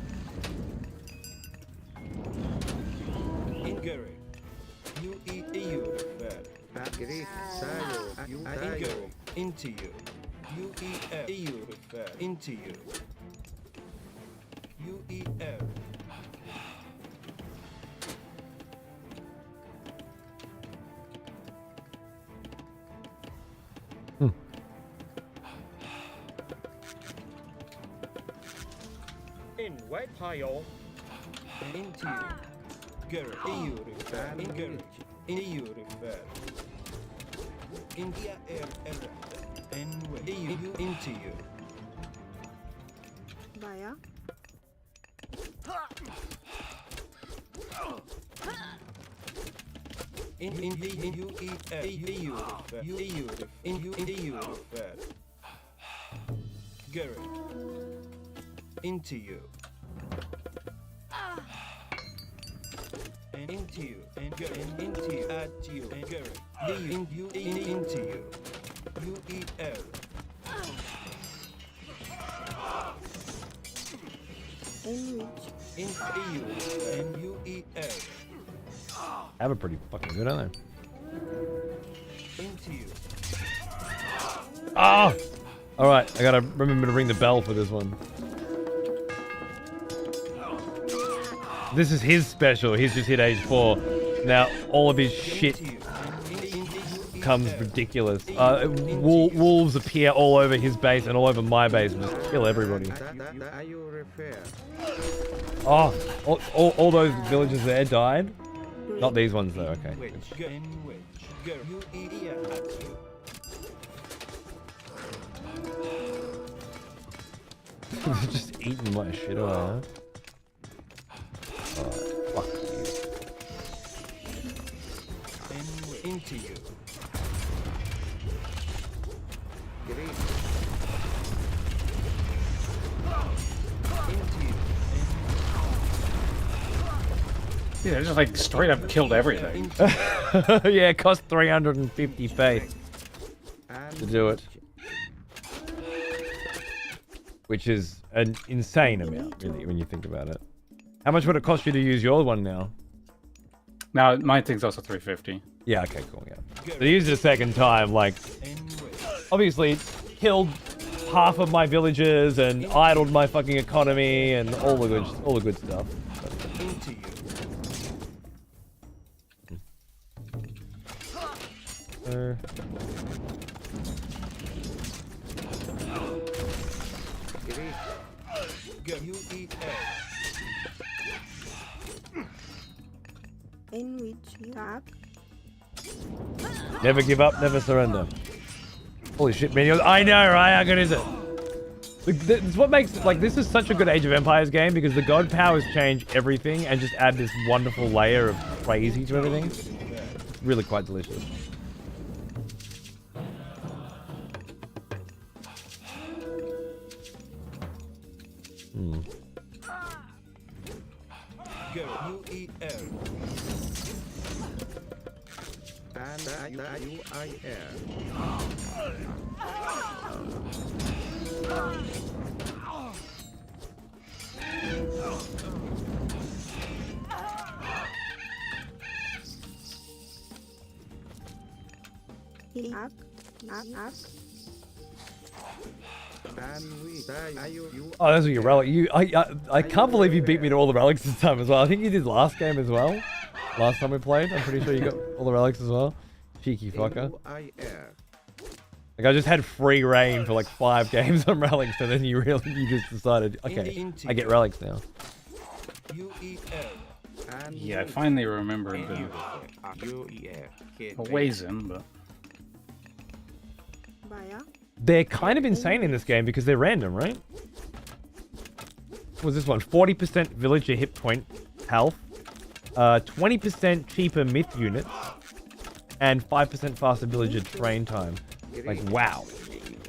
In Gary. U-E-U. Gary. Sayo. U-I-Gary. Into you. U-E-L. Refer. Into you. U-E-L. In white pile. Into you. Gary. EU refer. In Gary. EU refer. India air error. And EU into you. via In EU refer. EU refer. Gary. Into you. And into you. And Gary. And into you. At you. And Gary. Into you. U-E-L. in which Into EU. And U-E-L. Have a pretty fucking good, don't they? Into you. Ah! Alright, I gotta remember to ring the bell for this one. This is his special. He's just hit age 4. Now, all of his shit becomes ridiculous. Wolves appear all over his base and all over my base and just kill everybody. Oh, all those villagers there died? Not these ones though, okay. They're just eating my shit alive. Fuck you. Into you. Yeah, they just like straight up killed everything. Yeah, it cost 350 faith to do it. Which is an insane amount, really, when you think about it. How much would it cost you to use your one now? Now, my thing's also 350. Yeah, okay, cool, yeah. So to use it a second time, like, obviously killed half of my villagers and idled my fucking economy and all the good stuff. Into you. You eat In which you have Never give up, never surrender. Holy shit, man. I know, right? How good is it? It's what makes, like, this is such a good Age of Empires game because the god powers change everything and just add this wonderful layer of crazy to everything. It's really quite delicious. You eat air. And you I air. Up. Oh, those are your relics. I can't believe you beat me to all the relics this time as well. I think you did last game as well. Last time we played, I'm pretty sure you got all the relics as well. Cheeky fucker. Like I just had free reign for like 5 games on relics, and then you just decided, okay, I get relics now. Yeah, I finally remembered the ways in, but They're kind of insane in this game because they're random, right? What was this one? 40% villager hit point health, 20% cheaper myth units, and 5% faster villager train time. Like, wow.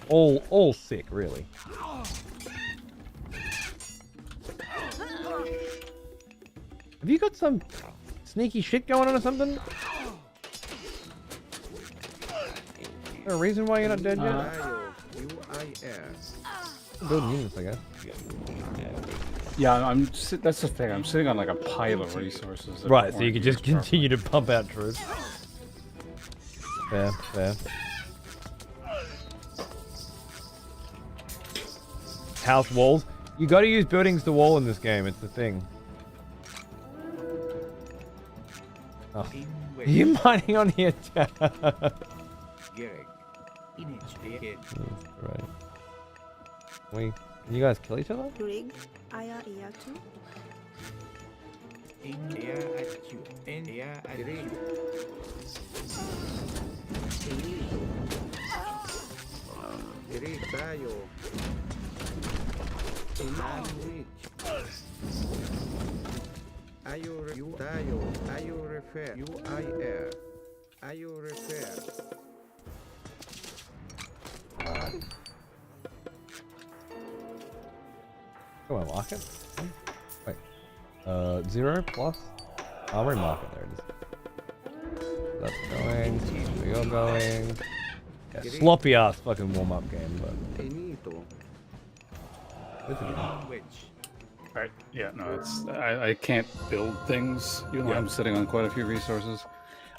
All sick, really. Have you got some sneaky shit going on or something? Is there a reason why you're not dead yet? Building units, I guess. yeah, that's the thing. I'm sitting on like a pile of resources. Right, so you can just continue to pump out troops. Fair. House walls. You got to use buildings to wall in this game. It's the thing. Oh. You're mining on the attack. Right. Can you guys kill each other? Rig. Aya Iatu. Come on, market. Wait. 0 plus armory market. There it is. That's going. You're going. Yeah, sloppy ass fucking warm up game, but. Right. Yeah. No, it's I can't build things. You know, I'm sitting on quite a few resources.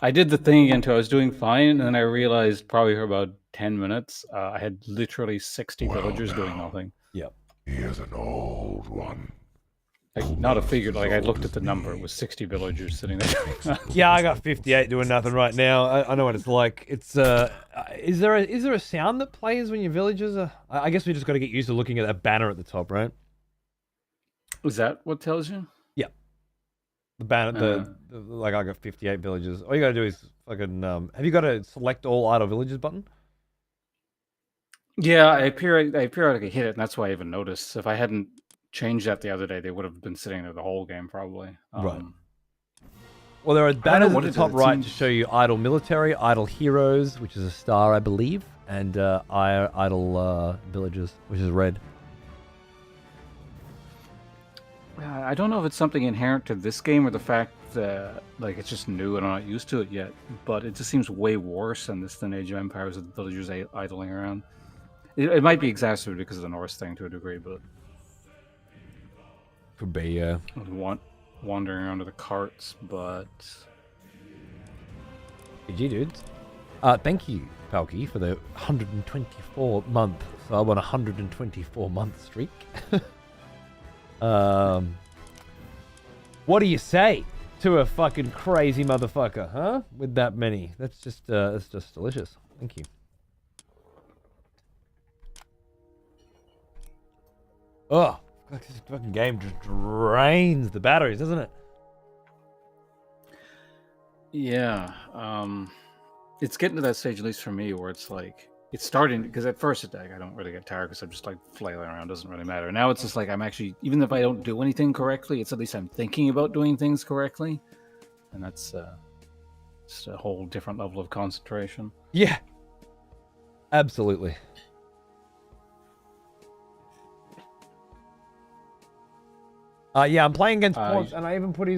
I did the thing again too. I was doing fine, and then I realized probably for about 10 minutes, I had literally 60 villagers doing nothing. Yep. He is an old one. Like, not a figure, like I looked at the number, it was 60 villagers sitting there doing nothing. Yeah, I got 58 doing nothing right now. I know what it's like. It's is there a sound that plays when your villagers are? I guess we just got to get used to looking at that banner at the top, right? Is that what tells you? Yeah. The banner, like I got 58 villagers. All you gotta do is fucking have you got a select all idle villagers button? Yeah, I periodically hit it, and that's why I even noticed. If I hadn't changed that the other day, they would have been sitting there the whole game probably. Right. Well, there are banners at the top right to show you idle military, idle heroes, which is a star, I believe, and idle villagers, which is red. I don't know if it's something inherent to this game or the fact that like it's just new and I'm not used to it yet, but it just seems way worse in this than Age of Empires with the villagers idling around. It might be exacerbated because of the Norse thing to a degree, but could be, yeah. Wandering around to the carts, but GG, dudes. Thank you, Palky, for the 124-month sub on a 124-month streak. What do you say to a fucking crazy motherfucker, huh? With that many. That's just delicious. Thank you. Oh, this fucking game just drains the batteries, doesn't it? yeah, it's getting to that stage, at least for me, where it's like it's starting because at first I don't really get tired because I'm just like flailing around, doesn't really matter. Now it's just like I'm actually, even if I don't do anything correctly, it's at least I'm thinking about doing things correctly, and that's just a whole different level of concentration. Yeah, absolutely. Yeah, I'm playing against Ponce, and I even put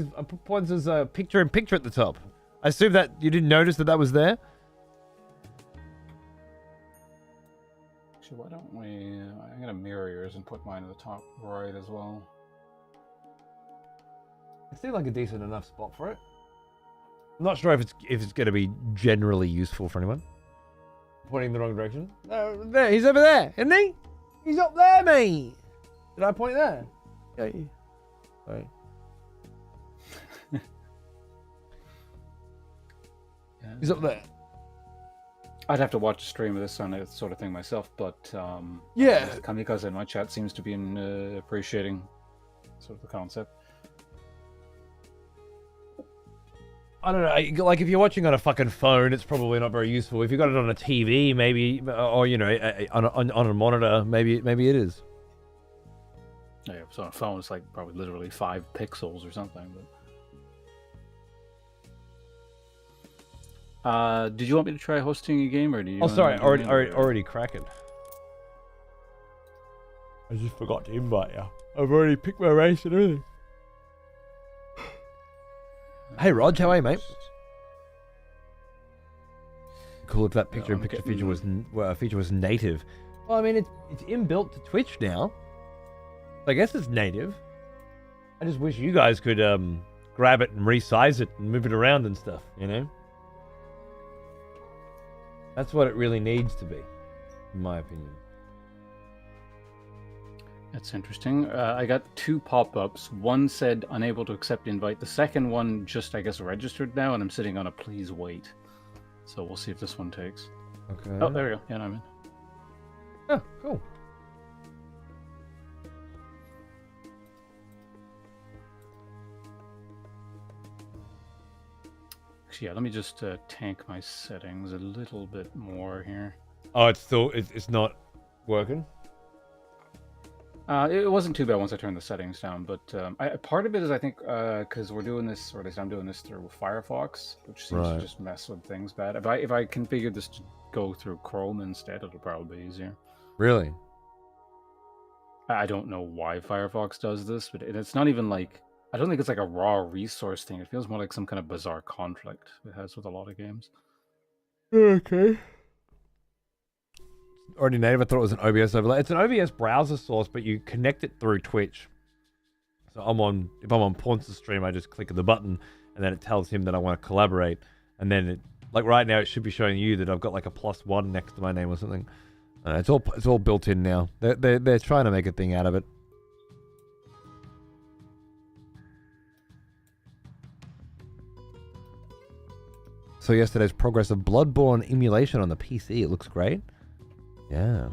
Ponce's picture-in-picture at the top. I assume that you didn't notice that was there. Actually, why don't we? I'm gonna mirror yours and put mine at the top right as well. It seemed like a decent enough spot for it. I'm not sure if it's going to be generally useful for anyone. Pointing in the wrong direction. No, there, he's over there, isn't he? He's up there, mate. Did I point there? Yeah. Sorry. He's up there. I'd have to watch a stream of this on that sort of thing myself, but yeah, Kamikaze in my chat seems to be appreciating sort of the concept. I don't know. Like if you're watching on a fucking phone, it's probably not very useful. If you got it on a TV, maybe, or you know, on a monitor, maybe it is. Yeah, so on a phone, it's like probably literally 5 pixels or something. But did you want me to try hosting a game, or do you? Oh, sorry, already cracking. I just forgot to invite you. I've already picked my race and everything. Hey, Rog, how are you, mate? Cool if that picture-in-picture feature was native. Well, I mean, it's inbuilt to Twitch now. I guess it's native. I just wish you guys could grab it and resize it and move it around and stuff, you know? That's what it really needs to be, in my opinion. That's interesting. I got 2 pop-ups. One said unable to accept invite. The second one just, I guess, registered now, and I'm sitting on a please wait. So we'll see if this one takes. Okay. Oh, there we go. Yeah, I'm in. Oh, cool. Actually, yeah, let me just tank my settings a little bit more here. Oh, it's not working? It wasn't too bad once I turned the settings down, but part of it is I think because we're doing this, or at least I'm doing this through Firefox, which seems to just mess with things bad. If I configure this to go through Chrome instead, it'll probably be easier. Really? I don't know why Firefox does this, but it's not even like, I don't think it's like a raw resource thing. It feels more like some kind of bizarre conflict it has with a lot of games. Okay. Already native. I thought it was an OBS overlay. It's an OBS browser source, but you connect it through Twitch. So if I'm on Ponce's stream, I just click the button, and then it tells him that I want to collaborate, and then it, like right now it should be showing you that I've got like a +1 next to my name or something. It's all built in now. They're trying to make a thing out of it. So yesterday's progress of Bloodborne emulation on the PC. It looks great. Yeah.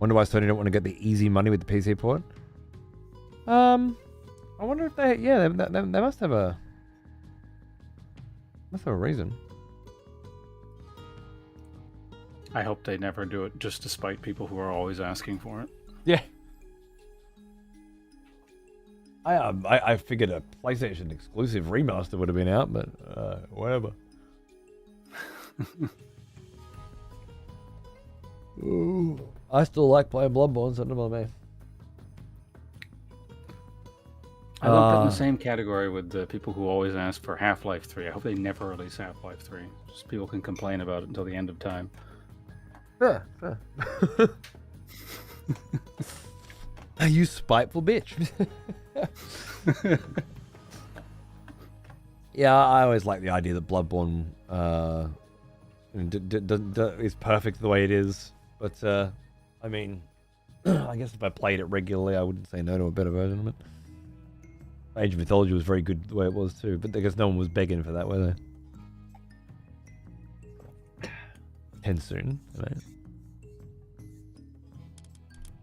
Wonder why Sony don't want to get the easy money with the PC port. I wonder if they must have a reason. I hope they never do it, just to spite people who are always asking for it. Yeah. I figured a PlayStation exclusive remaster would have been out, but whatever. Ooh, I still like playing Bloodborne, so don't me. I lumped it in the same category with the people who always ask for Half-Life 3. I hope they never release Half-Life 3. Just people can complain about it until the end of time. Fair. You spiteful bitch. Yeah, I always like the idea that Bloodborne is perfect the way it is. But, I mean, I guess if I played it regularly, I wouldn't say no to a better version of it. Age of Mythology was very good the way it was too, but I guess no one was begging for that, were they? 10 soon, right?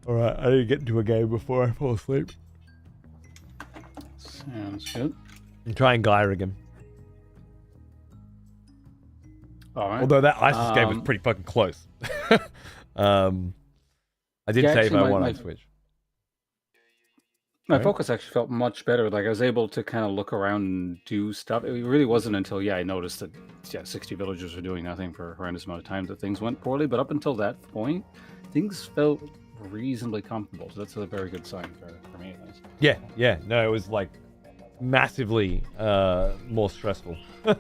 Alright, I need to get into a game before I fall asleep. Sounds good. And try and Gyrig him. Alright. Although that ISIS game was pretty fucking close. I did say if I want on Switch. My focus actually felt much better. Like I was able to kind of look around and do stuff. It really wasn't until I noticed that 60 villagers were doing nothing for a horrendous amount of time that things went poorly. But up until that point, things felt reasonably comfortable. So that's a very good sign for me at least. Yeah. No, it was like massively more stressful. So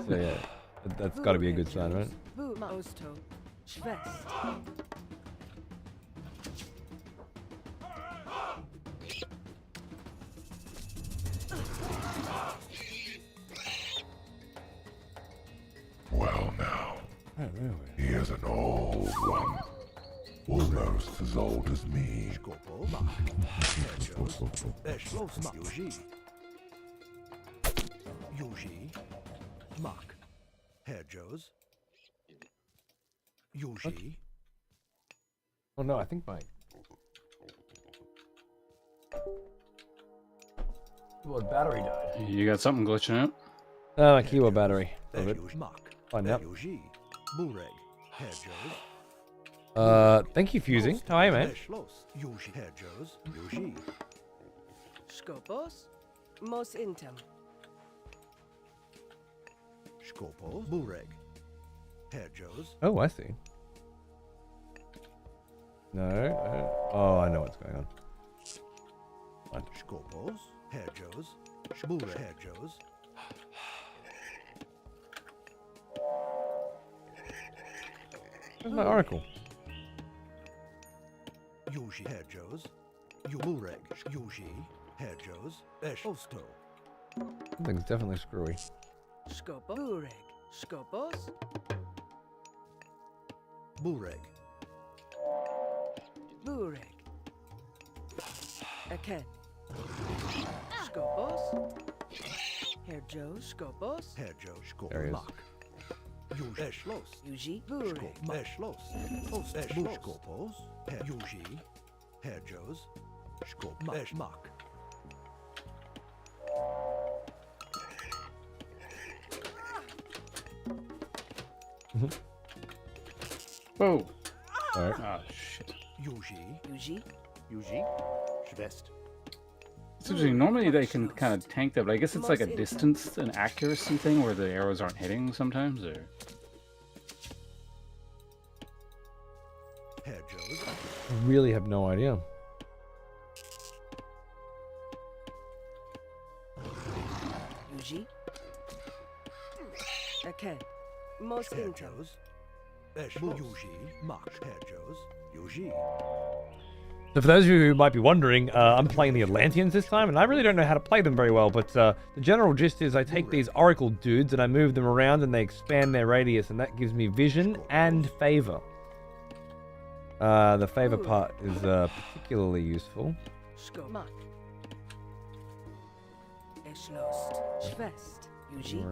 yeah, that's got to be a good sign, right? Well now, he is an old one, almost as old as me. Oh no, I think my keyboard battery died. You got something glitching out? Oh, my keyboard battery. Find out. Thank you, Fusing. How are you, man? Skopos, mos intem. Skopos, bureg. Hedgehos. Oh, I see. No. Oh, I know what's going on. Skopos, hedgehos, bureg. Hedgehos. Where's my oracle? Yuji hedgehos. Bureg. Yuji hedgehos. Osto. Something's definitely screwy. Skopo, bureg. Skopos. Bureg. Bureg. Aken. Skopos. Hedgehos. Skopos. Hedgehos. There he is. Skopos. Eshlos. Yuji, bureg. Eshlos. Skopos. Yuji. Hedgehos. Skopos. Mak. Whoa. Alright. Ah, shit. Yuji. Schwest. It's interesting. Normally they can kind of tank that, but I guess it's like a distance and accuracy thing where the arrows aren't hitting sometimes, or... I really have no idea. Yuji. Aken. Mos intem. Yuji. Mak. Hedgehos. Yuji. So for those of you who might be wondering, I'm playing the Atlanteans this time, and I really don't know how to play them very well, but the general gist is I take these Oracle dudes and I move them around and they expand their radius, and that gives me vision and favor. The favor part is particularly useful. Skomak. Eschlost. Schwest. Yuji.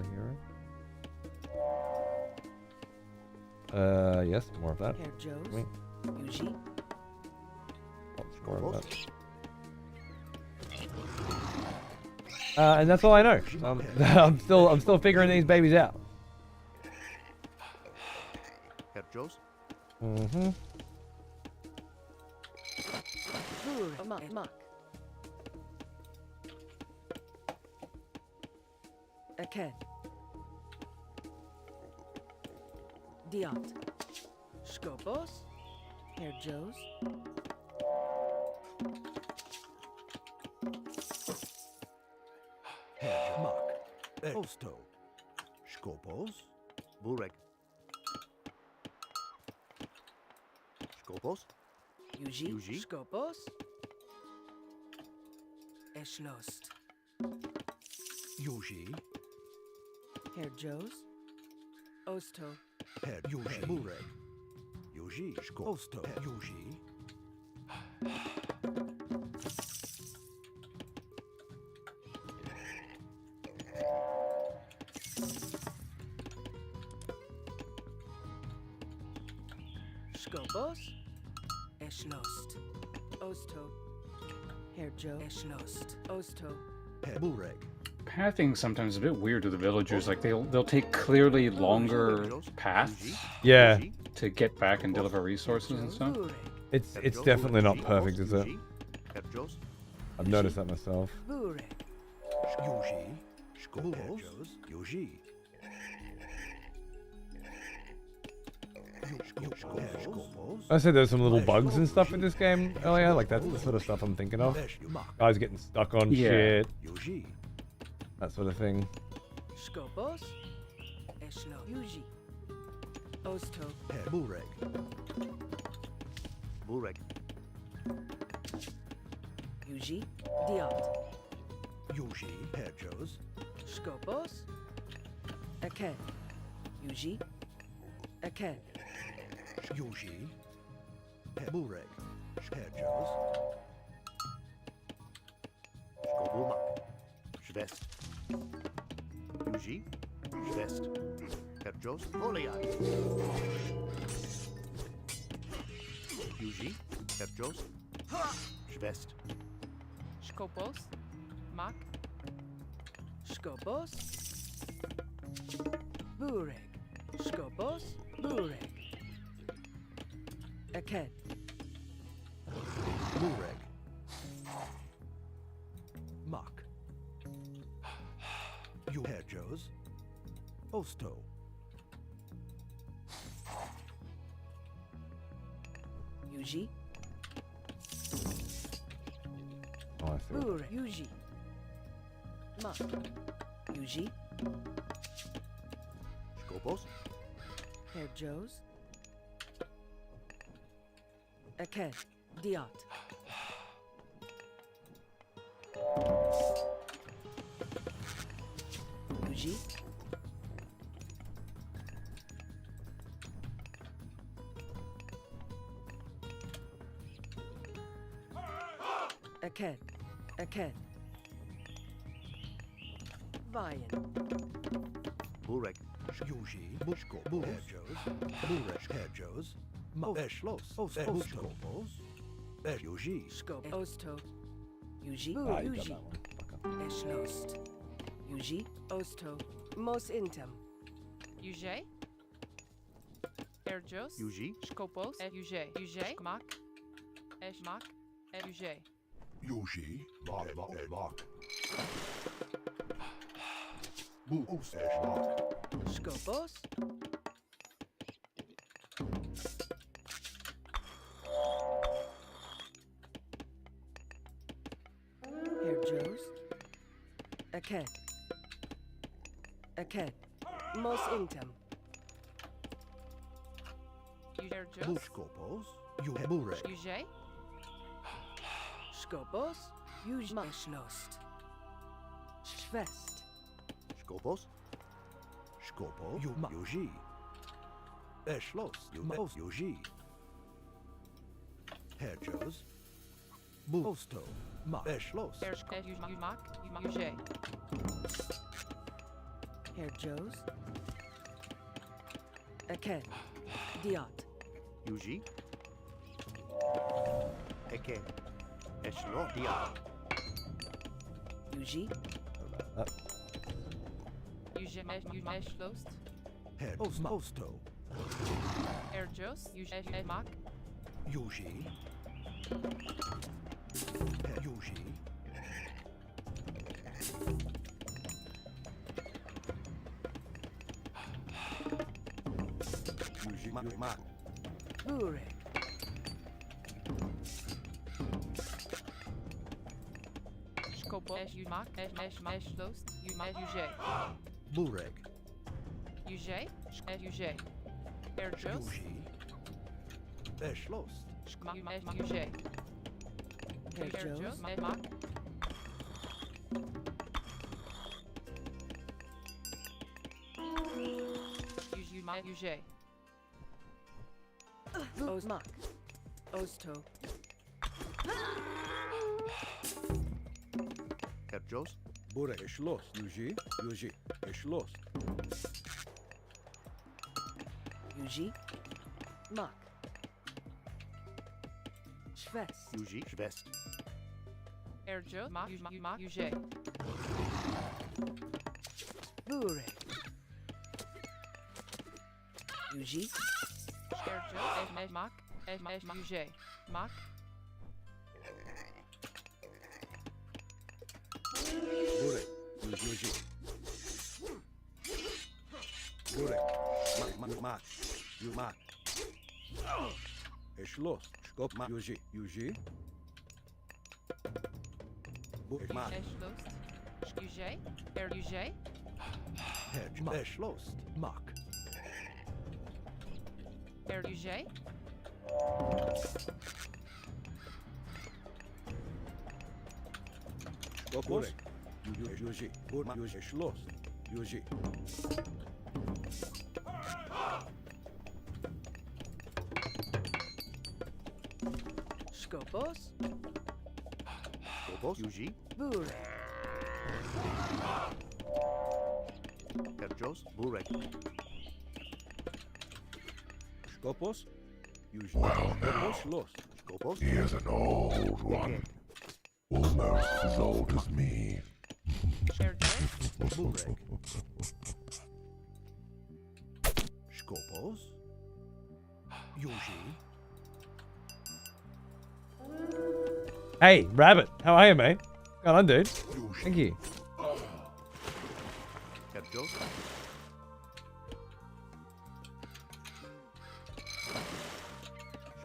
Yes, more of that. Herr Joes. Wait. Yuji. Lots more of that. And that's all I know. I'm still figuring these babies out. Herr Joes. Mm-hmm. Mak. Aken. Diot. Skopos. Herr Joes. Herr Mak. Osto. Skopos. Burek. Skopos. Yuji. Skopos. Eschlost. Yuji. Herr Joes. Osto. Herr Yuji. Burek. Yuji. Osto. Yuji. Skopos. Eschlost. Osto. Herr Joe. Eschlost. Osto. Herr Burek. Pathing sometimes is a bit weird to the villagers. Like they'll take clearly longer paths Yeah, to get back and deliver resources and stuff. it's definitely not perfect, is it? Herr Joes. I've noticed that myself. Burek. Yuji. Skopos. Yuji. I said there's some little bugs and stuff in this game earlier, like that's the sort of stuff I'm thinking of. Guys getting stuck on shit, that sort of thing. Skopos. Eschlo. Yuji. Osto. Burek. Burek. Yuji. Diot. Yuji. Herr Joes. Skopos. Aken. Yuji. Aken. Yuji. Herr Burek. Herr Joes. Skobumak. Schwest. Yuji. Schwest. Herr Joes. Goliath. Yuji. Herr Joes. Schwest. Skopos. Mak. Skopos. Burek. Skopos. Burek. Aken. Burek. Mak. You Herr Joes. Osto. Yuji. Oh, I see. Burek. Yuji. Mak. Yuji. Skopos. Herr Joes. Aken. Diot. Yuji. Aken. Aken. Vian. Burek. Yuji. Bushko. Herr Joes. Burek. Herr Joes. Eschlos. Oskopos. Yuji. Skop. Osto. Yuji. Ah, you got Yuji. that one. Eschlost. Yuji. Osto. Mos intem. Yuji. Erjos. Yuji. Skopos. Yuji. Yuji. Mak. Mak. Yuji. Yuji. Mak. Skopos. Herr Joes. Aken. Aken. Mos intem. Erjos. Bushkopos. You Burek. Yuji. Skopos, Ujmashlost. Schwest. Skopos. Skopo. Yuji. Eschlos. Yuji. Herjos. Bosto. Eschlos. Herjos. Aken. Diot. Yuji. Eke. Eschlo. Dia. Yuji. Ujmashlost. Herjosto. Erjos. Ujmak. Yuji. Yuji. Yuji. Mak. Burek. Skopos. Ujmak. Ujmashlost. Ujay. Burek. Ujay. Erjos. Yuji. Eschlos. Ujay. Herjos. Mak. Ujay. Osmak. Osto. Herjos. Burek. Eschlos. Yuji. Eschlos. Yuji. Mak. Schwest. Yuji. Schwest. Erjos. Ujay. Burek. Yuji. Erjos. Mak. Ujay. Mak. Burek. Yuji. Burek. Mak. Yumak. Eschlos. Skop. Yuji. Burek. Mak. Eshlost. Ujay. Ujay. Eschlos. Mak. Ujay. Skop. Burek. Yuji. Burek. Eschlos. Yuji. Skopos. Skopos. Yuji. Burek. Herjos. Burek. Skopos. Yuji. Well, now. Eschlos. Skopos. He is an old one. Almost as old as me. Erjos. Burek. Skopos. Yuji. Hey, Rabbit, how are you, mate? What's going on, dude? Yuji. Thank you. Herjos.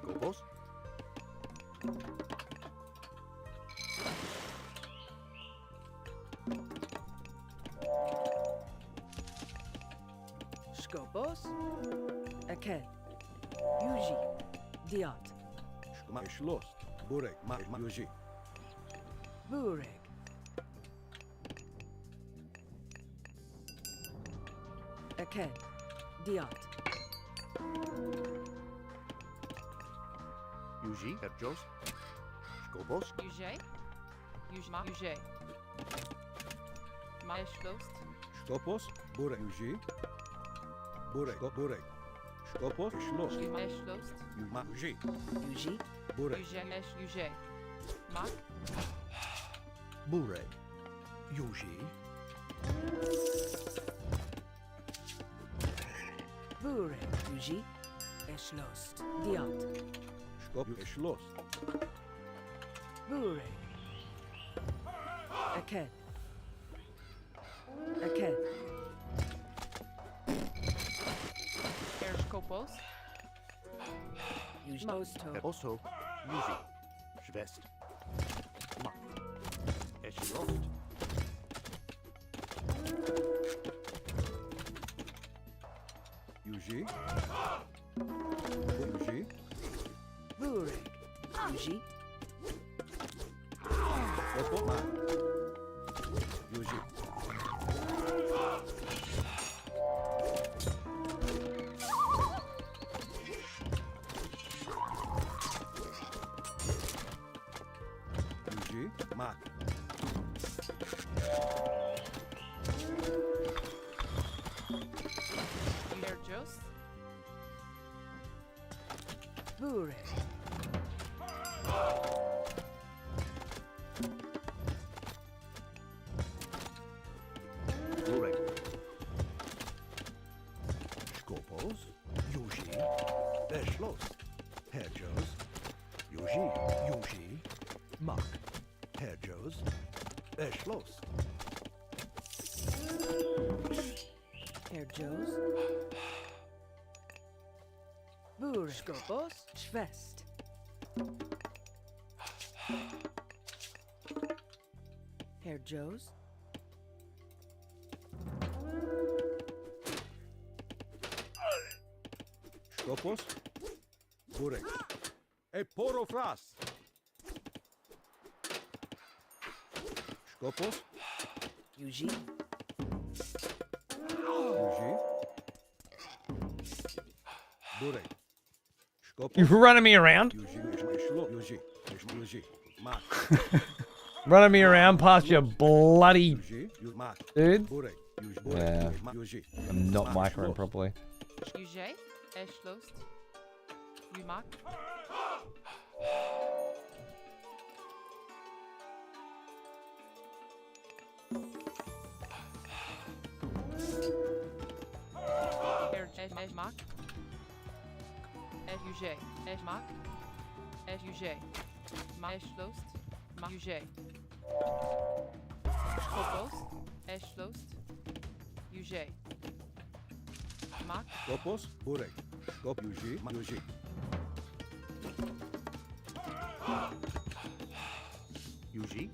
Skopos. Skopos. Aken. Yuji. Diot. Eschlos. Burek. Yuji. Burek. Aken. Diot. Yuji. Herjos. Skopos. Ujay. Ujay. Eshlost. Skopos. Burek. Yuji. Burek. Skopos. Eschlos. Eshlost. Yuji. Yuji. Burek. Ujay. Mak. Burek. Yuji. Burek. Yuji. Eschlost. Diot. Skop. Eschlos. Burek. Aken. Aken. Erskopos. Yuji. Osto. Osto. Yuji. Schwest. Mak. Eschlost. Yuji. Burek. Yuji. Mark. Yuji. Yuji. Mark. Here, Joes. Burek. Burek. Skopos. Yuji. Beschloss. Herr Joes. Yuji. Yuji. Mark. Herr Joes. Beschloss. Herr Joes. Burek. Skopos. Schwest. Herr Joes. Skopos. Burek. E poro fras. Skopos. Yuji. Yuji. Burek. Skopos. You're running me around. Yuji. Mark. Running me around past your bloody Yuji. Mark. dude. Burek. Yuji. Yeah. Yuji. I'm not microing properly. UJ. Erschlost. Jumak. Erschmak. Erjuj. Erschmak. Erjuj. Erschlost. UJ. Schopos. Erschlost. UJ. Mak. Skopos. Burek. Skop. Yuji. Yuji. Yuji.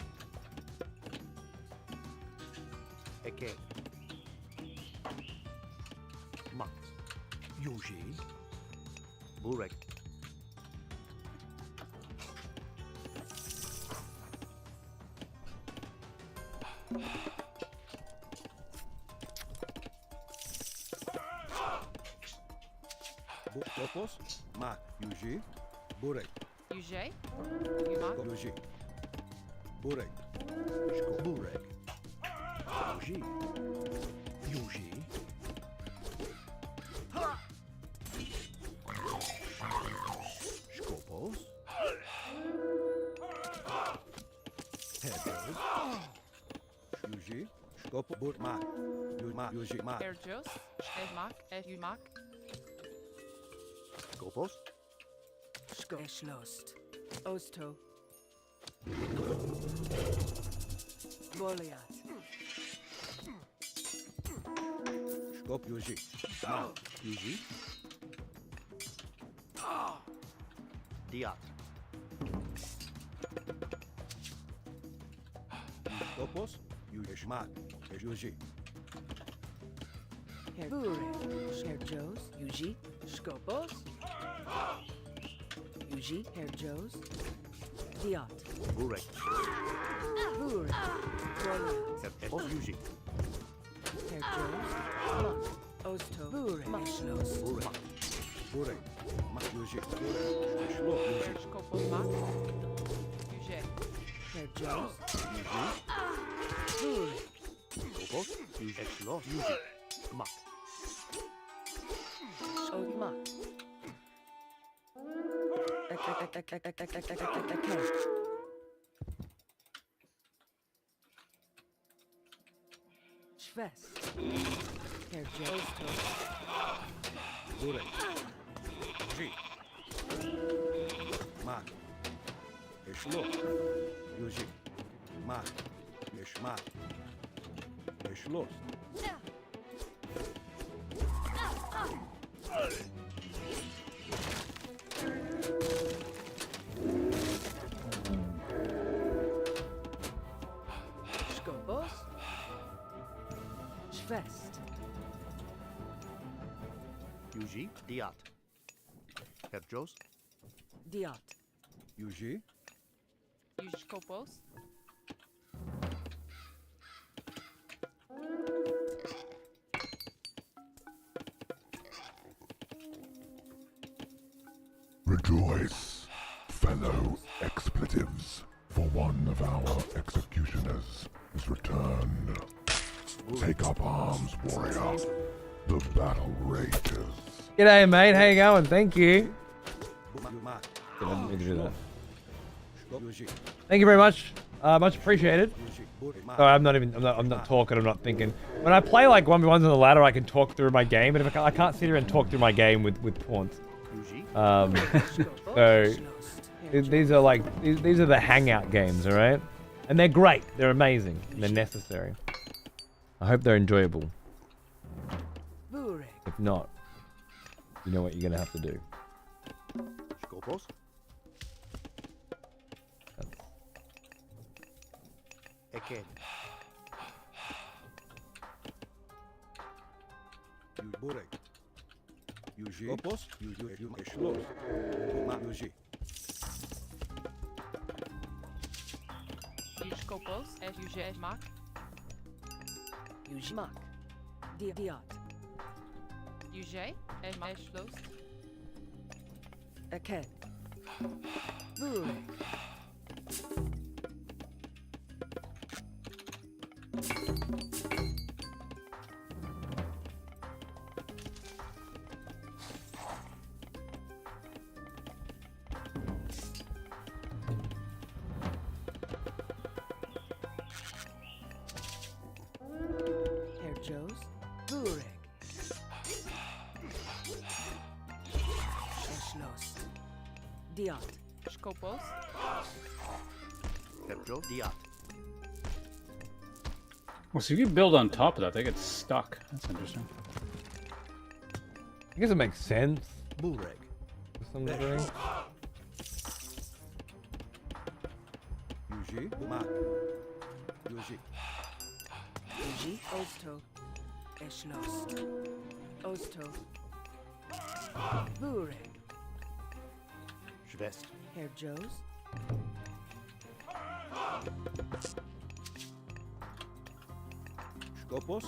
Eke. Max. Yuji. Burek. Skopos. Mark. Yuji. Burek. UJ. Jumak. Yuji. Burek. Skop. Burek. Yuji. Yuji. Skopos. Headers. Yuji. Skop. Burek. Mark. Yuji. Mark. Erjos. Erschmak. Erjumak. Skopos. Beschlost. Osto. Goliath. Skop. Yuji. Mark. Yuji. Diat. Skopos. Yuji. Mark. Yuji. Herr Burek. Herr Joes. Yuji. Skopos. Yuji. Herr Joes. Diat. Burek. Burek. Goliath. Epos. Yuji. Herr Joes. Mak. Osto. Burek. Beschlost. Burek. Burek. Mark. Yuji. Schloss. Yuji. Erschkopos. Mak. UJ. Herr Joes. Yuji. Burek. Skopos. Yuji. Schloss. Yuji. Max. Mak. Schwest. Herr Joes. Burek. Yuji. Mark. Schloss. Yuji. Mark. Mark. Schloss. Skopos. Schwest. Yuji. Diat. Herjos. Diat. Yuji. Erschkopos. Rejoice, fellow expletives, for one of our executioners is returned. Take up arms, warrior. The battle rages. G'day, mate. How you going? Thank you. Didn't mean to do that. Thank you very much. Much appreciated. Sorry, I'm not talking. I'm not thinking. When I play like 1v1s on the ladder, I can talk through my game, but if I can't sit here and talk through my game with pawns. So these are like these are the hangout games, all right? And they're great. They're amazing. And they're necessary. I hope they're enjoyable. If not, you know what you're gonna have to do. Again. Skopos, SUG, Mak. Mak. Diat. UJ, Schloss. Aken. Burek. Skopos. Diat. Well, so if you build on top of that, they get stuck. That's interesting. I guess it makes sense. Burek. To some degree. Uji, Osto. Eschlost. Osto. Burek. Schwest. Herr Joes. Skopos.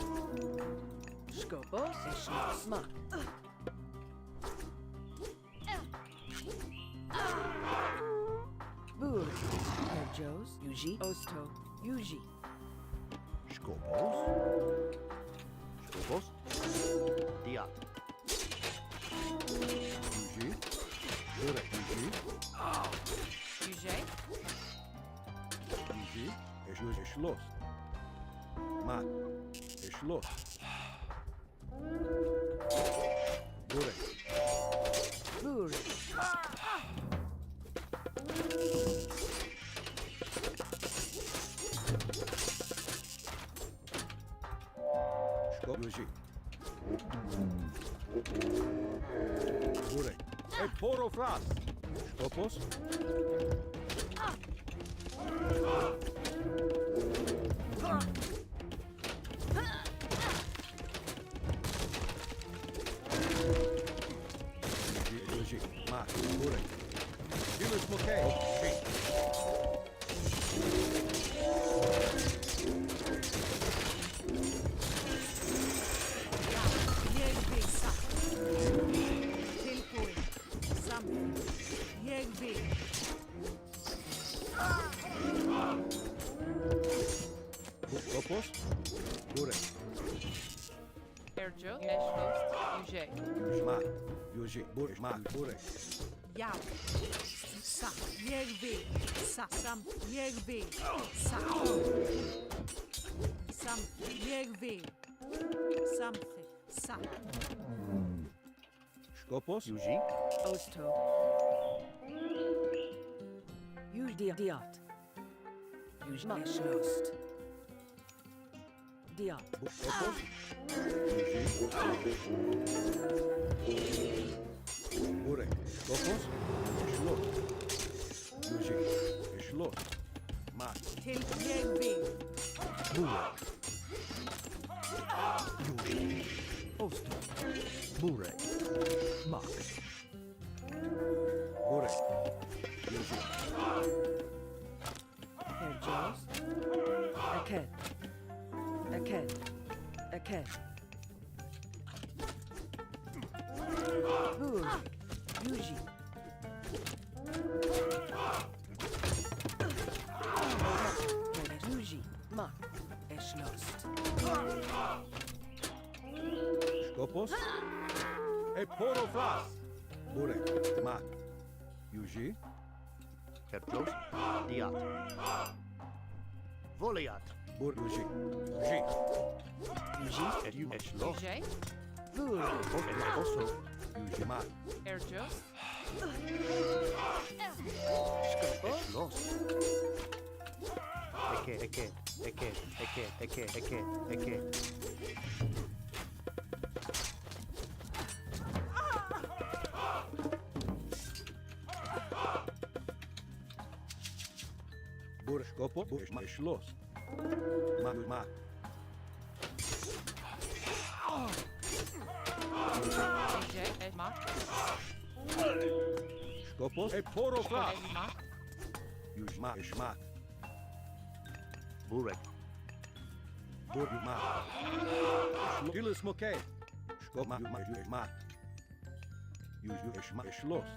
Skopos. Eschloss. Mak. Burek. Herr Joes. Uji. Osto. Uji. Skopos. Skopos. Diat. Uji. Burek. Uji. UJ. Uji. Eschloss. Mak. Eschloss. Burek. Burek. Skop. Uji. Burek. Hey, Poro Fras. Skopos. Uji. Mak. Burek. Julius McKay. Skopos. Burek. Erjo, Schloss, UJ. Mak. Uji. Burek. Mak. Burek. Ja. Sa. Jegvi. Sa. Sam. Jegvi. Sa. Sam. Jegvi. Samthe. Sa. Skopos. Uji. Osto. Diat. Uji. Eschlost. Diat. Skopos. Burek. Skopos. Eschloss. Uji. Eschloss. Mak. Til Jegvi. Burek. Uji. Osto. Burek. Mak. Burek. Uji. Herr Joes. Aken. Aken. Aken. Burek. Uji. Ma. Es lost. Skopos. E poroflas. Burek. Mak. Yuji. Kepjos. Diat. Voliat. Bur Yuji. Yuji. Yuji. Eshlo. UJ. Vure. Also. Yuji Mak. Erjos. Skopos. Eshlos. Eke. Bur Skopo. Bur Eshlos. Mak. UJ. Edma. Skopos. E poroflas. Edma. Yuji Mak. Eshmak. Burek. Bur Mak. Gilles Moke. Skop Mak. Yuji Mak. Yuji Eshmak. Eshlos.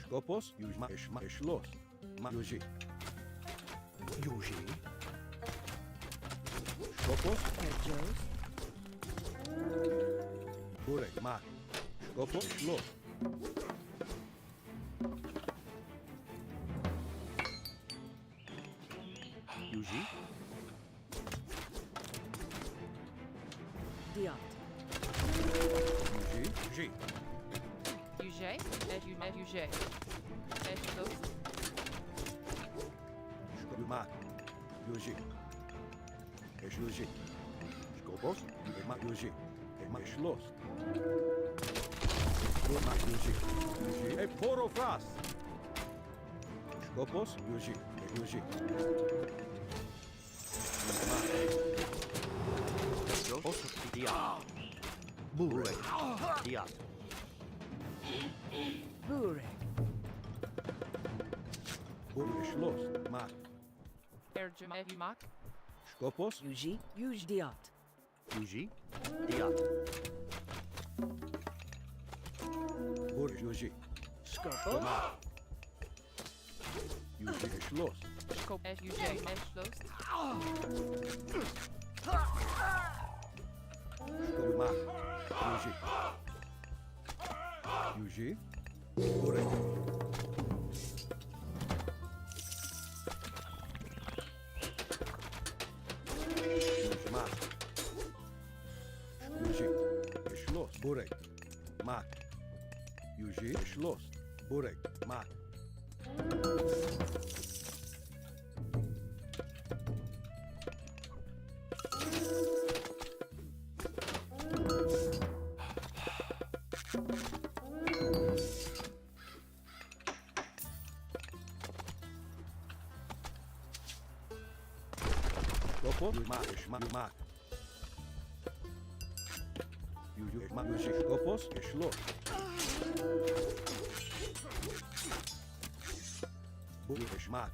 Skopos. Yuji Mak. Eshmak. Eshlos. Mak Yuji. Yuji. Skopos. Erjos. Burek. Mak. Skopos. Eshlos. Yuji. Diat. Yuji. UJ. UJ. Eshlos. Skop Mak. Yuji. Esh Yuji. Skopos. Mak Yuji. Mak Eshlos. Bur Mak Yuji. Yuji. E poroflas. Skopos. Yuji. Yuji. Kepjos. Diat. Burek. Diat. Vure. Bur Eshlos. Mak. Erjom. Edma. Skopos. Yuji. Yuj diat. Yuji. Diat. Bur Yuji. Skopos. Yuji Eshlos. Skop. UJ. Eshlos. Skop Mak. Yuji. Yuji. Burek. Yuji Mak. Yuji. Eshlos. Burek. Mak. Yuji Eshlos. Burek. Mak. Skopos. Mak. Eshmak. Mak. Yuji Eshmak. Yuji. Skopos. Eshlos. Bur Eshmak.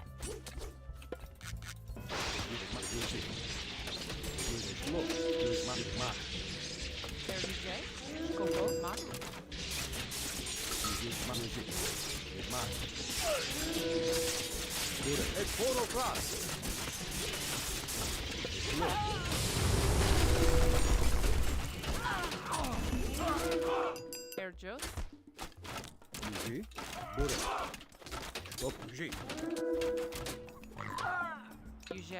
Yuji Eshmak. Yuji. Yuji Eshlos. Yuji Mak. UJ. Skopo. Mak. Yuji Eshmak. Yuji. Eshmak. Bur Et poroflas. Erjos. Yuji. Burek. Skop. Yuji. UJ.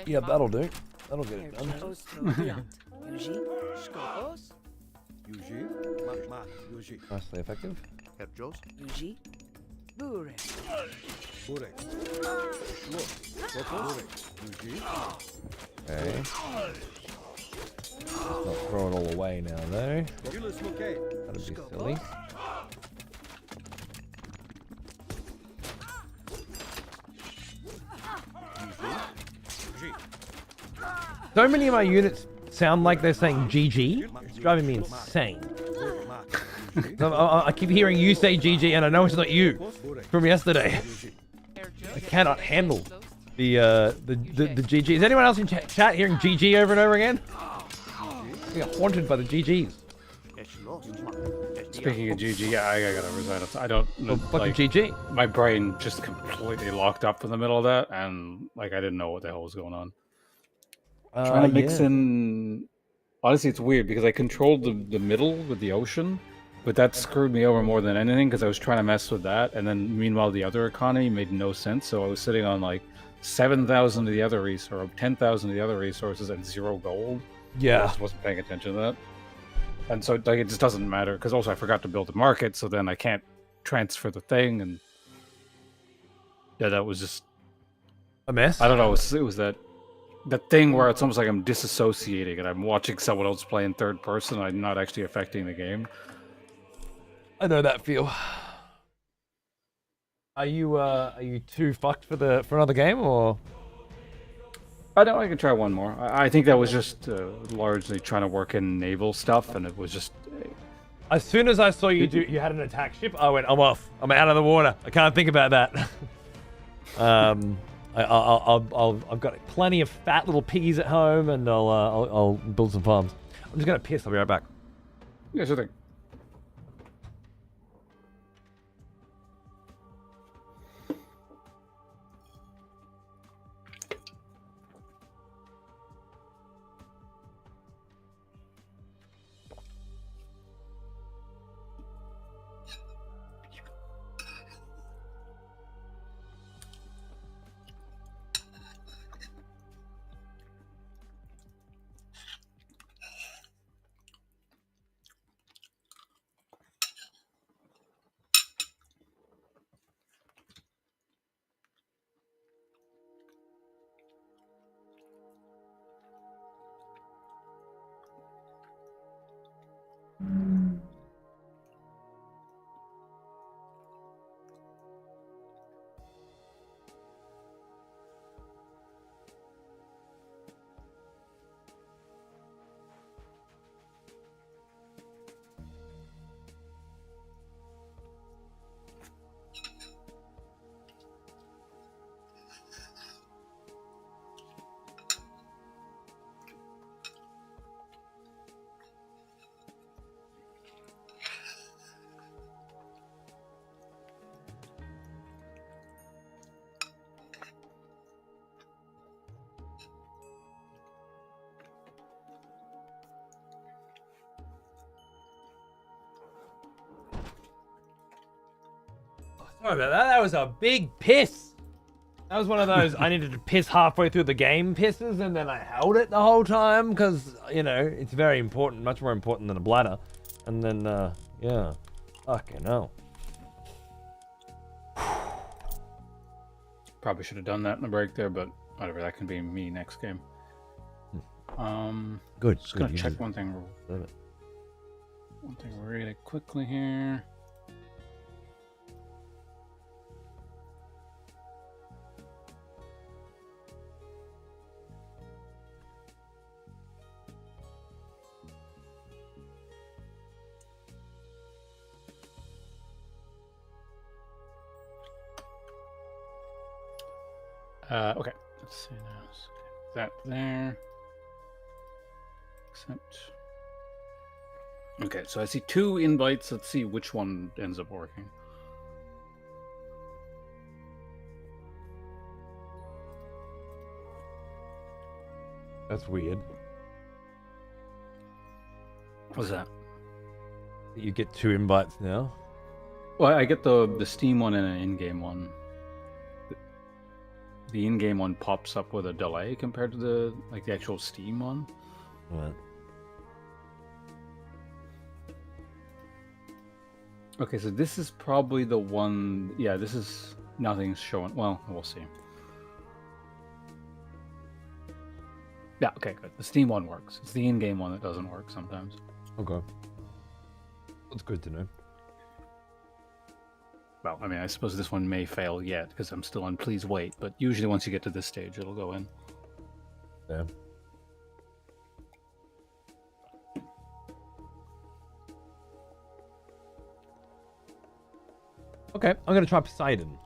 Yeah, that'll do. That'll get it done. Ostro diat. Yuji. Skopos. Yuji. Mak. Yuji. Nicely effective. Kepjos. Yuji. Vure. Burek. Eshlos. Skopos. Burek. Yuji. Okay. Let's not throw it all away now, though. Gilles Moke. That'd be silly. So many of my units sound like they're saying GG. It's driving me insane. So I keep hearing you say GG, and I know it's not you from yesterday. I cannot handle the GG. Is anyone else in chat hearing GG over and over again? I get haunted by the GGs. Speaking of GG, yeah, I gotta resign. I don't Well, fucking like GG. my brain just completely locked up in the middle of that, and like I didn't know what the hell was going on. Trying to mix Yeah. in. Honestly, it's weird because I controlled the middle with the ocean, but that screwed me over more than anything because I was trying to mess with that, and then meanwhile the other economy made no sense. So I was sitting on like 7,000 of the other resource, 10,000 of the other resources, and 0 gold. Yeah. I just wasn't paying attention to that, and so like it just doesn't matter because also I forgot to build a market, so then I can't transfer the thing, and yeah, that was just a mess. I don't know. It was that thing where it's almost like I'm disassociating and I'm watching someone else play in third person. And I'm not actually affecting the game. I know that feel. Are you too fucked for another game or? I know I can try one more. I think that was just largely trying to work in naval stuff, and it was just. As soon as I saw you had an attack ship, I went, I'm off. I'm out of the water. I can't think about that. I've got plenty of fat little piggies at home, and I'll build some farms. I'm just gonna piss. I'll be right back. Yeah, sure thing. Sorry about that. That was a big piss. That was one of those I needed to piss halfway through the game pisses, and then I held it the whole time because, you know, it's very important, much more important than a bladder. And then, yeah. Fucking hell. Probably should have done that in the break there, but whatever. That can be me next game. Good. Just gonna check one thing. One thing really quickly here. Okay, let's see now. That there. Accept. Okay, so I see 2 invites. Let's see which one ends up working. That's weird. What's that? You get 2 invites now. Well, I get the Steam one and an in-game one. The in-game one pops up with a delay compared to the actual Steam one. Right. Okay, so this is probably the one. Yeah, this is nothing's showing. Well, we'll see. Yeah, okay, good. The Steam one works. It's the in-game one that doesn't work sometimes. Okay. That's good to know. Well, I mean, I suppose this one may fail yet because I'm still on please wait, but usually once you get to this stage, it'll go in. Yeah. Okay, I'm gonna try Poseidon.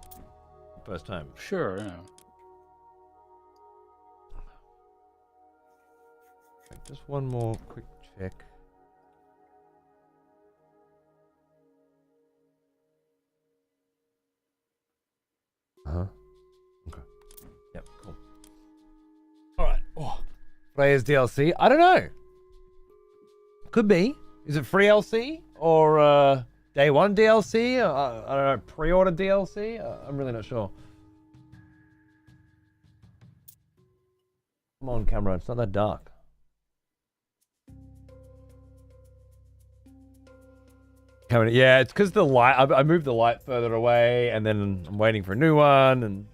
First time. Sure, yeah. Just one more quick check. Uh-huh. Okay. Yep, cool. Alright. Oh. Players DLC? I don't know. Could be. Is it free LC? Or day one DLC? I don't know, pre-order DLC? I'm really not sure. Come on, camera. It's not that dark. Yeah, it's because the light. I moved the light further away, and then I'm waiting for a new one, and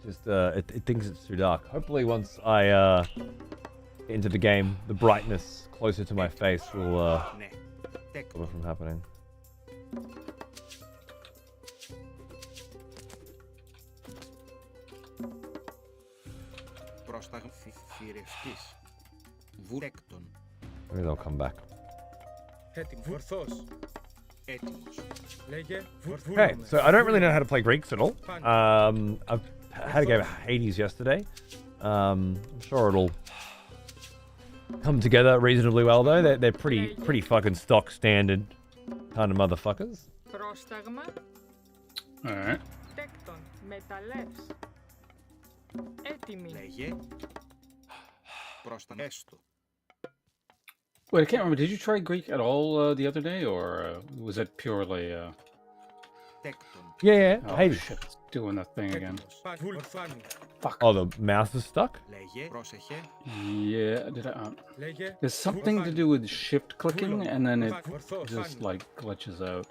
it thinks it's too dark. Hopefully, once I get into the game, the brightness closer to my face will stop it from happening. Maybe they'll come back. Okay, so I don't really know how to play Greeks at all. I've had a game of Hades yesterday. I'm sure it'll come together reasonably well though. They're pretty fucking stock standard kind of motherfuckers. Alright. Wait, I can't remember. Did you try Greek at all the other day, or was it purely? Yeah. Oh, Hey, shit, it's doing that thing again. Fuck. Oh, the mouse is stuck. Yeah. Did I? There's something to do with shift clicking, and then it just like glitches out.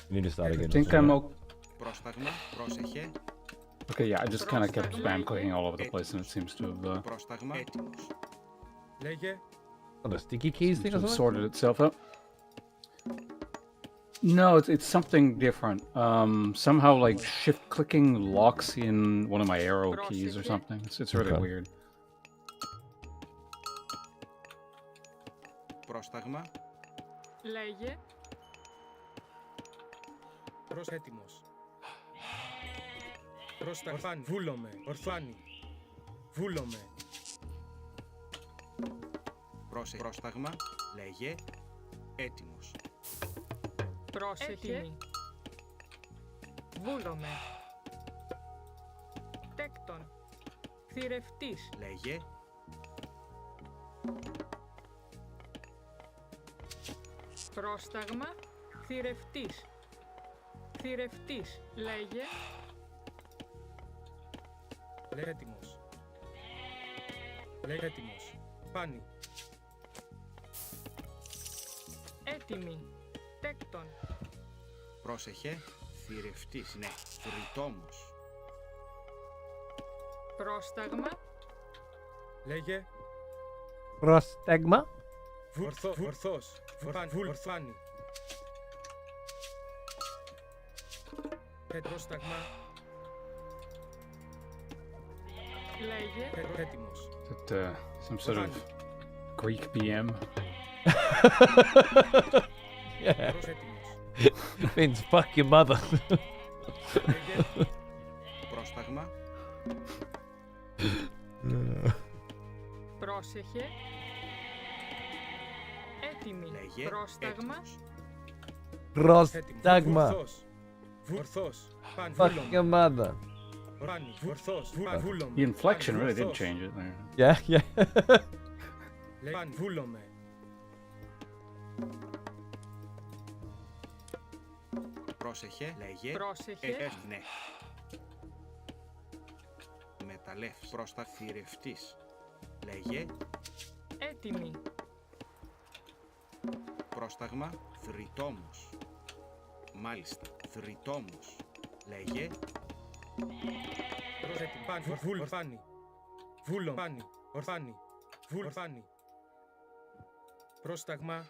You need to start again. I think I'm okay. Okay, yeah, I just kind of kept spam clicking all over the place, and it seems to have Oh, the sticky keys thing or something? sorted itself out. No, it's something different. Somehow, like, shift clicking locks in one of my arrow keys or something. It's really weird. Πρόσταγμα, λέγε, έτοιμος. Πρόσεχε. Βούλομαι. Τέκτον. Θηρευτής. Λέγε. Πρόσταγμα. Θηρευτής. Θηρευτής. Λέγε. Έτοιμος. Έτοιμος. Πάνι. Έτοιμη. Τέκτον. Πρόσεχε, θηρευτής, ναι, θρητόμος. Πρόσταγμα. Λέγε. Πρόσταγμα. Ορθός. Ορθάνι. Πρόσταγμα. Λέγε. Έτοιμος. Is it some sort of Greek BM? Yeah. Means fuck your mother. Πρόσταγμα. Πρόσεχε. Έτοιμη. Λέγε. Πρόσταγμα. Πρόσταγμα. Ορθός. Fuck your mother. The inflection really did change it there. Yeah. Βούλομαι. Πρόσεχε, λέγε. Πρόσεχε. Ναι. Μεταλλεύς, θηρευτής. Λέγε. Έτοιμη. Πρόσταγμα, θρητόμος. Μάλιστα, θρητόμος. Λέγε. Ορθάνι. Βούλομαι. Ορθάνι. Πρόσταγμα.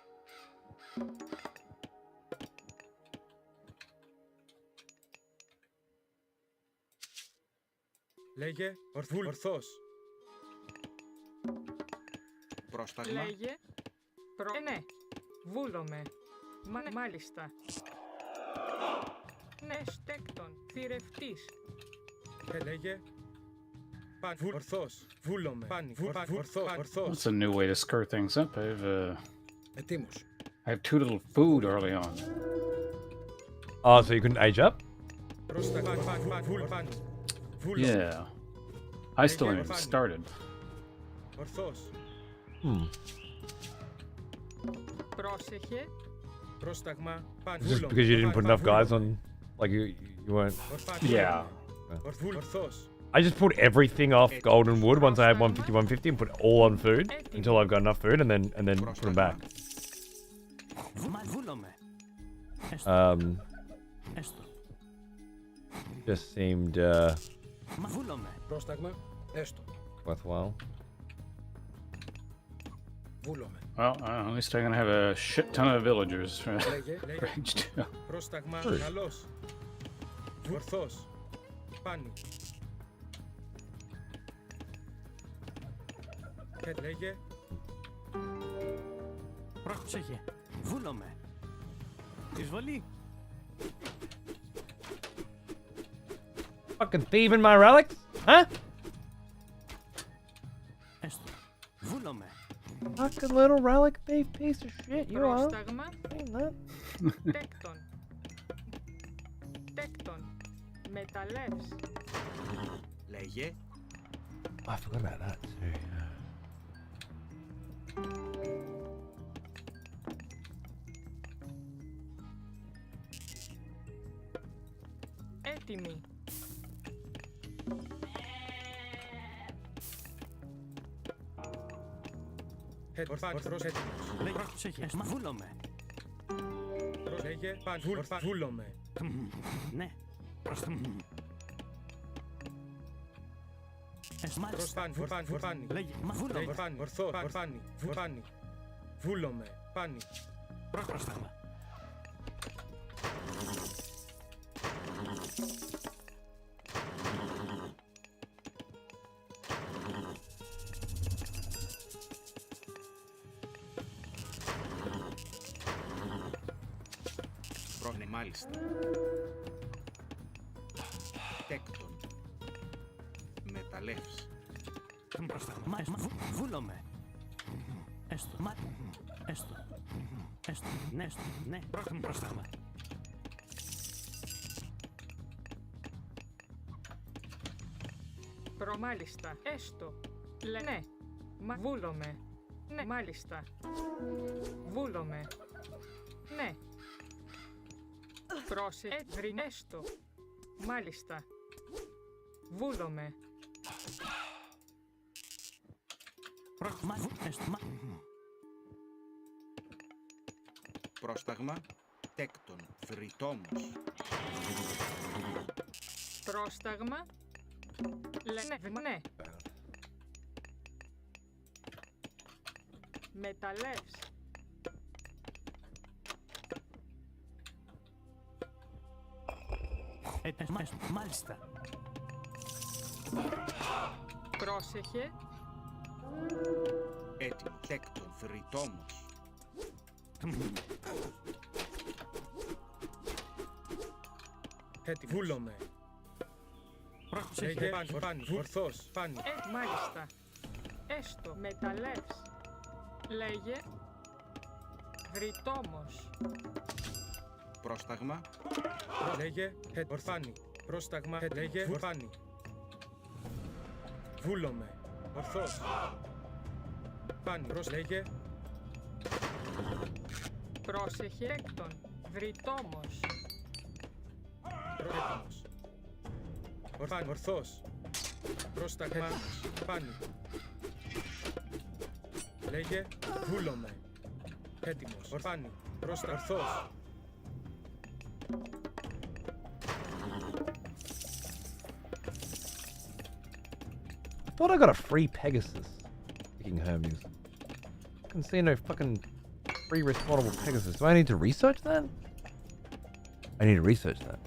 Λέγε. Ορθός. Πρόσταγμα. Λέγε. Ναι. Βούλομαι. Μάλιστα. Ναι, στέκτον. Θηρευτής. Λέγε. Ορθός. Βούλομαι. Ορθός. That's a new way to skirt things up. I I have too little food early on. Oh, so you couldn't age up? Yeah. I still haven't even started. Πρόσεχε. Πρόσταγμα. Just because you didn't put enough guys on, like you weren't. Yeah. I just put everything off golden wood once I had 150, 150 and put it all on food until I've got enough food and then put them back. Just seemed Πρόσταγμα. Έστω. worthwhile. Βούλομαι. Well, at least I'm gonna have a shit ton of villagers for Rage 2. Πρόσταγμα. Καλός. Ορθός. Πάνι. Και λέγε. Πρόσεχε. Βούλομαι. Εισβολή. Fucking thieving my relics? Huh? Έστω. Βούλομαι. Fucking little relic thief piece of shit, you are. Πρόσταγμα. Ain't that? Τέκτον. Τέκτον. Μεταλλεύς. Λέγε. I forgot about that too. Έτοιμη. Ορθός έτοιμος. Πρόσεχε. Βούλομαι. Λέγε. Βούλομαι. Ναι. Φάνη. Λέγε. Μα βούλομαι. Ορθό. Φάνη. Βούλομαι. Πάνη. Πρόσταγμα. Πρόχνε μάλιστα. Τέκτον. Μεταλλεύς. Πρόσταγμα. Βούλομαι. Έστω. Έστω. Έστω. Ναι. Ναι. Πρόσταγμα. Προμάλιστα. Έστω. Ναι. Μα βούλομαι. Ναι, μάλιστα. Βούλομαι. Ναι. Βρινέστο. Μάλιστα. Βούλομαι. Πρόσταγμα. Τέκτον. Βρυτόμος. Πρόσταγμα. Ναι. Μεταλλεύς. Μάλιστα. Πρόσεχε. Έτοιμο. Τέκτον. Βρυτόμος. Έτοιμος. Βούλομαι. Λέγε. Πάνη. Ορθός. Πάνη. Μάλιστα. Έστω. Μεταλλεύς. Λέγε. Βρυτόμος. Πρόσταγμα. Λέγε. Ορφάνη. Πρόσταγμα. Λέγε. Ορφάνη. Βούλομαι. Ορθός. Πάνη. Λέγε. Πρόσεχε. Έκτον. Βρυτόμος. Έτοιμος. Ορφάνη. Ορθός. Πρόσταγμα. Πάνη. Λέγε. Βούλομαι. Έτοιμος. Ορφάνη. Ορθός. I thought I got a free Pegasus. Freaking Hermes. I can see no fucking free respawnable Pegasus. Do I need to research that? I need to research that.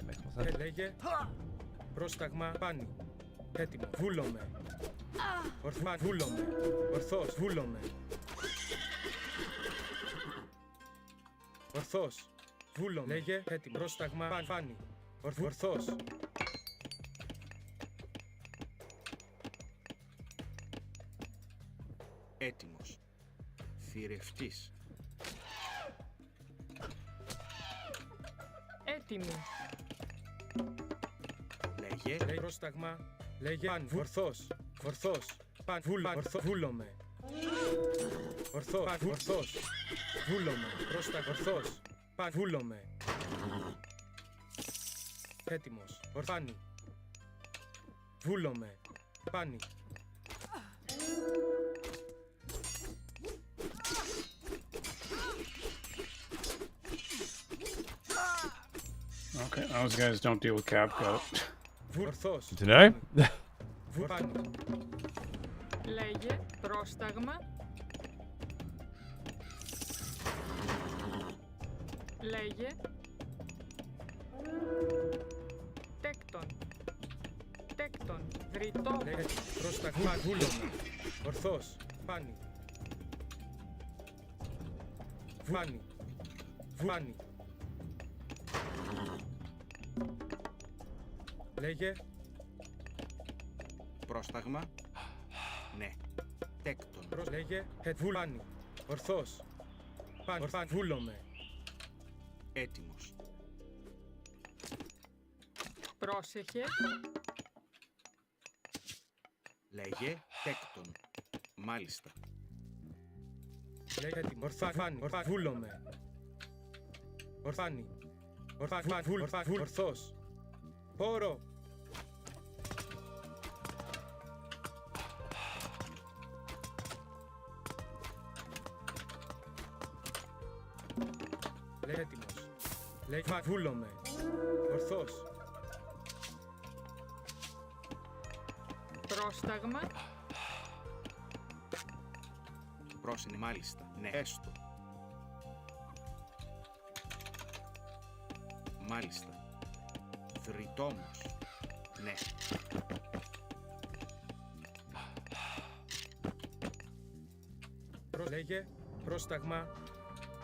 Makes more sense. Λέγε. Πρόσταγμα. Πάνη. Έτοιμο. Βούλομαι. Βούλομαι. Ορθός. Βούλομαι. Ορθός. Βούλομαι. Λέγε. Έτοιμο. Πρόσταγμα. Πάνη. Ορθός. Έτοιμος. Θηρευτής. Έτοιμη. Λέγε. Λέγε πρόσταγμα. Λέγε παν. Ορθός. Ορθός. Παν. Βούλομαι. Ορθός. Παν. Ορθός. Βούλομαι. Πρόσταγμα. Ορθός. Παν. Βούλομαι. Έτοιμος. Ορθάνη. Βούλομαι. Πάνι. Okay, those guys don't deal with CapCut. Ορθός. Do you know? Πάνι. Λέγε πρόσταγμα. Λέγε τέκτον. Τέκτον. Δρυτό. Λέγε πρόσταγμα. Βούλομαι. Ορθός. Πάνι. Βάνι. Βάνι. Λέγε. Πρόσταγμα. Ναι. Τέκτον. Λέγε. Βούλανι. Ορθός. Παν. Βούλομαι. Έτοιμος. Πρόσεχε. Λέγε. Τέκτον. Μάλιστα. Λέγε. Ορθάνι. Βούλομαι. Ορθάνι. Ορθός. Πόρο. Λέγε έτοιμος. Λέγε βούλομαι. Ορθός. Πρόσταγμα. Πρόσινε μάλιστα. Ναι. Έστω. Μάλιστα. Θρητόμος. Ναι. Λέγε. Πρόσταγμα.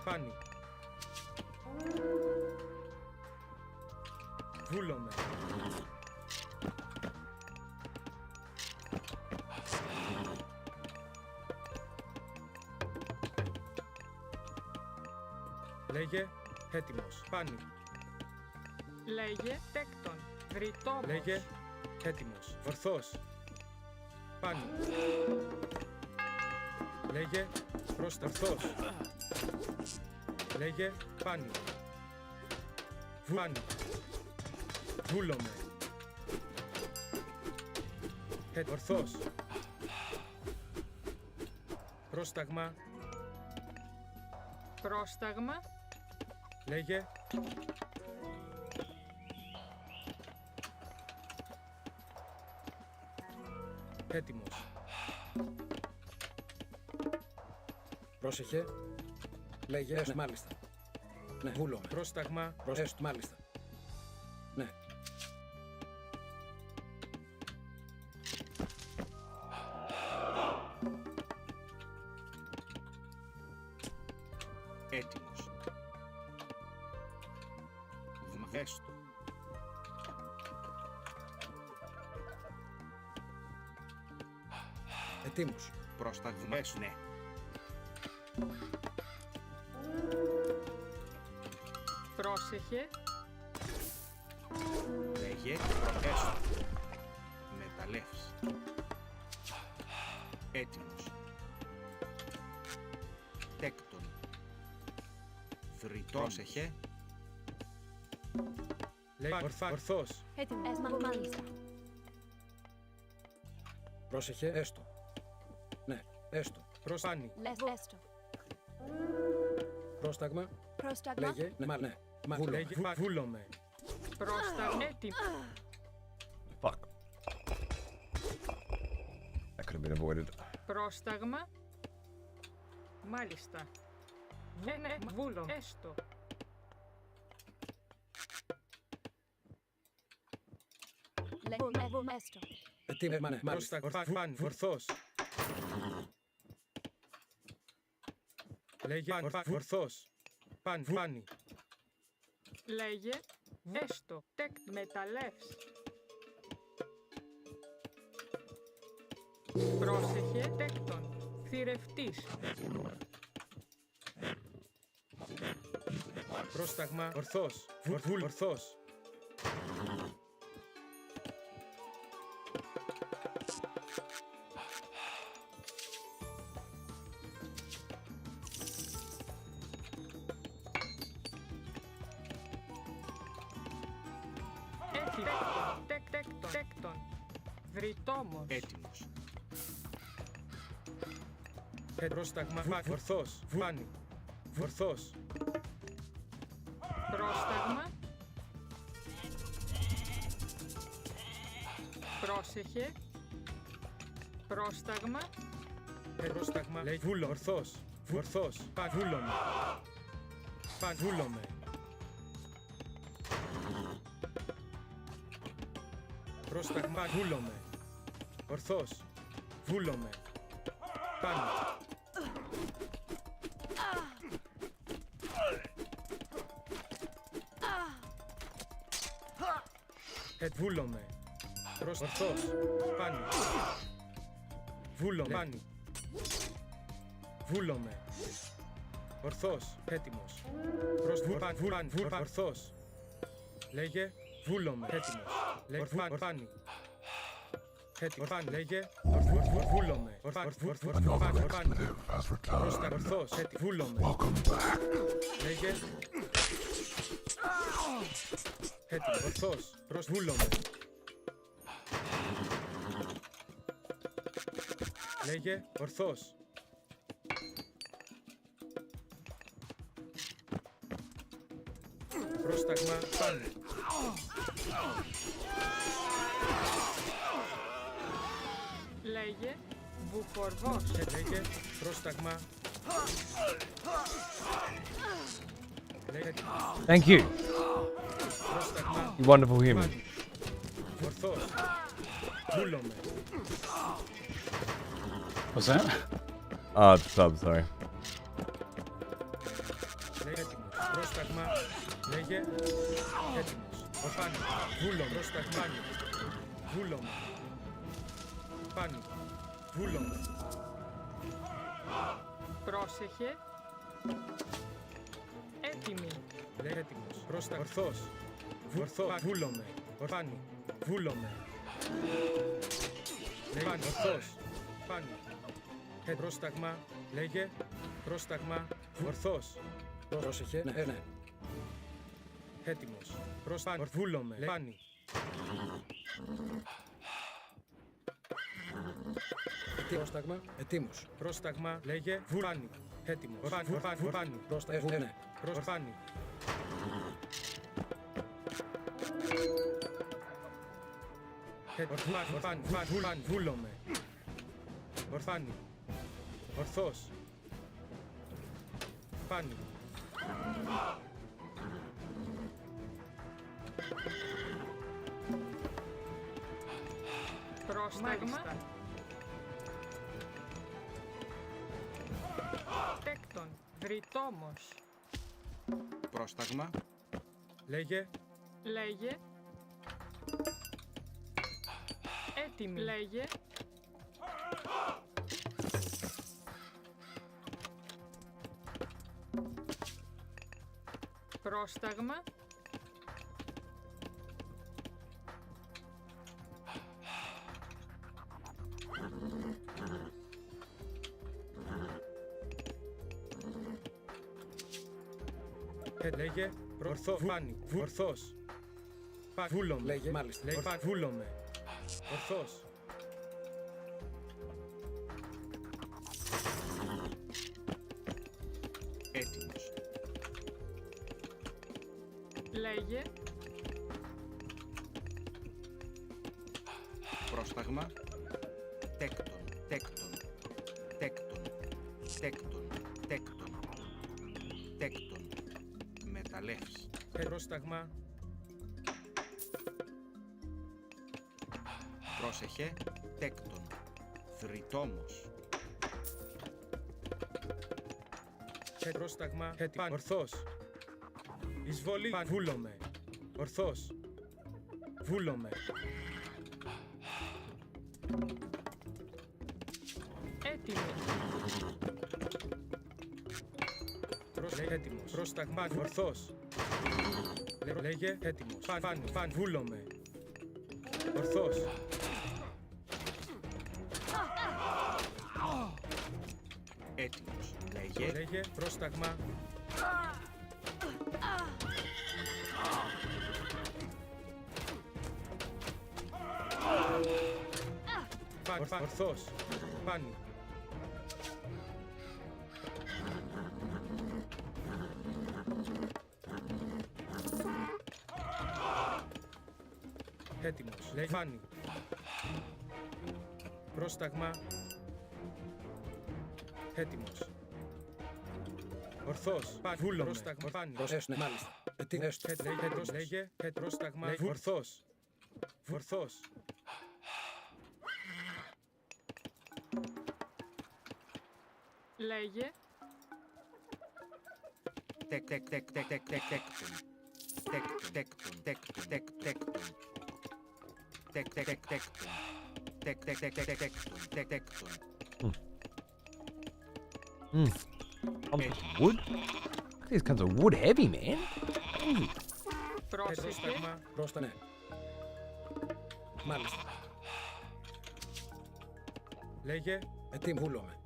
Πάνι. Βούλομαι. Λέγε. Έτοιμος. Πάνι. Λέγε τέκτον. Δρυτόμος. Λέγε. Έτοιμος. Ορθός. Πάνι. Λέγε. Ορθός. Λέγε. Πάνι. Πάνι. Βούλομαι. Ορθός. Πρόσταγμα. Πρόσταγμα. Λέγε. Έτοιμος. Πρόσεχε. Λέγε. Ναι, μάλιστα. Ναι, βούλομαι. Πρόσταγμα. Έστω, μάλιστα. Ναι. Έτοιμος. Έστω. Ετοίμος. Πρόσταγμα. Ναι. Πρόσεχε. Λέγε. Έστω. Μεταλλεύς. Έτοιμος. Τέκτον. Θρητόν. Πρόσεχε. Λέγε. Ορθός. Έτοιμος. Μάλιστα. Πρόσεχε. Έστω. Ναι, έστω. Προσάνι. Έστω. Πρόσταγμα. Πρόσταγμα. Λέγε. Ναι, ναι. Λέγε. Βούλομαι. Πρόσταγμα. Έτοιμο. Fuck. That could have been avoided. Πρόσταγμα. Μάλιστα. Ναι, βούλο. Έστω. Λέγε. Έστω. Ετοίμος. Ναι, μάλιστα. Πρόσταγμα. Ορθός. Λέγε. Ορθός. Πάνι. Λέγε. Έστω. Τέκτ. Μεταλλεύς. Πρόσεχε. Τέκτον. Θηρευτής. Πρόσταγμα. Ορθός. Ορθός. Τέκτον. Βρυτόμος. Έτοιμος. Πρόσταγμα. Ορθός. Φάνη. Ορθός. Πρόσταγμα. Πρόσεχε. Πρόσταγμα. Πρόσταγμα. Λέει βούλο. Ορθός. Βούλομαι. Βούλομαι. Πρόσταγμα. Βούλομαι. Ορθός. Βούλομαι. Πάνω. Βούλομαι. Ορθός. Πάνω. Βούλομαι. Πάνω. Βούλομαι. Ορθός. Έτοιμος. Ορθός. Λέγε. Βούλομαι. Έτοιμος. Λέγε. Πάνι. Έτοιμος. Λέγε. Βούλομαι. Ορθός. Βούλομαι. Λέγε. Έτοιμος. Ορθός. Βούλομαι. Λέγε. Ορθός. Πρόσταγμα. Πάνω. Λέγε. Βουφορβός. Λέγε. Πρόσταγμα. Λέγε. Thank you, Πρόσταγμα. you wonderful human. Ορθός. Βούλομαι. What's that? Sub, sorry. Λέγε. Έτοιμος. Πρόσταγμα. Λέγε. Έτοιμος. Ορφάνη. Βούλομαι. Πρόσταγμα. Βούλομαι. Πάνι. Βούλομαι. Πρόσεχε. Έτοιμη. Λέγε. Έτοιμος. Πρόσταγμα. Ορθός. Βούλομαι. Ορφάνη. Βούλομαι. Λέγε. Ορθός. Πάνι. Πρόσταγμα. Λέγε. Πρόσταγμα. Ορθός. Πρόσεχε. Ναι. Έτοιμος. Πρόσταγμα. Βούλομαι. Πάνι. Πρόσταγμα. Ετοίμος. Πρόσταγμα. Λέγε. Πάνι. Έτοιμος. Πάνι. Πρόσταγμα. Ναι. Πάνι. Βούλομαι. Ορφάνη. Ορθός. Πάνι. Πρόσταγμα. Τέκτον. Βρυτόμος. Πρόσταγμα. Λέγε. Λέγε. Έτοιμη. Λέγε. Πρόσταγμα. Λέγε. Ορθός. Ορθός. Βούλομαι. Λέγε. Μάλιστα. Λέγε. Βούλομαι. Ορθός. Έτοιμος. Λέγε. Πρόσταγμα. Τέκτον. Μεταλλεύς. Πρόσταγμα. Πρόσεχε. Τέκτον. Θρητόμος. Πρόσταγμα. Ορθός. Εισβολή. Βούλομαι. Ορθός. Βούλομαι. Έτοιμη. Έτοιμος. Πρόσταγμα. Ορθός. Λέγε έτοιμος. Φαν, βούλομαι. Ορθός. Έτοιμος. Λέγε πρόσταγμα. Φαν, ορθός. Φαν. Έτοιμος. Λέγε φάνη. Πρόσταγμα. Έτοιμος. Ορθός. Βούλο. Πρόσταγμα. Φάνη. Ναι, μάλιστα. Λέγε πρόσταγμα. Ορθός. Ορθός. Λέγε. Wood? These kinds of wood heavy, man. Πρόσεχε. Πρόστα, ναι. Μάλιστα. Λέγε. Τι βούλομαι.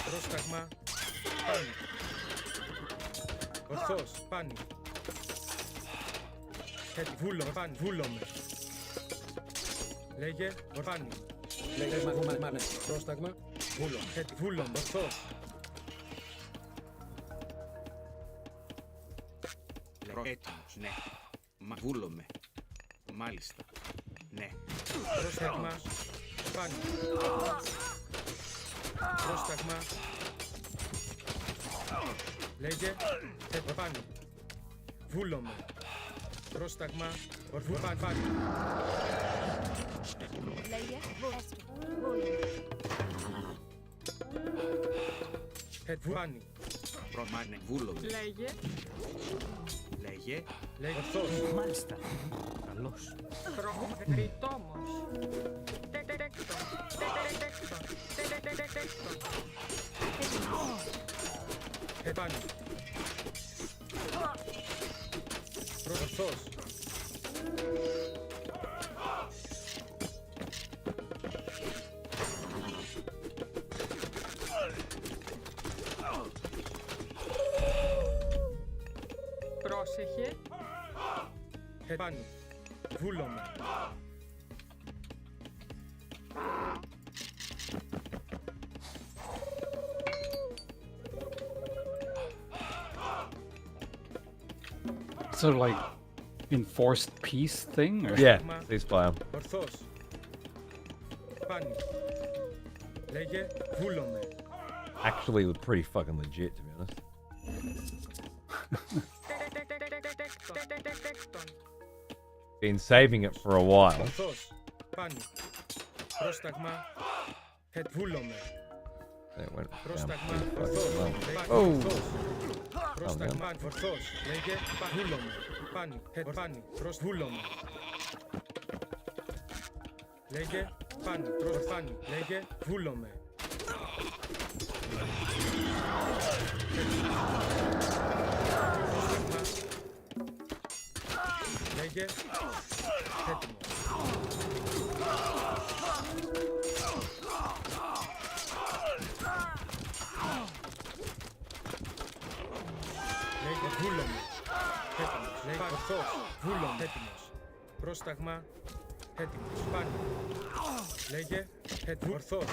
Πρόσταγμα. Πάνι. Ορθός. Πάνι. Βούλομαι. Πάνι. Βούλομαι. Λέγε. Ορφάνι. Λέγε ναι. Πρόσταγμα. Βούλομαι. Βούλομαι. Ορθός. Έτοιμος. Ναι. Βούλομαι. Μάλιστα. Ναι. Πρόσταγμα. Πάνι. Πρόσταγμα. Λέγε. Πάνι. Βούλομαι. Πρόσταγμα. Πάνι. Λέγε. Πάνι. Προμάνε. Βούλομαι. Λέγε. Λέγε. Λέγε. Ορθός. Μάλιστα. Καλώς. Ρητόμος. Πάνι. Ορθός. Πρόσεχε. Πάνι. Βούλομαι. So like enforced peace thing or Yeah, ceasefire. Ορθός. Πάνι. Λέγε. Βούλομαι. Actually, it was pretty fucking legit, to be honest. Been saving it for a while. Ορθός. Πάνι. Πρόσταγμα. Βούλομαι. It went down Πρόσταγμα. pretty Ορθός. fucking well. Oh. Oh! Πρόσταγμα. Ορθός. Λέγε. Βούλομαι. Πάνι. Πάνι. Βούλομαι. Λέγε. Πάνι. Πάνι. Λέγε. Βούλομαι. Πρόσταγμα. Λέγε. Έτοιμο. Λέγε. Βούλομαι. Έτοιμος. Λέγε. Ορθός. Βούλομαι. Έτοιμος. Πρόσταγμα. Έτοιμος. Πάνι. Λέγε. Ορθός.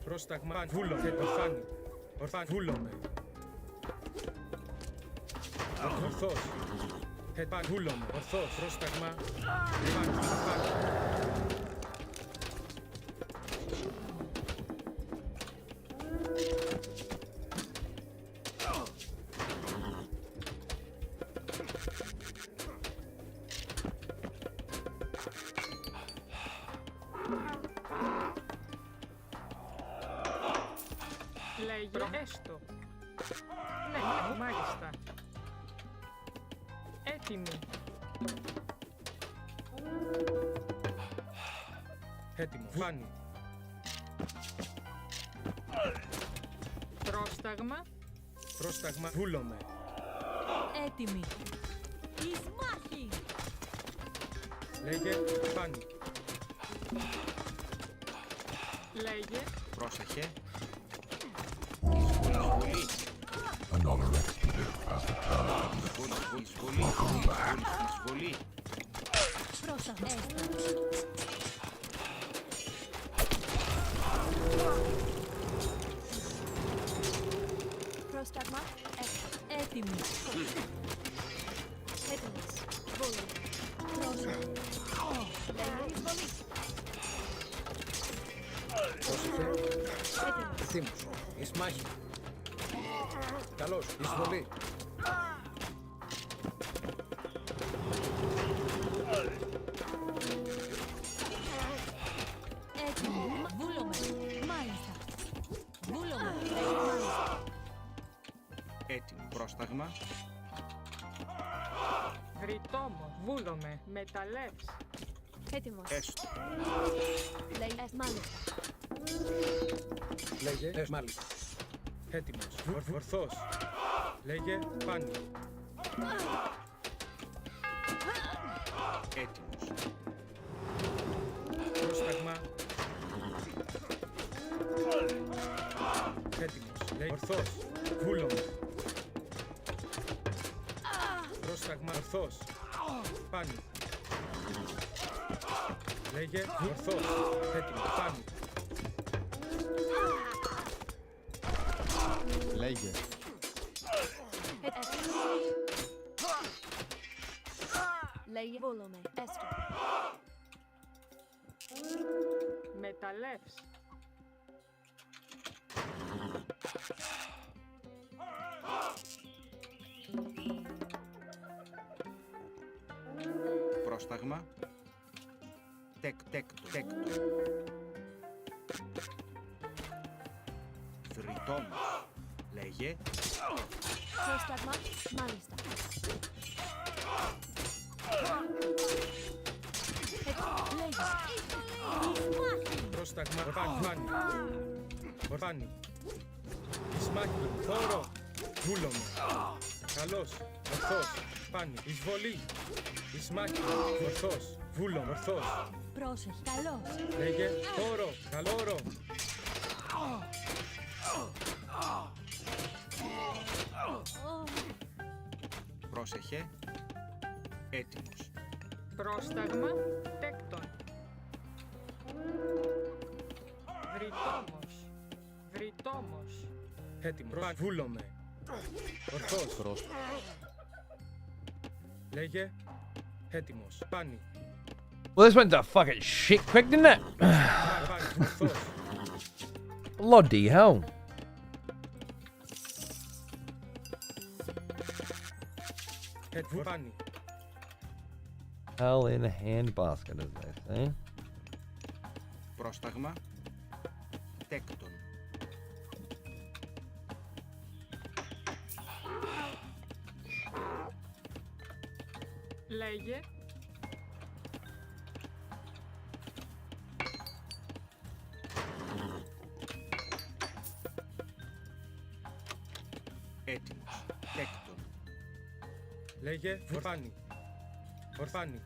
Πρόσταγμα. Βούλομαι. Ορθάνι. Ορθάνι. Βούλομαι. Ορθός. Βούλομαι. Ορθός. Πρόσταγμα. Πάνι. Λέγε. Έστω. Ναι, μάλιστα. Έτοιμη. Έτοιμο. Φάνη. Πρόσταγμα. Πρόσταγμα. Βούλομαι. Έτοιμοι. Εις μάχη. Λέγε. Πάνι. Λέγε. Πρόσεχε. Another expletive has returned. Welcome back. Πρόσταγμα. Πρόσταγμα. Έτοιμοι. Έτοιμος. Βόλο. Πρόσταγμα. Λέγε εισβολή. Πρόσεχε. Έτοιμος. Έτοιμος. Εις μάχη. Καλώς. Εισβολή. Έτοιμοι. Βούλομαι. Μάλιστα. Βούλομαι. Μάλιστα. Έτοιμο. Πρόσταγμα. Γριτόμος. Βούλομαι. Μεταλλεύς. Έτοιμος. Έστω. Λέγε μάλιστα. Λέγε. Μάλιστα. Έτοιμος. Ορθός. Λέγε. Πάνι. Έτοιμος. Πρόσταγμα. Έτοιμος. Λέγε. Ορθός. Βούλομαι. Πρόσταγμα. Ορθός. Πάνι. Λέγε. Ορθός. Έτοιμος. Πάνι. Λέγε. Λέγε βούλομαι. Έστω. Μεταλλεύς. Πρόσταγμα. Τέκτο. Θρητόμος. Λέγε. Πρόσταγμα. Μάλιστα. Λέγε. Εις μάχη. Πρόσταγμα. Πάνι. Ορφάνι. Εις μάχη. Θόρο. Βούλομαι. Καλός. Ορθός. Πάνι. Εισβολή. Εις μάχη. Ορθός. Βούλομαι. Ορθός. Πρόσεχε. Καλώς. Λέγε. Θόρο. Καλόρο. Πρόσεχε. Έτοιμος. Πρόσταγμα. Τέκτον. Γριτόμος. Έτοιμος. Βούλομαι. Ορθός. Λέγε. Έτοιμος. Πάνι. Well, this went to fucking shit quick, didn't it? Πάνι. Ορθός. Bloody hell. Πάνι. Hell in a handbasket, as they say. Πρόσταγμα. Τέκτον. Λέγε. Έτοιμος. Τέκτον. Λέγε. Ορφάνι. Ορφάνι.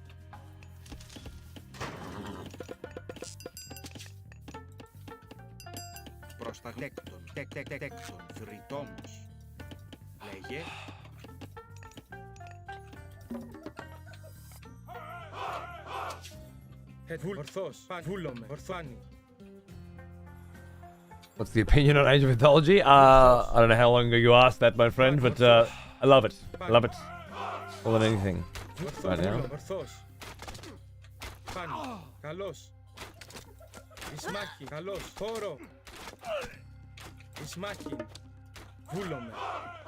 Πρόσταγμα. Τέκτον. Τέκτον. Θρητόμος. Λέγε. Ορθός. Βούλομαι. Ορφάνι. What's the opinion on Age of Mythology? I don't know how long ago you asked that, my friend, but I love it. I love it. More than anything. Right now. Ορθός. Πάνι. Καλός. Εις μάχη. Καλός. Θόρο. Εις μάχη. Βούλομαι.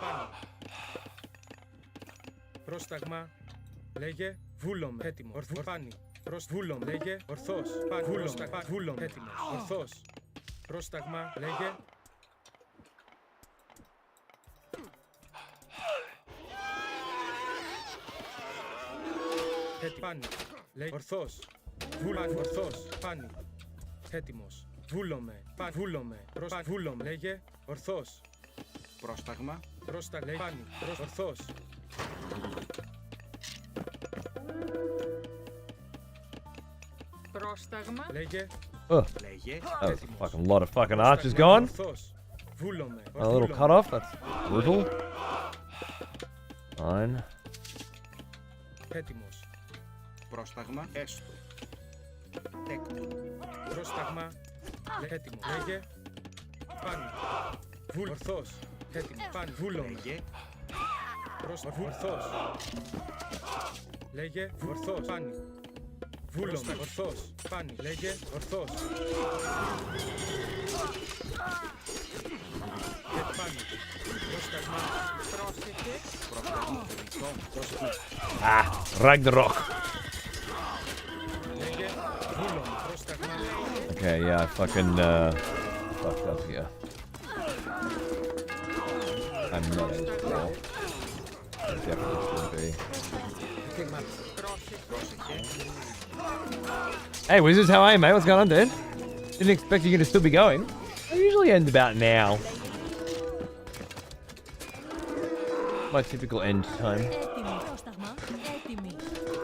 Πάνι. Πρόσταγμα. Λέγε. Βούλομαι. Έτοιμο. Ορφάνι. Βούλομαι. Λέγε. Ορθός. Πάνι. Βούλομαι. Βούλομαι. Έτοιμος. Ορθός. Πρόσταγμα. Λέγε. Πάνι. Λέγε. Ορθός. Βούλομαι. Ορθός. Πάνι. Έτοιμος. Βούλομαι. Βούλομαι. Βούλομαι. Λέγε. Ορθός. Πρόσταγμα. Προς τα λέει πάνι. Προς ορθός. Πρόσταγμα. Λέγε. Oh, that was a fucking lot of fucking archers gone. Ορθός. Βούλομαι. A little cut off. That's brutal. Fine. Έτοιμος. Πρόσταγμα. Έστω. Τέκτο. Πρόσταγμα. Έτοιμο. Λέγε. Πάνι. Βούλ. Ορθός. Έτοιμο. Πάνι. Βούλομαι. Λέγε. Ορθός. Λέγε. Ορθός. Πάνι. Βούλομαι. Ορθός. Πάνι. Λέγε. Ορθός. Και πάνι. Πρόσταγμα. Πρόσεχε. Πρόσταγμα. Ah, Ragnarok. Λέγε. Βούλομαι. Πρόσταγμα. Okay, yeah, I fucking fucked up here. I'm not in control. I definitely should be. Hey, Wizards, how are you, mate? What's going on, dude? Didn't expect you to still be going. I usually end about now. My typical end time.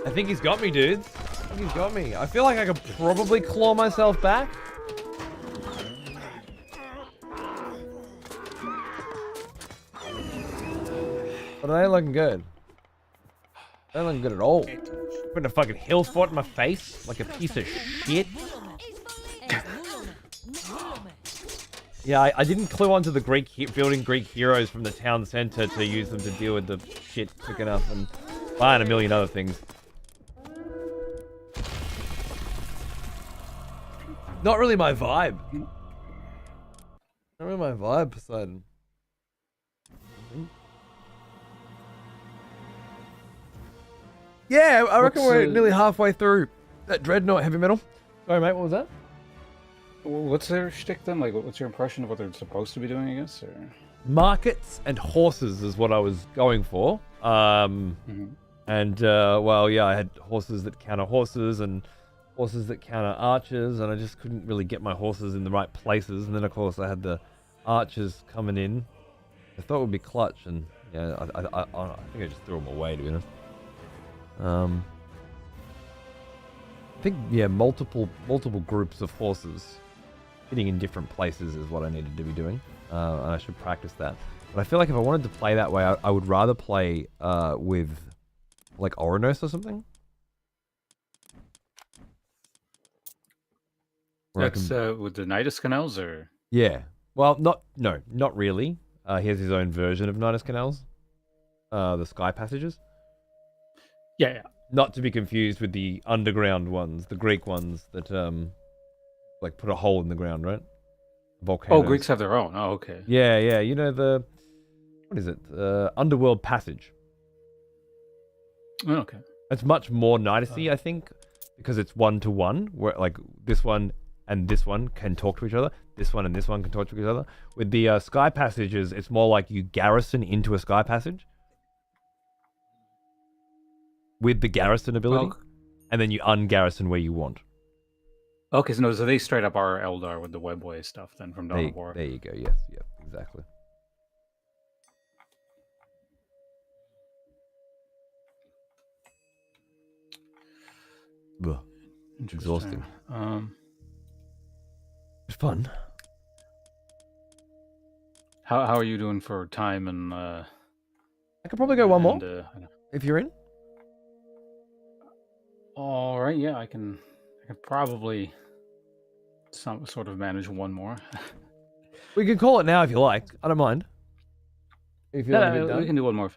I think he's got me, dudes. I think he's got me. I feel like I could probably claw myself back. But I ain't looking good. I ain't looking good at all. Putting a fucking hill fort in my face like a piece of shit. Yeah, I didn't clue onto the building Greek heroes from the town center to use them to deal with the shit quick enough and buying a million other things. Not really my vibe. Not really my vibe, Poseidon. Yeah, I reckon we're nearly halfway through that Dreadnought heavy metal. Sorry, mate, what was that? What's their shtick then? Like, what's your impression of what they're supposed to be doing, I guess? Or? Markets and horses is what I was going for. And, well, yeah, I had horses that counter horses and horses that counter archers, and I just couldn't really get my horses in the right places. And then, of course, I had the archers coming in. I thought it would be clutch, and yeah, I think I just threw them away, to be honest. I think, yeah, multiple groups of horses hitting in different places is what I needed to be doing, and I should practice that. But I feel like if I wanted to play that way, I would rather play with like Oranos or something. That's with the Nidus Canals, or yeah. Well, not really. He has his own version of Nidus Canals, the Sky Passages. Yeah. Not to be confused with the underground ones, the Greek ones that like put a hole in the ground, right? Volcanoes. Oh, Greeks have their own. Oh, okay. Yeah, yeah. You know what is it? Underworld Passage. Oh, okay. It's much more Nidus-y, I think, because it's 1-to-1, where like this one and this one can talk to each other. This one and this one can talk to each other. With the Sky Passages, it's more like you garrison into a Sky Passage with the garrison ability, and then you ungarrison where you want. Okay, so they straight up are Eldar with the Webway stuff then from Dawn of War. There you go. Yes, yeah, exactly. Ugh. Exhausting. It's fun. How are you doing for time and? I could probably go one more if you're in. All right, yeah, I can probably sort of manage one more. We can call it now if you like. I don't mind. If you're we can do one more.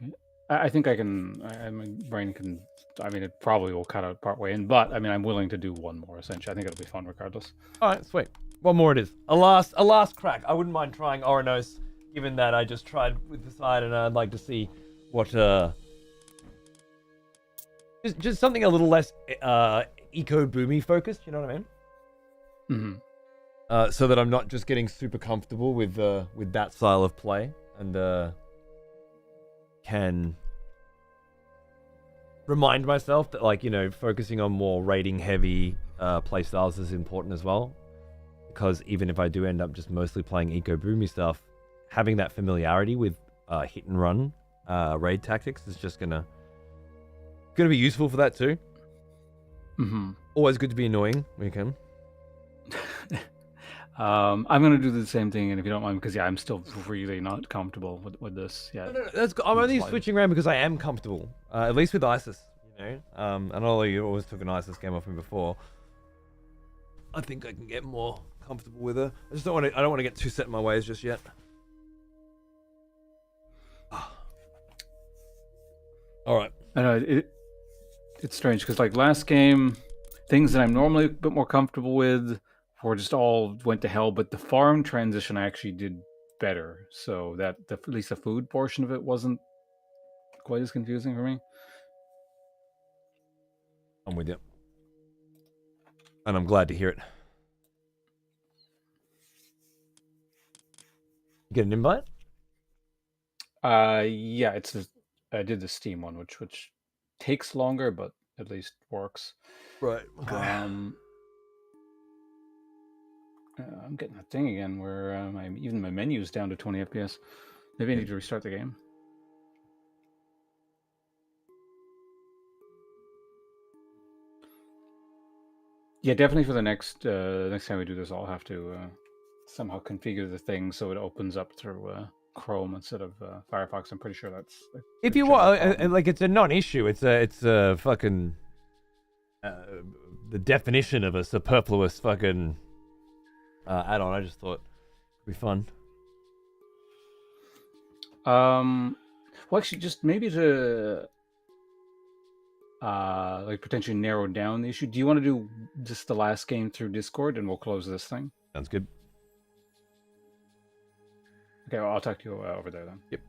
I think I can. My brain can. I mean, it probably will cut out part way in, but I mean, I'm willing to do one more. Essentially, I think it'll be fun regardless. All right, sweet. One more it is. A last crack. I wouldn't mind trying Oranos, given that I just tried with the side, and I'd like to see what just something a little less eco-boomy focused. You know what I mean? Mm-hmm. So that I'm not just getting super comfortable with that style of play, and can remind myself that, like, you know, focusing on more rating heavy play styles is important as well. Because even if I do end up just mostly playing eco-boomy stuff, having that familiarity with hit and run raid tactics is just gonna be useful for that too. Mm-hmm. Always good to be annoying when you can. I'm gonna do the same thing, and if you don't mind, because I'm still really not comfortable with this. Yeah, I'm only switching around because I am comfortable. At least with ISIS, you know. And although you always took an ISIS game off me before, I think I can get more comfortable with her. I don't want to get too set in my ways just yet. All right. I know it's strange because like last game, things that I'm normally a bit more comfortable with or just all went to hell, but the farm transition I actually did better. So that at least the food portion of it wasn't quite as confusing for me. I'm with you. And I'm glad to hear it. Get an invite? Yeah, I did the Steam one, which takes longer, but at least works. Right. Okay. I'm getting that thing again where even my menu is down to 20 FPS. Maybe I need to restart the game. Yeah, definitely for the next time we do this, I'll have to somehow configure the thing so it opens up through Chrome instead of Firefox. I'm pretty sure that's. If you want, like, it's a non-issue. It's a fucking the definition of a superfluous fucking add-on. I just thought it'd be fun. Well, actually, just maybe to like potentially narrow down the issue. Do you want to do just the last game through Discord, and we'll close this thing? Sounds good. Okay, well, I'll talk to you over there then. Yep.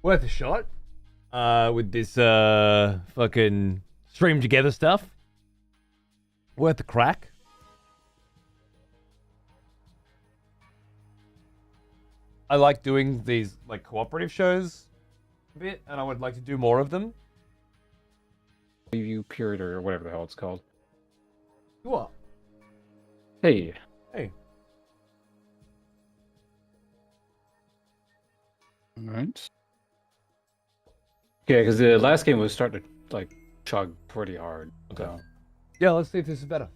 Worth a shot. With this fucking stream together stuff. Worth a crack. I like doing these like cooperative shows a bit, and I would like to do more of them. Preview period or whatever the hell it's called. What? Hey. Hey. All right. Okay, because the last game was starting to like chug pretty hard. Okay. So. Yeah, let's see if this is better.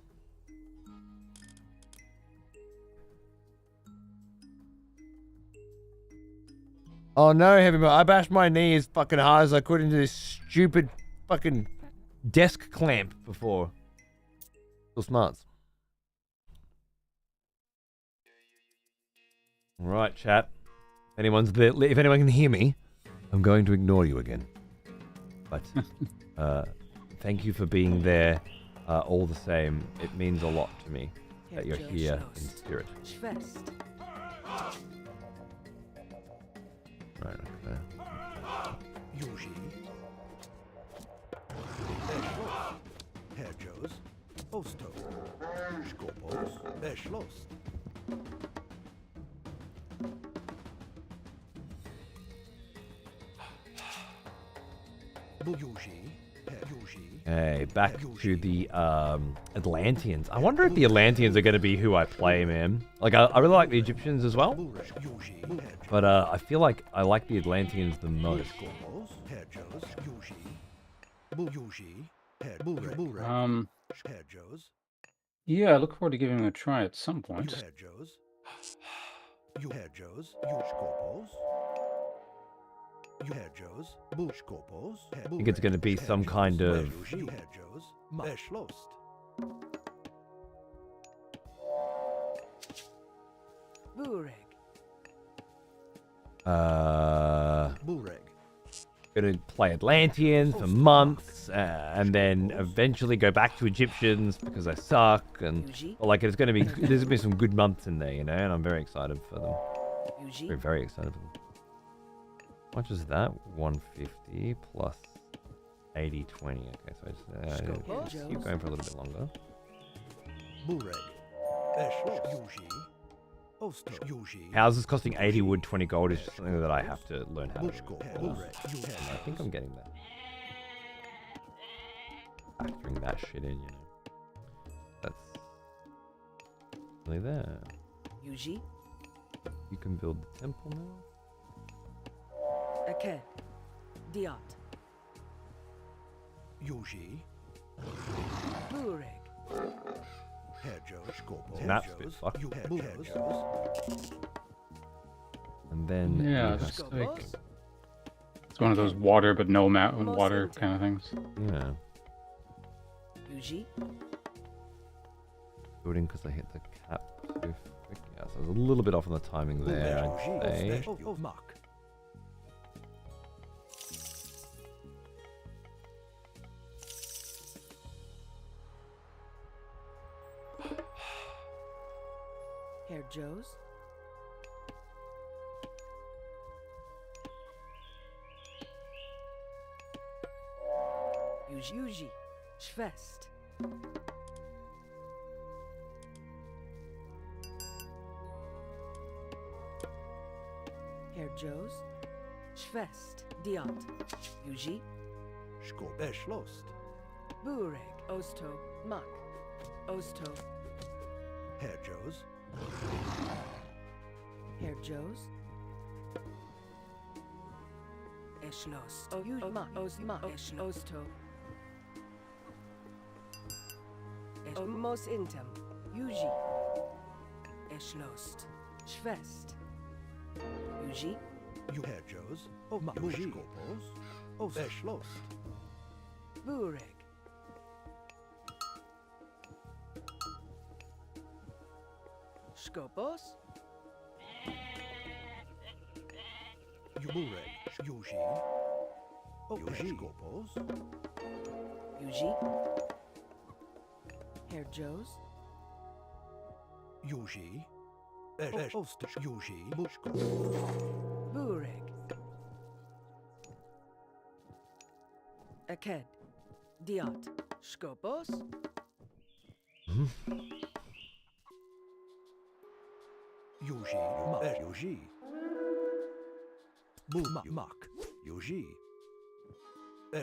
Oh no, Heavy Metal. I bashed my knee as fucking hard as I could into this stupid fucking desk clamp before. Still smarts. Alright, chat. If anyone can hear me, I'm going to ignore you again. But thank you for being there all the same. It means a lot to me that you're here in spirit. Right, okay. Herjos, Osto, Skopos, Beschloss. Hey, back to the Atlanteans. I wonder if the Atlanteans are going to be who I play, man. Like, I really like the Egyptians as well. But I feel like I like the Atlanteans the most. Yeah, I look forward to giving it a try at some point. I think it's going to be some kind of... Gonna play Atlanteans for months, and then eventually go back to Egyptians because I suck, and like there's gonna be some good months in there, you know, and I'm very excited for them. Very, very excited for them. How much is that? 150 plus 80, 20. Okay, so I just keep going for a little bit longer. Houses costing 80 wood, 20 gold is just something that I have to learn how to do. I think I'm getting that. factoring that shit in, you know. That's really there. Yuji, You can build the temple now. Aked, Diot, Yuji, Bureg, Hedgehog, Scorpio, That's a bit fucked. And then Yeah, you that's have- like it's one of those water but no water kind of things. yeah, Yuji, building because I hit the cap too quick. Yeah, so I was a little bit off on the timing there, I'd say. Mark. Herr Joes, Yuji, Schwest, Herr Joes, Schwest, Diot, Yuji, Schlost. Bureg, Osto, Mak, Osto, Hedgehogs, Herr Joes, Eschlost, Mak, Osto, Mos Intem, Yuji, Eschlost, Schwest, Yuji, Hedgehogs, Scorpos, Schlost. Bureg, Skopos, Yubureg, Yuji, Scorpos, Yuji, Herr Joes, Yuji, Yuji, Bureg, Aked, Diot, Skopos, Yuji, Mak, Yuji,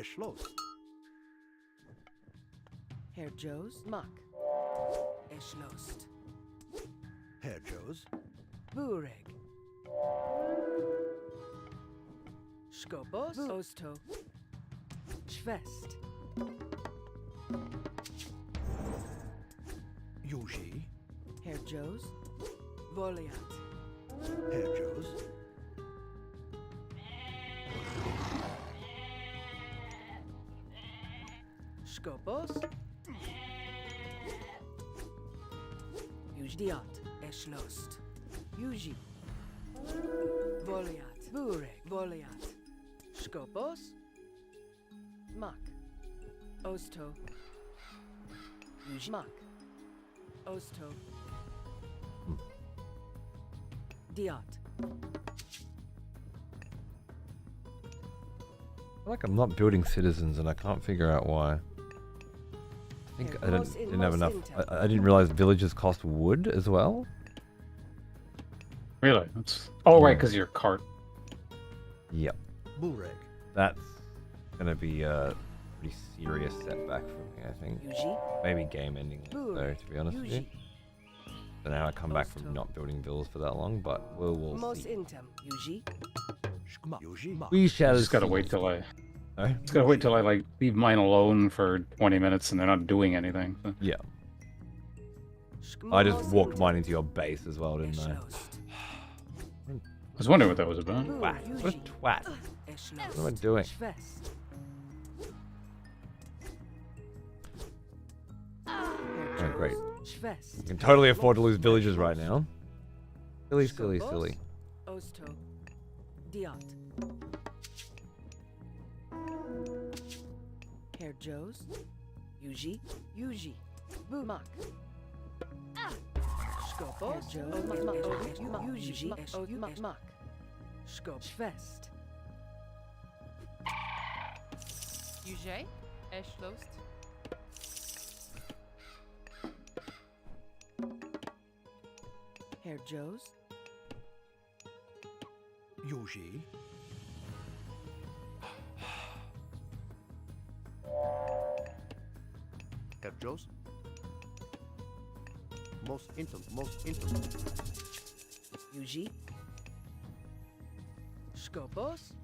Schlost. Herr Joes, Mak, Eschlost, Hedgehogs, Bureg, Skopos, Osto, Schwest, Yuji, Herr Joes, Voliat, Hedgehogs, Skopos, Yuji, Diot, Eschlost, Yuji, Voliat, Bureg, Voliat, Skopos, Mak, Osto, Yuji, Mak, Osto, Diot, I feel like I'm not building citizens, and I can't figure out why. I think I didn't have enough. I didn't realize villages cost wood as well. Really? That's right, because your cart. Yep. Bureg, That's gonna be a pretty serious setback for me, I think. Yuji, Maybe game ending, though, to be honest with you. Yuji, So now I come back from not building villas for that long, but we'll Mos see. Intem, Yuji, We shall Just gotta see. wait till I. Sorry? Just gotta wait till I like leave mine alone for 20 minutes and they're not doing anything. So. Yeah. I just walked mine into your base as well, didn't I? I was wondering what that was about. Twat. What a twat. What am I doing? Oh, great. You can totally afford to lose villages right now. Silly, silly, silly. Osto, Diot, Herr Joes, Yuji, Bumak, Skopos, Yuji, Mak, Skop, Schwest, Yuji, Eschlost, Herr Joes, Yuji, Joes. Most intim. Yuji. Skopos.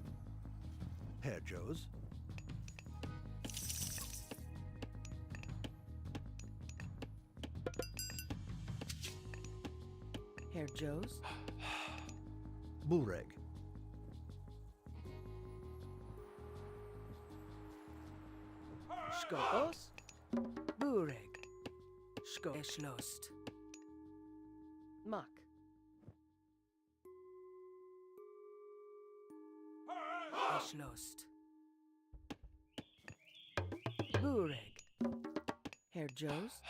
Herr Joes. Herr Joes. Bureg. Skopos. Bureg. Eschlost. Mak. Eschlost. Bureg. Herr Joes.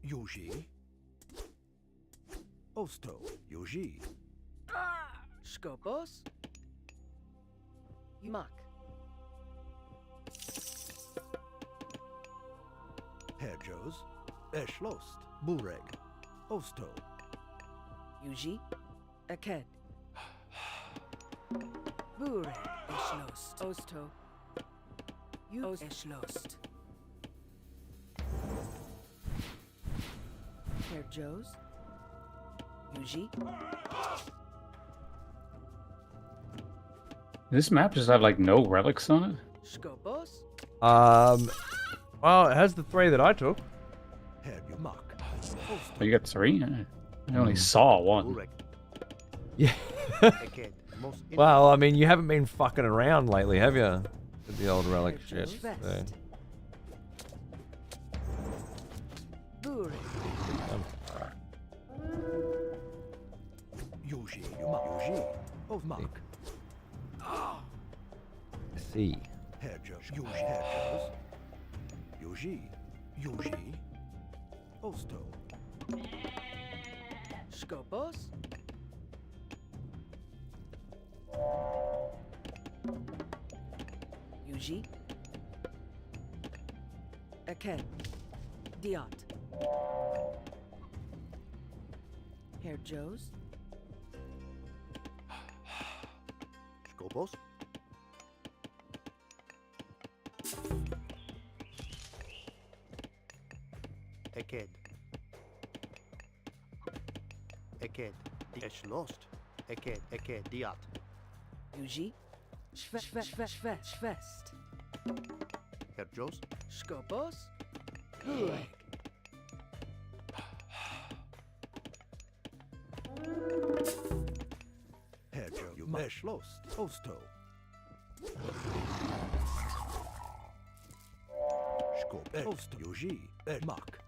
Yuji. Osto. Yuji. Skopos. Mak. Herr Joes. Eschlost. Bureg. Osto. Yuji. Aked. Bureg. Eschlost. Osto. Eschlost. Herr Joes. Yuji. This map just have like no relics on it. Skopos. Well, it has the 3 that I took. Herr Yumak. Oh, you got 3? I only saw 1. Yeah. Well, I mean, you haven't been fucking around lately, have you? With the old relic shit. So. Yuji. Yumak. Yuji. Of Mak. See. Herr Joes. Yuji. Herr Joes. Yuji. Yuji. Osto. Skopos. Yuji. Aked. Diot. Herr Joes. Skopos. Eked. Eschlost. Eked. Diat. Yuji. Schwest. Herr Joes. Skopos. Bureg. Herr Joes. Yumak. Eschlost. Osto. Skop. Osto. Yuji. Mak.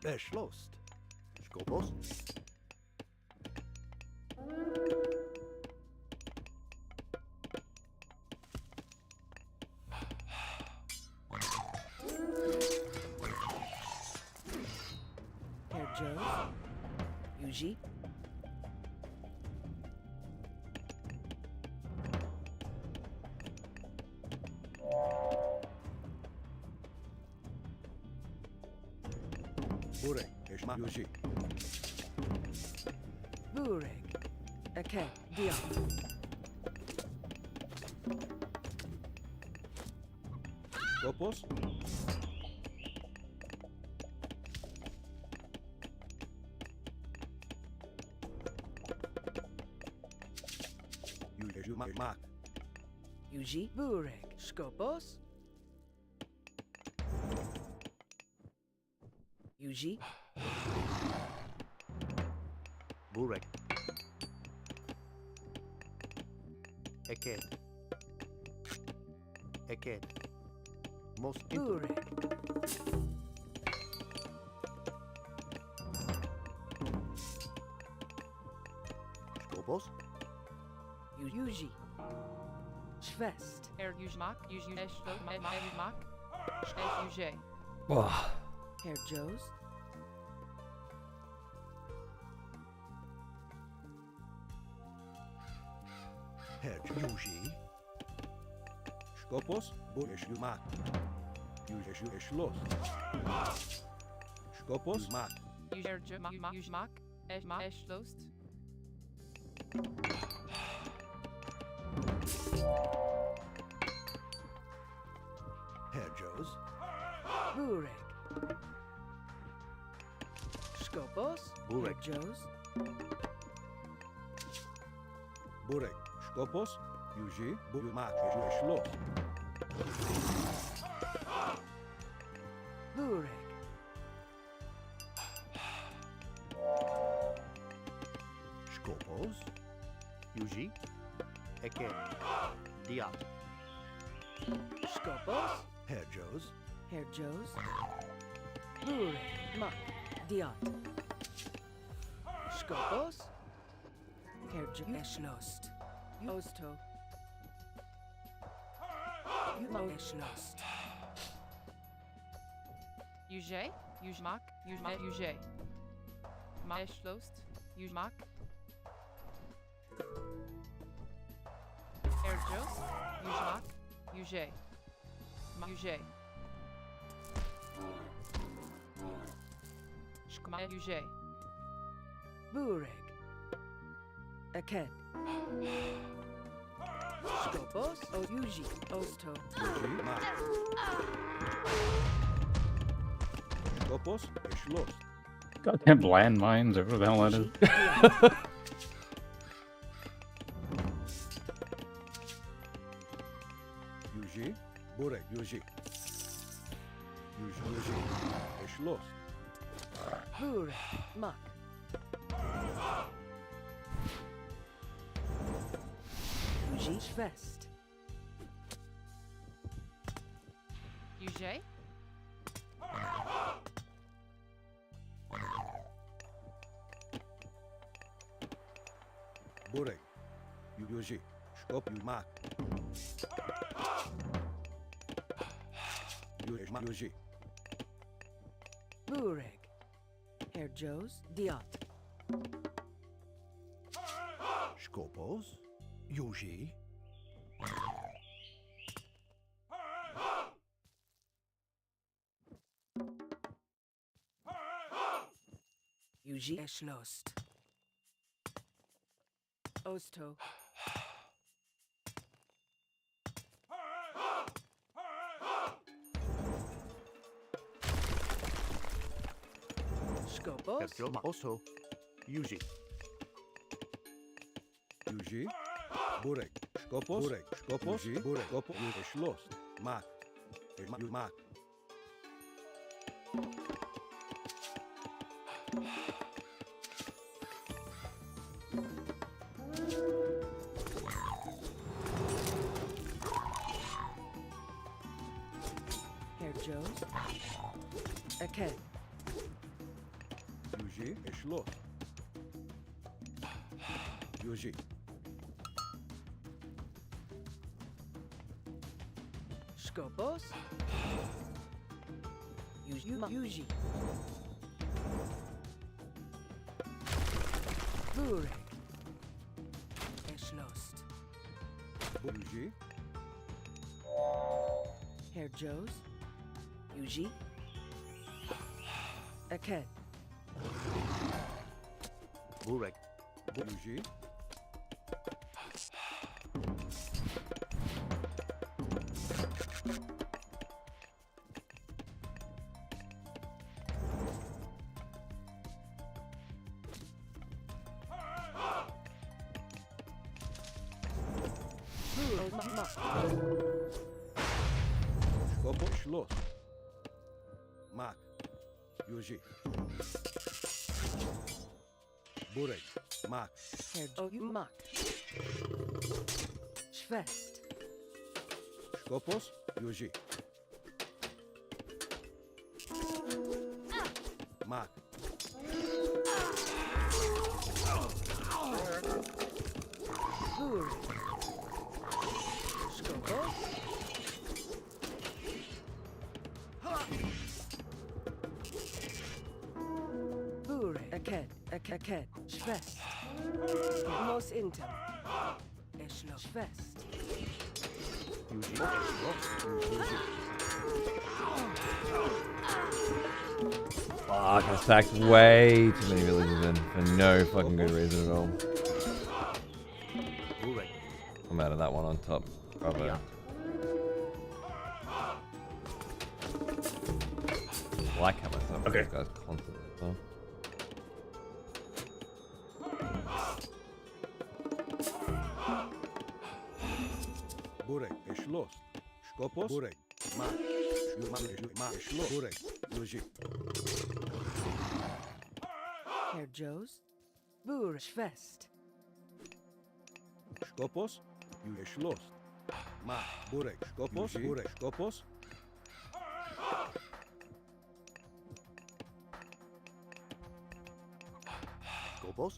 Eschlost. Skopos. Herr Joes. Yuji. Bureg. Eschmak. Yuji. Bureg. Aked. Diot. Skopos. Yuji. Mak. Yuji. Bureg. Skopos. Yuji. Bureg. Eked. Most intim. Bureg. Skopos. Yuji. Schwest. Herr Yumak. Yuji. Mak. Yuji. Oh. Herr Joes. Herr Yuji. Skopos. Bureg. Yumak. Yuji. Eschlost. Skopos. Mak. Yumak. Eschlost. Herjos. Burek. Skopos. Burek. Herjos. Burek. Skopos. Yuji. Bumak. Schloss. Burek. Skopos. Yuji. Eke. Diat. Skopos. Herjos. Herjos. Burek. Mak. Diat. Skopos. Herjos. Eschlost. Osto. Eschlost. Uge, Ujmak, Uge. Maeschlost, Ujmak. Erjos, Ujmak, Uge. Uge. Shkma Uge. Burek. Aked. Skopos. Oyuji. Osto. Yuji. Mak. Skopos. Schloss. Goddamn landmines, or whatever the hell that is. Yuji. Burek. Yuji. Yuji. Schloss. Burek. Mak. Uji. Schwest. Uge. Burek. Yuji. Skop. Mak. Yuji. Burek. Herjos. Diat. Skopos. Yuji. Uji. Eschlost. Osto. Skopos. Herjoma. Oso. Yuji. Yuji. Burek. Skopos. Burek. Skopos. Yuji. Burek. Skopos. Schloss. Mak. Mak. Herjos. Aked. Yuji. Schloss. Yuji. Skopos. Uji. Burek. Eschlost. Yuji. Herjos. Uji. Aked. Burek. Yuji. Skopos. Schloss. Mak. Yuji. Burek. Mak. Mak. Schwest. Skopos. Yuji. Mak. Burek. Skopos. Burek. Aked. Schwest. Mos intem. Eschlo. Schwest. Yuji. Schloss. Fuck, I stacked way too many villages in for no fucking good reason at all. Burek. I'm out of that one on top. Bravo. like how much some of Okay. these guys constantly as well. Burek, Schloss. Skopos. Burek. Ma. Schloss. Burek. Logic. Herr Joes. Burschfest. Skopos. Schloss. Ma. Burek. Skopos. Burek. Skopos. Skopos.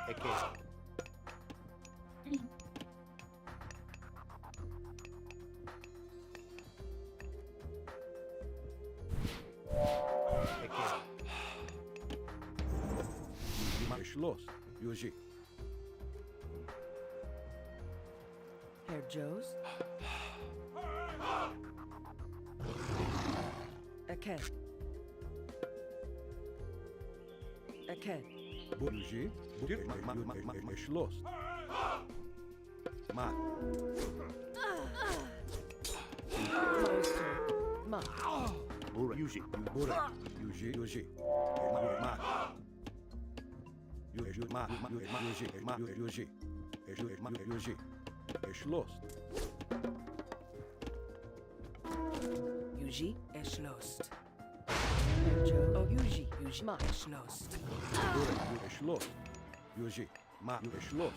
Eke. Schloss. Logic. Herr Joes. Okay. Okay. Logic. Schloss. Ma. Monster. Ma. Burek. Yuji. Burek. Logic. Logic. Ma. Schloss. Yuji erschlossen. Herr Joe. Oh, Yuji. Yuji ma erschlossen. Burek. Schloss. Logic. Ma. Schloss.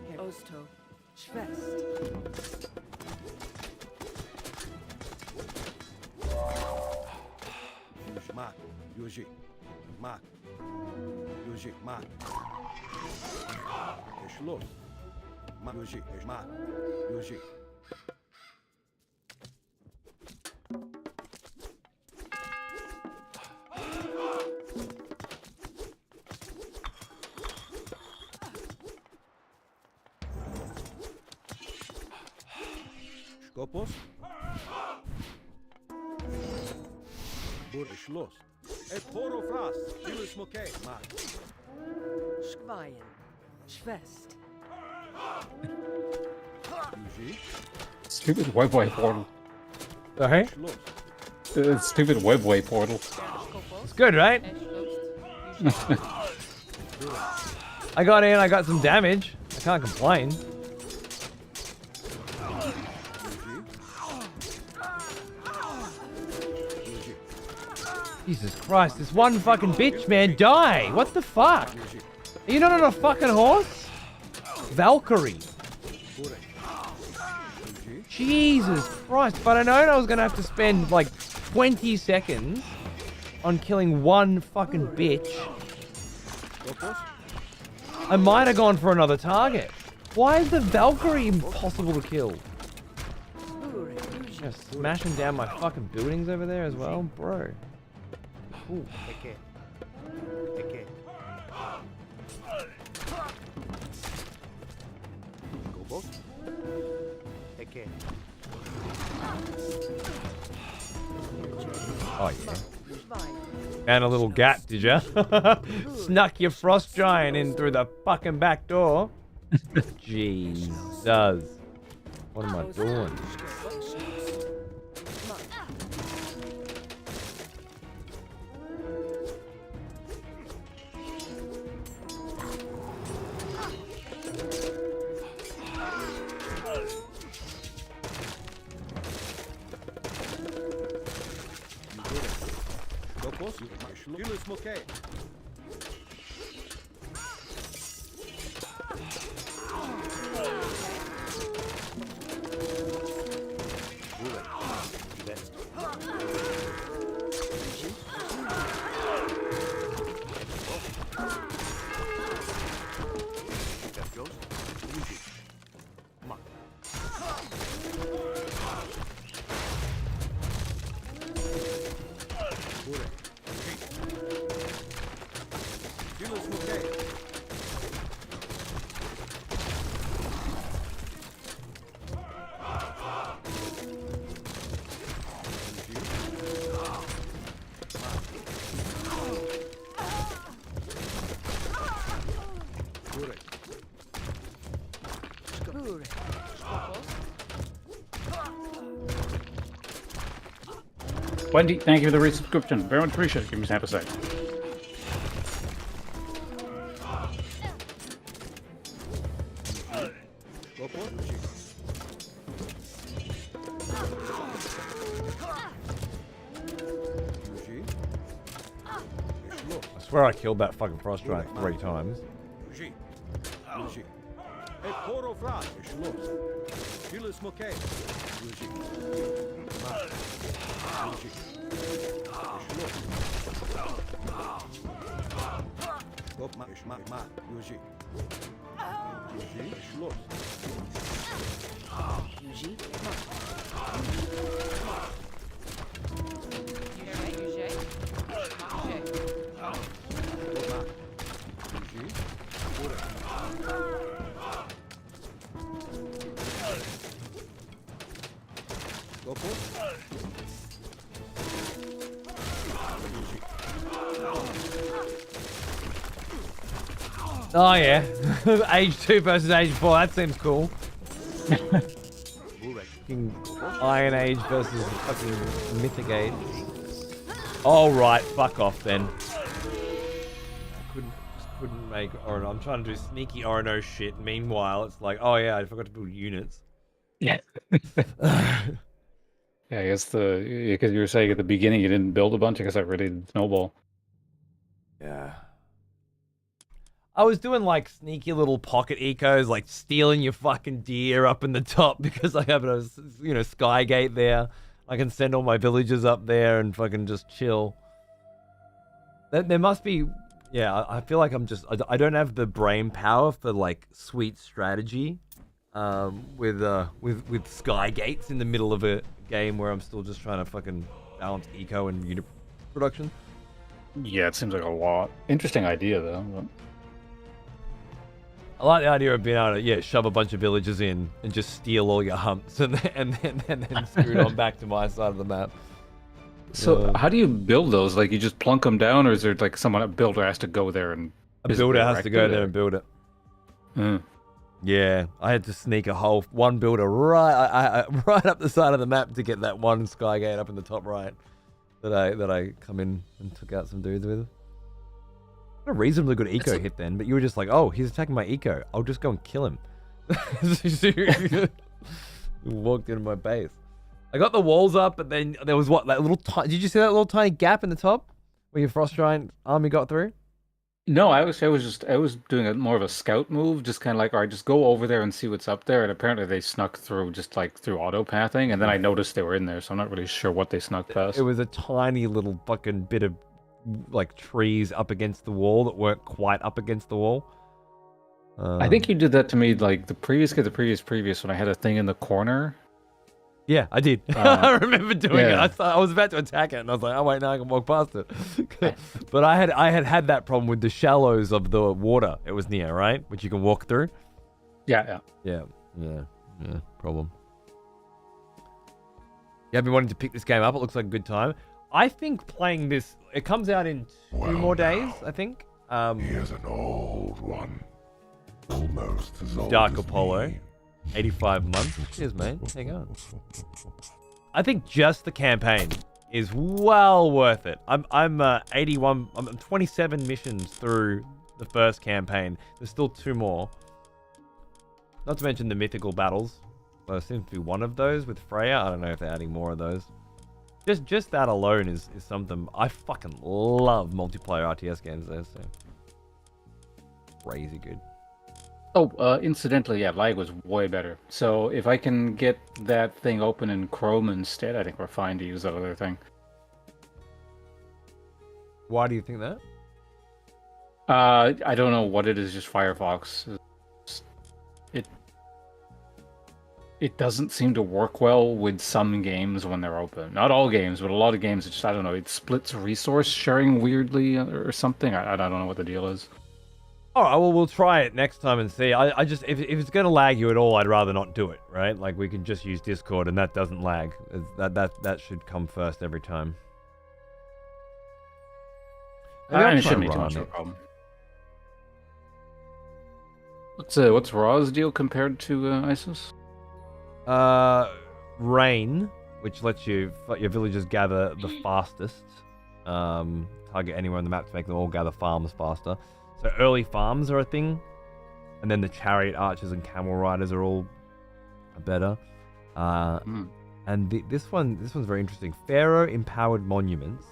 Herr Osto. Schwest. Ma. Logic. Ma. Logic. Ma. Schloss. Ma. Logic. Ma. Logic. Skopos. Burg Schloss. Et Poro Fras. Jules Moquet. Ma. Schwein. Schwest. Yuji. Stupid webway portal. Sorry? Schloss. Stupid webway portal. It's good, right? I got in, I got some damage. I can't complain. Jesus Christ, this one fucking bitch, man, die! What the fuck? Are you not on a fucking horse? Valkyrie. Jesus Christ, but I know I was gonna have to spend like 20 seconds on killing one fucking bitch. I might have gone for another target. Why is the Valkyrie impossible to kill? Just smashing down my fucking buildings over there as well, bro. Ooh. Eke. Eke. Skopos. Eke. Oh yeah. Found a little gap, did ya? Snuck your frost giant in through the fucking back door. Jesus. What am I doing? Skopos. Jules Moquet. Wendy, thank you for the resubscription. Very much appreciated. Give me snap a sec. Go for it. I swear I killed that fucking frost giant 3 times. Hey, Poro Fra, Schloss. Vieles Mokai. Gop ma, ich ma, Yuji. Yuji, Schloss. Yuji, Go for it. Oh yeah, age 2 versus age 4. That seems cool. Fucking Iron Age versus fucking Mythic Age. All right, fuck off then. Couldn't make Orono. I'm trying to do sneaky Orono shit. Meanwhile, it's like, oh yeah, I forgot to build units. Yeah. Yeah, I guess because you were saying at the beginning you didn't build a bunch. I guess that really did snowball. Yeah. I was doing like sneaky little pocket ecos, like stealing your fucking deer up in the top because I have a, Skygate there. I can send all my villagers up there and fucking just chill. There must be, yeah, I feel like I don't have the brain power for like sweet strategy with Skygates in the middle of a game where I'm still just trying to fucking balance eco and unit production. Yeah, it seems like a lot. Interesting idea though. But... I like the idea of being able to shove a bunch of villagers in and just steal all your humps and then scoot on back to my side of the map. So how do you build those? Like you just plunk them down, or is there like a builder has to go there and a builder has to go there and build it? Mm. Yeah, I had to sneak one builder right up the side of the map to get that one Skygate up in the top right that I come in and took out some dudes with. A reasonably good eco hit then, but you were just like, oh, he's attacking my eco. I'll just go and kill him. You walked into my base. I got the walls up, but then there was that little did you see that little tiny gap in the top where your frost giant army got through? No, I was doing more of a scout move, just kind of like, all right, just go over there and see what's up there. And apparently they snuck through just like through auto pathing, and then I noticed they were in there, so I'm not really sure what they snuck past. It was a tiny little fucking bit of like trees up against the wall that weren't quite up against the wall. I think you did that to me like the previous when I had a thing in the corner. Yeah, I did. I remember doing it. I was about to attack it, and I was like, "Oh wait, no, I can walk past it." But I had that problem with the shallows of the water it was near, right, which you can walk through. Yeah. Problem. You have been wanting to pick this game up. It looks like a good time. I think playing this, it comes out in 2 more days, I think. Here's an old one. Almost as old Dark as Apollo. me. 85 months. Cheers, mate. There you go. I think just the campaign is well worth it. I'm 81. I'm 27 missions through the first campaign. There's still 2 more. Not to mention the mythical battles. Well, it seems to be one of those with Freya. I don't know if they're adding more of those. Just that alone is something. I fucking love multiplayer RTS games though, so crazy good. Oh, incidentally, yeah, lag was way better. So if I can get that thing open in Chrome instead, I think we're fine to use that other thing. Why do you think that? I don't know what it is, just Firefox. It doesn't seem to work well with some games when they're open. Not all games, but a lot of games, I don't know, it splits resource sharing weirdly or something. I don't know what the deal is. All right, well, we'll try it next time and see. I just, if it's going to lag you at all, I'd rather not do it, right? Like, we can just use Discord and that doesn't lag. That should come first every time. It shouldn't be too much of a problem. What's Raw's deal compared to ISIS? Rain, which lets your villagers gather the fastest. Target anywhere on the map to make them all gather farms faster. So early farms are a thing, and then the chariot archers and camel riders are all better. And this one's very interesting. Pharaoh empowered monuments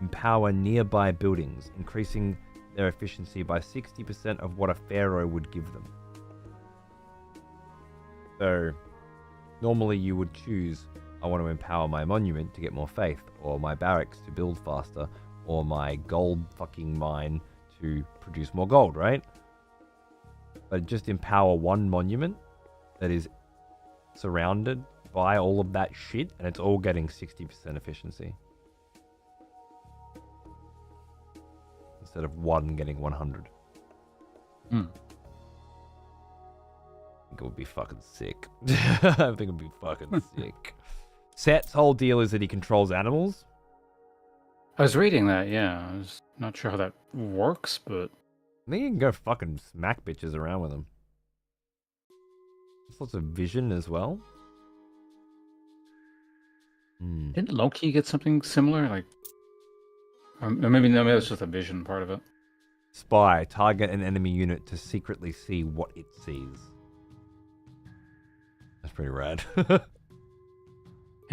empower nearby buildings, increasing their efficiency by 60% of what a pharaoh would give them. So normally you would choose, I want to empower my monument to get more faith, or my barracks to build faster, or my gold fucking mine to produce more gold, right? But just empower one monument that is surrounded by all of that shit, and it's all getting 60% efficiency. Instead of one getting 100. I think it would be fucking sick. I think it would be fucking sick. Set's whole deal is that he controls animals. I was reading that, yeah. I was not sure how that works, but I think you can go fucking smack bitches around with them. There's lots of vision as well. didn't Loki get something similar? Like, or maybe that's just a vision part of it. Spy. Target an enemy unit to secretly see what it sees. That's pretty rad. Yeah,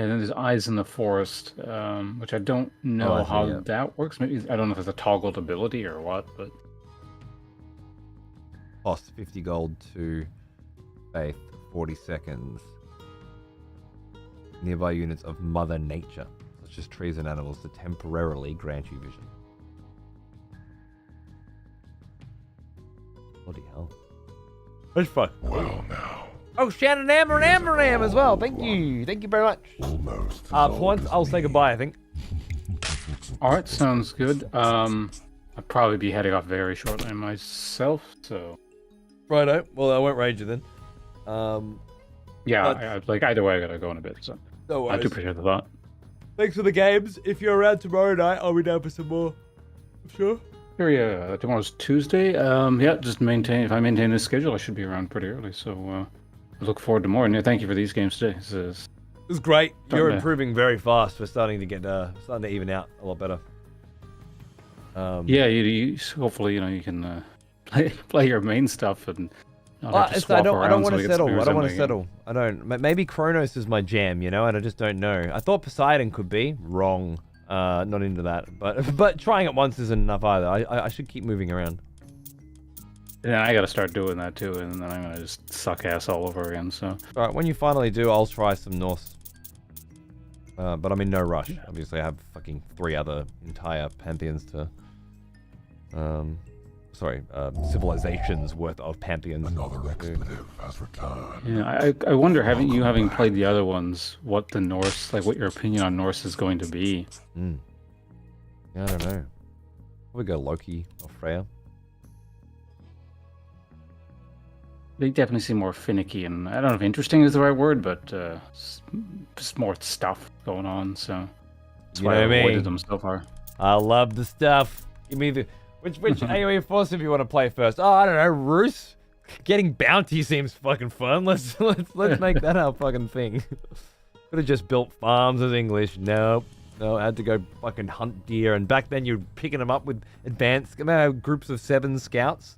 and then there's eyes in the forest, which I don't know how that works. Maybe I don't know if it's a toggled ability or what, but Cost 50 gold to faith, 40 seconds. Nearby units of Mother Nature, such as trees and animals, to temporarily grant you vision. Bloody hell. That's fun. Well now. Oh, Shannon Amber as well. Thank you. Thank you very much. Almost. For once, I'll say goodbye, I think. Alright, sounds good. I'll probably be heading off very shortly myself, so. Righto. Well, I won't rage you then. Yeah, like either way, I gotta go in a bit, so. No worries. I do appreciate the thought. Thanks for the games. If you're around tomorrow night, I'll be down for some more. Sure. Sure, yeah. Tomorrow's Tuesday. Yeah, just if I maintain this schedule, I should be around pretty early, so I look forward to more. And yeah, thank you for these games today. This is great. You're improving very fast. We're starting to get starting to even out a lot better. Yeah, you hopefully you can play your main stuff and not have to swap around. I don't want to settle. I don't want to settle. I don't. Maybe Kronos is my jam, and I just don't know. I thought Poseidon could be wrong. Not into that, but trying it once isn't enough either. I should keep moving around. Yeah, I gotta start doing that too, and then I'm gonna just suck ass all over again. So. All right, when you finally do, I'll try some Norse. But I'm in no rush. Obviously, I have fucking 3 other entire pantheons to. Civilizations worth of pantheons. Another expletive has returned. Yeah, I wonder, having played the other ones, what the Norse, what your opinion on Norse is going to be. Yeah, I don't know. Probably go Loki or Freya. They definitely seem more finicky, and I don't know if interesting is the right word, but just more stuff going on. So that's why I avoided them so far. I love the stuff. Give me the which AoE force if you want to play first. Oh, I don't know, Roos. Getting bounty seems fucking fun. Let's make that our fucking thing. Could have just built farms as English. Nope. No, I had to go fucking hunt deer, and back then you're picking them up with advanced groups of 7 scouts.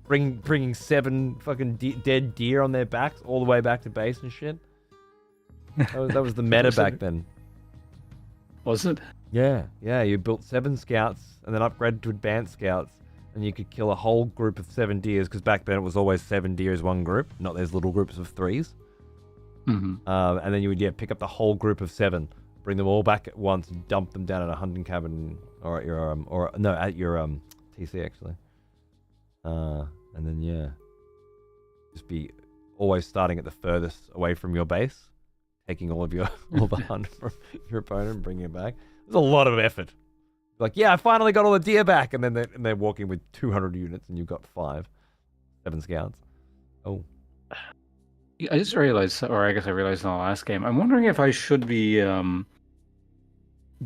Bringing 7 fucking dead deer on their backs all the way back to base and shit. That was the meta back then. Was it? Yeah. You built 7 scouts and then upgraded to advanced scouts, and you could kill a whole group of 7 deers, because back then it was always 7 deer as one group, not those little groups of 3s. Mm-hmm. And then you would pick up the whole group of 7, bring them all back at once, and dump them down at a hunting cabin or at your TC actually. And then just be always starting at the furthest away from your base, taking all the hunt from your opponent and bringing it back. There's a lot of effort. Like, I finally got all the deer back, and then they're walking with 200 units, and you've got 7 scouts. Oh, I just realized, or I guess I realized in the last game. I'm wondering if I should be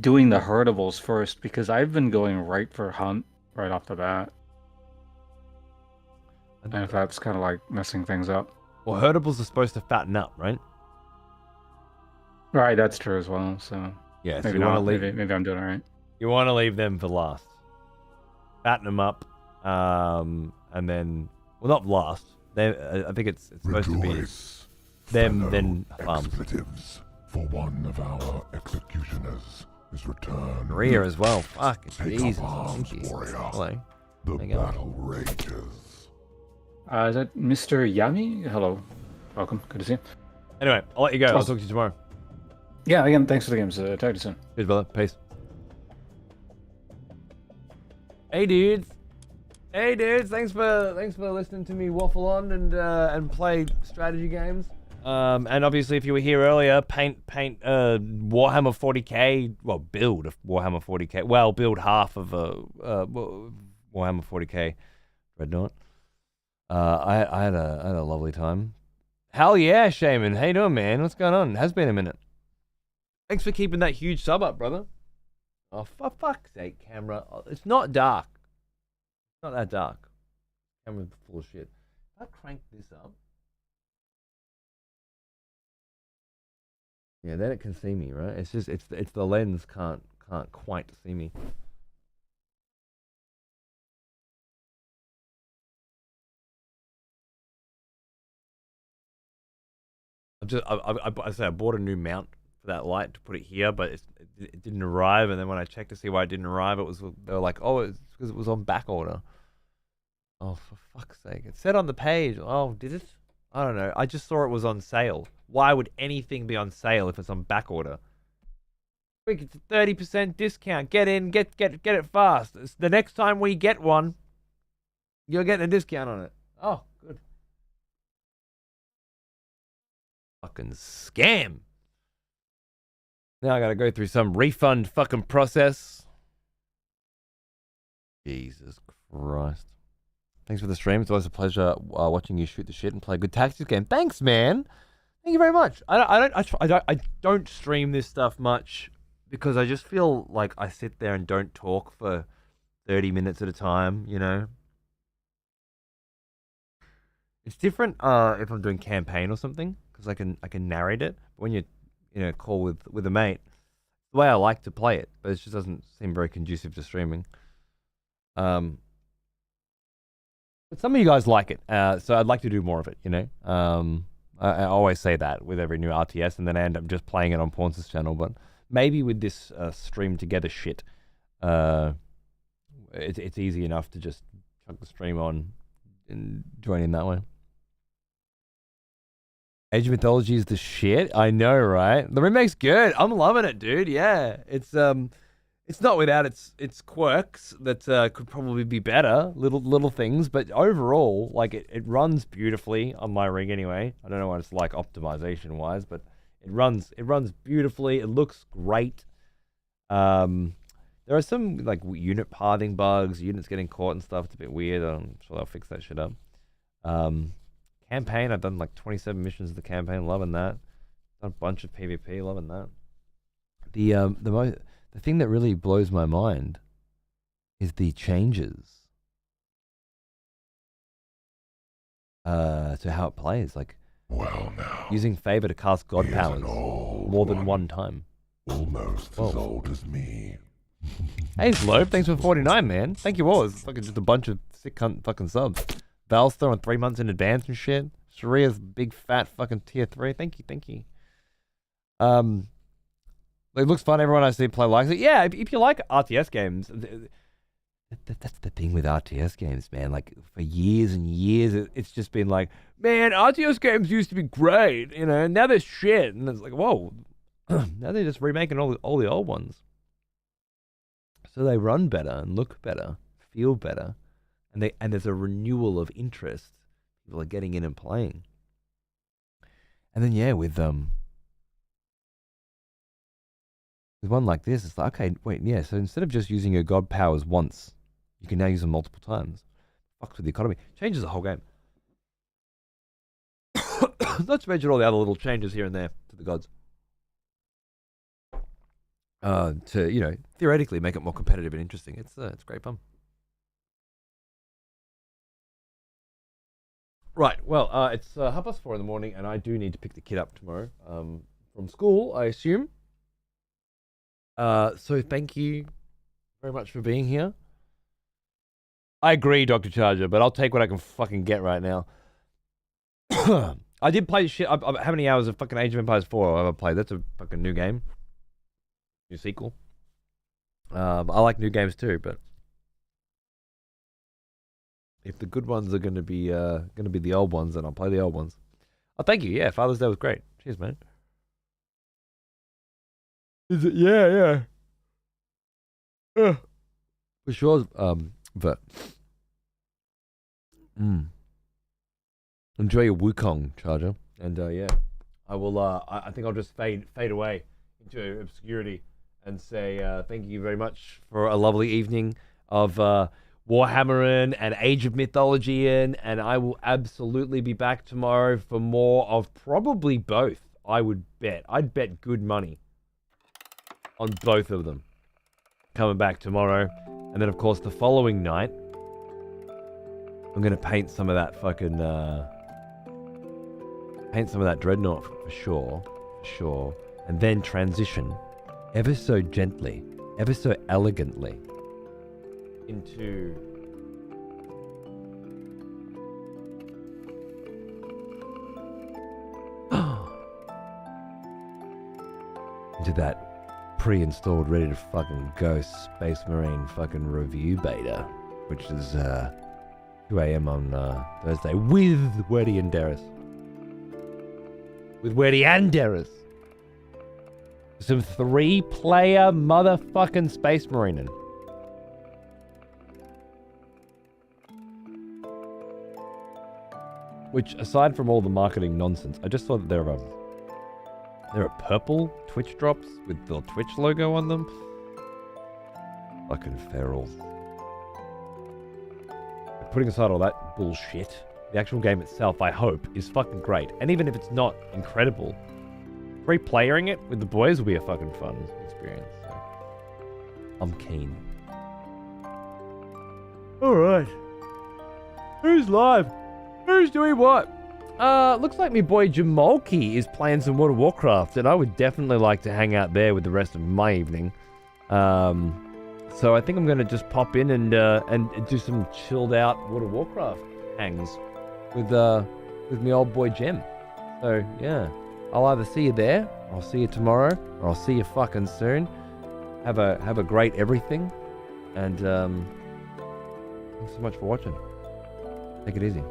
doing the herdables first, because I've been going right for hunt right off the bat. And if that's kind of messing things up. Well, herdables are supposed to fatten up, right? Right, that's true as well. So Yeah, so maybe you want to not. leave. Maybe I'm doing all right. You want to leave them for last. Fatten them up, and then not last. I think it's supposed to be Rejoice, them fellow then farms. expletives, for one of our executioners is returned. Rhea as well. Fuck, Take Jesus. up arms, Thank you. warrior. Hello. The There you go. battle rages. Is that Mr. Yami? Hello, welcome. Good to see you. Anyway, I'll let you go. I'll Oh. talk to you tomorrow. Yeah, again, thanks for the games. Talk to you soon. Cheers, brother. Peace. Hey, dudes. Hey, dudes. Thanks for listening to me waffle on and play strategy games. And obviously, if you were here earlier, paint Warhammer 40k. Well, build a Warhammer 40k. Well, build half of a Warhammer 40k Dreadnought. I had a lovely time. Hell yeah, Shaman. How you doing, man? What's going on? It has been a minute. Thanks for keeping that huge sub up, brother. Oh, for fuck's sake, camera. It's not dark. It's not that dark. Camera's full of shit. If I crank this up. Yeah, then it can see me, right? It's just it's the lens can't quite see me. I bought a new mount for that light to put it here, but it didn't arrive. And then when I checked to see why it didn't arrive, they were like, oh, it's because it was on back order. Oh, for fuck's sake! It said on the page. Oh, did it? I don't know. I just saw it was on sale. Why would anything be on sale if it's on back order? Quick, it's a 30% discount. Get in, get it fast. It's the next time we get one, you're getting a discount on it. Oh, good. Fucking scam. Now I gotta go through some refund fucking process. Jesus Christ. Thanks for the stream. It's always a pleasure watching you shoot the shit and play a good tactics game. Thanks, man. Thank you very much. I don't stream this stuff much because I just feel like I sit there and don't talk for 30 minutes at a time, you know. It's different if I'm doing campaign or something because I can narrate it. But when you're call with a mate, the way I like to play it, but it just doesn't seem very conducive to streaming. But some of you guys like it, so I'd like to do more of it, you know. I always say that with every new RTS, and then I end up just playing it on Pawn's channel. But maybe with this stream together shit, it's easy enough to just chuck the stream on and join in that way. Age of Mythology is the shit. I know, right? The remake's good. I'm loving it, dude. Yeah, it's not without its quirks that could probably be better, little things, but overall, like it runs beautifully on my rig anyway. I don't know what it's like optimization wise, but it runs beautifully. It looks great. There are some like unit pathing bugs, units getting caught and stuff. It's a bit weird. I'm sure they'll fix that shit up. Campaign, I've done like 27 missions of the campaign, loving that. Done a bunch of PvP, loving that. The thing that really blows my mind is the changes to how it plays. Like, well, now, using favor to cast god powers more than one time. Almost as old as me. Hey, Slope, thanks for 49, man. Thank you all. It's fucking just a bunch of sick cunt fucking subs. Val's throwing 3 months in advance and shit. Sharia's big fat fucking tier 3. Thank you. It looks fun. Everyone I see play likes it. Yeah, if you like RTS games, that's the thing with RTS games, man. Like, for years and years, it's just been like, man, RTS games used to be great, you know, and now they're shit. And it's like, whoa, now they're just remaking all the old ones. So they run better and look better, feel better, and there's a renewal of interest. People are getting in and playing. And then, yeah, with one like this, it's like, okay, wait, yeah, so instead of just using your god powers once, you can now use them multiple times. Fucks with the economy. Changes the whole game. Not to mention all the other little changes here and there to the gods. To, you know, theoretically make it more competitive and interesting. It's great fun. Right, well, it's 4:30 in the morning, and I do need to pick the kid up tomorrow. from school, I assume. So thank you very much for being here. I agree, Dr. Charger, but I'll take what I can fucking get right now. I did play shit. How many hours of fucking Age of Empires 4 have I played? That's a fucking new game. New sequel. I like new games too, but if the good ones are gonna be the old ones, then I'll play the old ones. Oh, thank you. Yeah, Father's Day was great. Cheers, man. Is it? Yeah. For sure. But enjoy your Wukong, Charger, and yeah, I will. I think I'll just fade away into obscurity and say thank you very much for a lovely evening of Warhammering and Age of Mythology and I will absolutely be back tomorrow for more of probably both. I'd bet good money on both of them coming back tomorrow, and then of course the following night I'm gonna paint some of that fucking Dreadnought for sure, and then transition ever so gently, ever so elegantly into that pre-installed, ready to fucking go Space Marine fucking review beta, which is 2 a.m. on Thursday with Wordy and Darris. Some 3-player motherfucking Space Marine. Which, aside from all the marketing nonsense, I just saw that there are purple Twitch drops with the Twitch logo on them. Fucking feral. Putting aside all that bullshit, the actual game itself, I hope, is fucking great. And even if it's not incredible, replaying it with the boys will be a fucking fun experience. So I'm keen. Alright. Who's live? Who's doing what? Looks like me boy Jamalki is playing some World of Warcraft, and I would definitely like to hang out there with the rest of my evening. So I think I'm going to just pop in and do some chilled out World of Warcraft hangs with me old boy Jem. So yeah, I'll either see you there, or I'll see you tomorrow, or I'll see you fucking soon. Have a great everything, and thanks so much for watching. Take it easy.